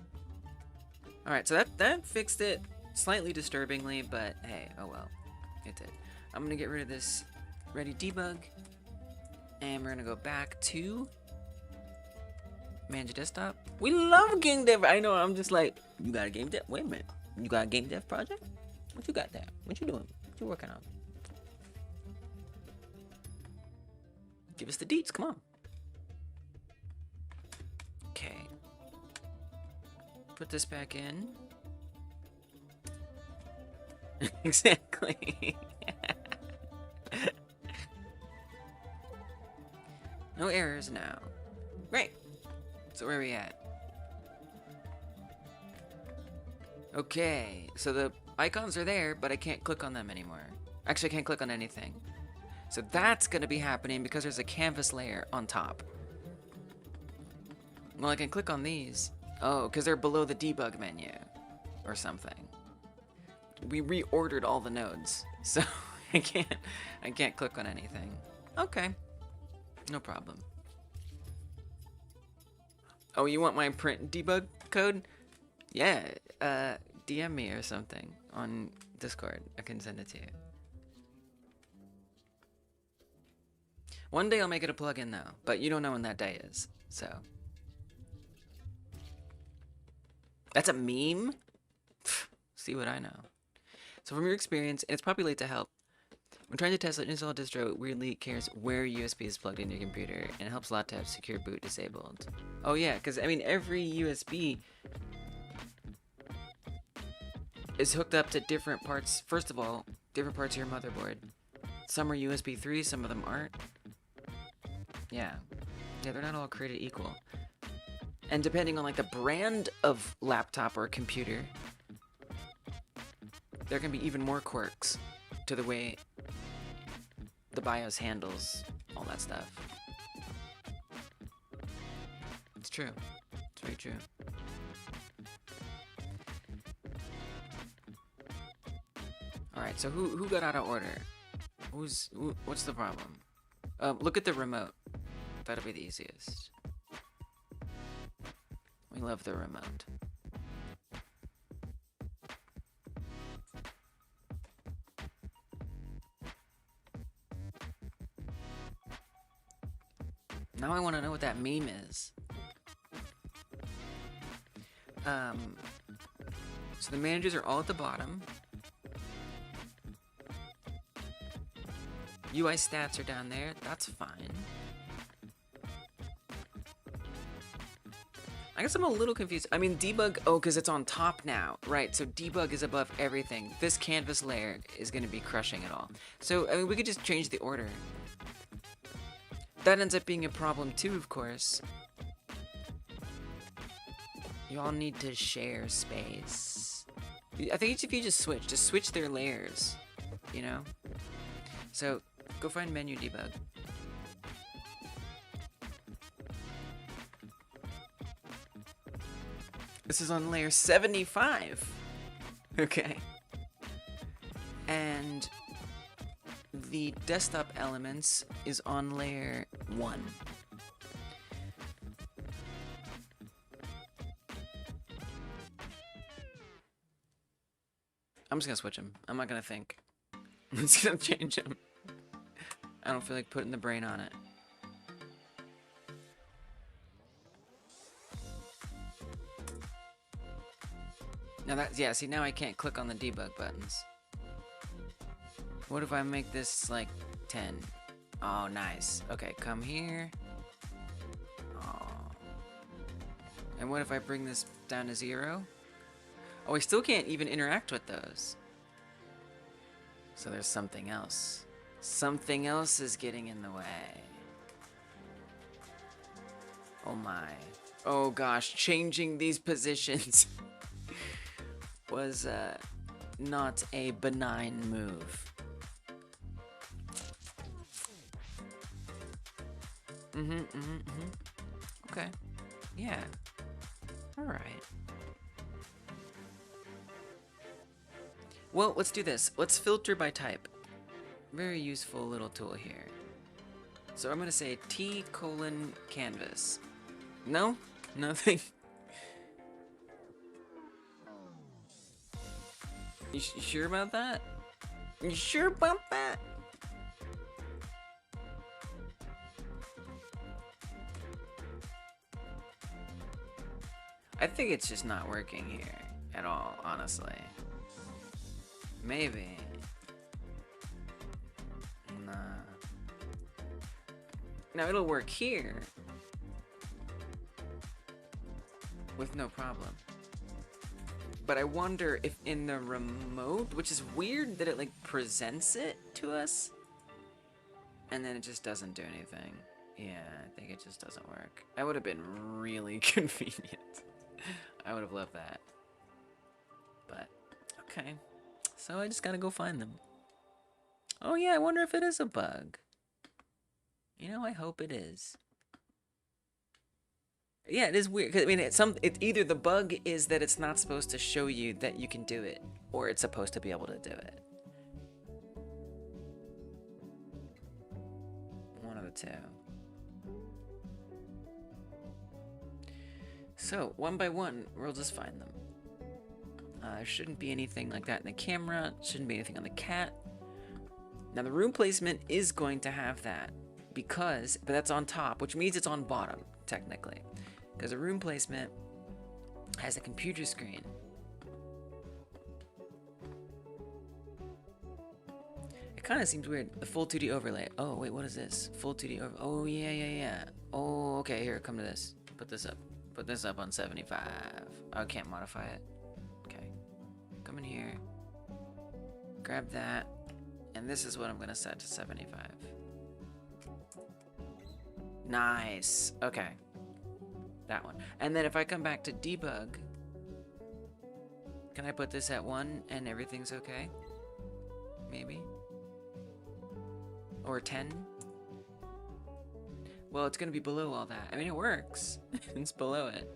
S1: Alright, so that fixed it slightly disturbingly, but hey, oh well. It did. I'm gonna get rid of this ready debug, and we're gonna go back to manage your desktop. We love game dev. I know, I'm just like, you got a game dev? Wait a minute. You got a game dev project? What you got there? What you doing? What you working on? Give us the deets, come on. Okay. Put this back in. Exactly. No errors now. Great. So where are we at? Okay, so the icons are there, but I can't click on them anymore. Actually, I can't click on anything. So that's gonna be happening because there's a canvas layer on top. Well, I can click on these. Oh, because they're below the debug menu or something. We reordered all the nodes, so I can't click on anything. Okay, no problem. Oh, you want my print debug code? Yeah, DM me or something on Discord. I can send it to you. One day I'll make it a plugin though, but you don't know when that day is, so. That's a meme? See what I know. So from your experience, and it's probably late to help, when trying to test an install distro, it weirdly cares where USB is plugged into your computer, and it helps a lot to have secure boot disabled. Oh yeah, because I mean every USB is hooked up to different parts. First of all, different parts of your motherboard. Some are USB 3, some of them aren't. Yeah, they're not all created equal. And depending on like the brand of laptop or computer, there can be even more quirks to the way the BIOS handles all that stuff. It's true. It's very true. Alright, so who got out of order? What's the problem? Look at the remote. That'll be the easiest. We love the remote. Now I want to know what that meme is. So the managers are all at the bottom. UI stats are down there. That's fine. I guess I'm a little confused. I mean, debug, oh, because it's on top now. Right, so debug is above everything. This canvas layer is going to be crushing it all. So, I mean, we could just change the order. That ends up being a problem too, of course. You all need to share space. I think if you just switch their layers, you know? So, go find menu debug. This is on layer 75. Okay. And the desktop elements is on layer 1. I'm just gonna switch them. I'm not gonna think. I'm just gonna change them. I don't feel like putting the brain on it. Now that's, yeah, see, now I can't click on the debug buttons. What if I make this like 10? Oh, nice. Okay, come here. Oh. And what if I bring this down to 0? Oh, I still can't even interact with those. So there's something else. Something else is getting in the way. Oh my. Oh gosh, changing these positions was not a benign move. Okay. Yeah. All right. Well, let's do this. Let's filter by type. Very useful little tool here. So I'm gonna say T colon canvas. No? Nothing? You sure about that? You sure about that? I think it's just not working here at all, honestly. Maybe. Nah. Now it'll work here with no problem. But I wonder if in the remote, which is weird that it like presents it to us and then it just doesn't do anything. Yeah, I think it just doesn't work. That would have been really convenient. I would have loved that. But, okay. So I just gotta go find them. Oh yeah, I wonder if it is a bug. You know, I hope it is. Yeah, it is weird. 'Cause, I mean, it's either the bug is that it's not supposed to show you that you can do it, or it's supposed to be able to do it. One of the two. So, one by one, we'll just find them. There shouldn't be anything like that in the camera. Shouldn't be anything on the cat. Now, the room placement is going to have that. But that's on top, which means it's on bottom, technically. Because a room placement has a computer screen. It kind of seems weird. The full 2D overlay. Oh, wait, what is this? Full 2D overlay. Oh, yeah. Oh, okay, here, come to this. Put this up. Put this up on 75. I can't modify it. Okay. Come in here. Grab that. And this is what I'm going to set to 75. Nice. Okay. That one. And then if I come back to debug, can I put this at 1 and everything's okay? Maybe. Or 10? Well, it's gonna be below all that. I mean, it works. It's below it.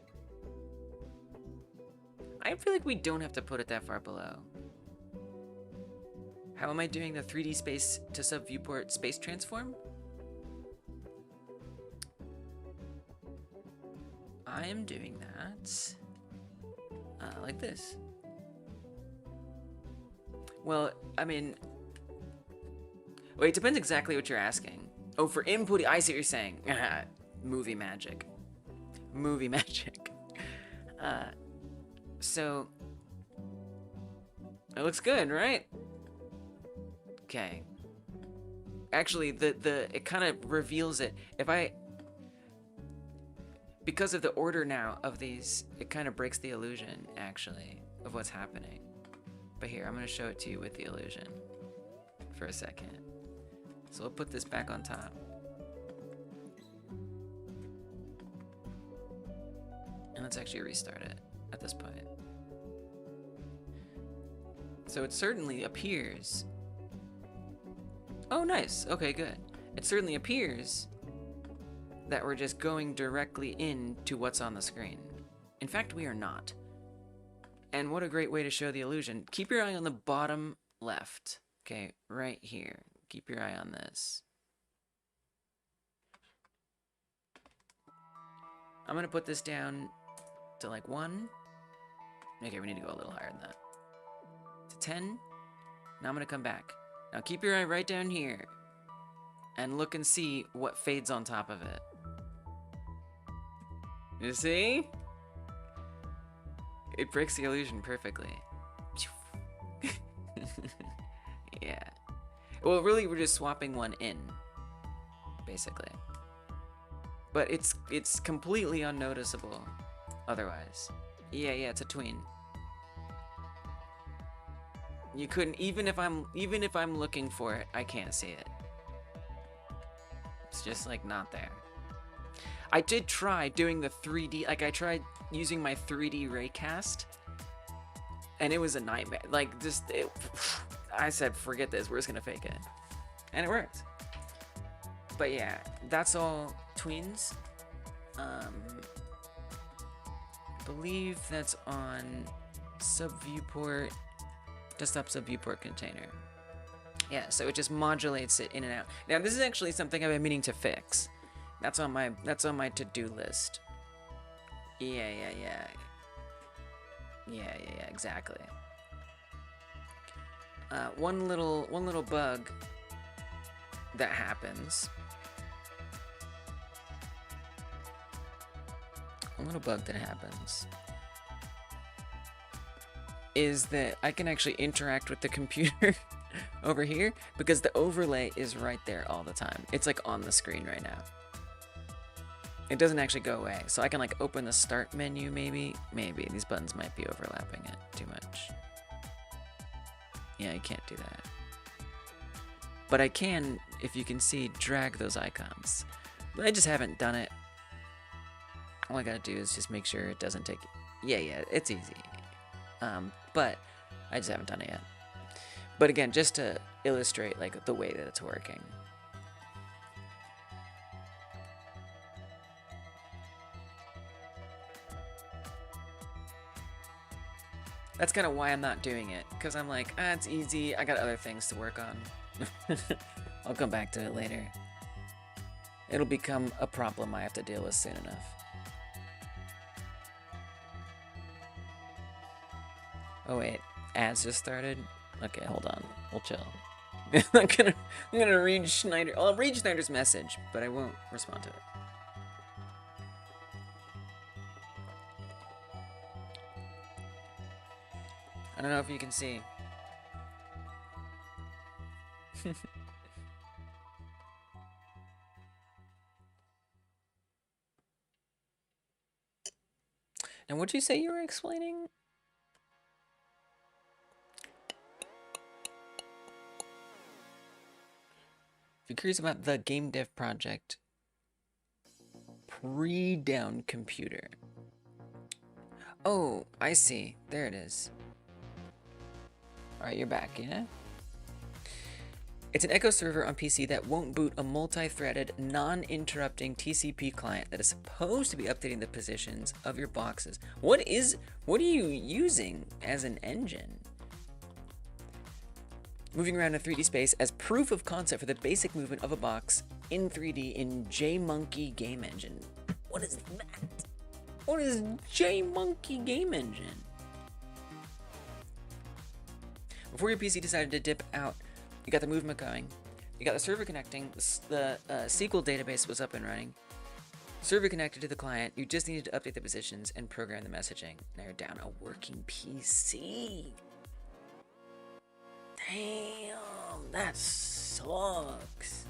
S1: I feel like we don't have to put it that far below. How am I doing the 3D space to sub viewport space transform? I am doing that like this. Well, I mean, wait, it depends exactly what you're asking. Oh, for input, I see what you're saying. Movie magic. Movie magic. So, it looks good, right? Okay. Actually, it kind of reveals it. Because of the order now of these, it kind of breaks the illusion, actually, of what's happening. But here, I'm going to show it to you with the illusion for a second. So we'll put this back on top. And let's actually restart it at this point. So it certainly appears... Oh, nice. Okay, good. It certainly appears that we're just going directly into what's on the screen. In fact, we are not. And what a great way to show the illusion. Keep your eye on the bottom left. Okay, right here. Keep your eye on this. I'm gonna put this down to like 1. Okay, we need to go a little higher than that. To 10. Now I'm gonna come back. Now keep your eye right down here. And look and see what fades on top of it. You see? It breaks the illusion perfectly. Yeah. Well, really, we're just swapping one in, basically. But it's completely unnoticeable otherwise. Yeah, it's a tween. You couldn't, even if I'm looking for it, I can't see it. It's just like not there. I did try doing the 3D, like I tried using my 3D raycast, and it was a nightmare. Like I said, forget this, we're just gonna fake it. And it worked. But yeah, that's all tweens. I believe that's on sub viewport, desktop sub viewport container. Yeah, so it just modulates it in and out. Now this is actually something I've been meaning to fix. That's on my to-do list. Yeah, exactly. One little bug that happens. One little bug that happens is that I can actually interact with the computer over here because the overlay is right there all the time. It's like on the screen right now. It doesn't actually go away. So I can like open the start menu maybe. Maybe. These buttons might be overlapping it too much. Yeah, I can't do that. But I can, if you can see, drag those icons. But I just haven't done it. All I gotta do is just make sure it doesn't take... Yeah, it's easy. But I just haven't done it yet. But again, just to illustrate like the way that it's working. That's kind of why I'm not doing it, because I'm like, it's easy, I got other things to work on. I'll come back to it later. It'll become a problem I have to deal with soon enough. Oh wait, ads just started? Okay, hold on, we'll chill. I'm gonna read Schneider. I'll read Schneider's message, but I won't respond to it. I don't know if you can see. And what'd you say you were explaining? If you're curious about the game dev project, pre-down computer. Oh, I see. There it is. Alright, you're back, yeah? It's an Echo server on PC that won't boot a multi-threaded, non-interrupting TCP client that is supposed to be updating the positions of your boxes. What are you using as an engine? Moving around in 3D space as proof of concept for the basic movement of a box in 3D in JMonkey Game Engine. What is that? What is JMonkey Game Engine? Before your PC decided to dip out, you got the movement going, you got the server connecting, the SQL database was up and running, server connected to the client, you just needed to update the positions and program the messaging. Now you're down a working PC. Damn, that sucks.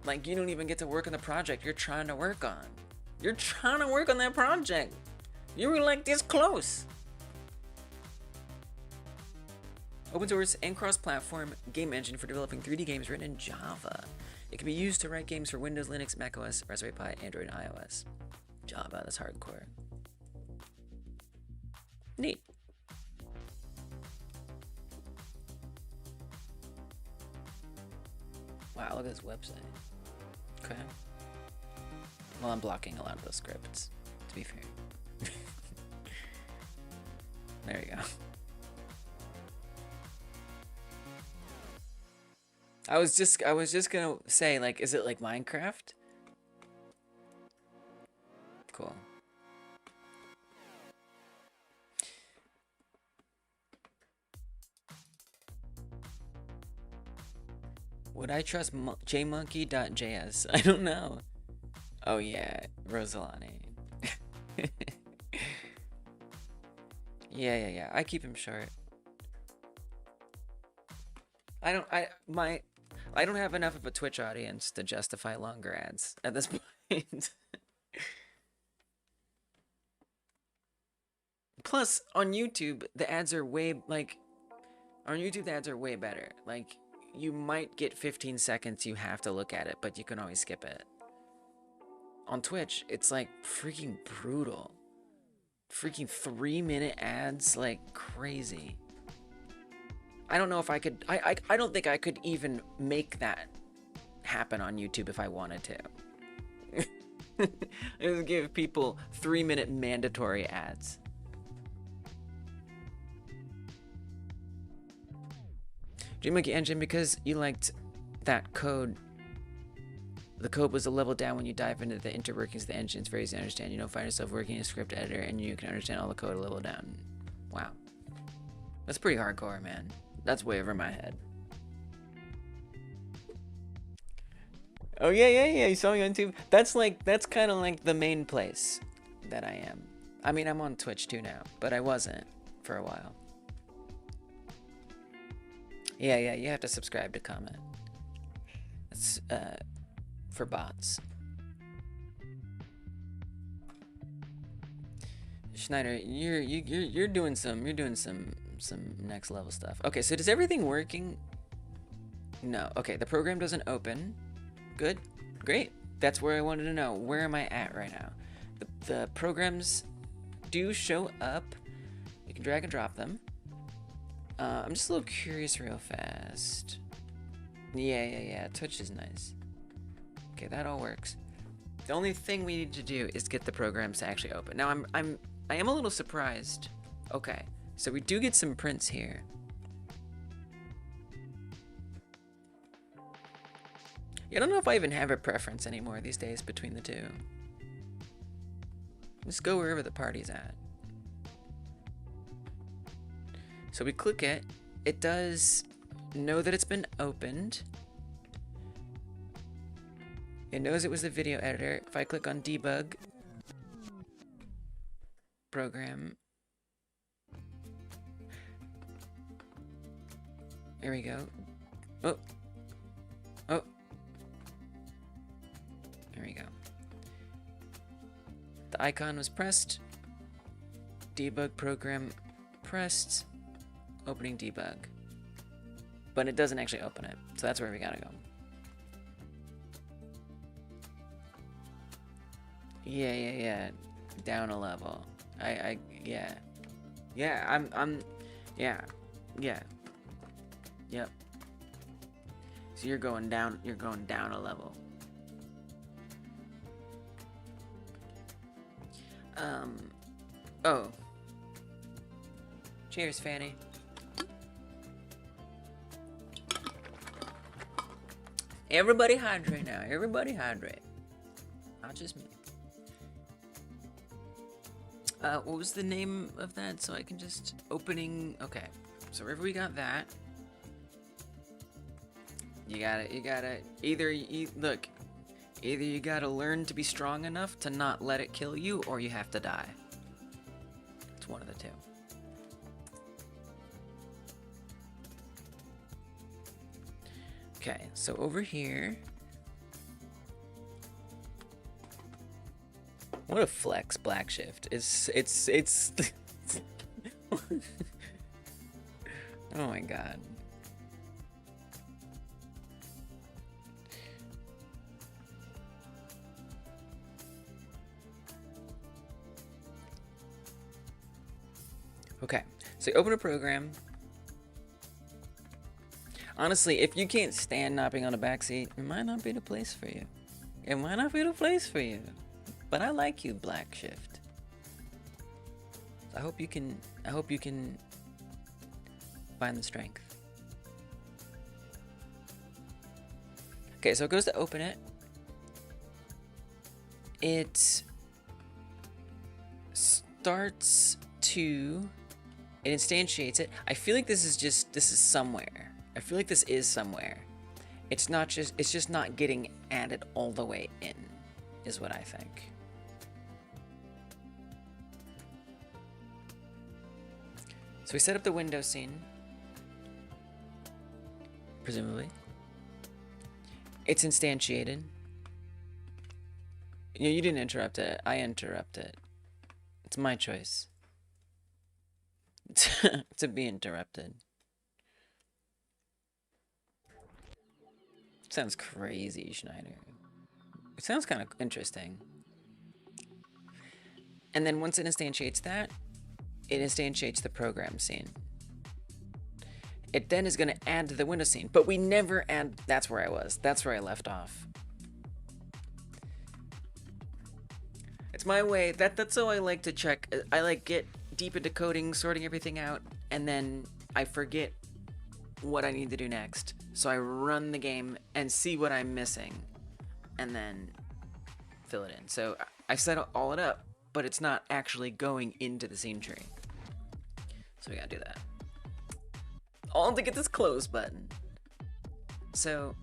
S1: Like, you don't even get to work on the project you're trying to work on. You're trying to work on that project. You were like this close. Open source and cross-platform game engine for developing 3D games written in Java. It can be used to write games for Windows, Linux, macOS, Raspberry Pi, Android, and iOS. Java, that's hardcore. Neat. Wow, look at this website. Okay. Well, I'm blocking a lot of those scripts, to be fair. There you go. I was just gonna say, like, is it like Minecraft? Cool. Would I trust jmonkey.js? I don't know. Oh yeah, Rosalani. Yeah. I keep him short. I don't have enough of a Twitch audience to justify longer ads at this point. Plus, on YouTube, the ads are way, like, on YouTube, the ads are way better. Like, you might get 15 seconds, you have to look at it, but you can always skip it. On Twitch, it's like freaking brutal. Freaking 3-minute ads, like crazy. I don't know if I could, I don't think I could even make that happen on YouTube if I wanted to. Just give people 3-minute mandatory ads. GMonkey Engine, because you liked that code. The code was a level down when you dive into the interworkings of the engine. It's very easy to understand. You don't find yourself working in a script editor and you can understand all the code a level down. Wow. That's pretty hardcore, man. That's way over my head. Oh yeah, you saw me on YouTube. That's kind of like the main place that I am. I mean, I'm on Twitch too now, but I wasn't for a while. Yeah, you have to subscribe to comment. It's for bots. Schneider, you're doing some next level stuff. Okay, so does everything working? No. Okay, the program doesn't open. Good, great. That's where I wanted to know. Where am I at right now? The programs do show up. You can drag and drop them. I'm just a little curious real fast. Yeah. Twitch is nice. Okay, that all works. The only thing we need to do is get the programs to actually open. Now I am a little surprised. Okay, so we do get some prints here. Yeah, I don't know if I even have a preference anymore these days between the two. Just go wherever the party's at. So we click it. It does know that it's been opened. It knows it was the video editor. If I click on debug program, here we go. Oh. There we go. The icon was pressed. Debug program pressed. Opening debug. But it doesn't actually open it. So that's where we gotta go. Yeah. Down a level. Yeah. Yep. So you're going down a level. Oh. Cheers, Fanny. Everybody hydrate now. Everybody hydrate. Not just me. What was the name of that? So I can just opening. Okay. So wherever we got that, you gotta either you gotta learn to be strong enough to not let it kill you, or you have to die. It's one of the two. Okay, so over here. What a flex, Black Shift. It's oh my god. Okay, so open a program. Honestly, if you can't stand napping on the backseat, it might not be the place for you. It might not be the place for you. But I like you, Black Shift. I hope you can find the strength. Okay, so it goes to open it. It starts to, it instantiates it. I feel like this is somewhere. I feel like this is somewhere. It's just not getting added all the way in, is what I think. So we set up the window scene. Presumably. It's instantiated. You didn't interrupt it. I interrupt it. It's my choice to be interrupted. Sounds crazy, Schneider. It sounds kind of interesting. And then once it instantiates that, it instantiates the program scene. it then is going to add to the window scene. But we never add, that's where I was. That's where I left off. It's my way, that's how I like to check. I like get deep into coding, sorting everything out, and then I forget what I need to do next. So I run the game and see what I'm missing, and then fill it in. So I set all it up, but it's not actually going into the scene tree. So we gotta do that. All to get this close button. So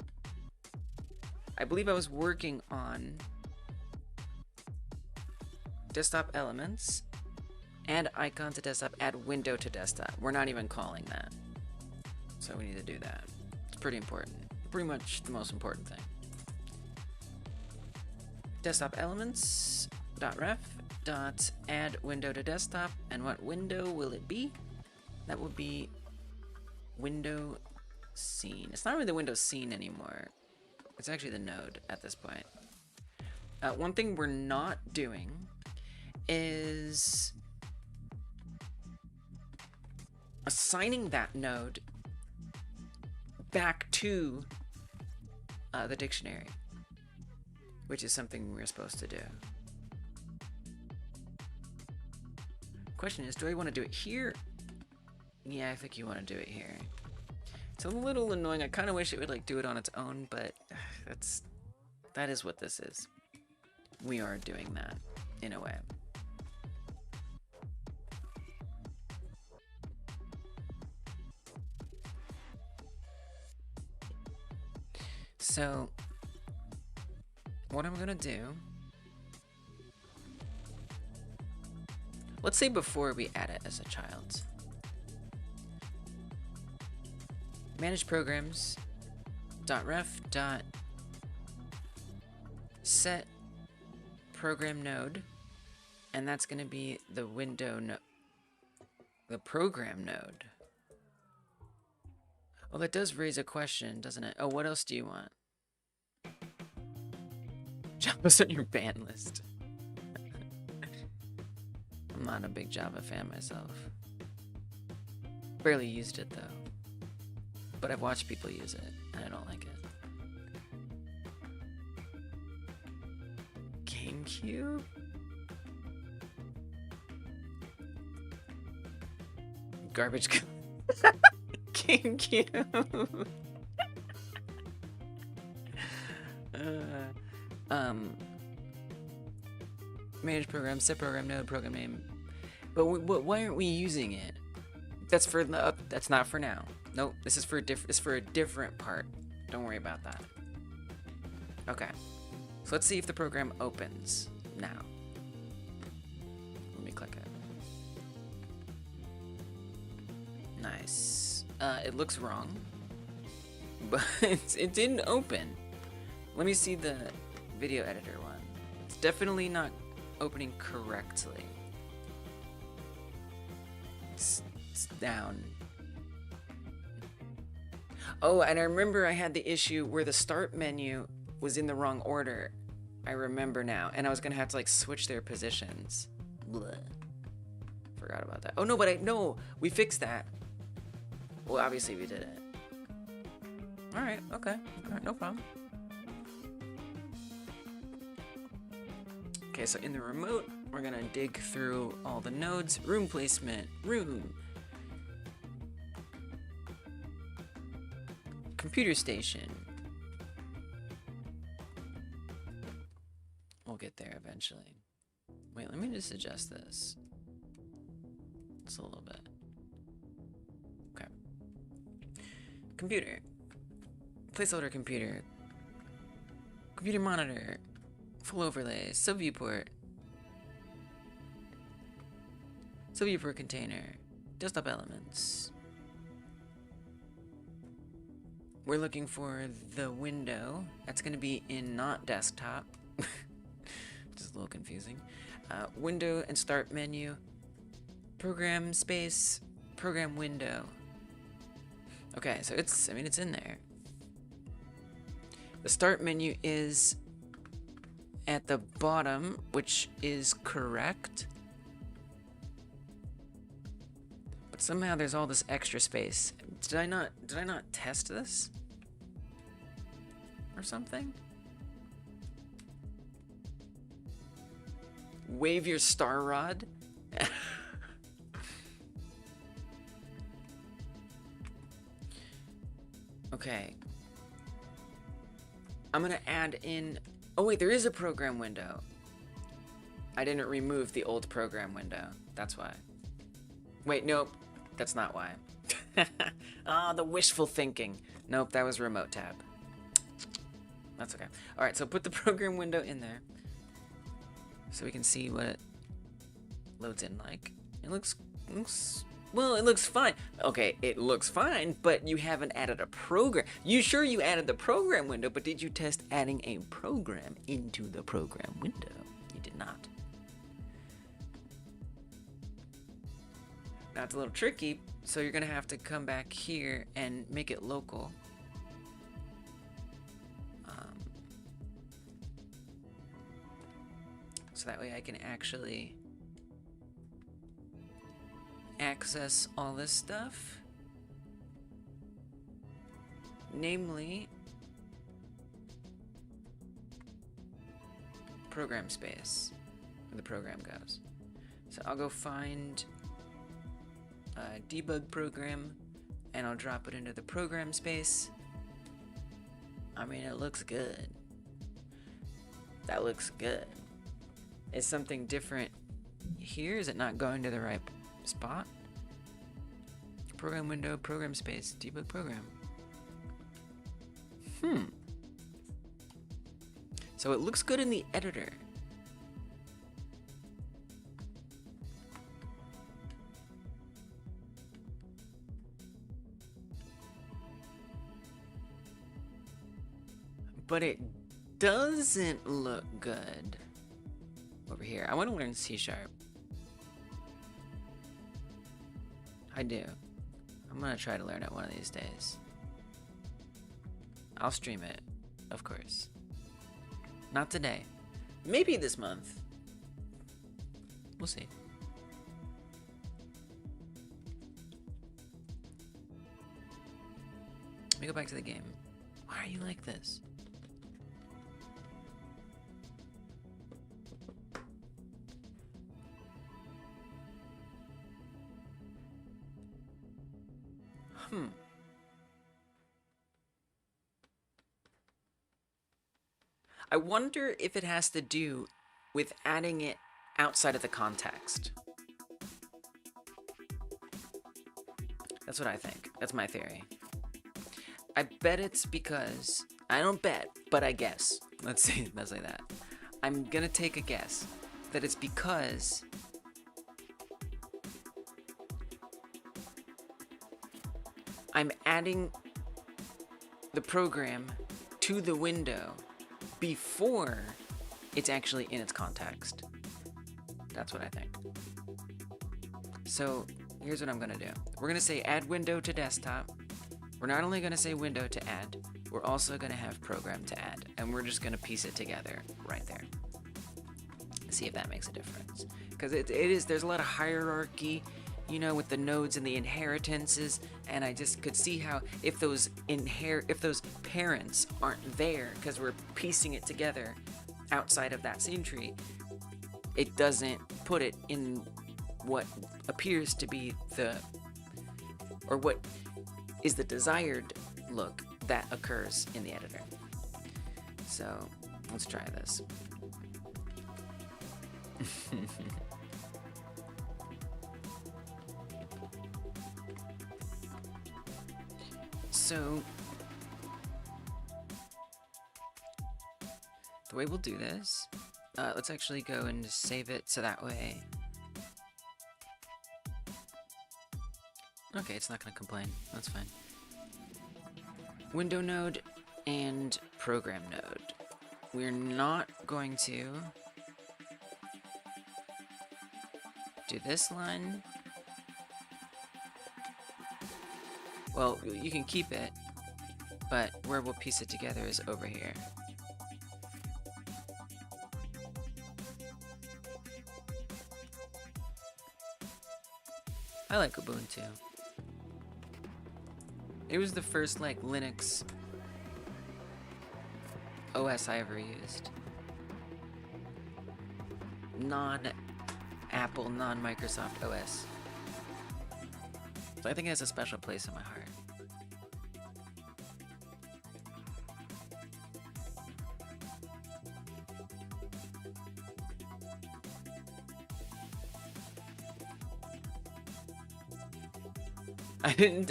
S1: I believe I was working on desktop elements, add icon to desktop, add window to desktop. We're not even calling that. So we need to do that. It's pretty important. Pretty much the most important thing. Desktop elements .ref .add window to desktop, and what window will it be? That will be window scene. It's not really the window scene anymore. It's actually the node at this point. One thing we're not doing is assigning that node back to the dictionary, which is something we're supposed to do. Question is, do I want to do it here? Yeah, I think you want to do it here. It's a little annoying. I kind of wish it would like do it on its own, but that is what this is. We are doing that in a way. So what I'm gonna do, let's say before we add it as a child, manage programs .ref set program node, and that's going to be the window node, the program node. Well, that does raise a question, doesn't it? Oh, what else do you want? Java's on your ban list. I'm not a big Java fan myself. Barely used it though. But I've watched people use it, and I don't like it. GameCube? Garbage. GameCube. Manage program, set program node, program name. But why aren't we using it? That's for the that's not for now. Nope, this is for a different part. Don't worry about that. Okay. So let's see if the program opens now. Let me click it. Nice. It looks wrong, but it didn't open. Let me see the video editor one. It's definitely not opening correctly. It's down. Oh, and I remember I had the issue where the start menu was in the wrong order. I remember now, and I was gonna have to like switch their positions. Blech. Forgot about that. Oh no, but no, we fixed that. Well, obviously we did it. All right, okay, all right, no problem. Okay, so in the remote, we're gonna dig through all the nodes. Room placement, room. Computer station. We'll get there eventually. Wait, let me just adjust this. Just a little bit. Okay. Computer. Placeholder computer. Computer monitor. Full overlay. Sub-viewport. Sub-viewport container. Desktop elements. We're looking for the window. That's going to be in not desktop. Just a little confusing. Window and start menu. Program space. Program window. Okay, so it's in there. The start menu is at the bottom, which is correct. But somehow there's all this extra space. Did I not test this? Or something? Wave your star rod? Okay. I'm gonna add in... Oh wait, there is a program window. I didn't remove the old program window. That's why. Wait, nope. That's not why. Ah, the wishful thinking. Nope, that was remote tab. That's okay. Alright, so put the program window in there. So we can see what it loads in like. It looks well, it looks fine. Okay, it looks fine, but you haven't added a program. You added the program window, but did you test adding a program into the program window? You did not. Now it's a little tricky, so you're gonna have to come back here and make it local. So that way I can actually access all this stuff. Namely, program space, where the program goes. So I'll go find a debug program and I'll drop it into the program space. I mean, it looks good. That looks good. Is something different here? Is it not going to the right spot? Program window, program space, debug program. So it looks good in the editor. But it doesn't look good over here. I want to learn C#. I do. I'm gonna try to learn it one of these days. I'll stream it, of course. Not today. Maybe this month. We'll see. Let me go back to the game. Why are you like this? I wonder if it has to do with adding it outside of the context. That's what I think. That's my theory. I bet it's because... I don't bet, but I guess. Let's say that. I'm gonna take a guess that it's because I'm adding the program to the window before it's actually in its context. That's what I think. So here's what I'm gonna do. We're gonna say add window to desktop. We're not only gonna say window to add, we're also gonna have program to add, and we're just gonna piece it together right there. See if that makes a difference. Because there's a lot of hierarchy, you know, with the nodes and the inheritances, and I just could see how if those parents aren't there because we're piecing it together outside of that scene tree, it doesn't put it in what appears to be what is the desired look that occurs in the editor. So let's try this. So the way we'll do this, let's actually go and save it so that way. Okay, it's not gonna complain. That's fine. Window node and program node. We're not going to do this line. Well, you can keep it, but where we'll piece it together is over here. I like Ubuntu. It was the first, like, Linux OS I ever used. Non-Apple, non-Microsoft OS. So I think it has a special place in my heart.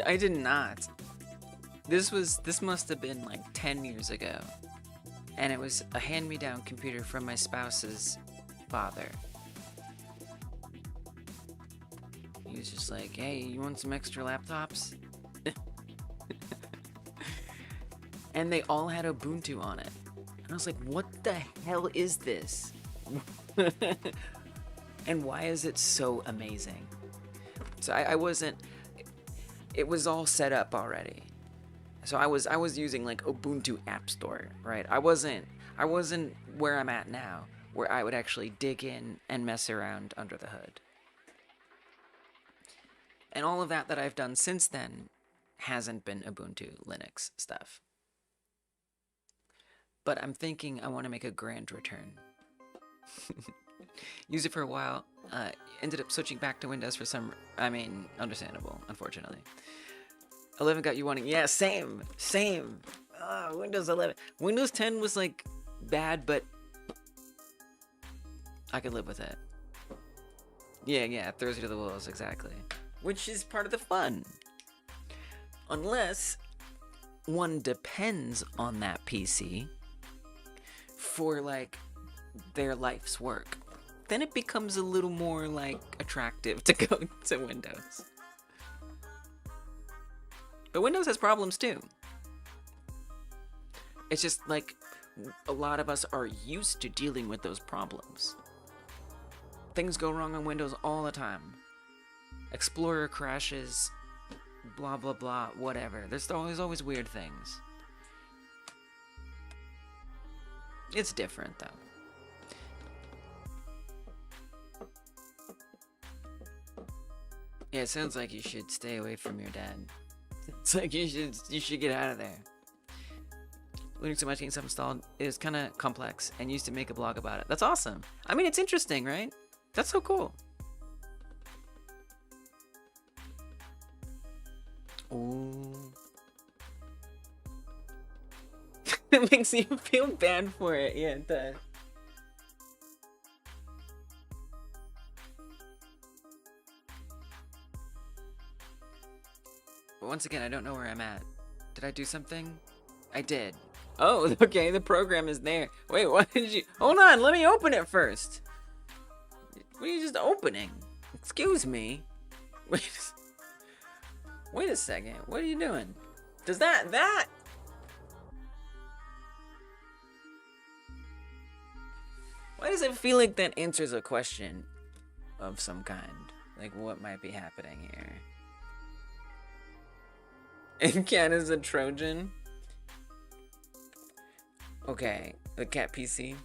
S1: I did not. This must have been like 10 years ago. And it was a hand-me-down computer from my spouse's father. He was just like, hey, you want some extra laptops? And they all had Ubuntu on it. And I was like, what the hell is this? And why is it so amazing? So I wasn't, it was all set up already. So I was using like Ubuntu App Store, right? I wasn't where I'm at now, where I would actually dig in and mess around under the hood. And all of that I've done since then hasn't been Ubuntu Linux stuff. But I'm thinking I want to make a grand return. Use it for a while, ended up switching back to Windows for some, understandable, unfortunately. 11 got you wanting, yeah, same. Windows 11. Windows 10 was like bad, but I could live with it. Yeah, throws you to the wolves, exactly. Which is part of the fun. Unless one depends on that PC for like their life's work. Then it becomes a little more like attractive to go to Windows. But Windows has problems too. It's just like a lot of us are used to dealing with those problems. Things go wrong on Windows all the time. Explorer crashes, blah blah blah, whatever. There's always weird things. It's different though. Yeah, it sounds like you should stay away from your dad. It's like you should get out of there. Learning so much, getting stuff installed is kind of complex, and used to make a blog about it. That's awesome. I mean, it's interesting, right? That's so cool. Ooh. It makes you feel bad for it. Yeah, it does. But once again, I don't know where I'm at. Did I do something? I did. Oh, okay, the program is there. Wait, what did you... Hold on, let me open it first. What are you just opening? Excuse me. Wait a second. What are you doing? Does that... Why does it feel like that answers a question of some kind? Like, what might be happening here? And cat is a Trojan? Okay, the cat PC.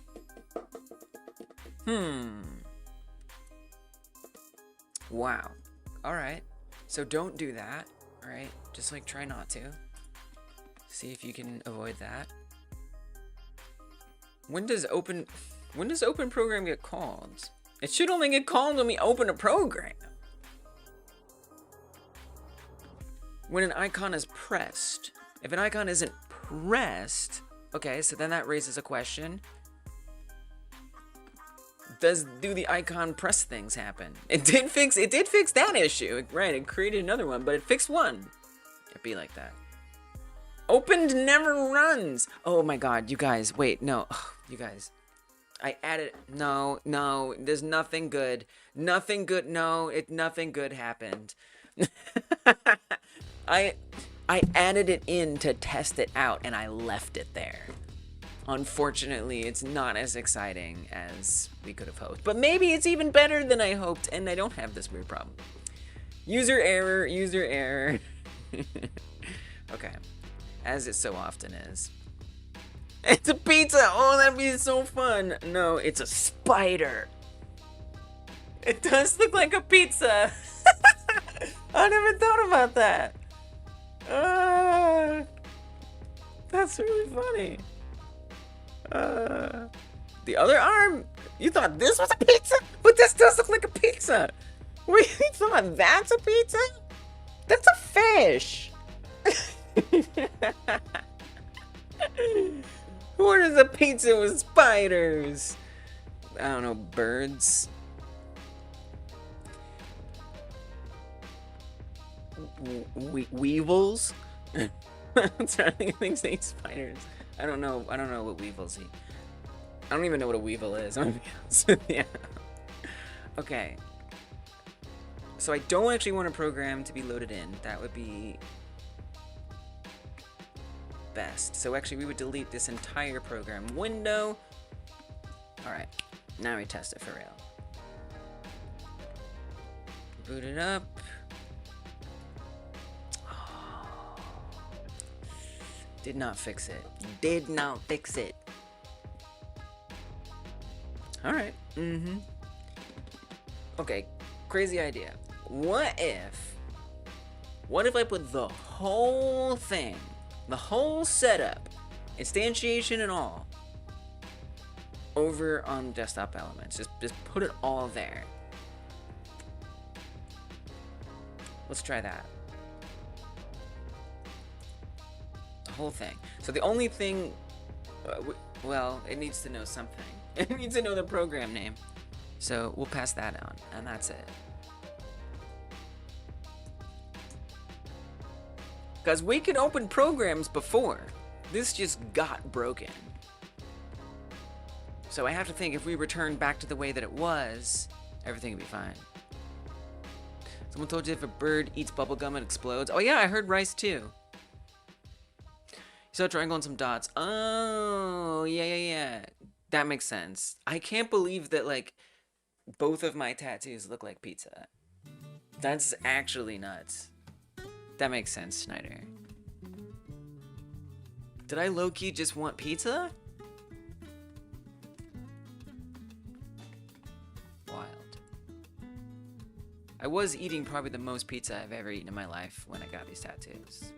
S1: Wow. Alright. So don't do that. Alright? Just like try not to. See if you can avoid that. When does open program get called? It should only get called when we open a program. When an icon is pressed. If an icon isn't pressed, okay, so then that raises a question. Do the icon press things happen? It did fix that issue, right? It created another one, but it fixed one. It'd be like that. Opened never runs. Oh my god, you guys, wait, no, you guys. I added, no, there's nothing good. Nothing good, nothing good happened. I added it in to test it out and I left it there. Unfortunately, it's not as exciting as we could have hoped. But maybe it's even better than I hoped and I don't have this weird problem. User error. Okay. As it so often is. It's a pizza! Oh, that'd be so fun! No, it's a spider. It does look like a pizza. I never thought about that. That's really funny. The other arm? You thought this was a pizza? But this does look like a pizza. Wait, you thought that's a pizza? That's a fish. Who orders a pizza with spiders? I don't know, birds. Weevils? I'm trying to think of things that eat spiders. I don't know what weevils eat. I don't even know what a weevil is. I'm gonna be honest with you. Okay. So I don't actually want a program to be loaded in. That would be best. So actually we would delete this entire program window. Alright. Now we test it for real. Boot it up. Did not fix it. Did not fix it. Alright. Okay. Crazy idea. What if I put the whole thing, the whole setup, instantiation and all, over on desktop elements? Just put it all there. Let's try that. The whole thing. So the only thing, well, it needs to know something. It needs to know the program name. So we'll pass that on, and that's it. Because we could open programs before. This just got broken. So I have to think if we return back to the way that it was, everything would be fine. Someone told you if a bird eats bubblegum, it explodes. Oh yeah, I heard rice too. You saw a triangle and some dots. Oh, yeah. That makes sense. I can't believe that, like, both of my tattoos look like pizza. That's actually nuts. That makes sense, Schneider. Did I low-key just want pizza? Wild. I was eating probably the most pizza I've ever eaten in my life when I got these tattoos.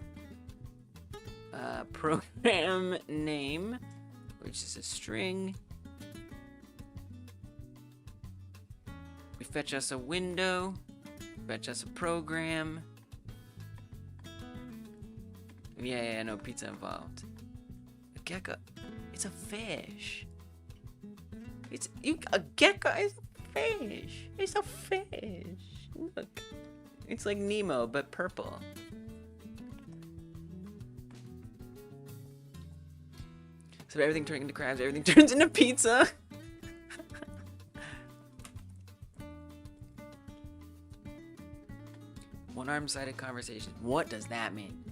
S1: Program name, which is a string. We fetch us a window, fetch us a program. Yeah, no pizza involved. A gecko. It's a fish. A gecko is a fish. It's a fish. Look. It's like Nemo, but purple. So everything turns into crabs, everything turns into pizza. One-arm-sided conversation. What does that mean?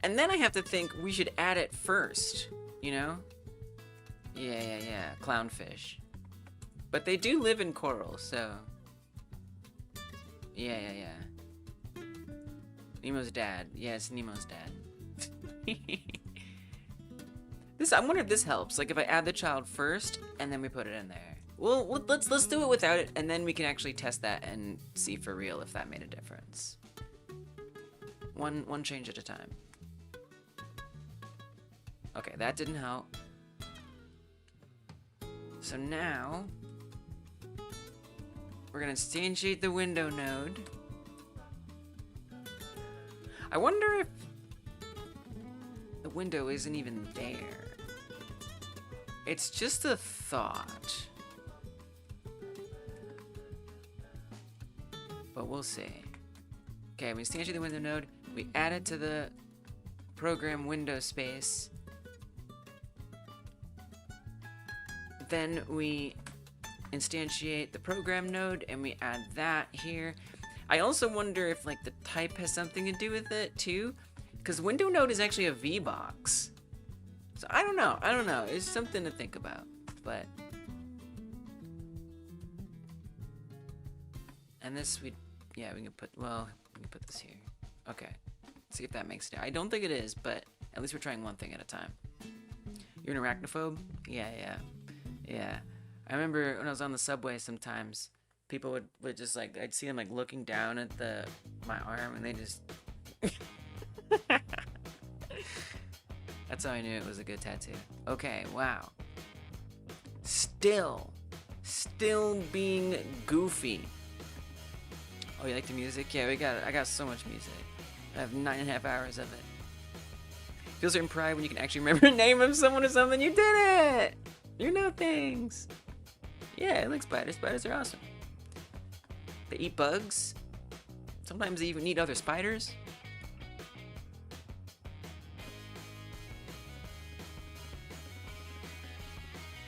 S1: And then I have to think we should add it first, you know? Yeah. Clownfish. But they do live in coral, so... Yeah. Nemo's dad. Yeah, it's Nemo's dad. I wonder if this helps. Like if I add the child first, and then we put it in there. Well, let's do it without it, and then we can actually test that and see for real if that made a difference. One change at a time. Okay, that didn't help. So now, we're gonna instantiate the window node. I wonder if the window isn't even there. It's just a thought. But we'll see. Okay, we instantiate the window node. We add it to the program window space. Then we instantiate the program node and we add that here. I also wonder if like the type has something to do with it too, because window node is actually a VBox. So I don't know. It's something to think about. But and this we can put this here. Okay. See if that makes it. I don't think it is, but at least we're trying one thing at a time. You're an arachnophobe? Yeah. I remember when I was on the subway sometimes, people would just like, I'd see them like looking down at my arm and they just... That's how I knew it was a good tattoo. Okay, wow. Still being goofy. Oh, you like the music? Yeah, I got so much music. I have 9.5 hours of it. Feel certain pride when you can actually remember the name of someone or something. You did it! You know things. Yeah, I like spiders. Spiders are awesome. They eat bugs. Sometimes they even eat other spiders.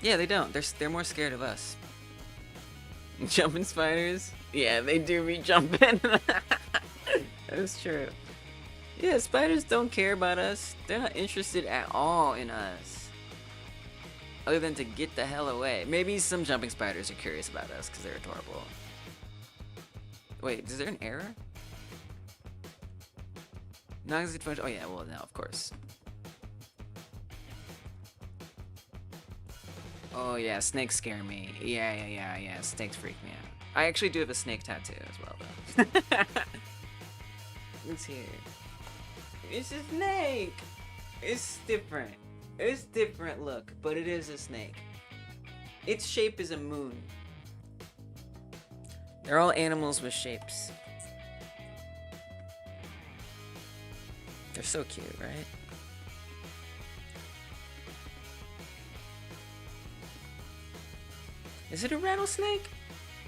S1: Yeah, they don't. They're more scared of us. Jumping spiders? Yeah, they do be jumping. That's true. Yeah, spiders don't care about us. They're not interested at all in us. Other than to get the hell away. Maybe some jumping spiders are curious about us because they're adorable. Wait, is there an error? Non-existent function. Oh yeah, well now of course. Oh yeah, snakes scare me. Yeah. Snakes freak me out. I actually do have a snake tattoo as well though. What's here? It's a snake! It's different. It's different look, but it is a snake. Its shape is a moon. They're all animals with shapes. They're so cute, right? Is it a rattlesnake?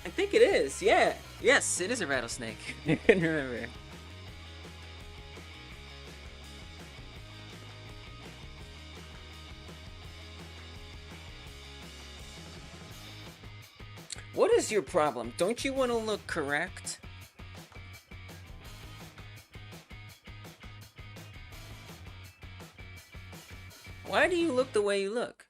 S1: I think it is, yeah. Yes, it is a rattlesnake. I couldn't remember. What is your problem? Don't you want to look correct? Why do you look the way you look?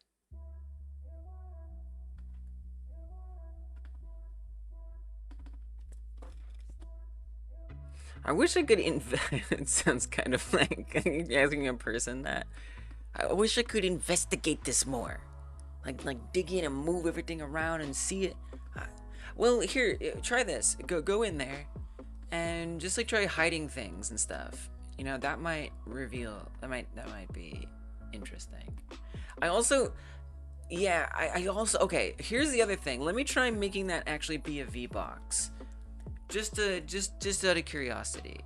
S1: I wish I could it sounds kind of like asking a person that. I wish I could investigate this more. Like dig in and move everything around and see it. Well, here, try this. Go in there and just like try hiding things and stuff. You know, that might reveal, that might be interesting. I also, yeah, I also, okay, here's the other thing. Let me try making that actually be a V-box. Just out of curiosity.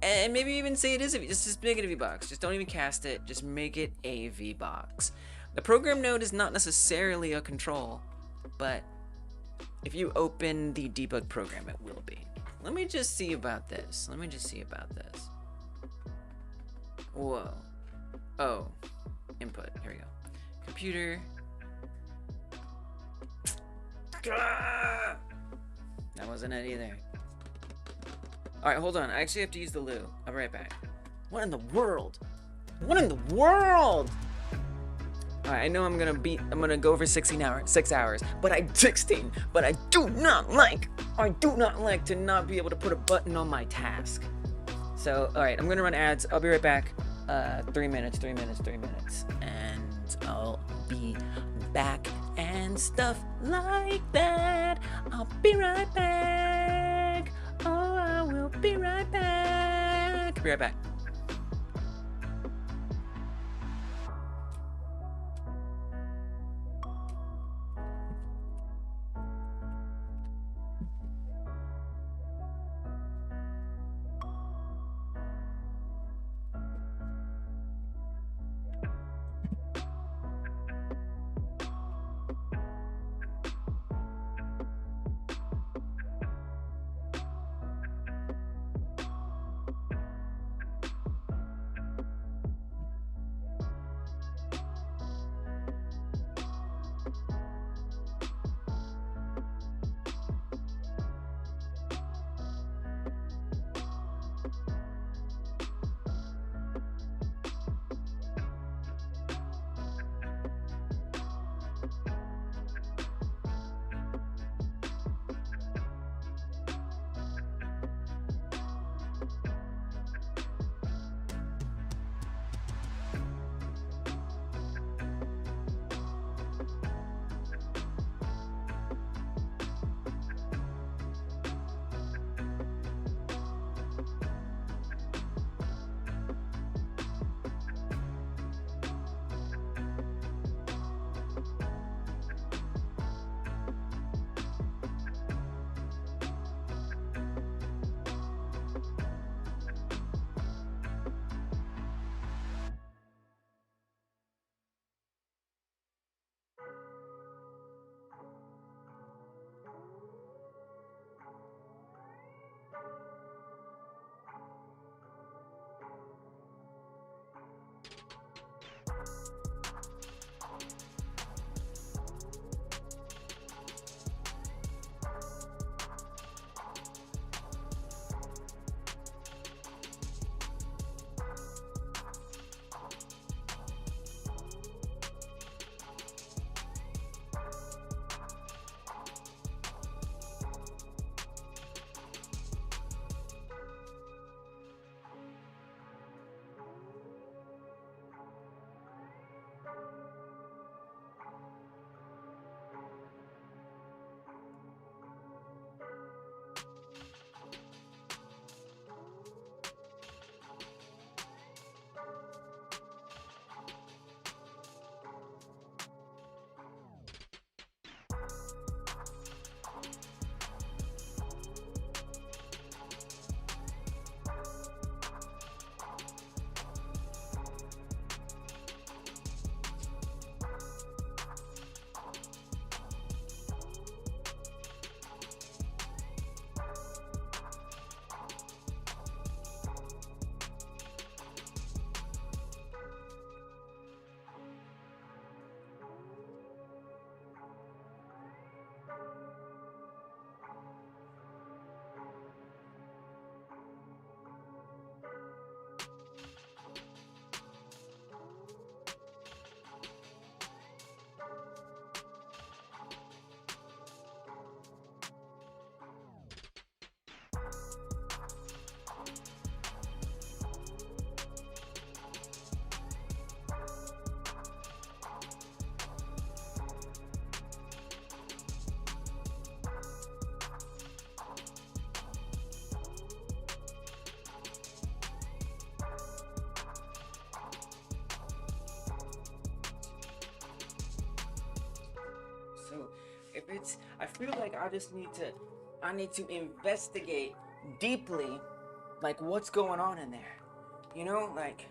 S1: And maybe even say it is a V, just make it a V-box. Just don't even cast it, just make it a V-box. The program node is not necessarily a control, but if you open the debug program, it will be. Let me just see about this. Whoa. Oh, input, here we go. Computer. Ah! That wasn't it either. All right, hold on. I actually have to use the loo. I'll be right back. What in the world? What in the world? All right, I know I'm gonna go for 6 hours, but I do not like to not be able to put a button on my task. So, all right, I'm gonna run ads. I'll be right back. 3 minutes, and I'll be back and stuff like that. I'll be right back. Oh, I will be right back. Be right back. I feel like I need to investigate deeply, like what's going on in there. You know, like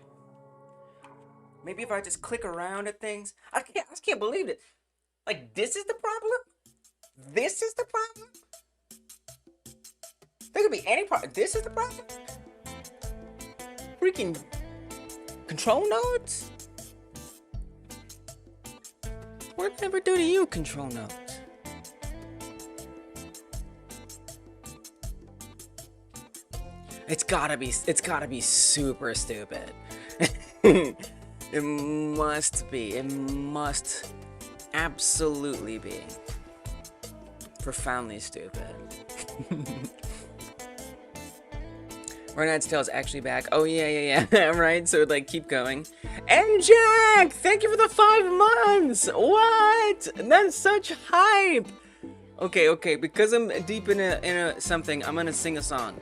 S1: maybe if I just click around at things, I just can't believe it. Like this is the problem. This is the problem. There could be any problem. This is the problem. Freaking control nodes. What did I ever do to you, control nodes? It's gotta be super stupid. It must be. It must absolutely be profoundly stupid. Renat's Tale is actually back. Oh yeah. Right. So like keep going. And Jack, thank you for the 5 months. What? That's such hype. Okay. Because I'm deep in a something, I'm gonna sing a song.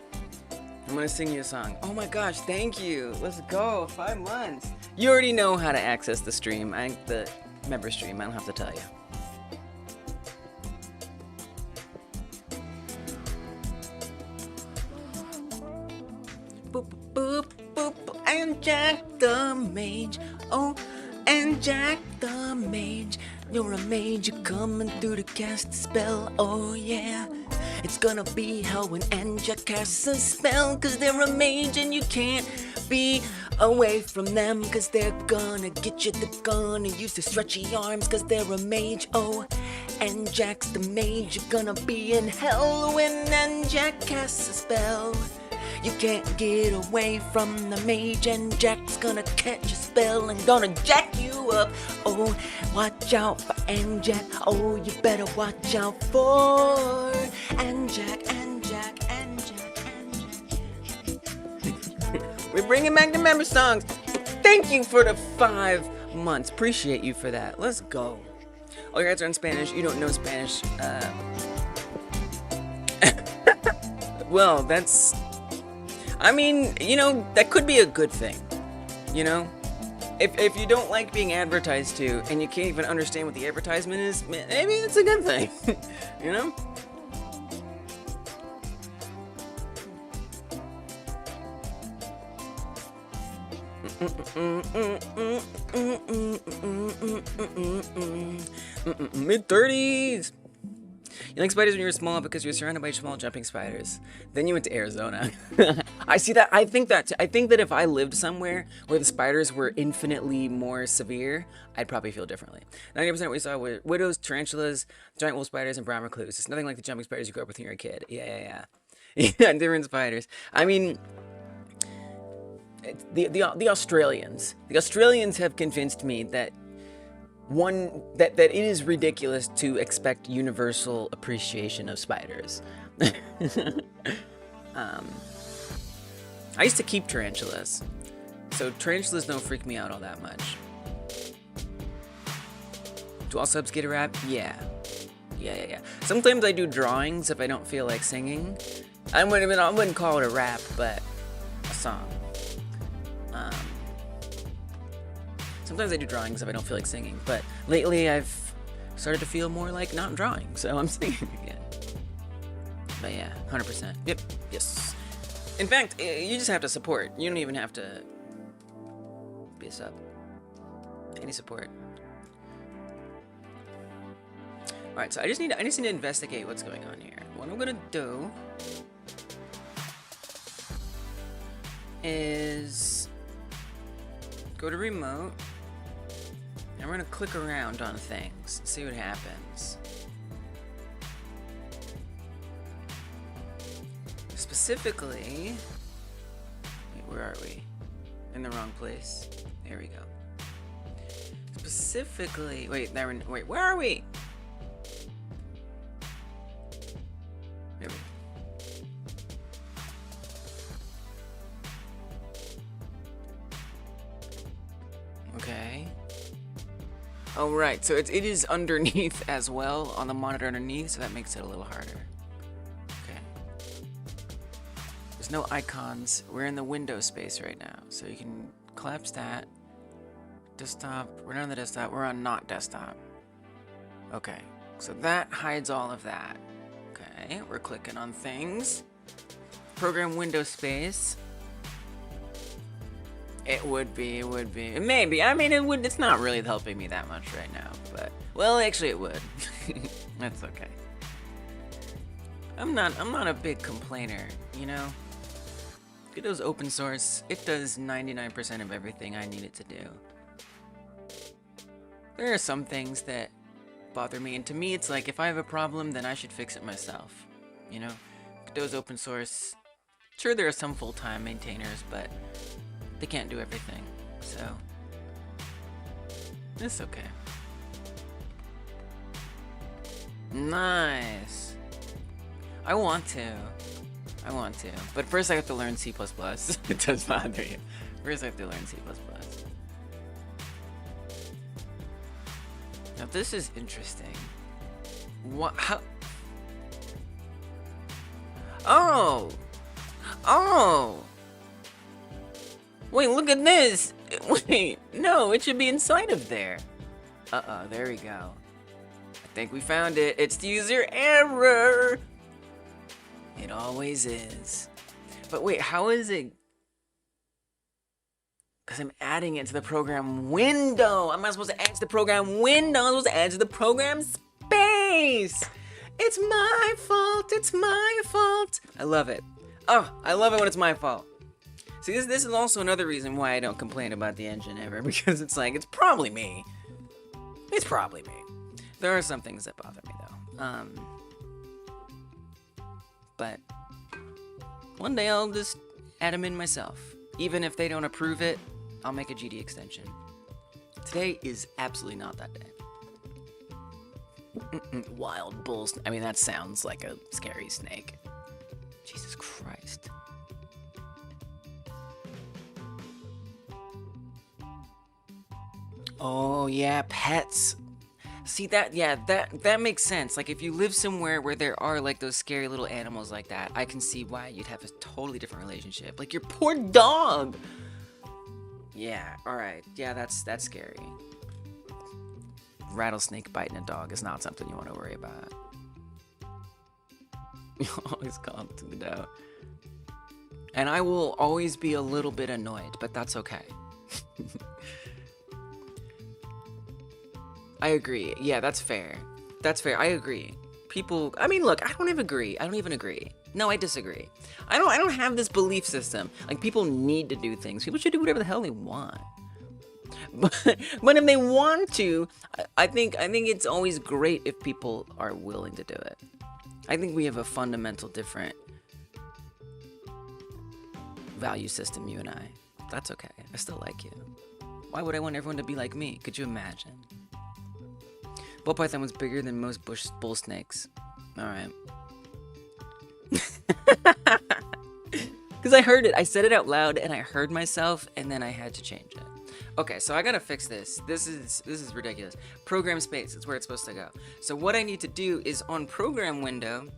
S1: I'm gonna sing you a song. Oh my gosh, thank you. Let's go. 5 months. You already know how to access the stream. The member stream. I don't have to tell you. Boop, boop, boop, boop. And Jack the Mage. Oh, and Jack the Mage. You're a mage, you're coming through to cast a spell. Oh yeah. It's gonna be hell when Anja casts a spell, cause they're a mage and you can't be away from them, cause they're gonna get you, they're gonna use their stretchy arms, cause they're a mage. Oh, and Jack's the mage, you're gonna be in hell when Anja casts a spell. You can't get away from the mage, and Jack's gonna catch a spell and gonna jack you up. Oh, watch out for Jack. Oh, you better watch out for Jack. We're bringing back the member songs. Thank you for the 5 months. Appreciate you for that. Let's go. All your ads are in Spanish. You don't know Spanish. Well, that's... I mean, you know, that could be a good thing, you know? If you don't like being advertised to and you can't even understand what the advertisement is, maybe it's a good thing, you know? Mid-30s! You like spiders when you were small because you were surrounded by small jumping spiders. Then you went to Arizona. I see that. I think that if I lived somewhere where the spiders were infinitely more severe, I'd probably feel differently. 90% we saw were widows, tarantulas, giant wolf spiders, and brown recluse. It's nothing like the jumping spiders you grew up with when you were a kid. Yeah. Yeah, different spiders. I mean, the Australians have convinced me that that it is ridiculous to expect universal appreciation of spiders. I used to keep tarantulas, so tarantulas don't freak me out all that much. Do all subs get a rap? Yeah. Sometimes I do drawings if I don't feel like singing. I wouldn't call it a rap, but a song. Sometimes I do drawings if I don't feel like singing, but lately I've started to feel more like not drawing, so I'm singing again. But yeah, 100%. Yep, yes. In fact, you just have to support. You don't even have to be a sub. Any support. Alright, so I just need to investigate what's going on here. What I'm gonna do is go to remote. And we're gonna click around on things, see what happens. Specifically, wait, where are we? In the wrong place. There we go. Specifically, wait, where are we? There we go. Okay. Oh, right, so it is underneath as well, on the monitor underneath, so that makes it a little harder. Okay. There's no icons. We're in the window space right now, so you can collapse that. Desktop, we're not on the desktop, we're on not desktop. Okay. So that hides all of that. Okay, we're clicking on things. Program window space. It would be. Maybe. I mean, it's not really helping me that much right now, but well, actually, it would. That's okay. I'm not a big complainer, you know. Godot's open source. It does 99% of everything I need it to do. There are some things that bother me, and to me, it's like if I have a problem, then I should fix it myself. You know, Godot's open source. Sure, there are some full-time maintainers, but they can't do everything, so it's okay. Nice. I want to, but first I have to learn C++. It does bother you. First I have to learn C++. Now this is interesting. What? How? Oh! Wait, look at this! Wait, no, it should be inside of there. Uh-oh, there we go. I think we found it. It's user error! It always is. But wait, how is it? Because I'm adding it to the program window. I'm not supposed to add to the program window. I'm supposed to add to the program space. It's my fault. It's my fault. I love it. Oh, I love it when it's my fault. See, this is also another reason why I don't complain about the engine ever, because it's like, it's probably me. It's probably me. There are some things that bother me, though. But one day I'll just add them in myself. Even if they don't approve it, I'll make a GD extension. Today is absolutely not that day. Wild bulls. I mean, that sounds like a scary snake. Jesus Christ. Oh yeah, pets. See that? Yeah, that makes sense. Like if you live somewhere where there are like those scary little animals like that, I can see why you'd have a totally different relationship. Like your poor dog. Yeah. All right. Yeah, that's scary. Rattlesnake biting a dog is not something you want to worry about. You always call it to the dough. And I will always be a little bit annoyed, but that's okay. I agree. Yeah, that's fair. That's fair. I agree. People, I mean, look, I don't even agree. No, I disagree. I don't have this belief system. Like, people need to do things. People should do whatever the hell they want. But if they want to, I think it's always great if people are willing to do it. I think we have a fundamental different value system, you and I. That's okay. I still like you. Why would I want everyone to be like me? Could you imagine? Ball python was bigger than most bull snakes. Alright. Because I heard it. I said it out loud and I heard myself and then I had to change it. Okay, so I gotta fix this. This is ridiculous. Program space is where it's supposed to go. So what I need to do is on program window.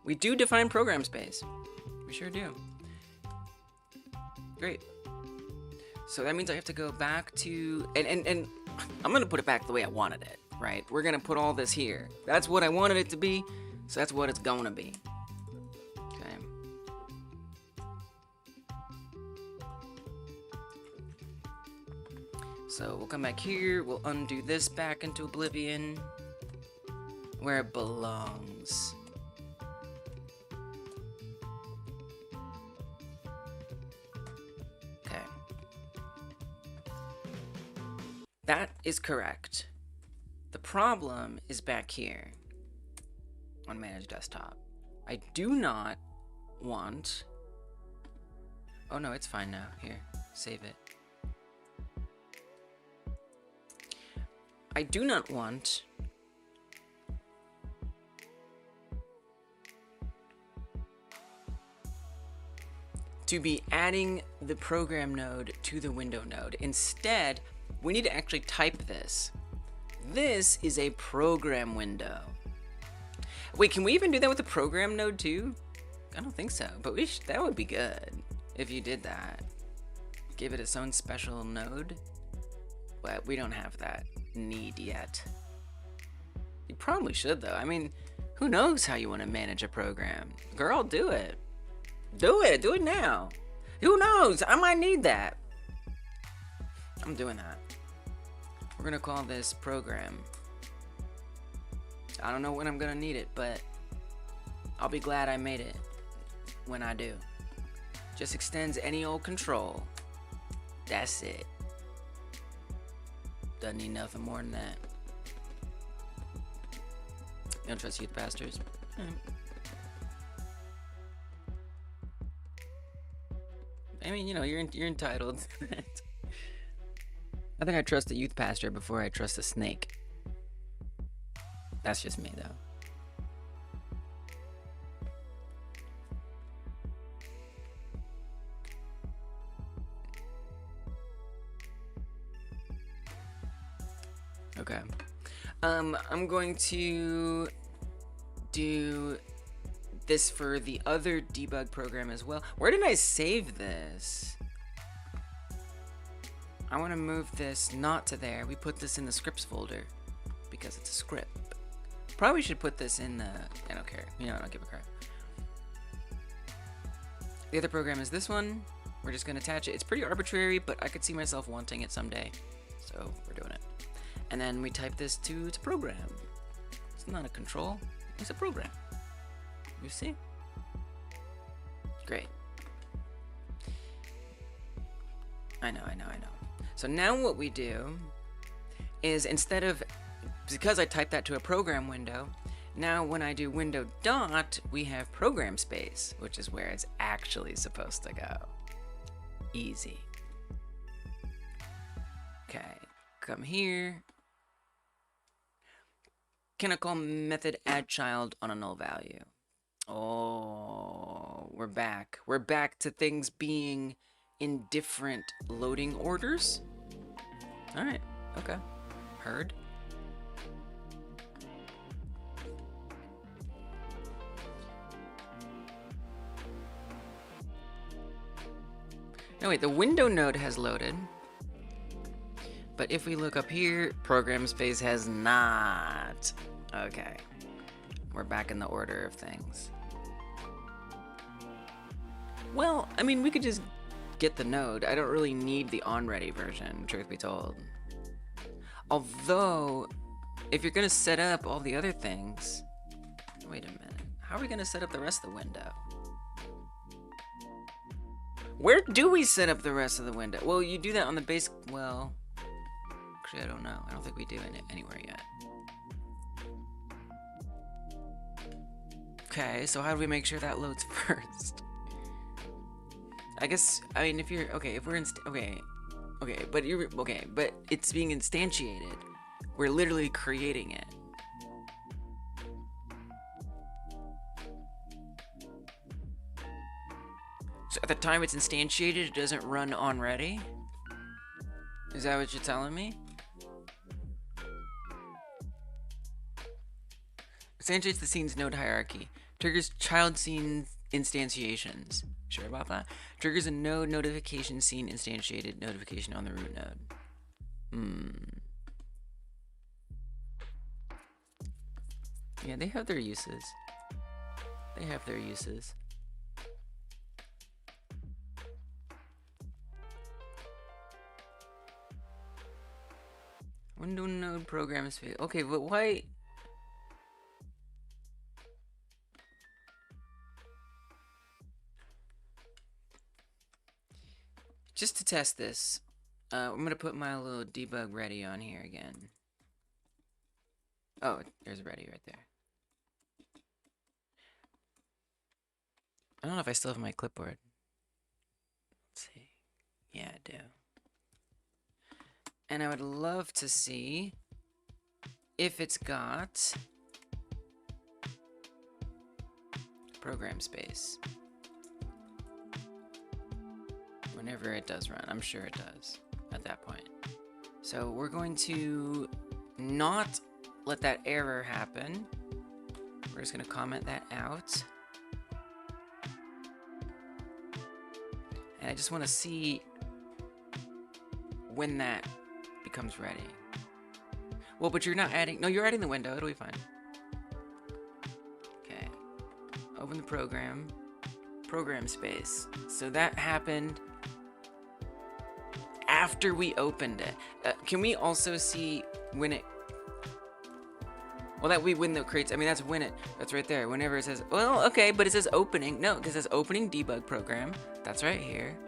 S1: We do define program space. We sure do. Great. So that means I have to go back to, and I'm gonna put it back the way I wanted it, right? We're gonna put all this here. That's what I wanted it to be, so that's what it's gonna be. Okay. So we'll come back here, we'll undo this back into oblivion, where it belongs. That is correct. The problem is back here on Manage Desktop. I do not want... Oh no, it's fine now. Here, save it. I do not want... to be adding the program node to the window node. Instead, we need to actually type this. This is a program window. Wait, can we even do that with the program node too? I don't think so, but that would be good. if you did that. Give it its own special node. But we don't have that need yet. You probably should, though. I mean, who knows how you want to manage a program? Girl, do it. Do it. Do it now. Who knows? I might need that. I'm doing that. We're going to call this program. I don't know when I'm going to need it, but I'll be glad I made it when I do. Just extends any old control. That's it. Doesn't need nothing more than that. You don't trust youth pastors? I mean, you know, you're entitled. I think I trust a youth pastor before I trust a snake. That's just me, though. Okay. I'm going to do this for the other debug program as well. Where did I save this? I want to move this not to there. We put this in the scripts folder because it's a script. Probably should put this in the... I don't care. You know, I don't give a crap. The other program is this one. We're just going to attach it. It's pretty arbitrary, but I could see myself wanting it someday. So we're doing it. And then we type this to program. It's not a control, it's a program. You see? Great. I know. So now what we do is instead of, because I typed that to a program window, now when I do window dot, we have program space, which is where it's actually supposed to go. Easy. Okay, come here. Can I call method add child on a null value? Oh, we're back. We're back to things being in different loading orders. All right, okay. Heard. No, wait, the window node has loaded. But if we look up here, program space has not. Okay. We're back in the order of things. Well, I mean, we could just get the node. I don't really need the on-ready version, truth be told. Although, if you're going to set up all the other things... Wait a minute. How are we going to set up the rest of the window? Where do we set up the rest of the window? Well, you do that on the base... Well... Actually, I don't know. I don't think we do it anywhere yet. Okay, so how do we make sure that loads first? I guess, I mean, if you're, okay, if we're but it's being instantiated. We're literally creating it. So at the time it's instantiated, it doesn't run on ready? Is that what you're telling me? Instantiates the scene's node hierarchy. Triggers child scene instantiations. Sure about that? Triggers a node notification scene instantiated notification on the root node. Yeah, they have their uses. Window node program is failed. Okay, but why? Just to test this, I'm gonna put my little debug ready on here again. Oh, there's ready right there. I don't know if I still have my clipboard. Let's see. Yeah, I do. And I would love to see if it's got program space. Whenever it does run, I'm sure it does at that point. So we're going to not let that error happen. We're just going to comment that out. And I just want to see when that becomes ready. Well, but you're not adding... No, you're adding the window. It'll be fine. Okay. Open the program. Program space. So that happened after we opened it. Can we also see when it... Well, that window creates... I mean, that's when it... That's right there. Whenever it says... Well, okay, but it says opening. No, because it says opening debug program. That's right here.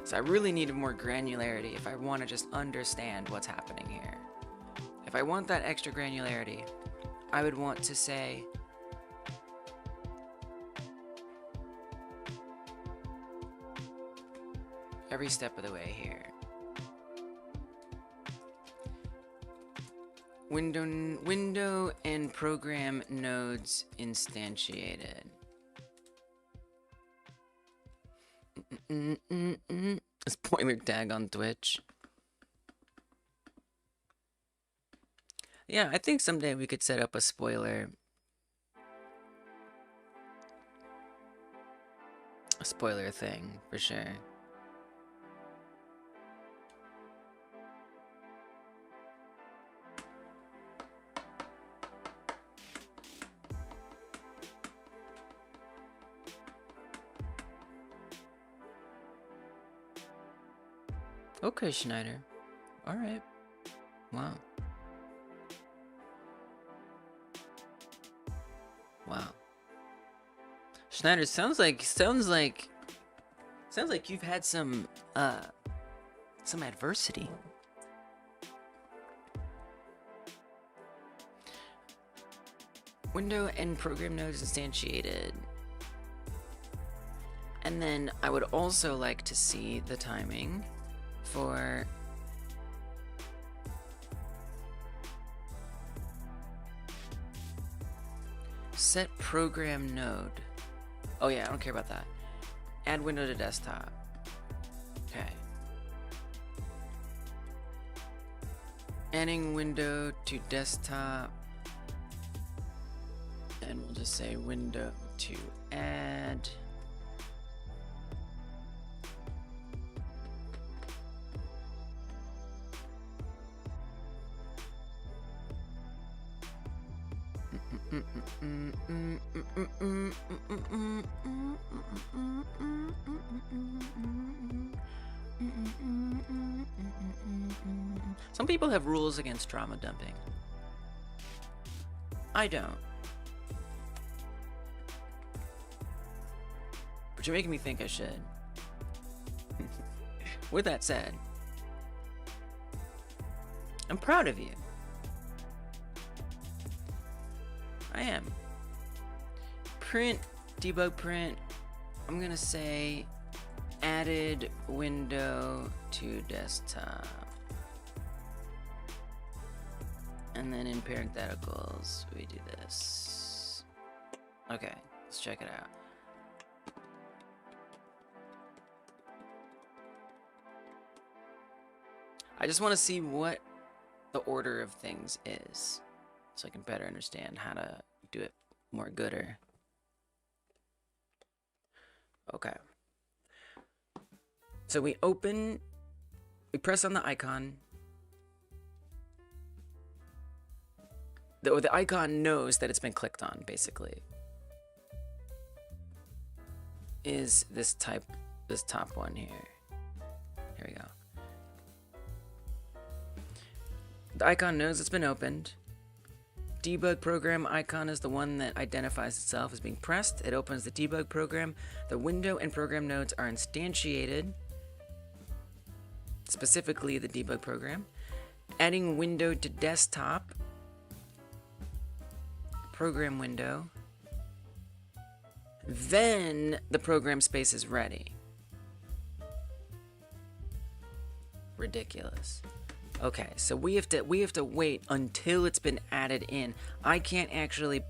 S1: So I really need more granularity if I want to just understand what's happening here. If I want that extra granularity, I would want to say... every step of the way here. Window and program nodes instantiated. A spoiler tag on Twitch. Yeah, I think someday we could set up a spoiler thing for sure. Okay, Schneider. All right. Wow. Wow. Schneider, sounds like you've had some adversity. Window and program nodes instantiated. And then I would also like to see the timing for set program node. Oh yeah, I don't care about that. Add window to desktop. Okay. Adding window to desktop. And we'll just say window to add. Some people have rules against drama dumping. I don't. But you're making me think I should. With that said, I'm proud of you. I am. Print, debug print, I'm gonna say added window to desktop. And then in parentheticals, we do this. Okay, let's check it out. I just want to see what the order of things is, so I can better understand how to do it more gooder. Okay. So we press on the icon. The icon knows that it's been clicked on, basically. Is this top one here. Here we go. The icon knows it's been opened. Debug program icon is the one that identifies itself as being pressed. It opens the debug program. The window and program nodes are instantiated, specifically the debug program. Adding window to desktop, program window. Then the program space is ready. Ridiculous. Okay, so we have to wait until it's been added in. I can't actually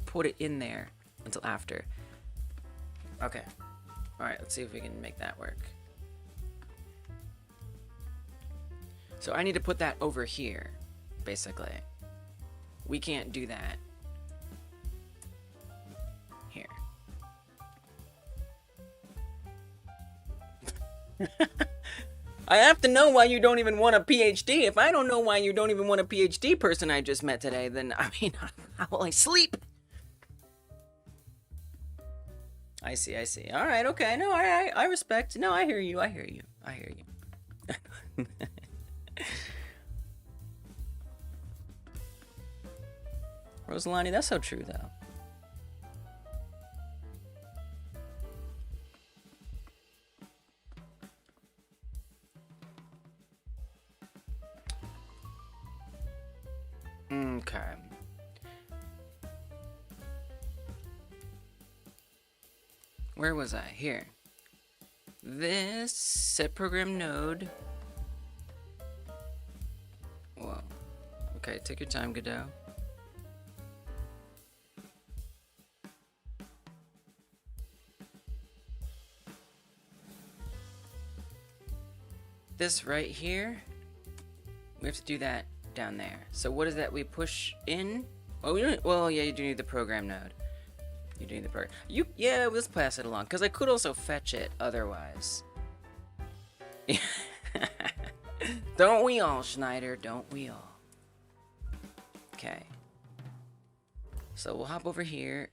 S1: put it in there until after. Okay. All right, let's see if we can make that work. So I need to put that over here, basically. We can't do that here. I have to know why you don't even want a PhD. If I don't know why you don't even want a PhD person I just met today, then, I mean, how will I sleep? I see. All right, okay. No, I respect. No, I hear you. Rosalani, that's so true, though. Okay. Where was I? Here. This set program node. Whoa. Okay, take your time, Godot. This right here, we have to do that down there. So what is that we push in? Oh, well, yeah, you do need the program node. You do need the program. Yeah, let's pass it along, because I could also fetch it otherwise. Don't we all, Schneider? Don't we all? Okay. So we'll hop over here.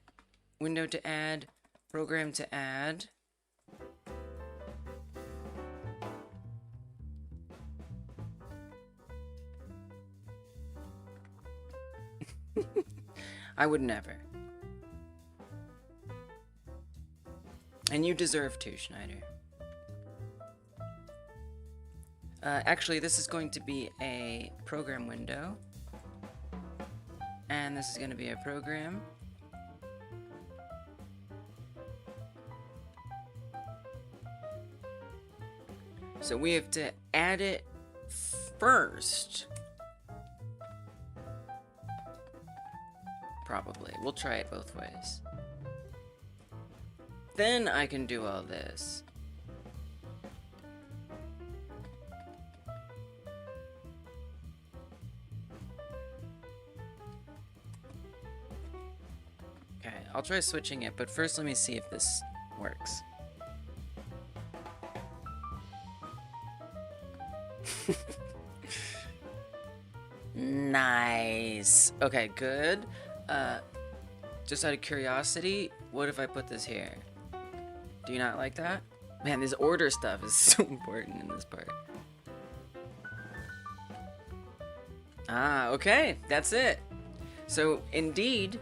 S1: Window to add. Program to add. I would never. And you deserve to, Schneider. Actually, this is going to be a program window. And this is going to be a program. So we have to add it first. Probably. We'll try it both ways. Then I can do all this. Okay, I'll try switching it, but first let me see if this works. Nice. Okay, good. Just out of curiosity, what if I put this here? Do you not like that? Man, this order stuff is so important in this part. Ah, okay, that's it. So, indeed,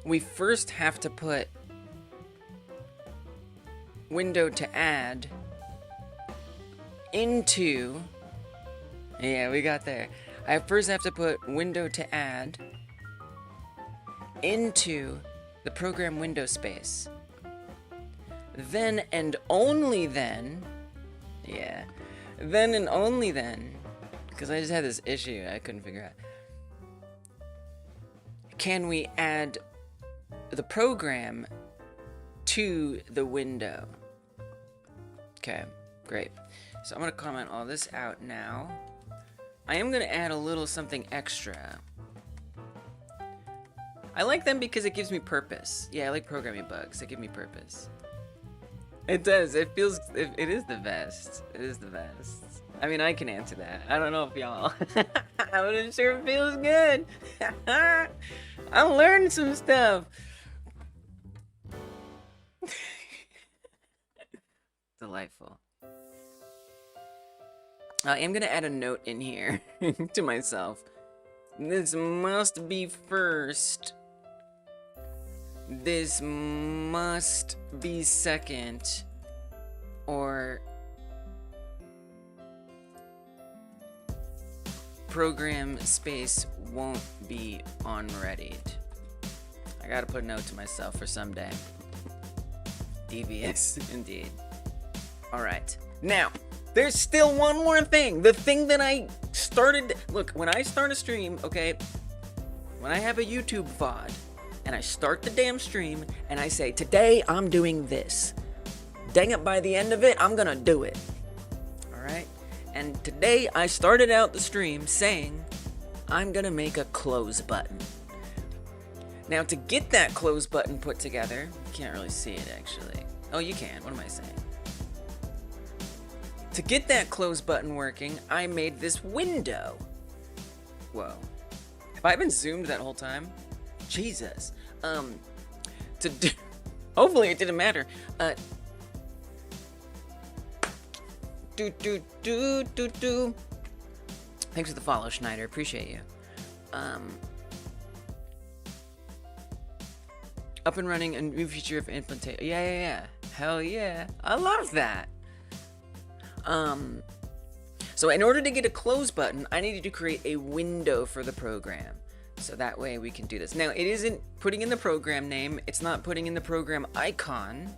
S1: we first have to put window to add into, yeah, we got there. I first have to put window to add into the program window space. Then and only then, yeah, then and only then, because I just had this issue I couldn't figure out, can we add the program to the window. Okay, great. So I'm going to comment all this out now. I am going to add a little something extra. I like them because it gives me purpose. Yeah, I like programming bugs. They give me purpose. It does. It feels... It is the best. It is the best. I mean, I can answer that. I don't know if y'all... I'm not sure it feels good. I'm learning some stuff. Delightful. I am gonna add a note in here to myself. This must be first. This must be second. Or program space won't be unreadied. I gotta put a note to myself for someday. Devious, indeed. Alright, now, there's still one more thing. The thing that I started... Look, when I start a stream, okay, when I have a YouTube VOD, and I start the damn stream, and I say, today I'm doing this. Dang it, by the end of it, I'm gonna do it. Alright? And today, I started out the stream saying, I'm gonna make a close button. Now to get that close button put together, you can't really see it actually. Oh, you can. What am I saying? To get that close button working, I made this window. Whoa. Have I been zoomed that whole time? Jesus. To do... Hopefully it didn't matter. Thanks for the follow, Schneider. Appreciate you. Up and running, a new feature of implementation. Yeah. Hell yeah. I love that. So in order to get a close button, I needed to create a window for the program. So that way we can do this. Now, it isn't putting in the program name. It's not putting in the program icon.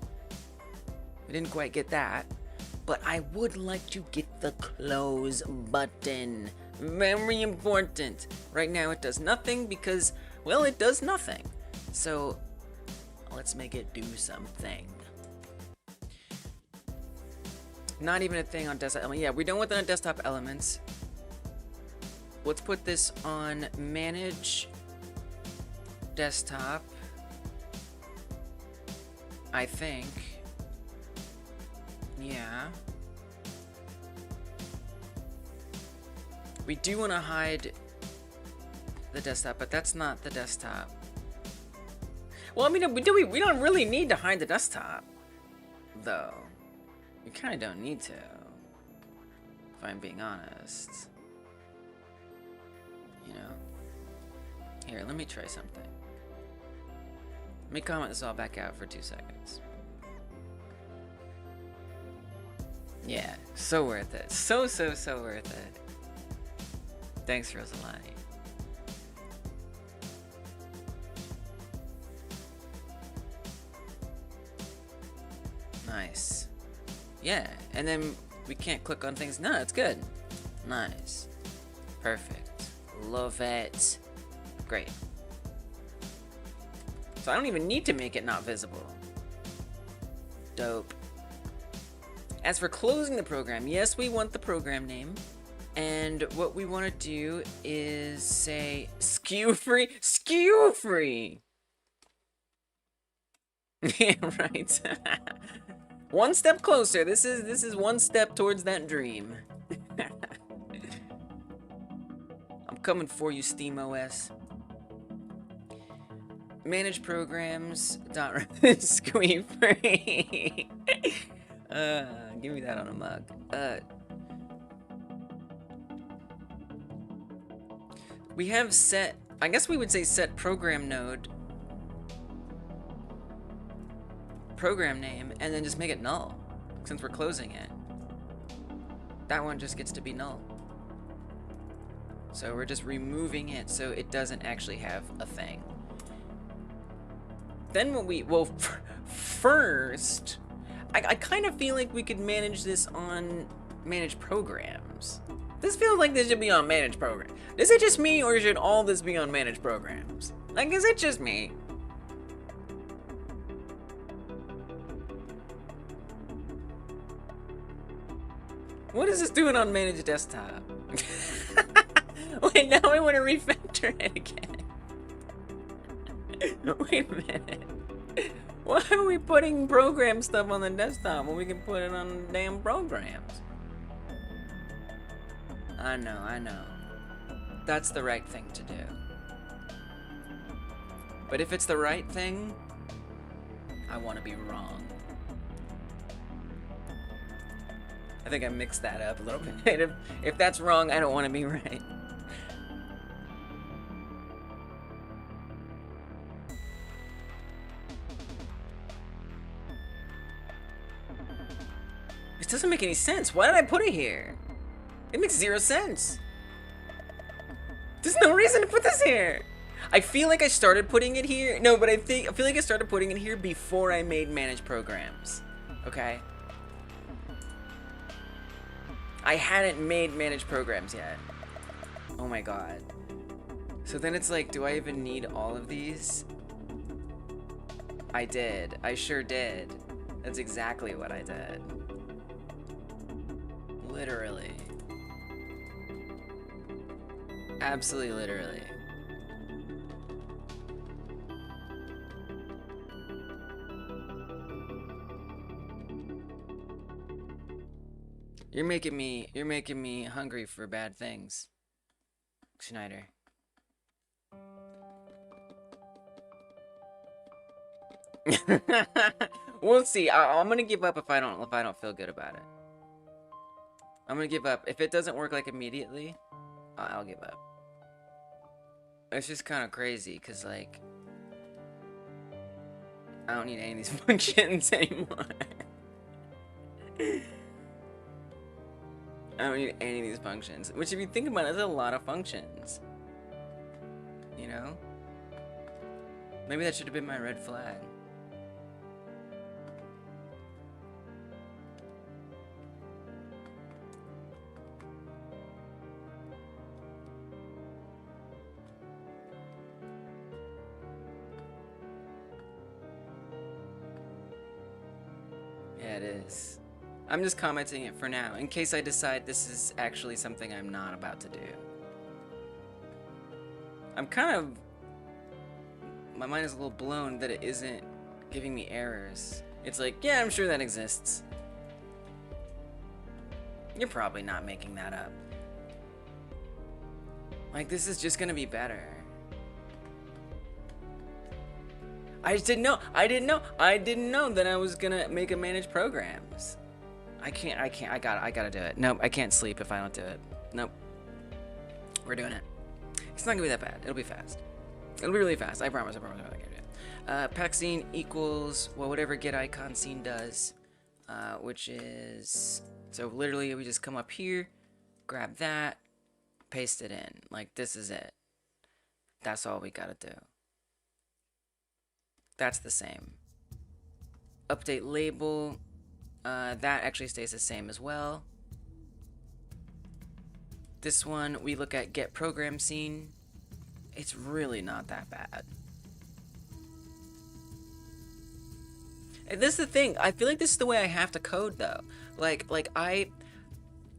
S1: We didn't quite get that. But I would like to get the close button. Very important. Right now it does nothing because, well, it does nothing. So let's make it do something. Not even a thing on desktop element. Yeah, we're done with the desktop elements. Let's put this on manage desktop. I think. Yeah. We do want to hide the desktop, but that's not the desktop. Well, I mean, we don't really need to hide the desktop, though. We kind of don't need to, if I'm being honest. You know. Here, let me try something. Let me comment this all back out for 2 seconds. Yeah, so worth it. So worth it. Thanks, Rosalani. Nice. Yeah, and then we can't click on things. No, it's good. Nice. Perfect. Love it. Great. So I don't even need to make it not visible. Dope. As for closing the program, yes, we want the program name. And what we want to do is say skew free. Skew free! Yeah, right. One step closer. This is one step towards that dream. I'm coming for you, SteamOS. Manage programs. Skew free. Give me that on a mug. We have set, I guess we would say set program node, program name, and then just make it null, since we're closing it. That one just gets to be null. So we're just removing it so it doesn't actually have a thing. Then what we, well, first, I kind of feel like we could manage this on manage programs. This feels like this should be on manage programs. Is it just me, or should all this be on manage programs? Like, is it just me? What is this doing on manage desktop? Wait, now I want to refactor it again. Wait a minute. Why are we putting program stuff on the desktop when we can put it on damn programs? I know. That's the right thing to do. But if it's the right thing, I want to be wrong. I think I mixed that up a little bit. If that's wrong, I don't want to be right. This doesn't make any sense. Why did I put it here? It makes 0 sense. There's no reason to put this here. I feel like I started putting it here. No, but I feel like I started putting it here before I made manage programs. Okay? I hadn't made manage programs yet. Oh my god. So then it's like, do I even need all of these? I did. I sure did. That's exactly what I did. Literally. Absolutely literally. You're making me hungry for bad things, Schneider. We'll see. I'm gonna give up if I don't feel good about it. I'm gonna give up if it doesn't work like immediately. I'll give up. It's just kind of crazy because like I don't need any of these functions anymore. I don't need any of these functions. Which, if you think about it, is a lot of functions. You know? Maybe that should have been my red flag. Yeah, it is. I'm just commenting it for now, in case I decide this is actually something I'm not about to do. I'm kind of... My mind is a little blown that it isn't giving me errors. It's like, yeah, I'm sure that exists. You're probably not making that up. Like, this is just gonna be better. I just didn't know. I didn't know that I was gonna make a manage programs. I gotta do it. Nope, I can't sleep if I don't do it. Nope. We're doing it. It's not gonna be that bad. It'll be fast. It'll be really fast. I promise. I can do it. Pack scene equals, well, whatever get icon scene does, which is, so literally we just come up here, grab that, paste it in. Like, this is it. That's all we gotta do. That's the same. Update label. That actually stays the same as well. This one, we look at get program scene. It's really not that bad. And this is the thing. I feel like this is the way I have to code, though. Like I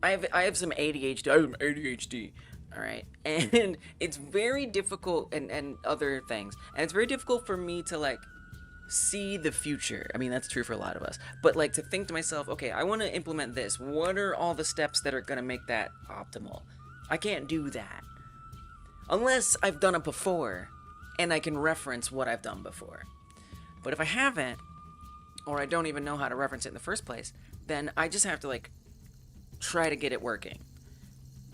S1: have some ADHD. I have some ADHD. All right, and it's very difficult, and other things, and it's very difficult for me to like see the future. I mean, that's true for a lot of us, but like to think to myself, okay, I want to implement this. What are all the steps that are gonna make that optimal? I can't do that unless I've done it before, and I can reference what I've done before. But if I haven't, or I don't even know how to reference it in the first place, then I just have to like try to get it working,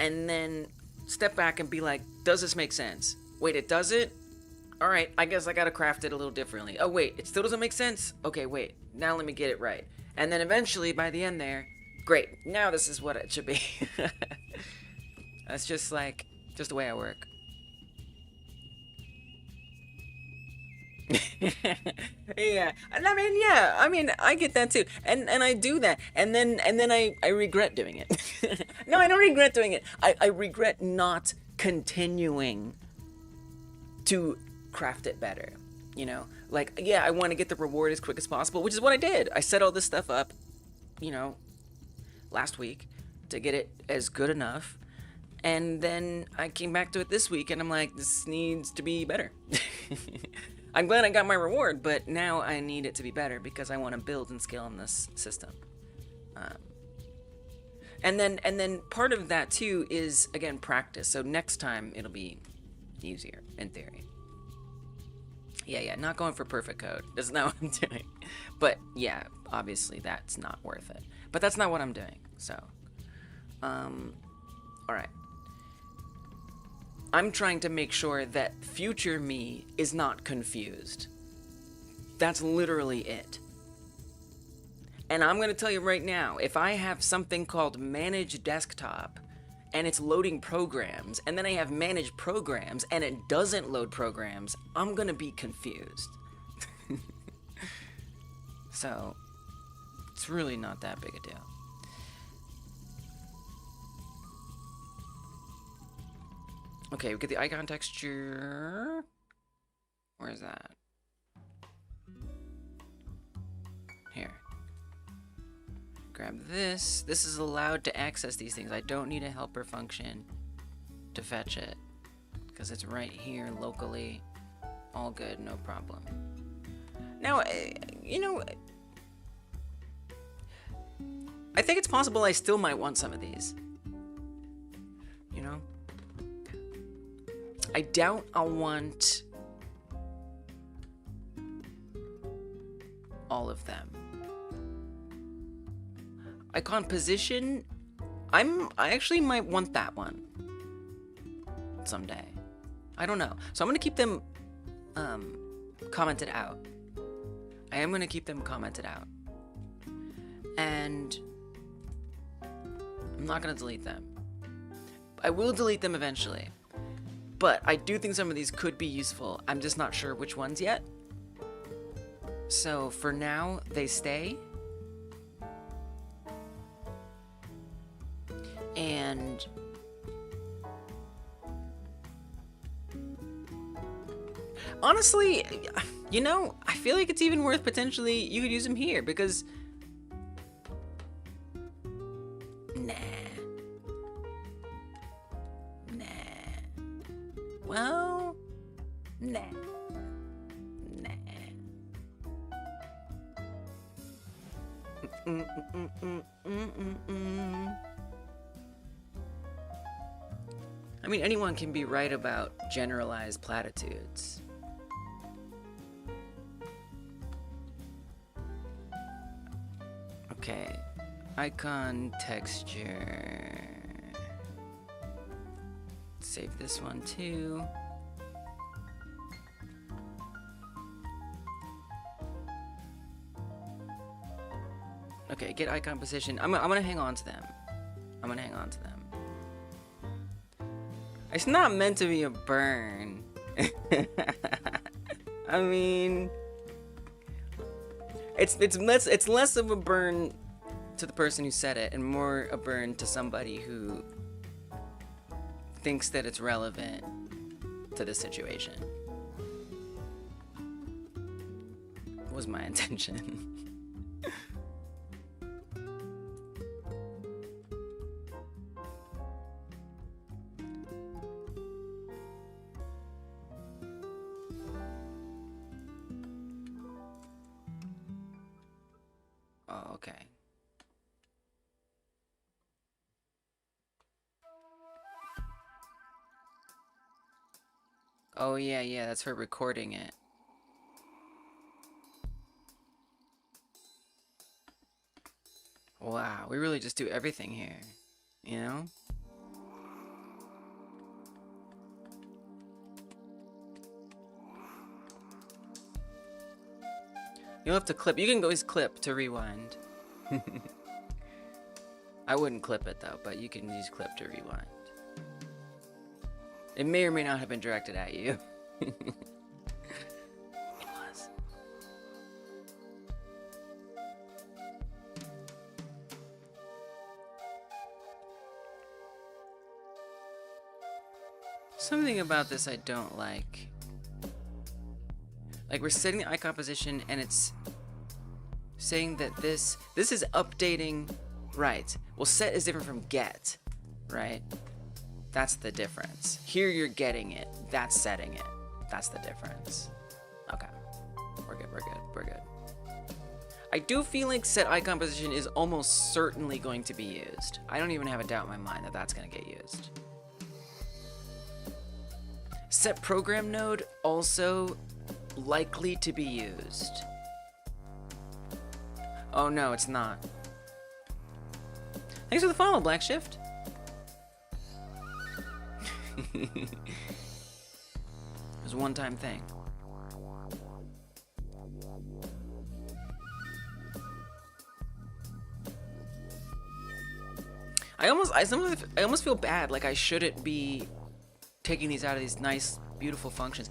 S1: and then step back and be like, does this make sense? Wait, it does it? All right, I guess I gotta craft it a little differently. Oh wait, it still doesn't make sense? Okay, wait, now let me get it right. And then eventually, by the end there, great, now this is what it should be. That's just the way I work. Yeah, and I mean, I get that too, and I do that, and then I regret doing it. No, I don't regret doing it. I regret not continuing to craft it better. You know, like, yeah, I want to get the reward as quick as possible, which is what I did. I set all this stuff up, you know, last week to get it as good enough, and then I came back to it this week, and I'm like, this needs to be better. I'm glad I got my reward, but now I need it to be better because I want to build and scale on this system. And then part of that too is, again, practice. So next time it'll be easier in theory. Yeah, not going for perfect code. That's not what I'm doing. But yeah, obviously that's not worth it. But that's not what I'm doing. So, all right. I'm trying to make sure that future me is not confused. That's literally it. And I'm going to tell you right now, if I have something called Manage Desktop, and it's loading programs, and then I have Manage Programs, and it doesn't load programs, I'm going to be confused. So, it's really not that big a deal. Okay, we get the icon texture. Where is that? Here. Grab this. This is allowed to access these things. I don't need a helper function to fetch it, because it's right here locally. All good, no problem. Now, you know, I think it's possible I still might want some of these. You know? I doubt I'll want all of them. Icon position, I actually might want that one someday. I don't know. So I'm gonna keep them commented out. I am gonna keep them commented out. And I'm not gonna delete them. I will delete them eventually. But I do think some of these could be useful. I'm just not sure which ones yet. So for now, they stay. And honestly, you know, I feel like it's even worth potentially you could use them here because well, nah. I mean, anyone can be right about generalized platitudes. Okay, icon texture. Save this one too. Okay, get icon position. I'm gonna hang on to them. I'm gonna hang on to them. It's not meant to be a burn. I mean, it's less of a burn to the person who said it and more a burn to somebody who thinks that it's relevant to the situation. Was my intention. Oh, okay. Oh, yeah, that's for recording it. Wow, we really just do everything here, you know? You'll have to clip. You can always clip to rewind. I wouldn't clip it though, but you can use clip to rewind. It may or may not have been directed at you. It was. Something about this I don't like. Like, we're setting the icon position and it's saying that this is updating, right? Well, set is different from get, right? That's the difference. Here you're getting it, that's setting it. That's the difference. Okay, we're good. I do feel like set icon position is almost certainly going to be used. I don't even have a doubt in my mind that that's gonna get used. Set program node also likely to be used. Oh no, it's not. Thanks for the follow, Black Shift. It was a one-time thing. I almost feel bad, like I shouldn't be taking these out of these nice, beautiful functions.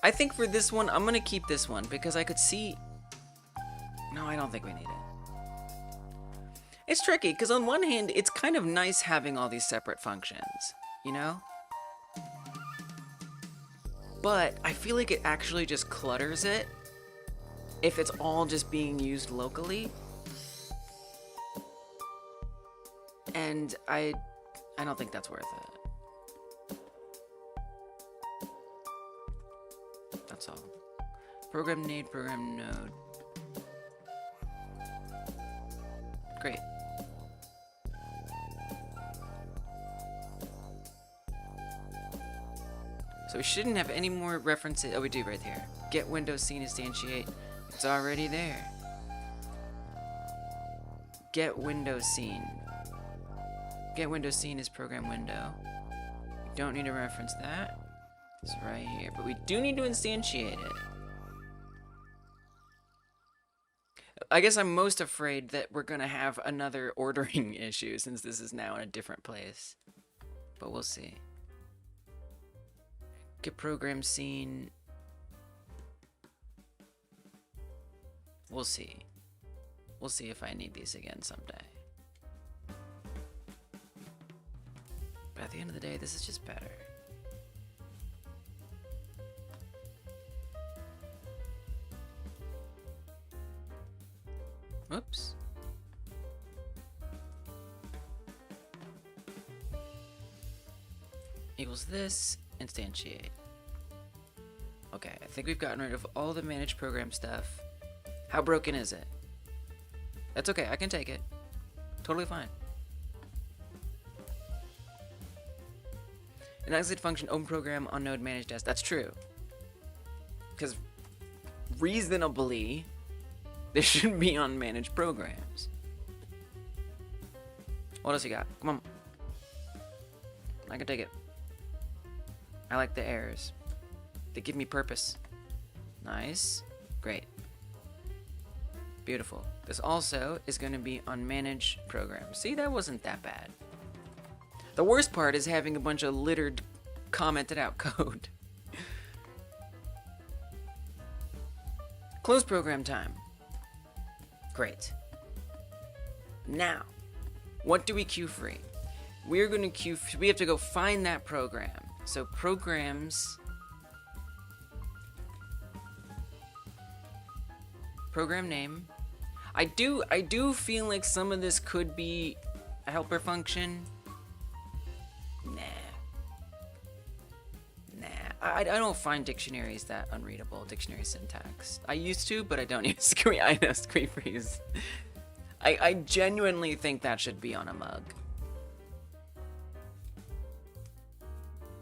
S1: I think for this one, I'm gonna keep this one because I could see. No, I don't think we need it. It's tricky because on one hand, it's kind of nice having all these separate functions, you know? But I feel like it actually just clutters it if it's all just being used locally. And I don't think that's worth it. That's all. Program node. Great. So we shouldn't have any more references. Oh, we do right here. Get Windows scene instantiate. It's already there. Get Windows scene. Get Windows scene is program window. We don't need to reference that. It's right here. But we do need to instantiate it. I guess I'm most afraid that we're going to have another ordering issue since this is now in a different place. But we'll see. Get program scene. We'll see. We'll see if I need these again someday. But at the end of the day, this is just better. Whoops. Equals this, instantiate. Okay, I think we've gotten rid of all the managed program stuff. How broken is it? That's okay, I can take it. Totally fine. An exit function open program on node managed as. That's true. Because reasonably, this shouldn't be on managed programs. What else you got? Come on. I can take it. I like the errors. They give me purpose. Nice. Great. Beautiful. This also is going to be on managed programs. See, that wasn't that bad. The worst part is having a bunch of littered, commented out code. Close program time. Great. Now, what do we queue free? We're going to queue. We have to go find that program. So programs. Program name. I do feel like some of this could be a helper function. Nah. I don't find dictionaries that unreadable, dictionary syntax. I used to, but I don't use I know screen freeze. I genuinely think that should be on a mug.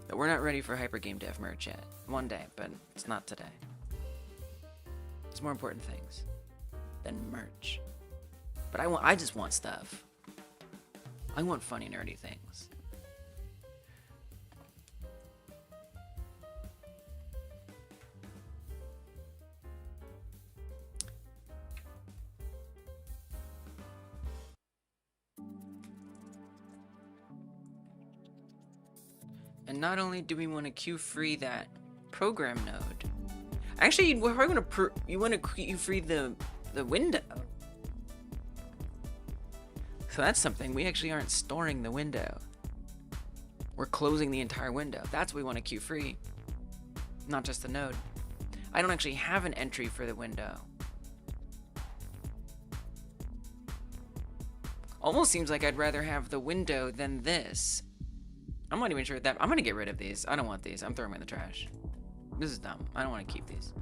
S1: But we're not ready for Hyper Game Dev merge yet. One day, but it's not today. There's more important things than merch. But I just want stuff. I want funny, nerdy things. And not only do we want to queue free that program node, actually, you want to queue free the window. So that's something. We actually aren't storing the window. We're closing the entire window. That's what we want to queue free, not just the node. I don't actually have an entry for the window. Almost seems like I'd rather have the window than this. I'm not even sure that I'm gonna get rid of these. I don't want these. I'm throwing them in the trash. This is dumb. I don't want to keep these.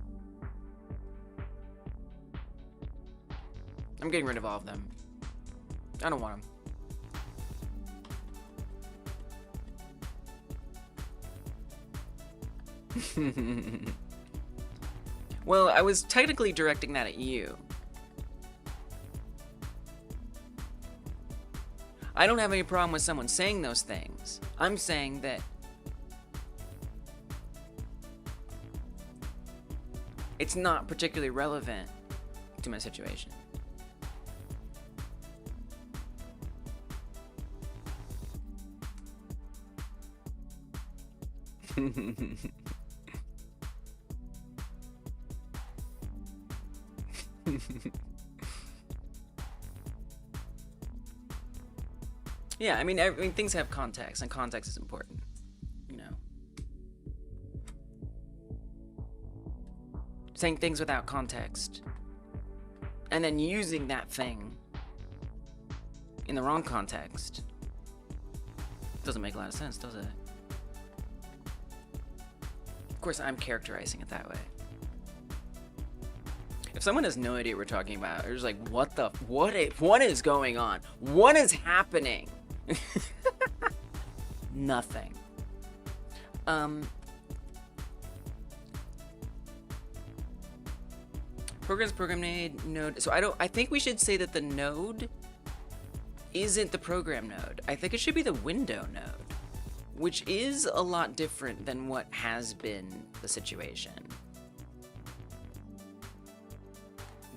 S1: I'm getting rid of all of them. I don't want them. Well, I was technically directing that at you. I don't have any problem with someone saying those things. I'm saying that it's not particularly relevant to my situation. Yeah, I mean, things have context, and context is important, you know. Saying things without context, and then using that thing in the wrong context doesn't make a lot of sense, does it? Of course, I'm characterizing it that way. If someone has no idea what we're talking about, they're just like, what is going on? What is happening? Nothing. Programs program node. So I think we should say that the node isn't the program node. I think it should be the window node, which is a lot different than what has been the situation.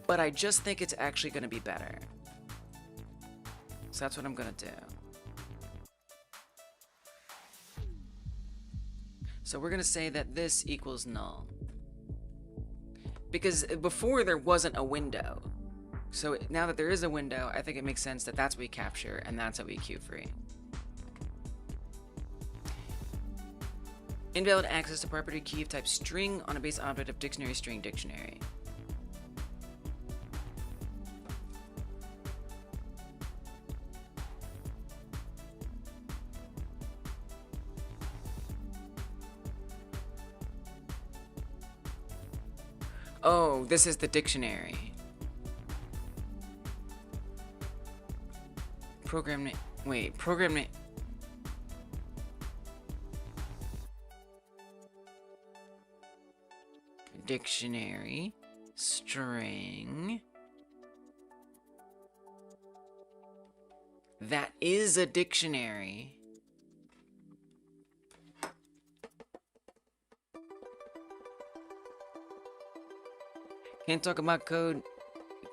S1: But I just think it's actually going to be better. So that's what I'm going to do. So we're going to say that this equals null. Because before there wasn't a window. So now that there is a window, I think it makes sense that that's what we capture and that's what we queue free. Invalid access to property key of type string on a base object of dictionary string dictionary. Oh, this is the dictionary. Program name. Wait, program name. Dictionary. String. That is a dictionary. Can't talk about code.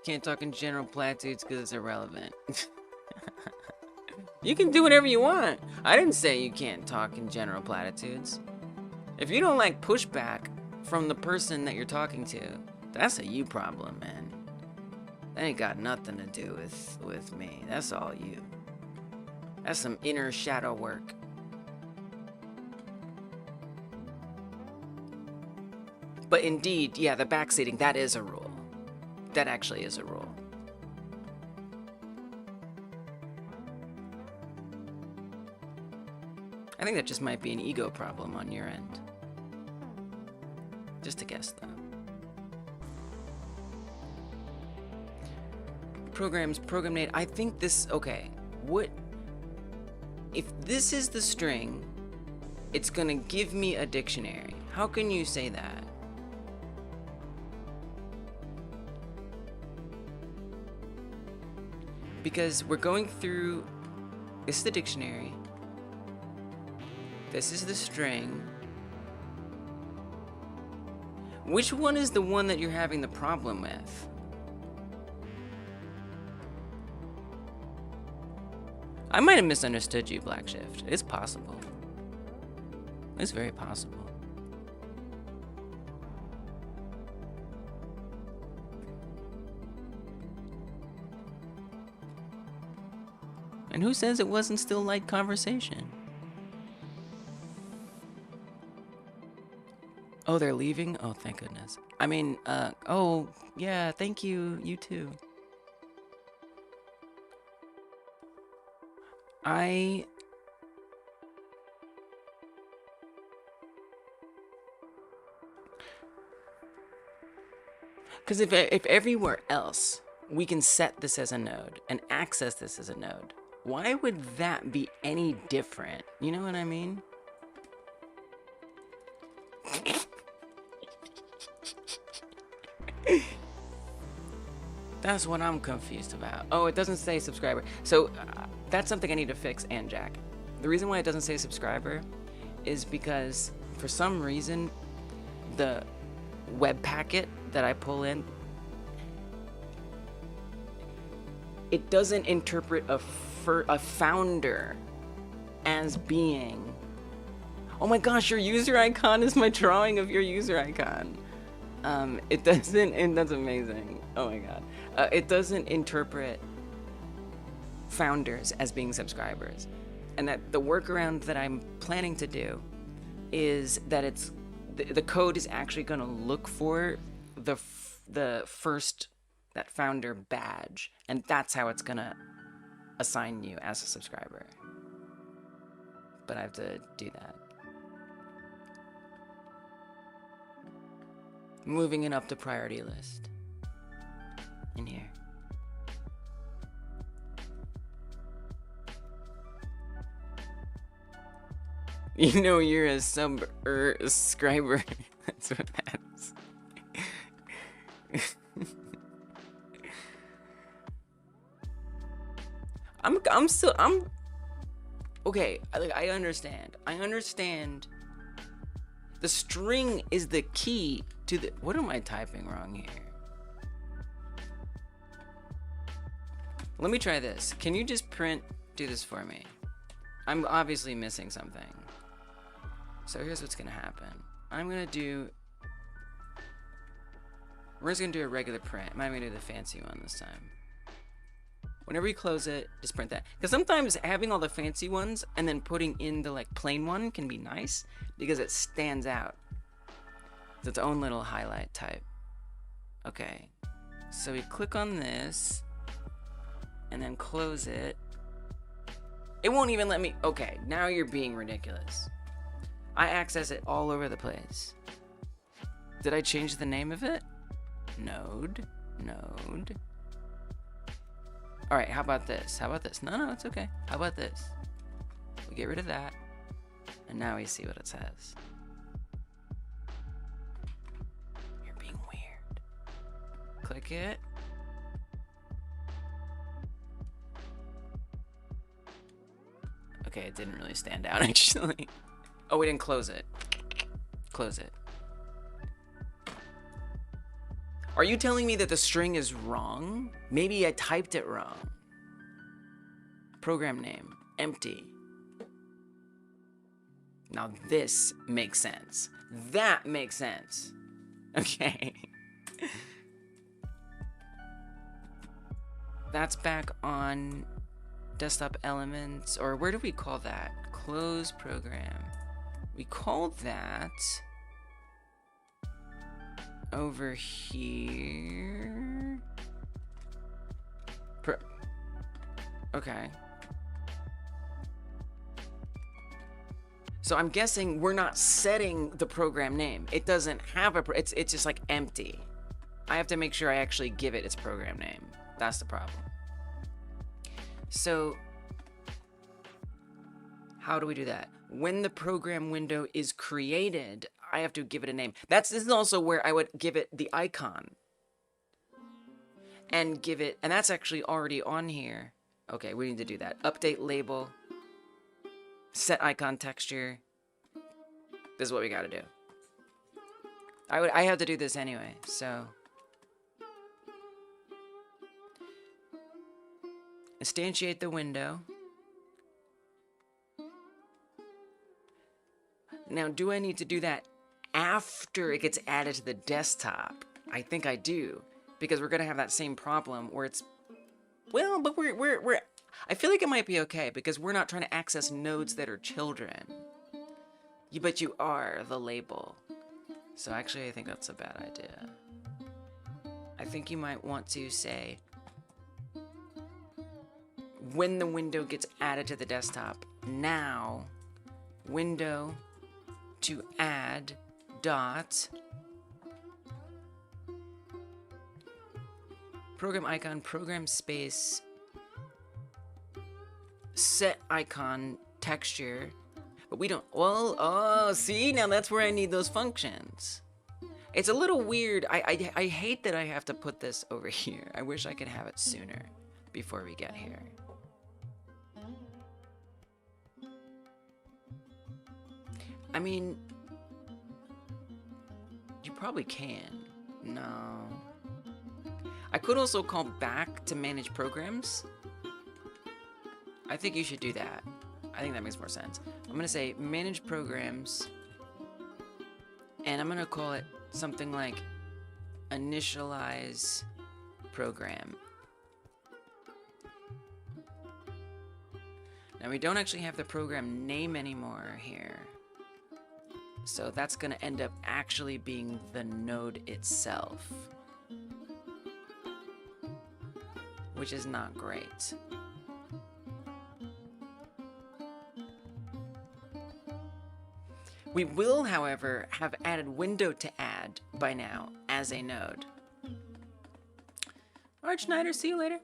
S1: Can't talk in general platitudes because it's irrelevant. You can do whatever you want. I didn't say you can't talk in general platitudes. If you don't like pushback from the person that you're talking to, that's a you problem, man. That ain't got nothing to do with me. That's all you. That's some inner shadow work. But indeed, yeah, the backseating, that is a rule. That actually is a rule. I think that just might be an ego problem on your end. Just a guess, though. Programs, program name. I think this, okay. What, if this is the string, it's gonna give me a dictionary. How can you say that? Because we're going through, this is the dictionary, this is the string. Which one is the one that you're having the problem with? I might have misunderstood you, Black Shift. It's possible. It's very possible. And who says it wasn't still light conversation? Oh, they're leaving? Oh, thank goodness. I mean, oh, yeah, thank you. You too. Because if everywhere else we can set this as a node and access this as a node, why would that be any different? You know what I mean? That's what I'm confused about. Oh, it doesn't say subscriber. So that's something I need to fix, and Jack. The reason why it doesn't say subscriber is because for some reason the web packet that I pull in, it doesn't interpret a founder as being, oh my gosh, your user icon is my drawing of your user icon. It doesn't, and that's amazing. Oh my god. It doesn't interpret founders as being subscribers. And that the workaround that I'm planning to do is that it's, the code is actually going to look for the first, that founder badge, and that's how it's going to assign you as a subscriber. But I have to do that. Moving it up the priority list. in here. You know you're a subscriber. That's what that's. I'm okay. I understand. I understand. The string is the key to the. What am I typing wrong here? Let me try this. Can you just do this for me? I'm obviously missing something. So here's what's gonna happen. We're just gonna do a regular print. I'm not gonna do the fancy one this time. Whenever you close it, just print that. Because sometimes having all the fancy ones and then putting in the like plain one can be nice because it stands out. It's its own little highlight type. Okay, so we click on this and then close it. It won't even let me. Okay, now you're being ridiculous. I access it all over the place. Did I change the name of it? Node. All right, how about this? No, it's okay. How about this? We get rid of that, and now we see what it says. You're being weird. Click it. Okay, it didn't really stand out, actually. Oh, we didn't close it. Close it. Are you telling me that the string is wrong? Maybe I typed it wrong. Program name, empty. Now this makes sense. That makes sense. Okay. That's back on desktop elements, or where do we call that? Close program. We called that over here. Okay. So I'm guessing we're not setting the program name. It doesn't have a, it's just like empty. I have to make sure I actually give it its program name. That's the problem. So how do we do that? When the program window is created, I have to give it a name. This is also where I would give it the icon. And that's actually already on here. Okay, we need to do that. Update label. Set icon texture. This is what we gotta do. I have to do this anyway, so. Instantiate the window. Now, do I need to do that after it gets added to the desktop? I think I do, because we're gonna have that same problem where it's, well, but I feel like it might be okay because we're not trying to access nodes that are children. But you are the label. So actually, I think that's a bad idea. I think you might want to say, when the window gets added to the desktop, now, window to add dot program icon, program space, set icon texture, but we don't, well, oh, see, now that's where I need those functions. It's a little weird. I hate that I have to put this over here. I wish I could have it sooner before we get here. I mean, you probably can. No. I could also call back to manage programs. I think you should do that. I think that makes more sense. I'm gonna say manage programs, and I'm gonna call it something like initialize program. Now we don't actually have the program name anymore here. So that's gonna end up actually being the node itself, which is not great. We will, however, have added window to add by now as a node. All right, Schneider, see you later.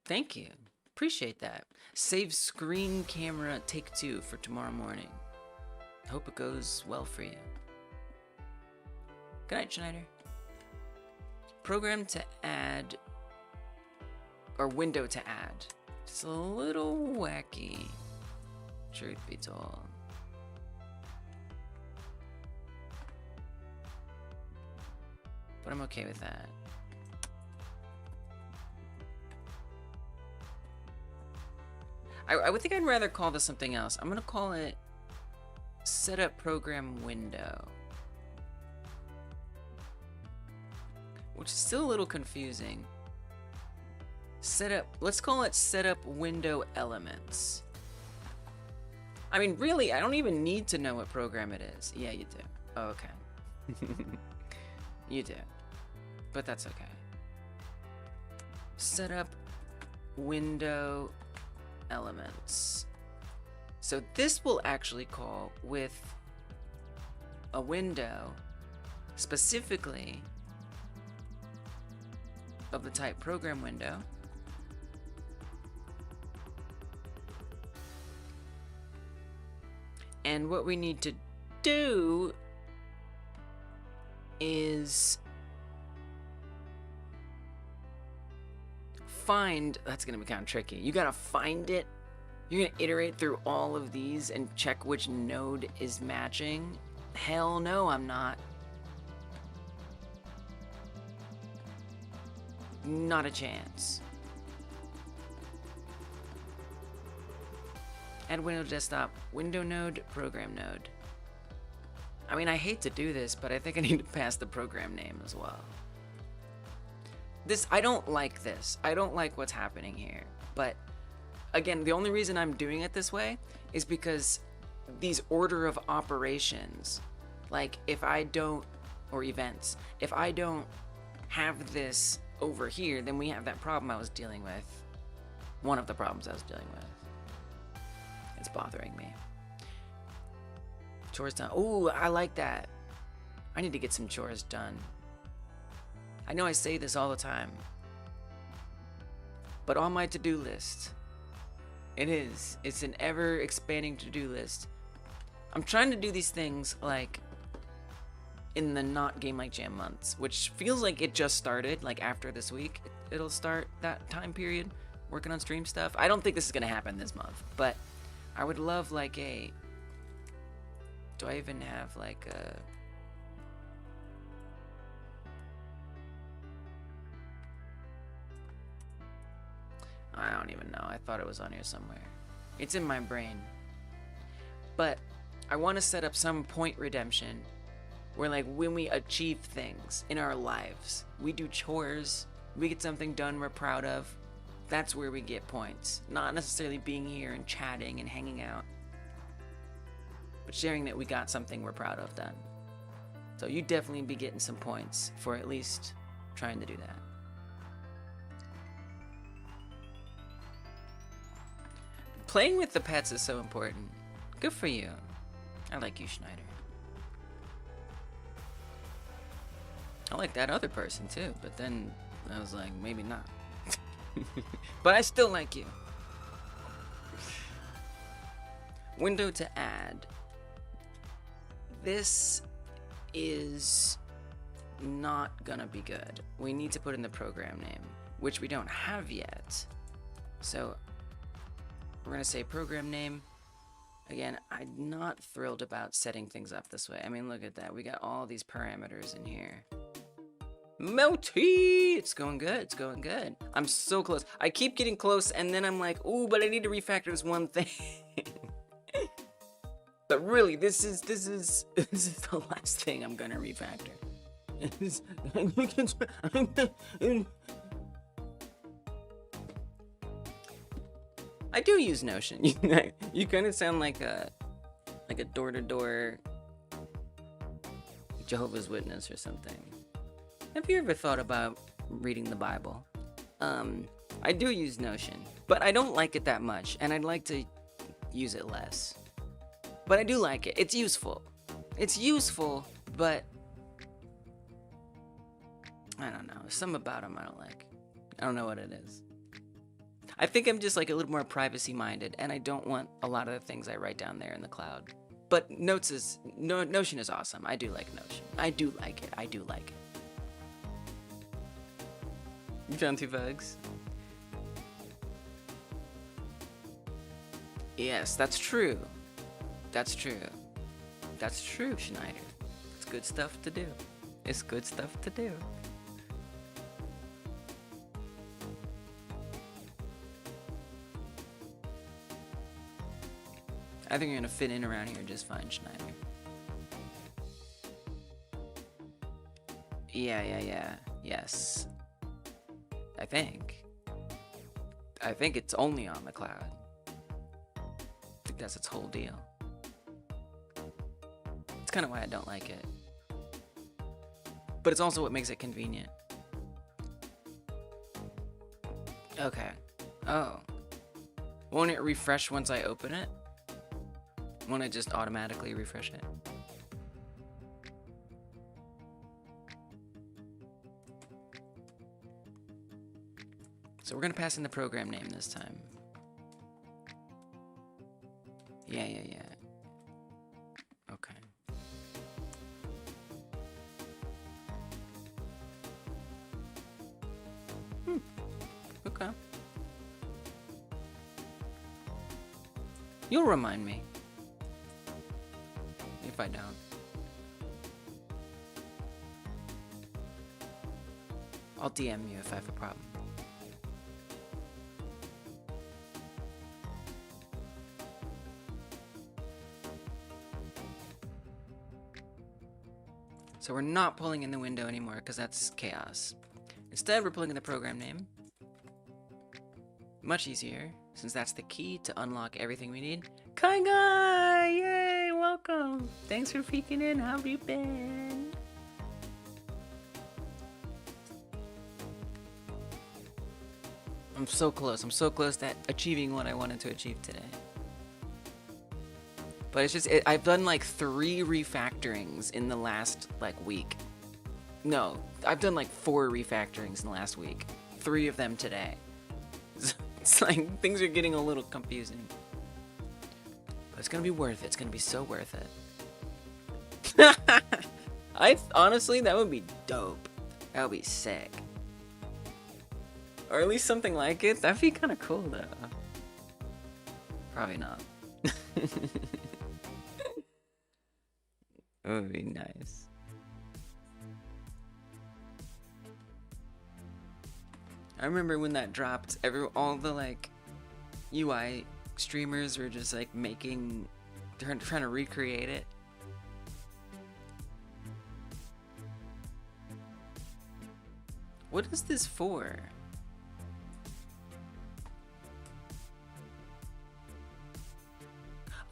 S1: Thank you. Appreciate that. Save screen camera take 2 for tomorrow morning. Hope it goes well for you. Good night, Schneider. Program to add, or window to add. It's a little wacky, truth be told. But I'm okay with that. I would think I'd rather call this something else. I'm gonna call it Setup Program Window. Which is still a little confusing. Let's call it Setup Window Elements. I mean, really, I don't even need to know what program it is. Yeah, you do. Oh, okay. You do. But that's okay. Setup Window Elements. So this will actually call with a window specifically of the type program window. And what we need to do is find, that's gonna be kind of tricky. You gotta find it. You're gonna iterate through all of these and check which node is matching. Hell no, I'm not. Not a chance. Add window desktop, window node, program node. I mean, I hate to do this, but I think I need to pass the program name as well. I don't like this. I don't like what's happening here. But again, the only reason I'm doing it this way is because these order of operations, like if I don't, or events, if I don't have this over here, then we have that problem I was dealing with. One of the problems I was dealing with. It's bothering me. Chores done. Ooh, I like that. I need to get some chores done. I know I say this all the time, but on my to-do list, it's an ever expanding to-do list. I'm trying to do these things like in the not game like jam months, which feels like it just started. Like after this week, it'll start that time period working on stream stuff. I don't think this is gonna happen this month, but I would love like do I even have like a, I don't even know. I thought it was on here somewhere. It's in my brain. But I want to set up some point redemption where like when we achieve things in our lives, we do chores, we get something done we're proud of, that's where we get points. Not necessarily being here and chatting and hanging out, but sharing that we got something we're proud of done. So you definitely be getting some points for at least trying to do that. Playing with the pets is so important. Good for you. I like you, Schneider. I like that other person too, but then I was like, maybe not. But I still like you. Window to add. This is not gonna be good. We need to put in the program name, which we don't have yet. So we're gonna say program name. Again, I'm not thrilled about setting things up this way. I mean, look at that. We got all these parameters in here. Melty! It's going good. It's going good. I'm so close. I keep getting close, and then I'm like, ooh, but I need to refactor this one thing. But really, this is the last thing I'm gonna refactor. I do use Notion. You kind of sound like a door-to-door Jehovah's Witness or something. Have you ever thought about reading the Bible? I do use Notion, but I don't like it that much, and I'd like to use it less. But I do like it. It's useful. It's useful, but I don't know. Some about them I don't like. I don't know what it is. I think I'm just like a little more privacy minded, and I don't want a lot of the things I write down there in the cloud. But Notion is awesome. I do like Notion. I do like it. I do like it. You found 2 bugs? Yes, that's true. That's true. That's true, Schneider. It's good stuff to do. It's good stuff to do. I think you're gonna fit in around here just fine, Schneider. Yeah. Yes. I think it's only on the cloud. I think that's its whole deal. It's kind of why I don't like it. But it's also what makes it convenient. Okay. Oh. Won't it refresh once I open it? Won't it just automatically refresh it? So we're gonna pass in the program name this time. Yeah. Okay. Okay. You'll remind me. If I don't. I'll DM you if I have a problem. So we're not pulling in the window anymore because that's chaos. Instead, we're pulling in the program name. Much easier, since that's the key to unlock everything we need. Kai Guy! Yay! Welcome! Thanks for peeking in. How have you been? I'm so close. I'm so close to achieving what I wanted to achieve today. But it's just, I've done like 3 refactorings in the last like week. No, I've done like 4 refactorings in the last week. 3 of them today. It's like things are getting a little confusing. But it's gonna be worth it. It's gonna be so worth it. Honestly, that would be dope. That would be sick. Or at least something like it. That'd be kind of cool though. Probably not. That would be nice. I remember when that dropped, all the like UI streamers were just like trying to recreate it. What is this for?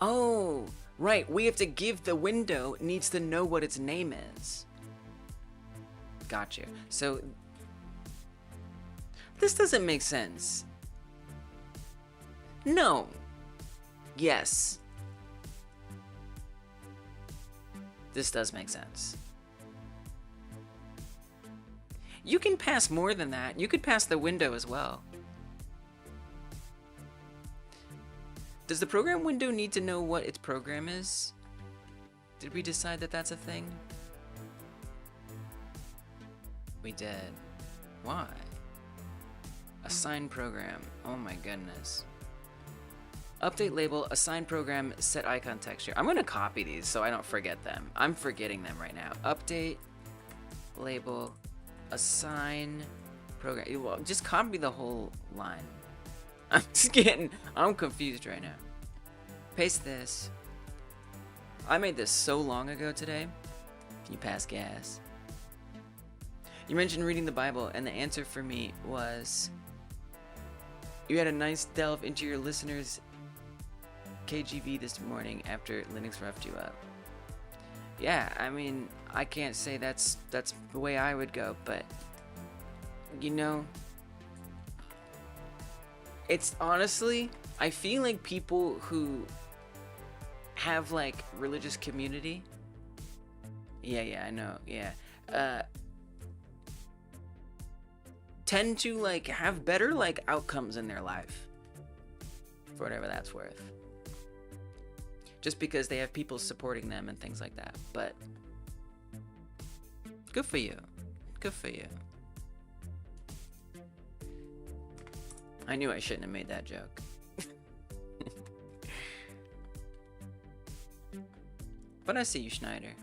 S1: Oh, right. We have to give the window, needs to know what its name is. Gotcha. So this doesn't make sense. No. Yes. This does make sense. You can pass more than that. You could pass the window as well. Does the program window need to know what its program is? Did we decide that that's a thing? We did. Why? Assign program. Oh my goodness. Update label, assign program, set icon texture. I'm gonna copy these so I don't forget them. I'm forgetting them right now. Update label, assign program. Well, just copy the whole line. I'm confused right now. Paste this. I made this so long ago today. Can you pass gas? You mentioned reading the Bible, and the answer for me was you had a nice delve into your listeners' KGV this morning after Linux roughed you up. Yeah, I mean, I can't say that's the way I would go, but you know, it's honestly, I feel like people who have like religious community. Yeah, I know. Yeah. tend to like have better like outcomes in their life, for whatever that's worth. Just because they have people supporting them and things like that. But good for you. Good for you. I knew I shouldn't have made that joke. But I see you, Schneider.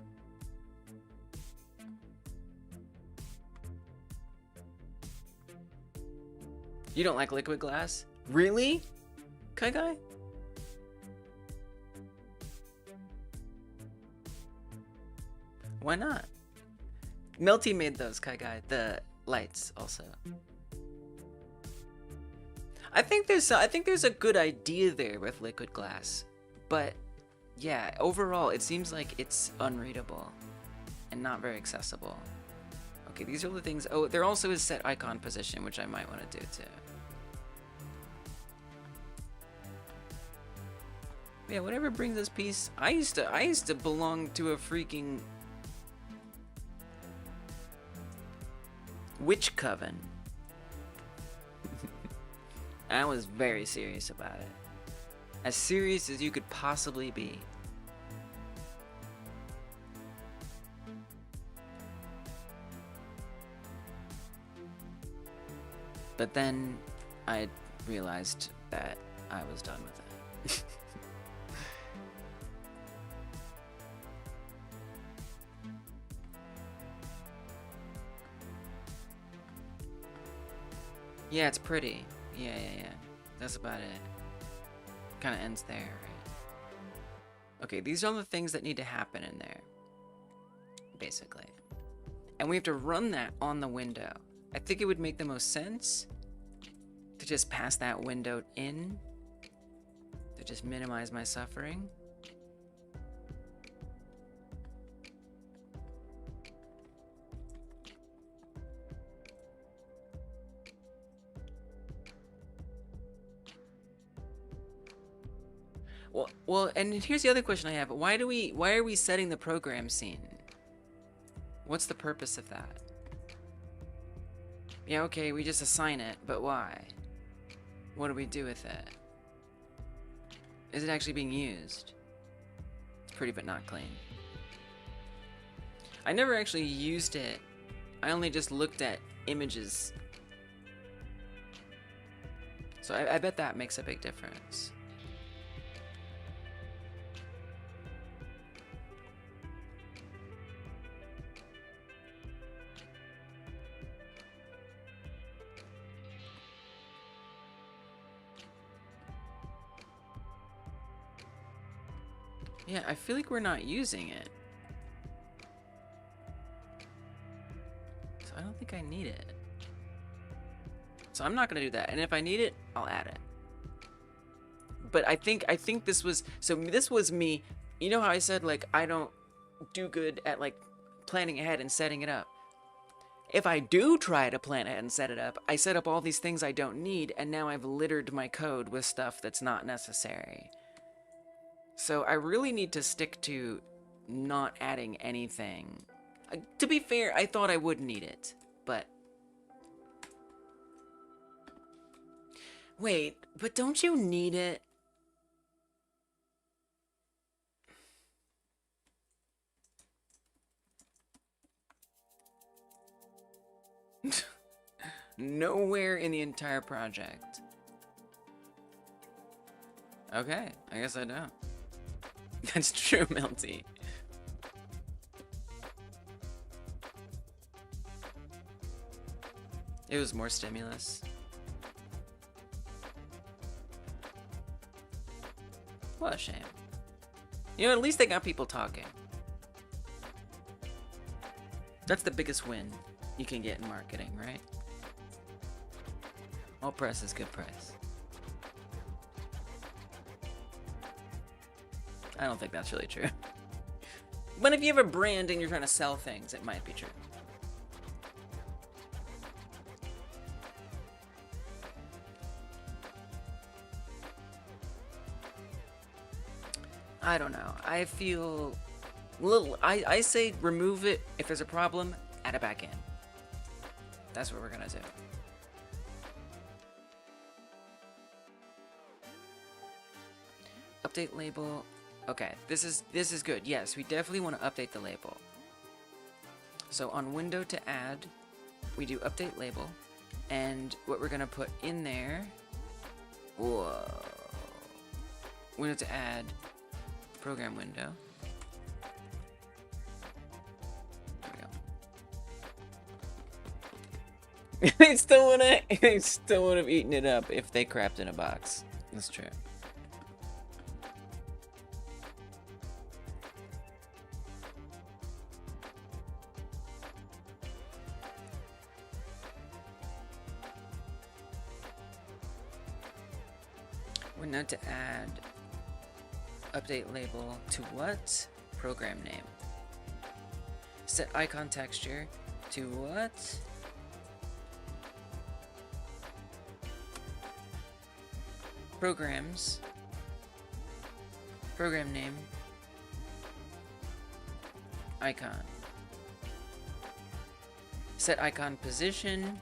S1: You don't like liquid glass? Really? Kai Guy? Why not? Melty made those, Kai Guy. The lights also. I think there's a good idea there with liquid glass, but yeah, overall it seems like it's unreadable and not very accessible. Okay, these are the things. Oh, there also is set icon position, which I might want to do too. Yeah, whatever brings us peace. I used to belong to a freaking witch coven. I was very serious about it. As serious as you could possibly be. But then I realized that I was done with it. Yeah, it's pretty. Yeah. That's about it. Kind of ends there, right? Okay, these are the things that need to happen in there. Basically. And we have to run that on the window. I think it would make the most sense to just pass that window in. To just minimize my suffering. Well, and here's the other question I have. Why are we setting the program scene? What's the purpose of that? Yeah, okay, we just assign it, but why? What do we do with it? Is it actually being used? It's pretty but not clean. I never actually used it. I only just looked at images. So I bet that makes a big difference. Yeah, I feel like we're not using it. So I don't think I need it. So I'm not gonna do that. And if I need it, I'll add it. But I think this was, so this was me. You know how I said like I don't do good at like planning ahead and setting it up. If I do try to plan ahead and set it up, I set up all these things I don't need, and now I've littered my code with stuff that's not necessary. So I really need to stick to not adding anything. To be fair, I thought I would need it, but... Wait, but don't you need it? Nowhere in the entire project. Okay, I guess I don't. That's true, Melty. It was more stimulus. What a shame. You know, at least they got people talking. That's the biggest win you can get in marketing, right? All press is good press. I don't think that's really true. But if you have a brand and you're trying to sell things, it might be true. I don't know. I feel little. I say remove it if there's a problem, add it back in. That's what we're gonna do. Update label. Okay, this is good. Yes, we definitely want to update the label. So on window to add, we do update label, and what we're gonna put in there. Whoa. Window to add, program window. There we go. They still would have eaten it up if they crapped in a box. That's true. We're now to add update label to what? Program name. Set icon texture to what? Programs. Program name. Icon. Set icon position.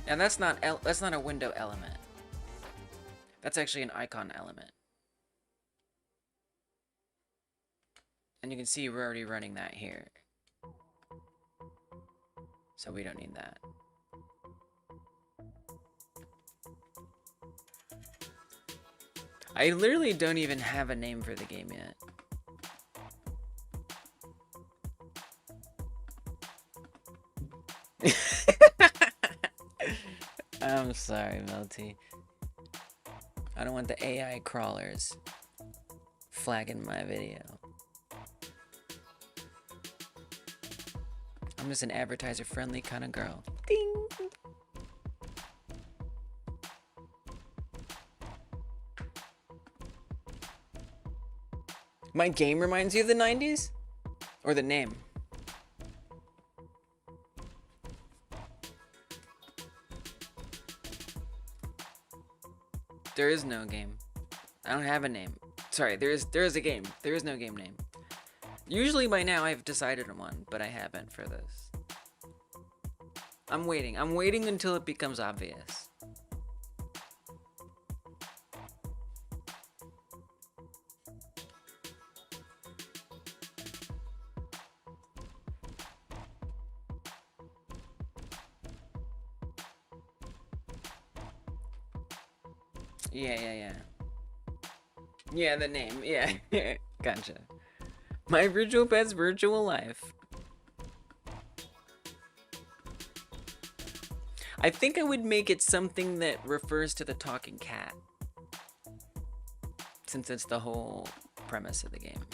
S1: And that's not a window element. That's actually an icon element. And you can see we're already running that here. So we don't need that. I literally don't even have a name for the game yet. I'm sorry, Melty. I don't want the AI crawlers flagging my video. I'm just an advertiser-friendly kind of girl. Ding! My game reminds you of the 90s? Or the name? There is no game. I don't have a name. Sorry, there is a game. There is no game name. Usually by now I've decided on one, but I haven't for this. I'm waiting. I'm waiting until it becomes obvious. Yeah. Yeah, the name. Yeah. Gotcha. My virtual pet's virtual life. I think I would make it something that refers to the talking cat. Since it's the whole premise of the game.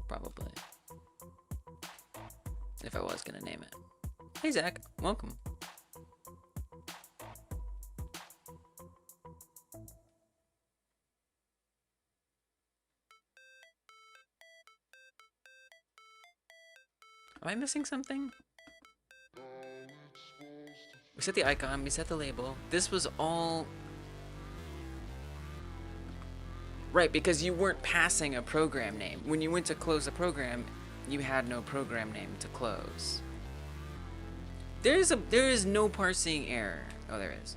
S1: Probably. If I was gonna name it. Hey Zach, welcome. Am I missing something? We set the icon, we set the label. This was all... Right, because you weren't passing a program name. When you went to close the program, you had no program name to close. There is no parsing error. Oh, there is.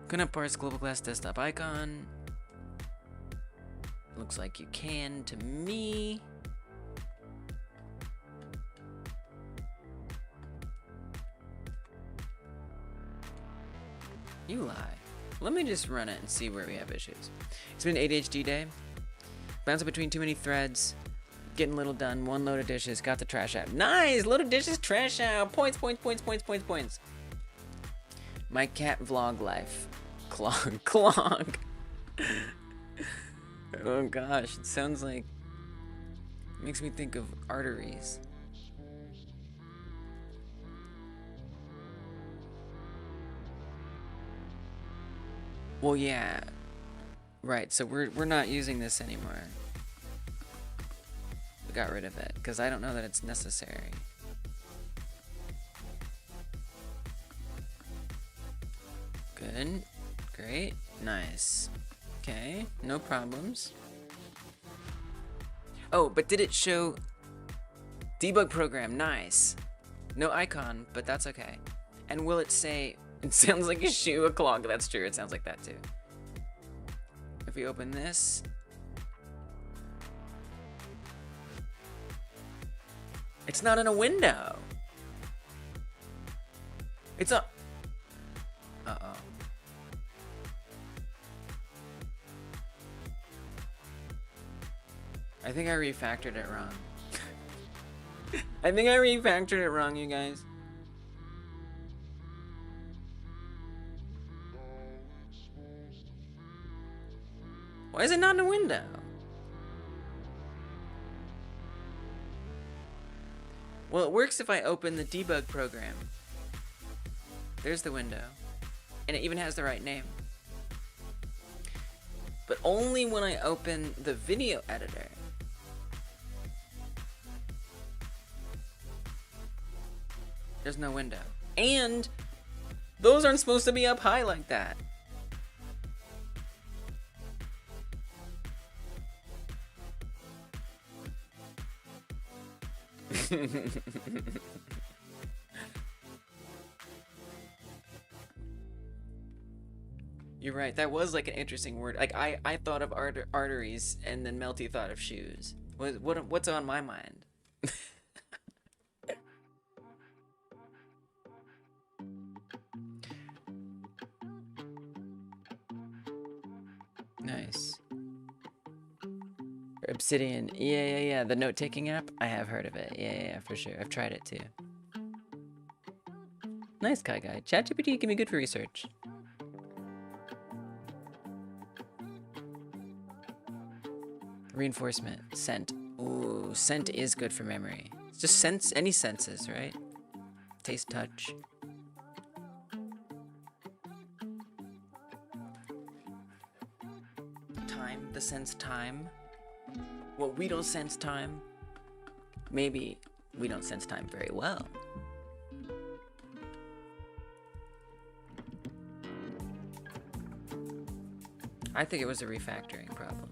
S1: Couldn't parse global class desktop icon. Looks like you can to me. You lie. Let me just run it and see where we have issues. It's been an ADHD day. Bouncing between too many threads. Getting little done. One load of dishes. Got the trash out. Nice! Load of dishes, trash out. Points. My cat vlog life. Clog. Oh gosh, it sounds like... Makes me think of arteries. Well, yeah. Right, so we're not using this anymore. We got rid of it, because I don't know that it's necessary. Good. Great. Nice. Okay, no problems. Oh, but did it show debug program? Nice. No icon, but that's okay. And will it say It sounds like a shoe, a clog. That's true. It sounds like that too. If we open this, it's not in a window. It's a. Uh-oh. I think I refactored it wrong. I think I refactored it wrong, you guys. Why is it not in a window? Well, it works if I open the debug program. There's the window. And it even has the right name. But only when I open the video editor. There's no window. And those aren't supposed to be up high like that. You're right, that was like an interesting word. Like I thought of arteries and then Melty thought of shoes. What's on my mind? Nice. Obsidian. Yeah. The note-taking app? I have heard of it. Yeah, for sure. I've tried it too. Nice, Kai Guy. ChatGPT can be good for research. Reinforcement. Scent. Ooh, scent is good for memory. It's just sense, any senses, right? Taste, touch. Time, the sense time. Well, we don't sense time. Maybe we don't sense time very well. I think it was a refactoring problem.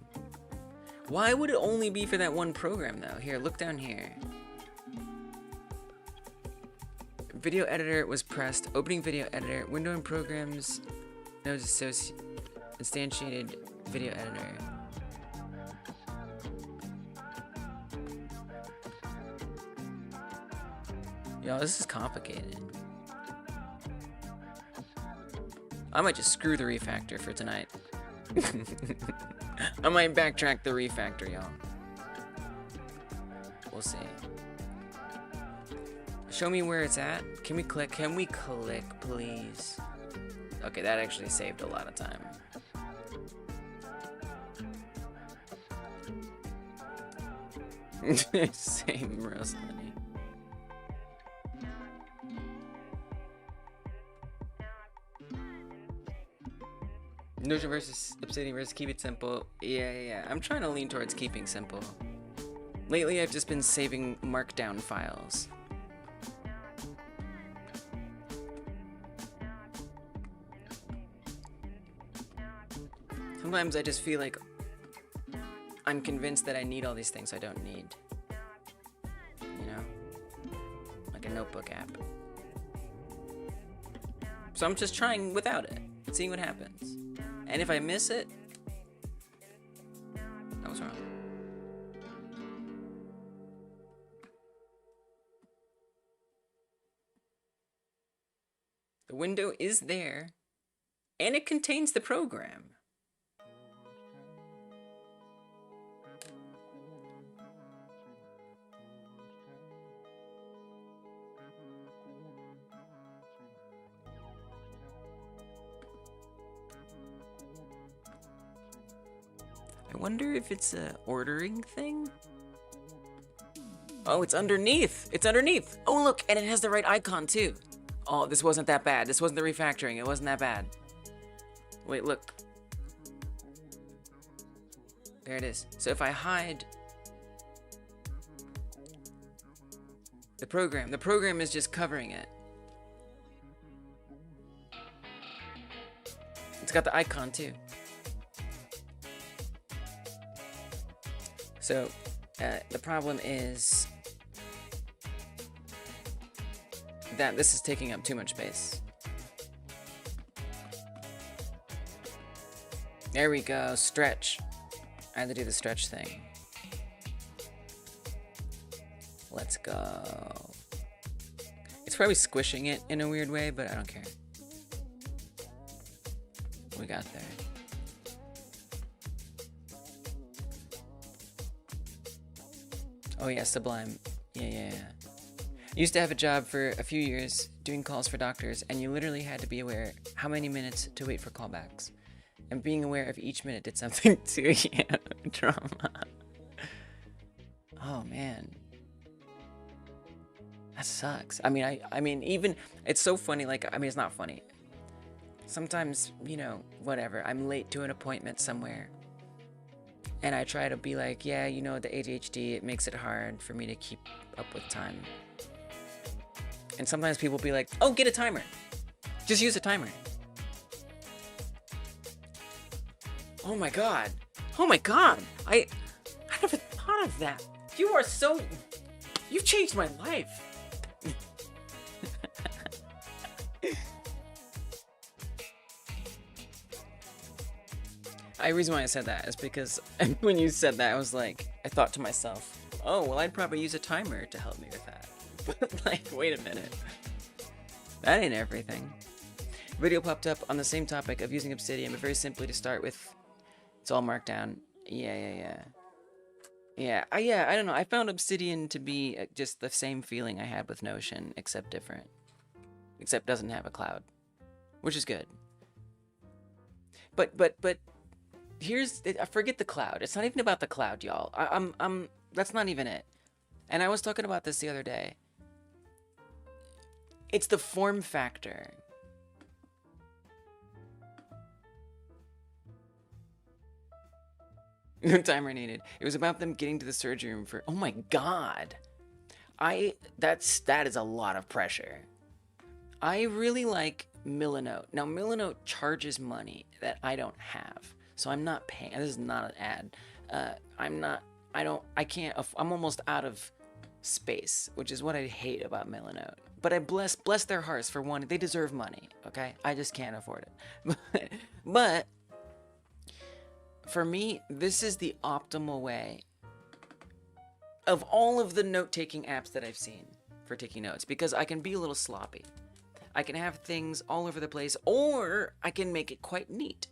S1: Why would it only be for that one program though? Here, look down here. Video editor was pressed. Opening video editor. Window and programs. Nodes instantiated video editor. Yo, this is complicated. I might just screw the refactor for tonight. I might backtrack the refactor, y'all. We'll see. Show me where it's at. Can we click? Can we click, please? Okay, that actually saved a lot of time. Same, Rosalie. Notion versus Obsidian versus keep it simple. Yeah. I'm trying to lean towards keeping simple. Lately, I've just been saving markdown files. Sometimes I just feel like I'm convinced that I need all these things I don't need. You know? Like a notebook app. So I'm just trying without it and seeing what happens. And if I miss it, I was wrong. The window is there, and it contains the program. I wonder if it's a ordering thing? Oh, it's underneath. It's underneath. Oh, look, and it has the right icon too. Oh, this wasn't that bad. This wasn't the refactoring. It wasn't that bad. Wait, look. There it is. So if I hide the program is just covering it. It's got the icon too. So, the problem is that this is taking up too much space. There we go. Stretch. I had to do the stretch thing. Let's go. It's probably squishing it in a weird way, but I don't care. We got there. Oh yeah, Sublime. Yeah. Used to have a job for a few years doing calls for doctors, and you literally had to be aware how many minutes to wait for callbacks. And being aware of each minute did something to drama. Oh man. That sucks. I mean, even, it's so funny, like, I mean, it's not funny. Sometimes, you know, whatever, I'm late to an appointment somewhere. And I try to be like, yeah, you know, the ADHD, it makes it hard for me to keep up with time. And sometimes people be like, oh, get a timer. Just use a timer. Oh my god. Oh my god. I never thought of that. You are so... You've changed my life. The reason why I said that is because when you said that, I was like, I thought to myself, oh, well, I'd probably use a timer to help me with that. But, like, wait a minute. That ain't everything. Video popped up on the same topic of using Obsidian, but very simply to start with, it's all marked down. Yeah, I don't know. I found Obsidian to be just the same feeling I had with Notion, except different. Except doesn't have a cloud, which is good. But here's, I forget the cloud. It's not even about the cloud, y'all. That's not even it. And I was talking about this the other day. It's the form factor. No timer needed. It was about them getting to the surgery room for, oh my god. That is a lot of pressure. I really like Milanote. Now Milanote charges money that I don't have. So I'm not paying. This is not an ad. I'm almost out of space, which is what I hate about Milanote. But I bless their hearts for one. They deserve money, okay? I just can't afford it. But for me, this is the optimal way of all of the note-taking apps that I've seen for taking notes, because I can be a little sloppy. I can have things all over the place, or I can make it quite neat.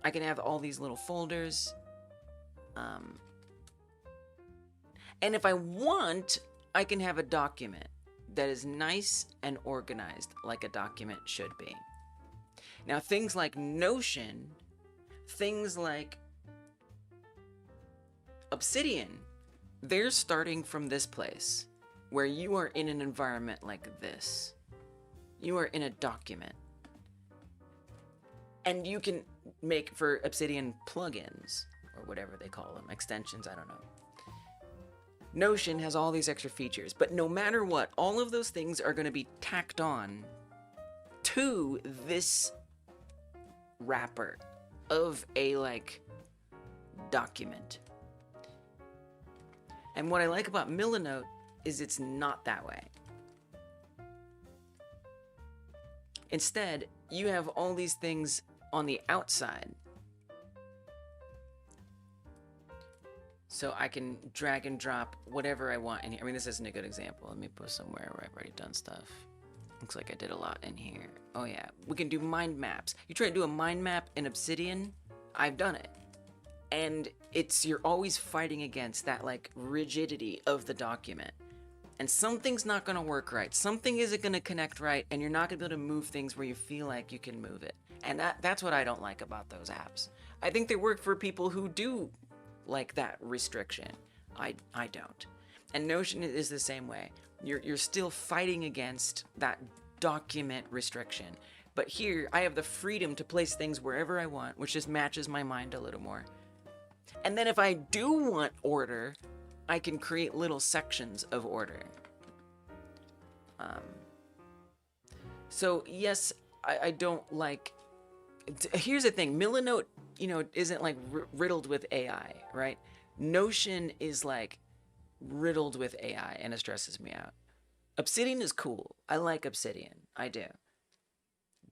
S1: I can have all these little folders. And if I want, I can have a document that is nice and organized like a document should be. Now, things like Notion, things like Obsidian, they're starting from this place where you are in an environment like this. You are in a document. And you can make for Obsidian plugins, or whatever they call them, extensions, I don't know. Notion has all these extra features, but no matter what, all of those things are going to be tacked on to this wrapper of a, like, document. And what I like about Milanote is it's not that way. Instead, you have all these things on the outside. So I can drag and drop whatever I want in here. I mean, this isn't a good example. Let me put somewhere where I've already done stuff. Looks like I did a lot in here. Oh yeah, we can do mind maps. You try to do a mind map in Obsidian, I've done it. And you're always fighting against that, like, rigidity of the document. And something's not gonna work right. Something isn't gonna connect right, and you're not gonna be able to move things where you feel like you can move it. And that's what I don't like about those apps. I think they work for people who do like that restriction. I don't. And Notion is the same way. You're still fighting against that document restriction. But here, I have the freedom to place things wherever I want, which just matches my mind a little more. And then if I do want order, I can create little sections of order. So yes, I don't like... Here's the thing, Milanote, you know, isn't like riddled with AI, right? Notion is like riddled with AI, and it stresses me out. Obsidian is cool. I like Obsidian. I do.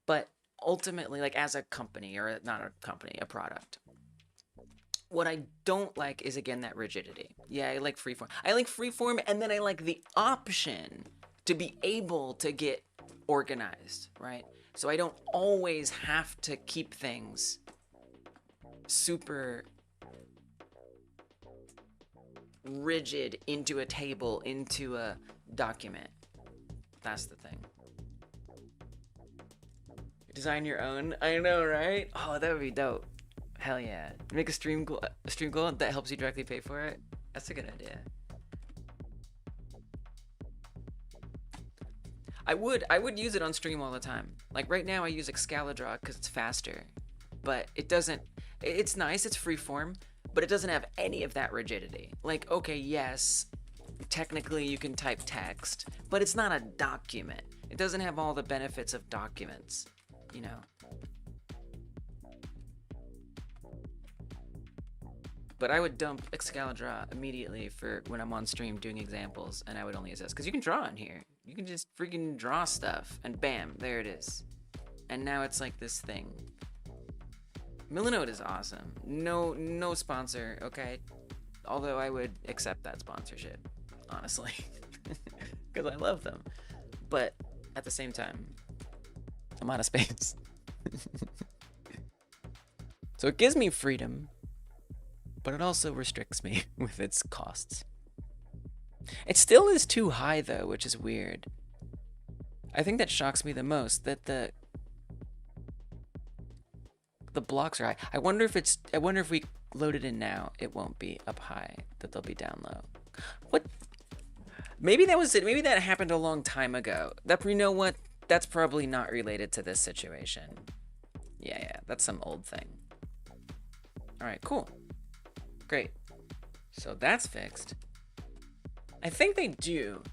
S1: But ultimately, like as a company, or not a company, a product, what I don't like is, again, that rigidity. Yeah, I like freeform. I like freeform, and then I like the option to be able to get organized, right? So I don't always have to keep things super rigid into a table, into a document. That's the thing. Design your own? I know, right? Oh, that would be dope. Hell yeah. Make a stream goal that helps you directly pay for it. That's a good idea. I would use it on stream all the time. Like right now I use Excalidraw because it's faster. But it doesn't, it's nice, it's freeform, but it doesn't have any of that rigidity. Like, okay, yes, technically you can type text, but it's not a document. It doesn't have all the benefits of documents, you know. But I would dump Excalidraw immediately for when I'm on stream doing examples, and I would only use this. Because you can draw in here. You can just freaking draw stuff, and bam, there it is. And now it's like this thing. Millinode is awesome. No sponsor, okay? Although I would accept that sponsorship, honestly. Because I love them. But at the same time, I'm out of space. So it gives me freedom, but it also restricts me with its costs. It still is too high though, which is weird. I think that shocks me the most, that the blocks are high. I wonder if we load it in now, it won't be up high, that they'll be down low. What? Maybe that was it. Maybe that happened a long time ago. You know what? That's probably not related to this situation. Yeah, that's some old thing. All right, cool. Great. So that's fixed. I think they do.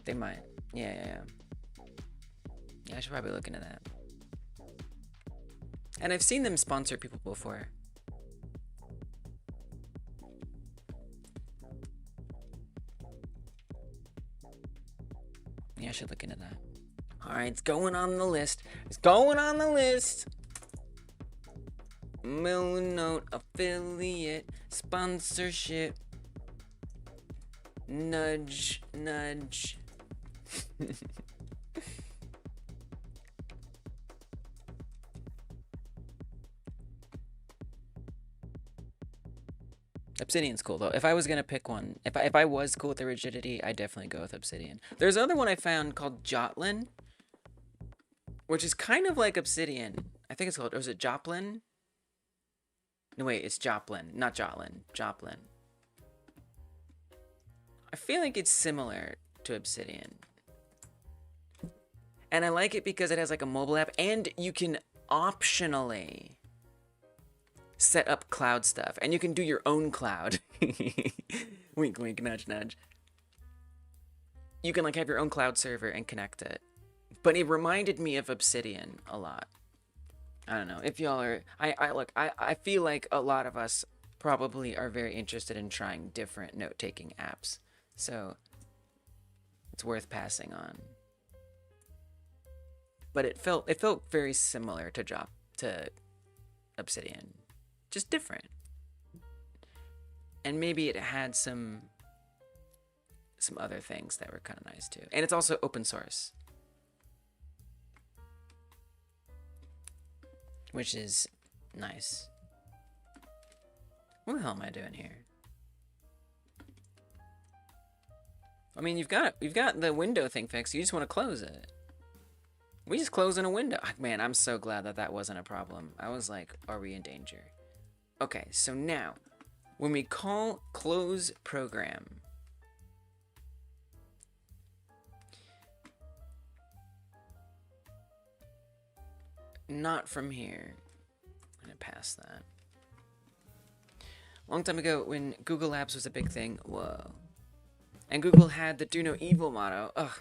S1: They might. Yeah, I should probably look into that. And I've seen them sponsor people before. Yeah, I should look into that. Alright, it's going on the list. Millinode affiliate sponsorship. Nudge. Obsidian's cool though. If I was gonna pick one, if I was cool with the rigidity, I'd definitely go with Obsidian. There's another one I found called Jotlin, which is kind of like Obsidian. I think it's called, or is it Joplin? No wait, it's Joplin, not Jotlin. Joplin. I feel like it's similar to Obsidian. And I like it because it has like a mobile app, and you can optionally set up cloud stuff, and you can do your own cloud. Wink, wink, nudge, nudge. You can like have your own cloud server and connect it. But it reminded me of Obsidian a lot. I don't know if y'all are. I feel like a lot of us probably are very interested in trying different note-taking apps, so it's worth passing on. But it felt very similar to Obsidian, just different. And maybe it had some other things that were kind of nice too. And it's also open source, which is nice. What the hell am I doing here? I mean, you've got the window thing fixed. You just want to close it. We just closing a window. Man, I'm so glad that wasn't a problem. I was like, are we in danger? Okay, so now, when we call close program, not from here. I'm gonna pass that. Long time ago, when Google Labs was a big thing, whoa. And Google had the Do No Evil motto. Ugh.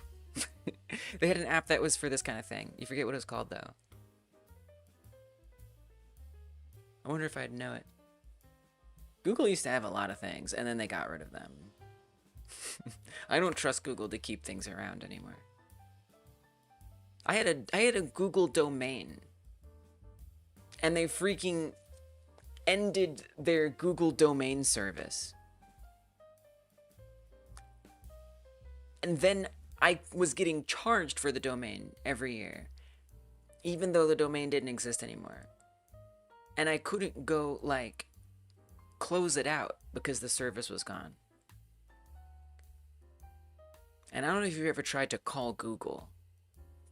S1: They had an app that was for this kind of thing. You forget what it was called, though. I wonder if I'd know it. Google used to have a lot of things, and then they got rid of them. I don't trust Google to keep things around anymore. I had a Google domain, and they freaking ended their Google domain service. And then I was getting charged for the domain every year, even though the domain didn't exist anymore. And I couldn't go, like, close it out because the service was gone. And I don't know if you've ever tried to call Google,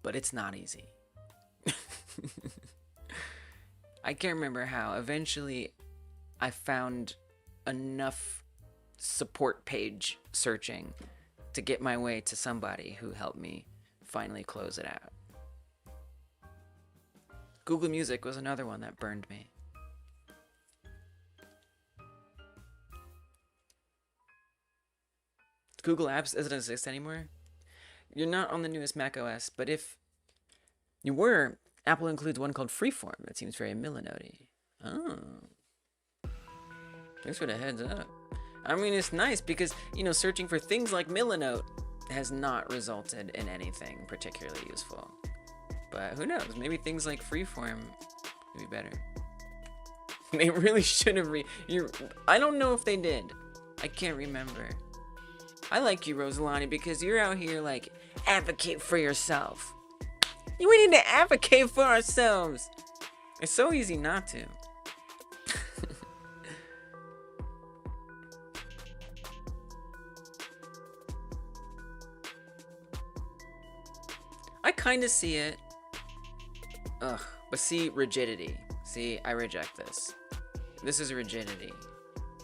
S1: but it's not easy. I can't remember how. Eventually, I found enough support page searching to get my way to somebody who helped me finally close it out. Google Music was another one that burned me. Google Apps doesn't exist anymore. You're not on the newest Mac OS, but if you were, Apple includes one called Freeform that seems very millinody. Oh. Thanks for the heads up. I mean, it's nice because, you know, searching for things like Millinote has not resulted in anything particularly useful. But who knows? Maybe things like Freeform would be better. They really should have I don't know if they did. I can't remember. I like you, Rosalani, because you're out here, like, advocate for yourself. We need to advocate for ourselves. It's so easy not to. I kind of see it. Ugh. But see, rigidity. See, I reject this. This is rigidity.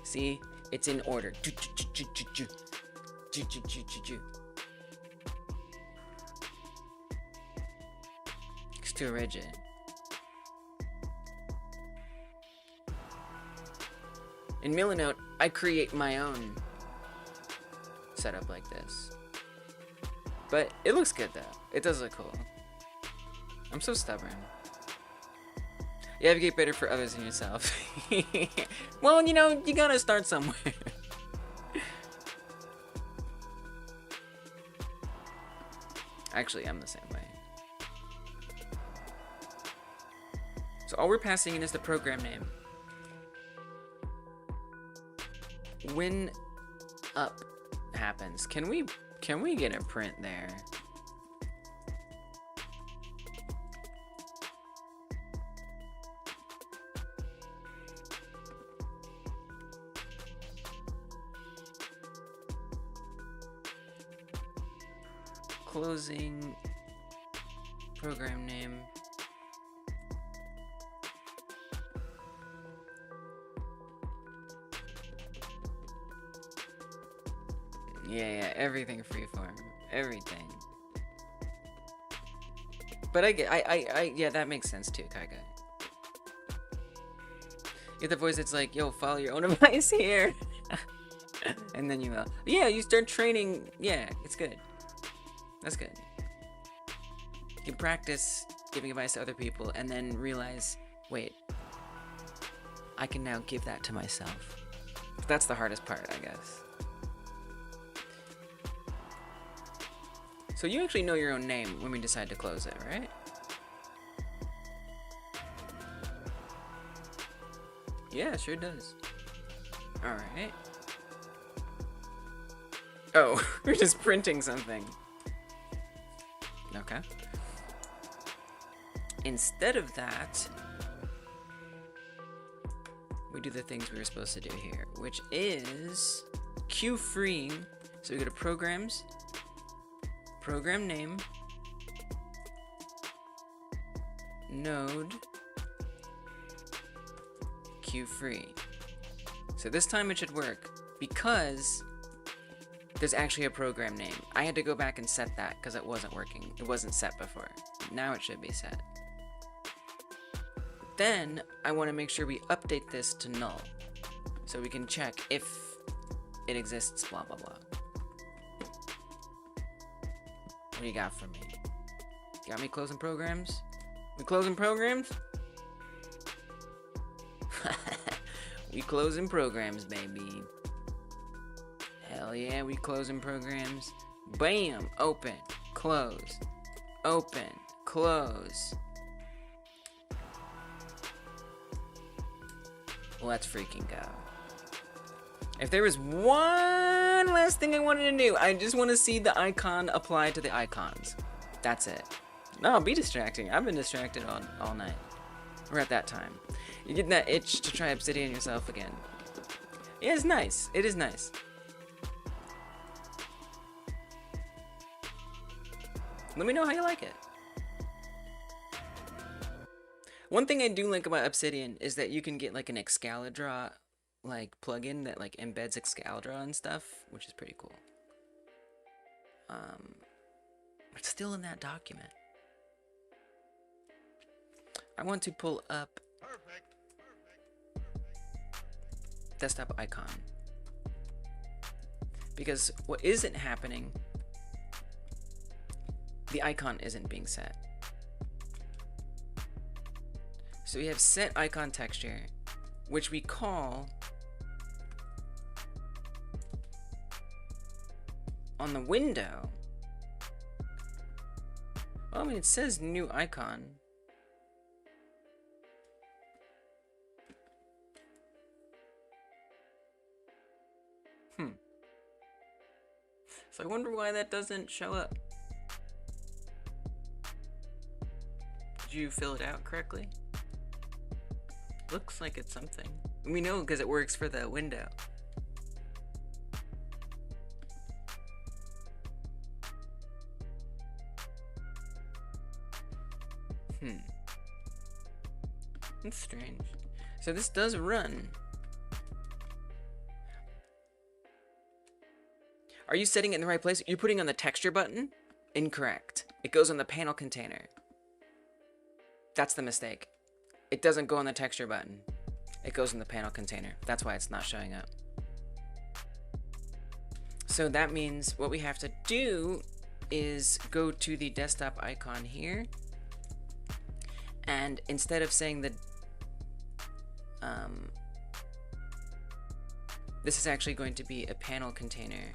S1: See, it's in order. It's too rigid. In Millinote, I create my own setup like this. But it looks good though. It does look cool. I'm so stubborn. You advocate better for others than yourself. Well, you know, you gotta start somewhere. Actually, I'm the same way. So all we're passing in is the program name. When up happens, can we get a print there? Closing program name. Yeah, everything freeform. Everything. But yeah, that makes sense too, Kaiga. You get the voice that's like, yo, follow your own advice here. And then you will. Yeah, you start training. Yeah, it's good. That's good. You can practice giving advice to other people and then realize, wait, I can now give that to myself. That's the hardest part, I guess. So you actually know your own name when we decide to close it, right? Yeah, sure does. Alright. Oh, we're just printing something. Okay. Instead of that, we do the things we were supposed to do here, which is queue free. So we go to programs, program name, node, queue free. So this time it should work because there's actually a program name. I had to go back and set that because it wasn't working. It wasn't set before. Now it should be set. Then I want to make sure we update this to null so we can check if it exists, blah, blah, blah. What do you got for me? Got me closing programs? We closing programs? We closing programs, baby. Hell yeah, we closing programs. Bam! Open, close, open, close. Let's freaking go. If there was one last thing I wanted to do, I just want to see the icon apply to the icons. That's it. No, be distracting. I've been distracted all night. We're at that time. You're getting that itch to try Obsidian yourself again. Yeah, it's nice. It is nice. Let me know how you like it. One thing I do like about Obsidian is that you can get like an Excalidraw like plugin that like embeds Excalidraw and stuff, which is pretty cool. It's still in that document. I want to pull up desktop icon, because what isn't happening, the icon isn't being set. So we have set icon texture, which we call on the window. Well, I mean, it says new icon. So I wonder why that doesn't show up. Did you fill it out correctly? Looks like it's something. We know because it works for the window. That's strange. So this does run. Are you setting it in the right place? You're putting on the texture button? Incorrect. It goes on the panel container. That's the mistake. It doesn't go on the texture button. It goes in the panel container. That's why it's not showing up. So that means what we have to do is go to the desktop icon here. And instead of saying that this is actually going to be a panel container.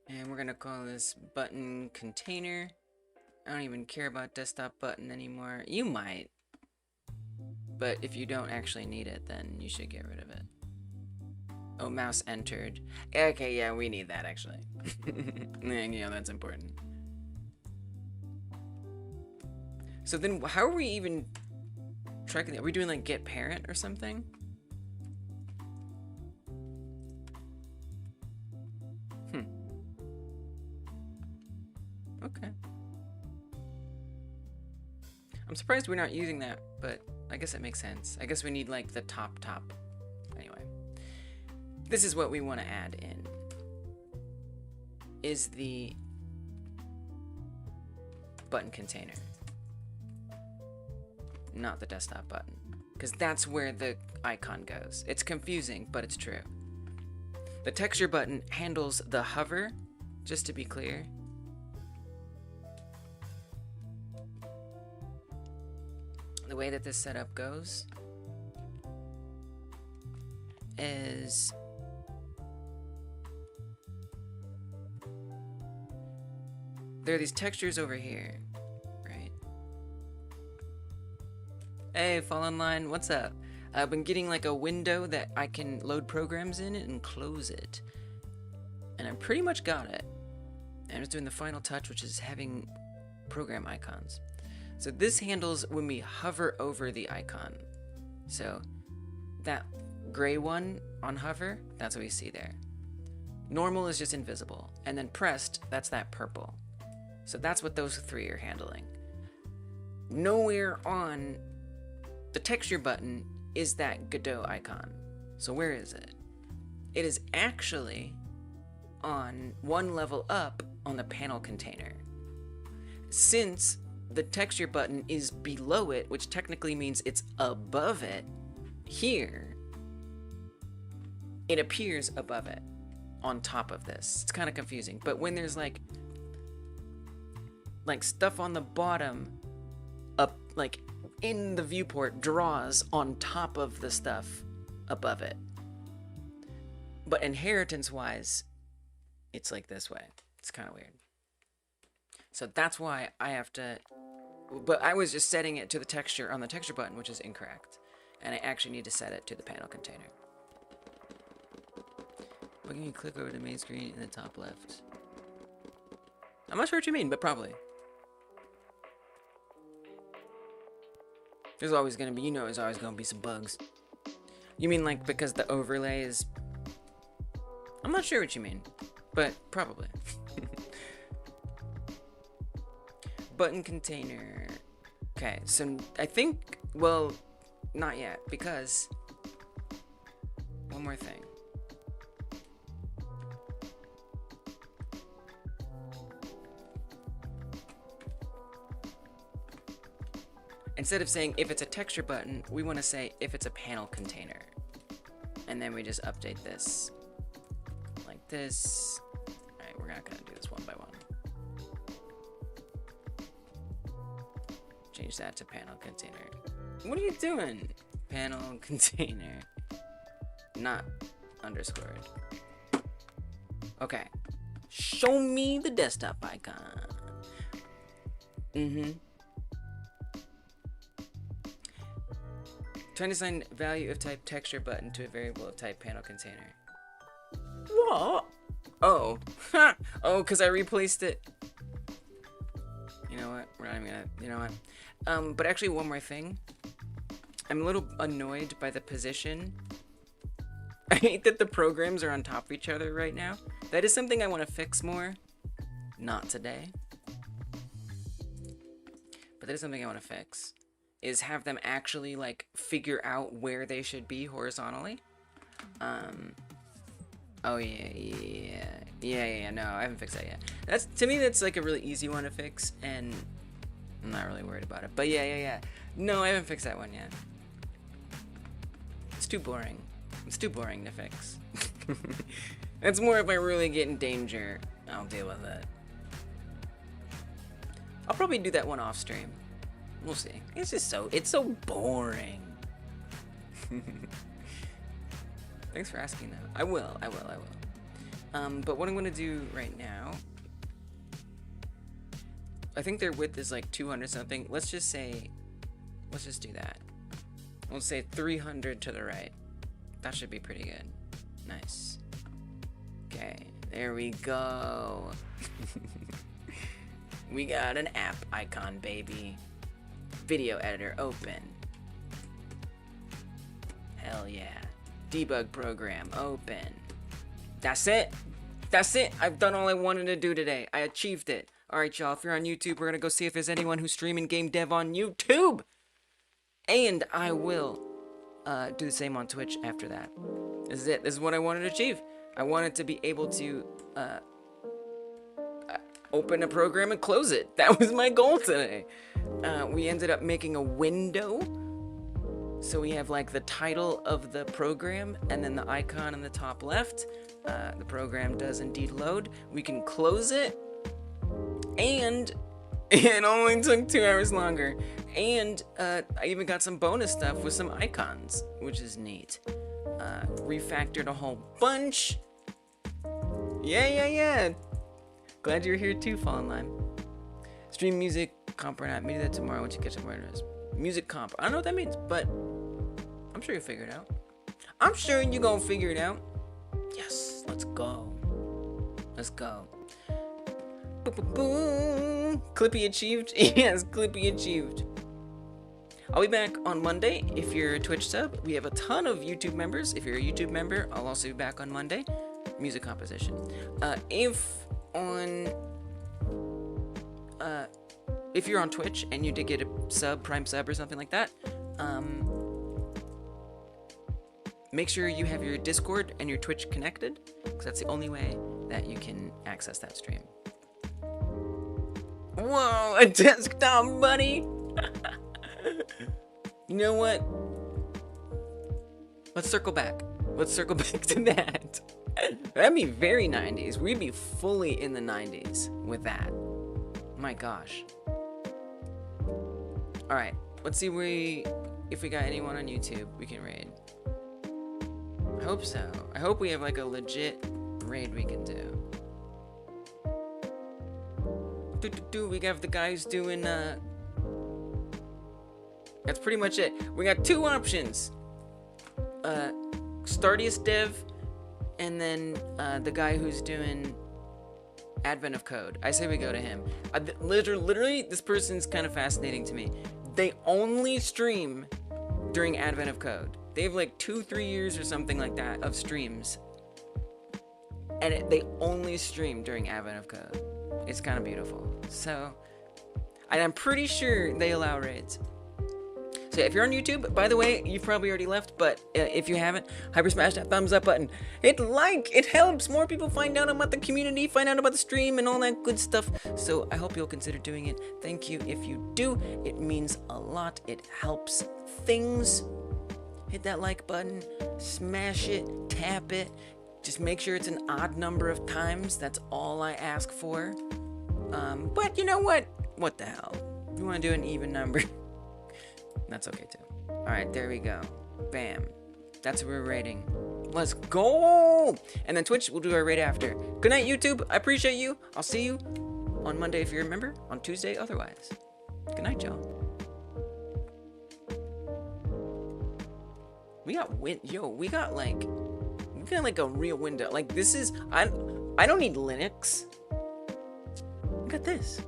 S1: And we're gonna call this button container. I don't even care about desktop button anymore. You might. But if you don't actually need it, then you should get rid of it. Oh, mouse entered. Okay, yeah, we need that actually. Yeah, that's important. So then how are we even tracking that? Are we doing like get parent or something? Okay. I'm surprised we're not using that, but I guess it makes sense. I guess we need like the top. Anyway, this is what we want to add in. Is the button container, not the desktop button, because that's where the icon goes. It's confusing, but it's true. The texture button handles the hover, just to be clear. The way that this setup goes is there are these textures over here, right? Hey, Fall in Line, what's up? I've been getting like a window that I can load programs in it and close it. And I pretty much got it. I'm just doing the final touch, which is having program icons. So this handles when we hover over the icon. So that gray one on hover, that's what we see there. Normal is just invisible. And then pressed, that's that purple. So that's what those three are handling. Nowhere on the texture button is that Godot icon. So where is it? It is actually on one level up on the panel container. Since the texture button is below it, which technically means it's above it, here, it appears above it, on top of this. It's kind of confusing, but when there's like stuff on the bottom, up, like in the viewport draws on top of the stuff above it. But inheritance-wise, it's like this way. It's kind of weird. So that's why I have to... But I was just setting it to the texture on the texture button, which is incorrect. And I actually need to set it to the panel container. When you click over the main screen in the top left. I'm not sure what you mean, but probably. There's always gonna be, you know, there's always gonna be some bugs. You mean like because the overlay is... I'm not sure what you mean, but probably. Button container. Okay, so I think, well, not yet, because one more thing. Instead of saying if it's a texture button, we want to say if it's a panel container. And then we just update this like this. Alright, we're not going to do this one by one. Change that to panel container. What are you doing? Panel container. Not underscored. Okay. Show me the desktop icon. Trying to assign value of type texture button to a variable of type panel container. What? Oh. Oh, because I replaced it. You know what? We're not even gonna... You know what? But actually, one more thing. I'm a little annoyed by the position. I hate that the programs are on top of each other right now. That is something I want to fix more. Not today. But that is something I want to fix. Is have them actually, like, figure out where they should be horizontally. Oh, yeah, no, I haven't fixed that yet. That's, to me, that's, like, a really easy one to fix, and I'm not really worried about it. But, yeah. No, I haven't fixed that one yet. It's too boring. It's too boring to fix. It's more if I really get in danger, I'll deal with it. I'll probably do that one off stream. We'll see. It's just it's so boring. Thanks for asking though. I will. But what I'm gonna do right now, I think their width is like 200 something. Let's just do that. We'll say 300 to the right. That should be pretty good. Nice. Okay, there we go. We got an app icon, baby. Video editor open. Hell yeah. Debug program open. That's it. I've done all I wanted to do today. I achieved it. Alright, y'all. If you're on YouTube, we're gonna go see if there's anyone who's streaming game dev on YouTube. And I will do the same on Twitch after that. This is it. This is what I wanted to achieve. I wanted to be able to open a program and close it. That was my goal today. We ended up making a window. So we have like the title of the program and then the icon in the top left. The program does indeed load. We can close it. And it only took 2 hours longer. And I even got some bonus stuff with some icons, which is neat. Refactored a whole bunch. Yeah. Glad you're here too, Fall in Line. Stream music comp or not. Maybe that tomorrow once you catch up where it is. Music comp. I don't know what that means, but I'm sure you'll figure it out. I'm sure you're gonna figure it out. Yes, let's go. Boom. Clippy achieved. Yes, Clippy achieved. I'll be back on Monday if you're a Twitch sub. We have a ton of YouTube members. If you're a YouTube member, I'll also be back on Monday. Music composition. If you're on Twitch and you did get a sub, Prime sub or something like that, make sure you have your Discord and your Twitch connected, because that's the only way that you can access that stream. Whoa, a desktop, buddy! You know what? Let's circle back. To that. That'd be very 90s. We'd be fully in the 90s with that. My gosh. Alright. Let's see if we got anyone on YouTube we can raid. I hope so. I hope we have like a legit raid we can do. We have the guys doing that's pretty much it. We got two options. Stardiest Dev, and then the guy who's doing Advent of Code. I say we go to him. Literally, this person's kind of fascinating to me. They only stream during Advent of Code. They have like 2-3 years or something like that of streams, and they only stream during Advent of Code. It's kind of beautiful. So, and I'm pretty sure they allow raids. So if you're on YouTube, by the way, you've probably already left, but if you haven't, hyper smash that thumbs up button. Hit like, it helps more people find out about the community, find out about the stream and all that good stuff. So I hope you'll consider doing it. Thank you if you do. It means a lot. It helps things. Hit that like button, smash it, tap it. Just make sure it's an odd number of times. That's all I ask for. But you know what? What the hell? If you want to do an even number, that's okay too. Alright, there we go. Bam. That's what we're rating. Let's go! And then Twitch, we'll do our raid after. Good night, YouTube. I appreciate you. I'll see you on Monday if you're a member. On Tuesday, otherwise. Good night, y'all. We got we got like a real window. Like this is I don't need Linux. Look at this.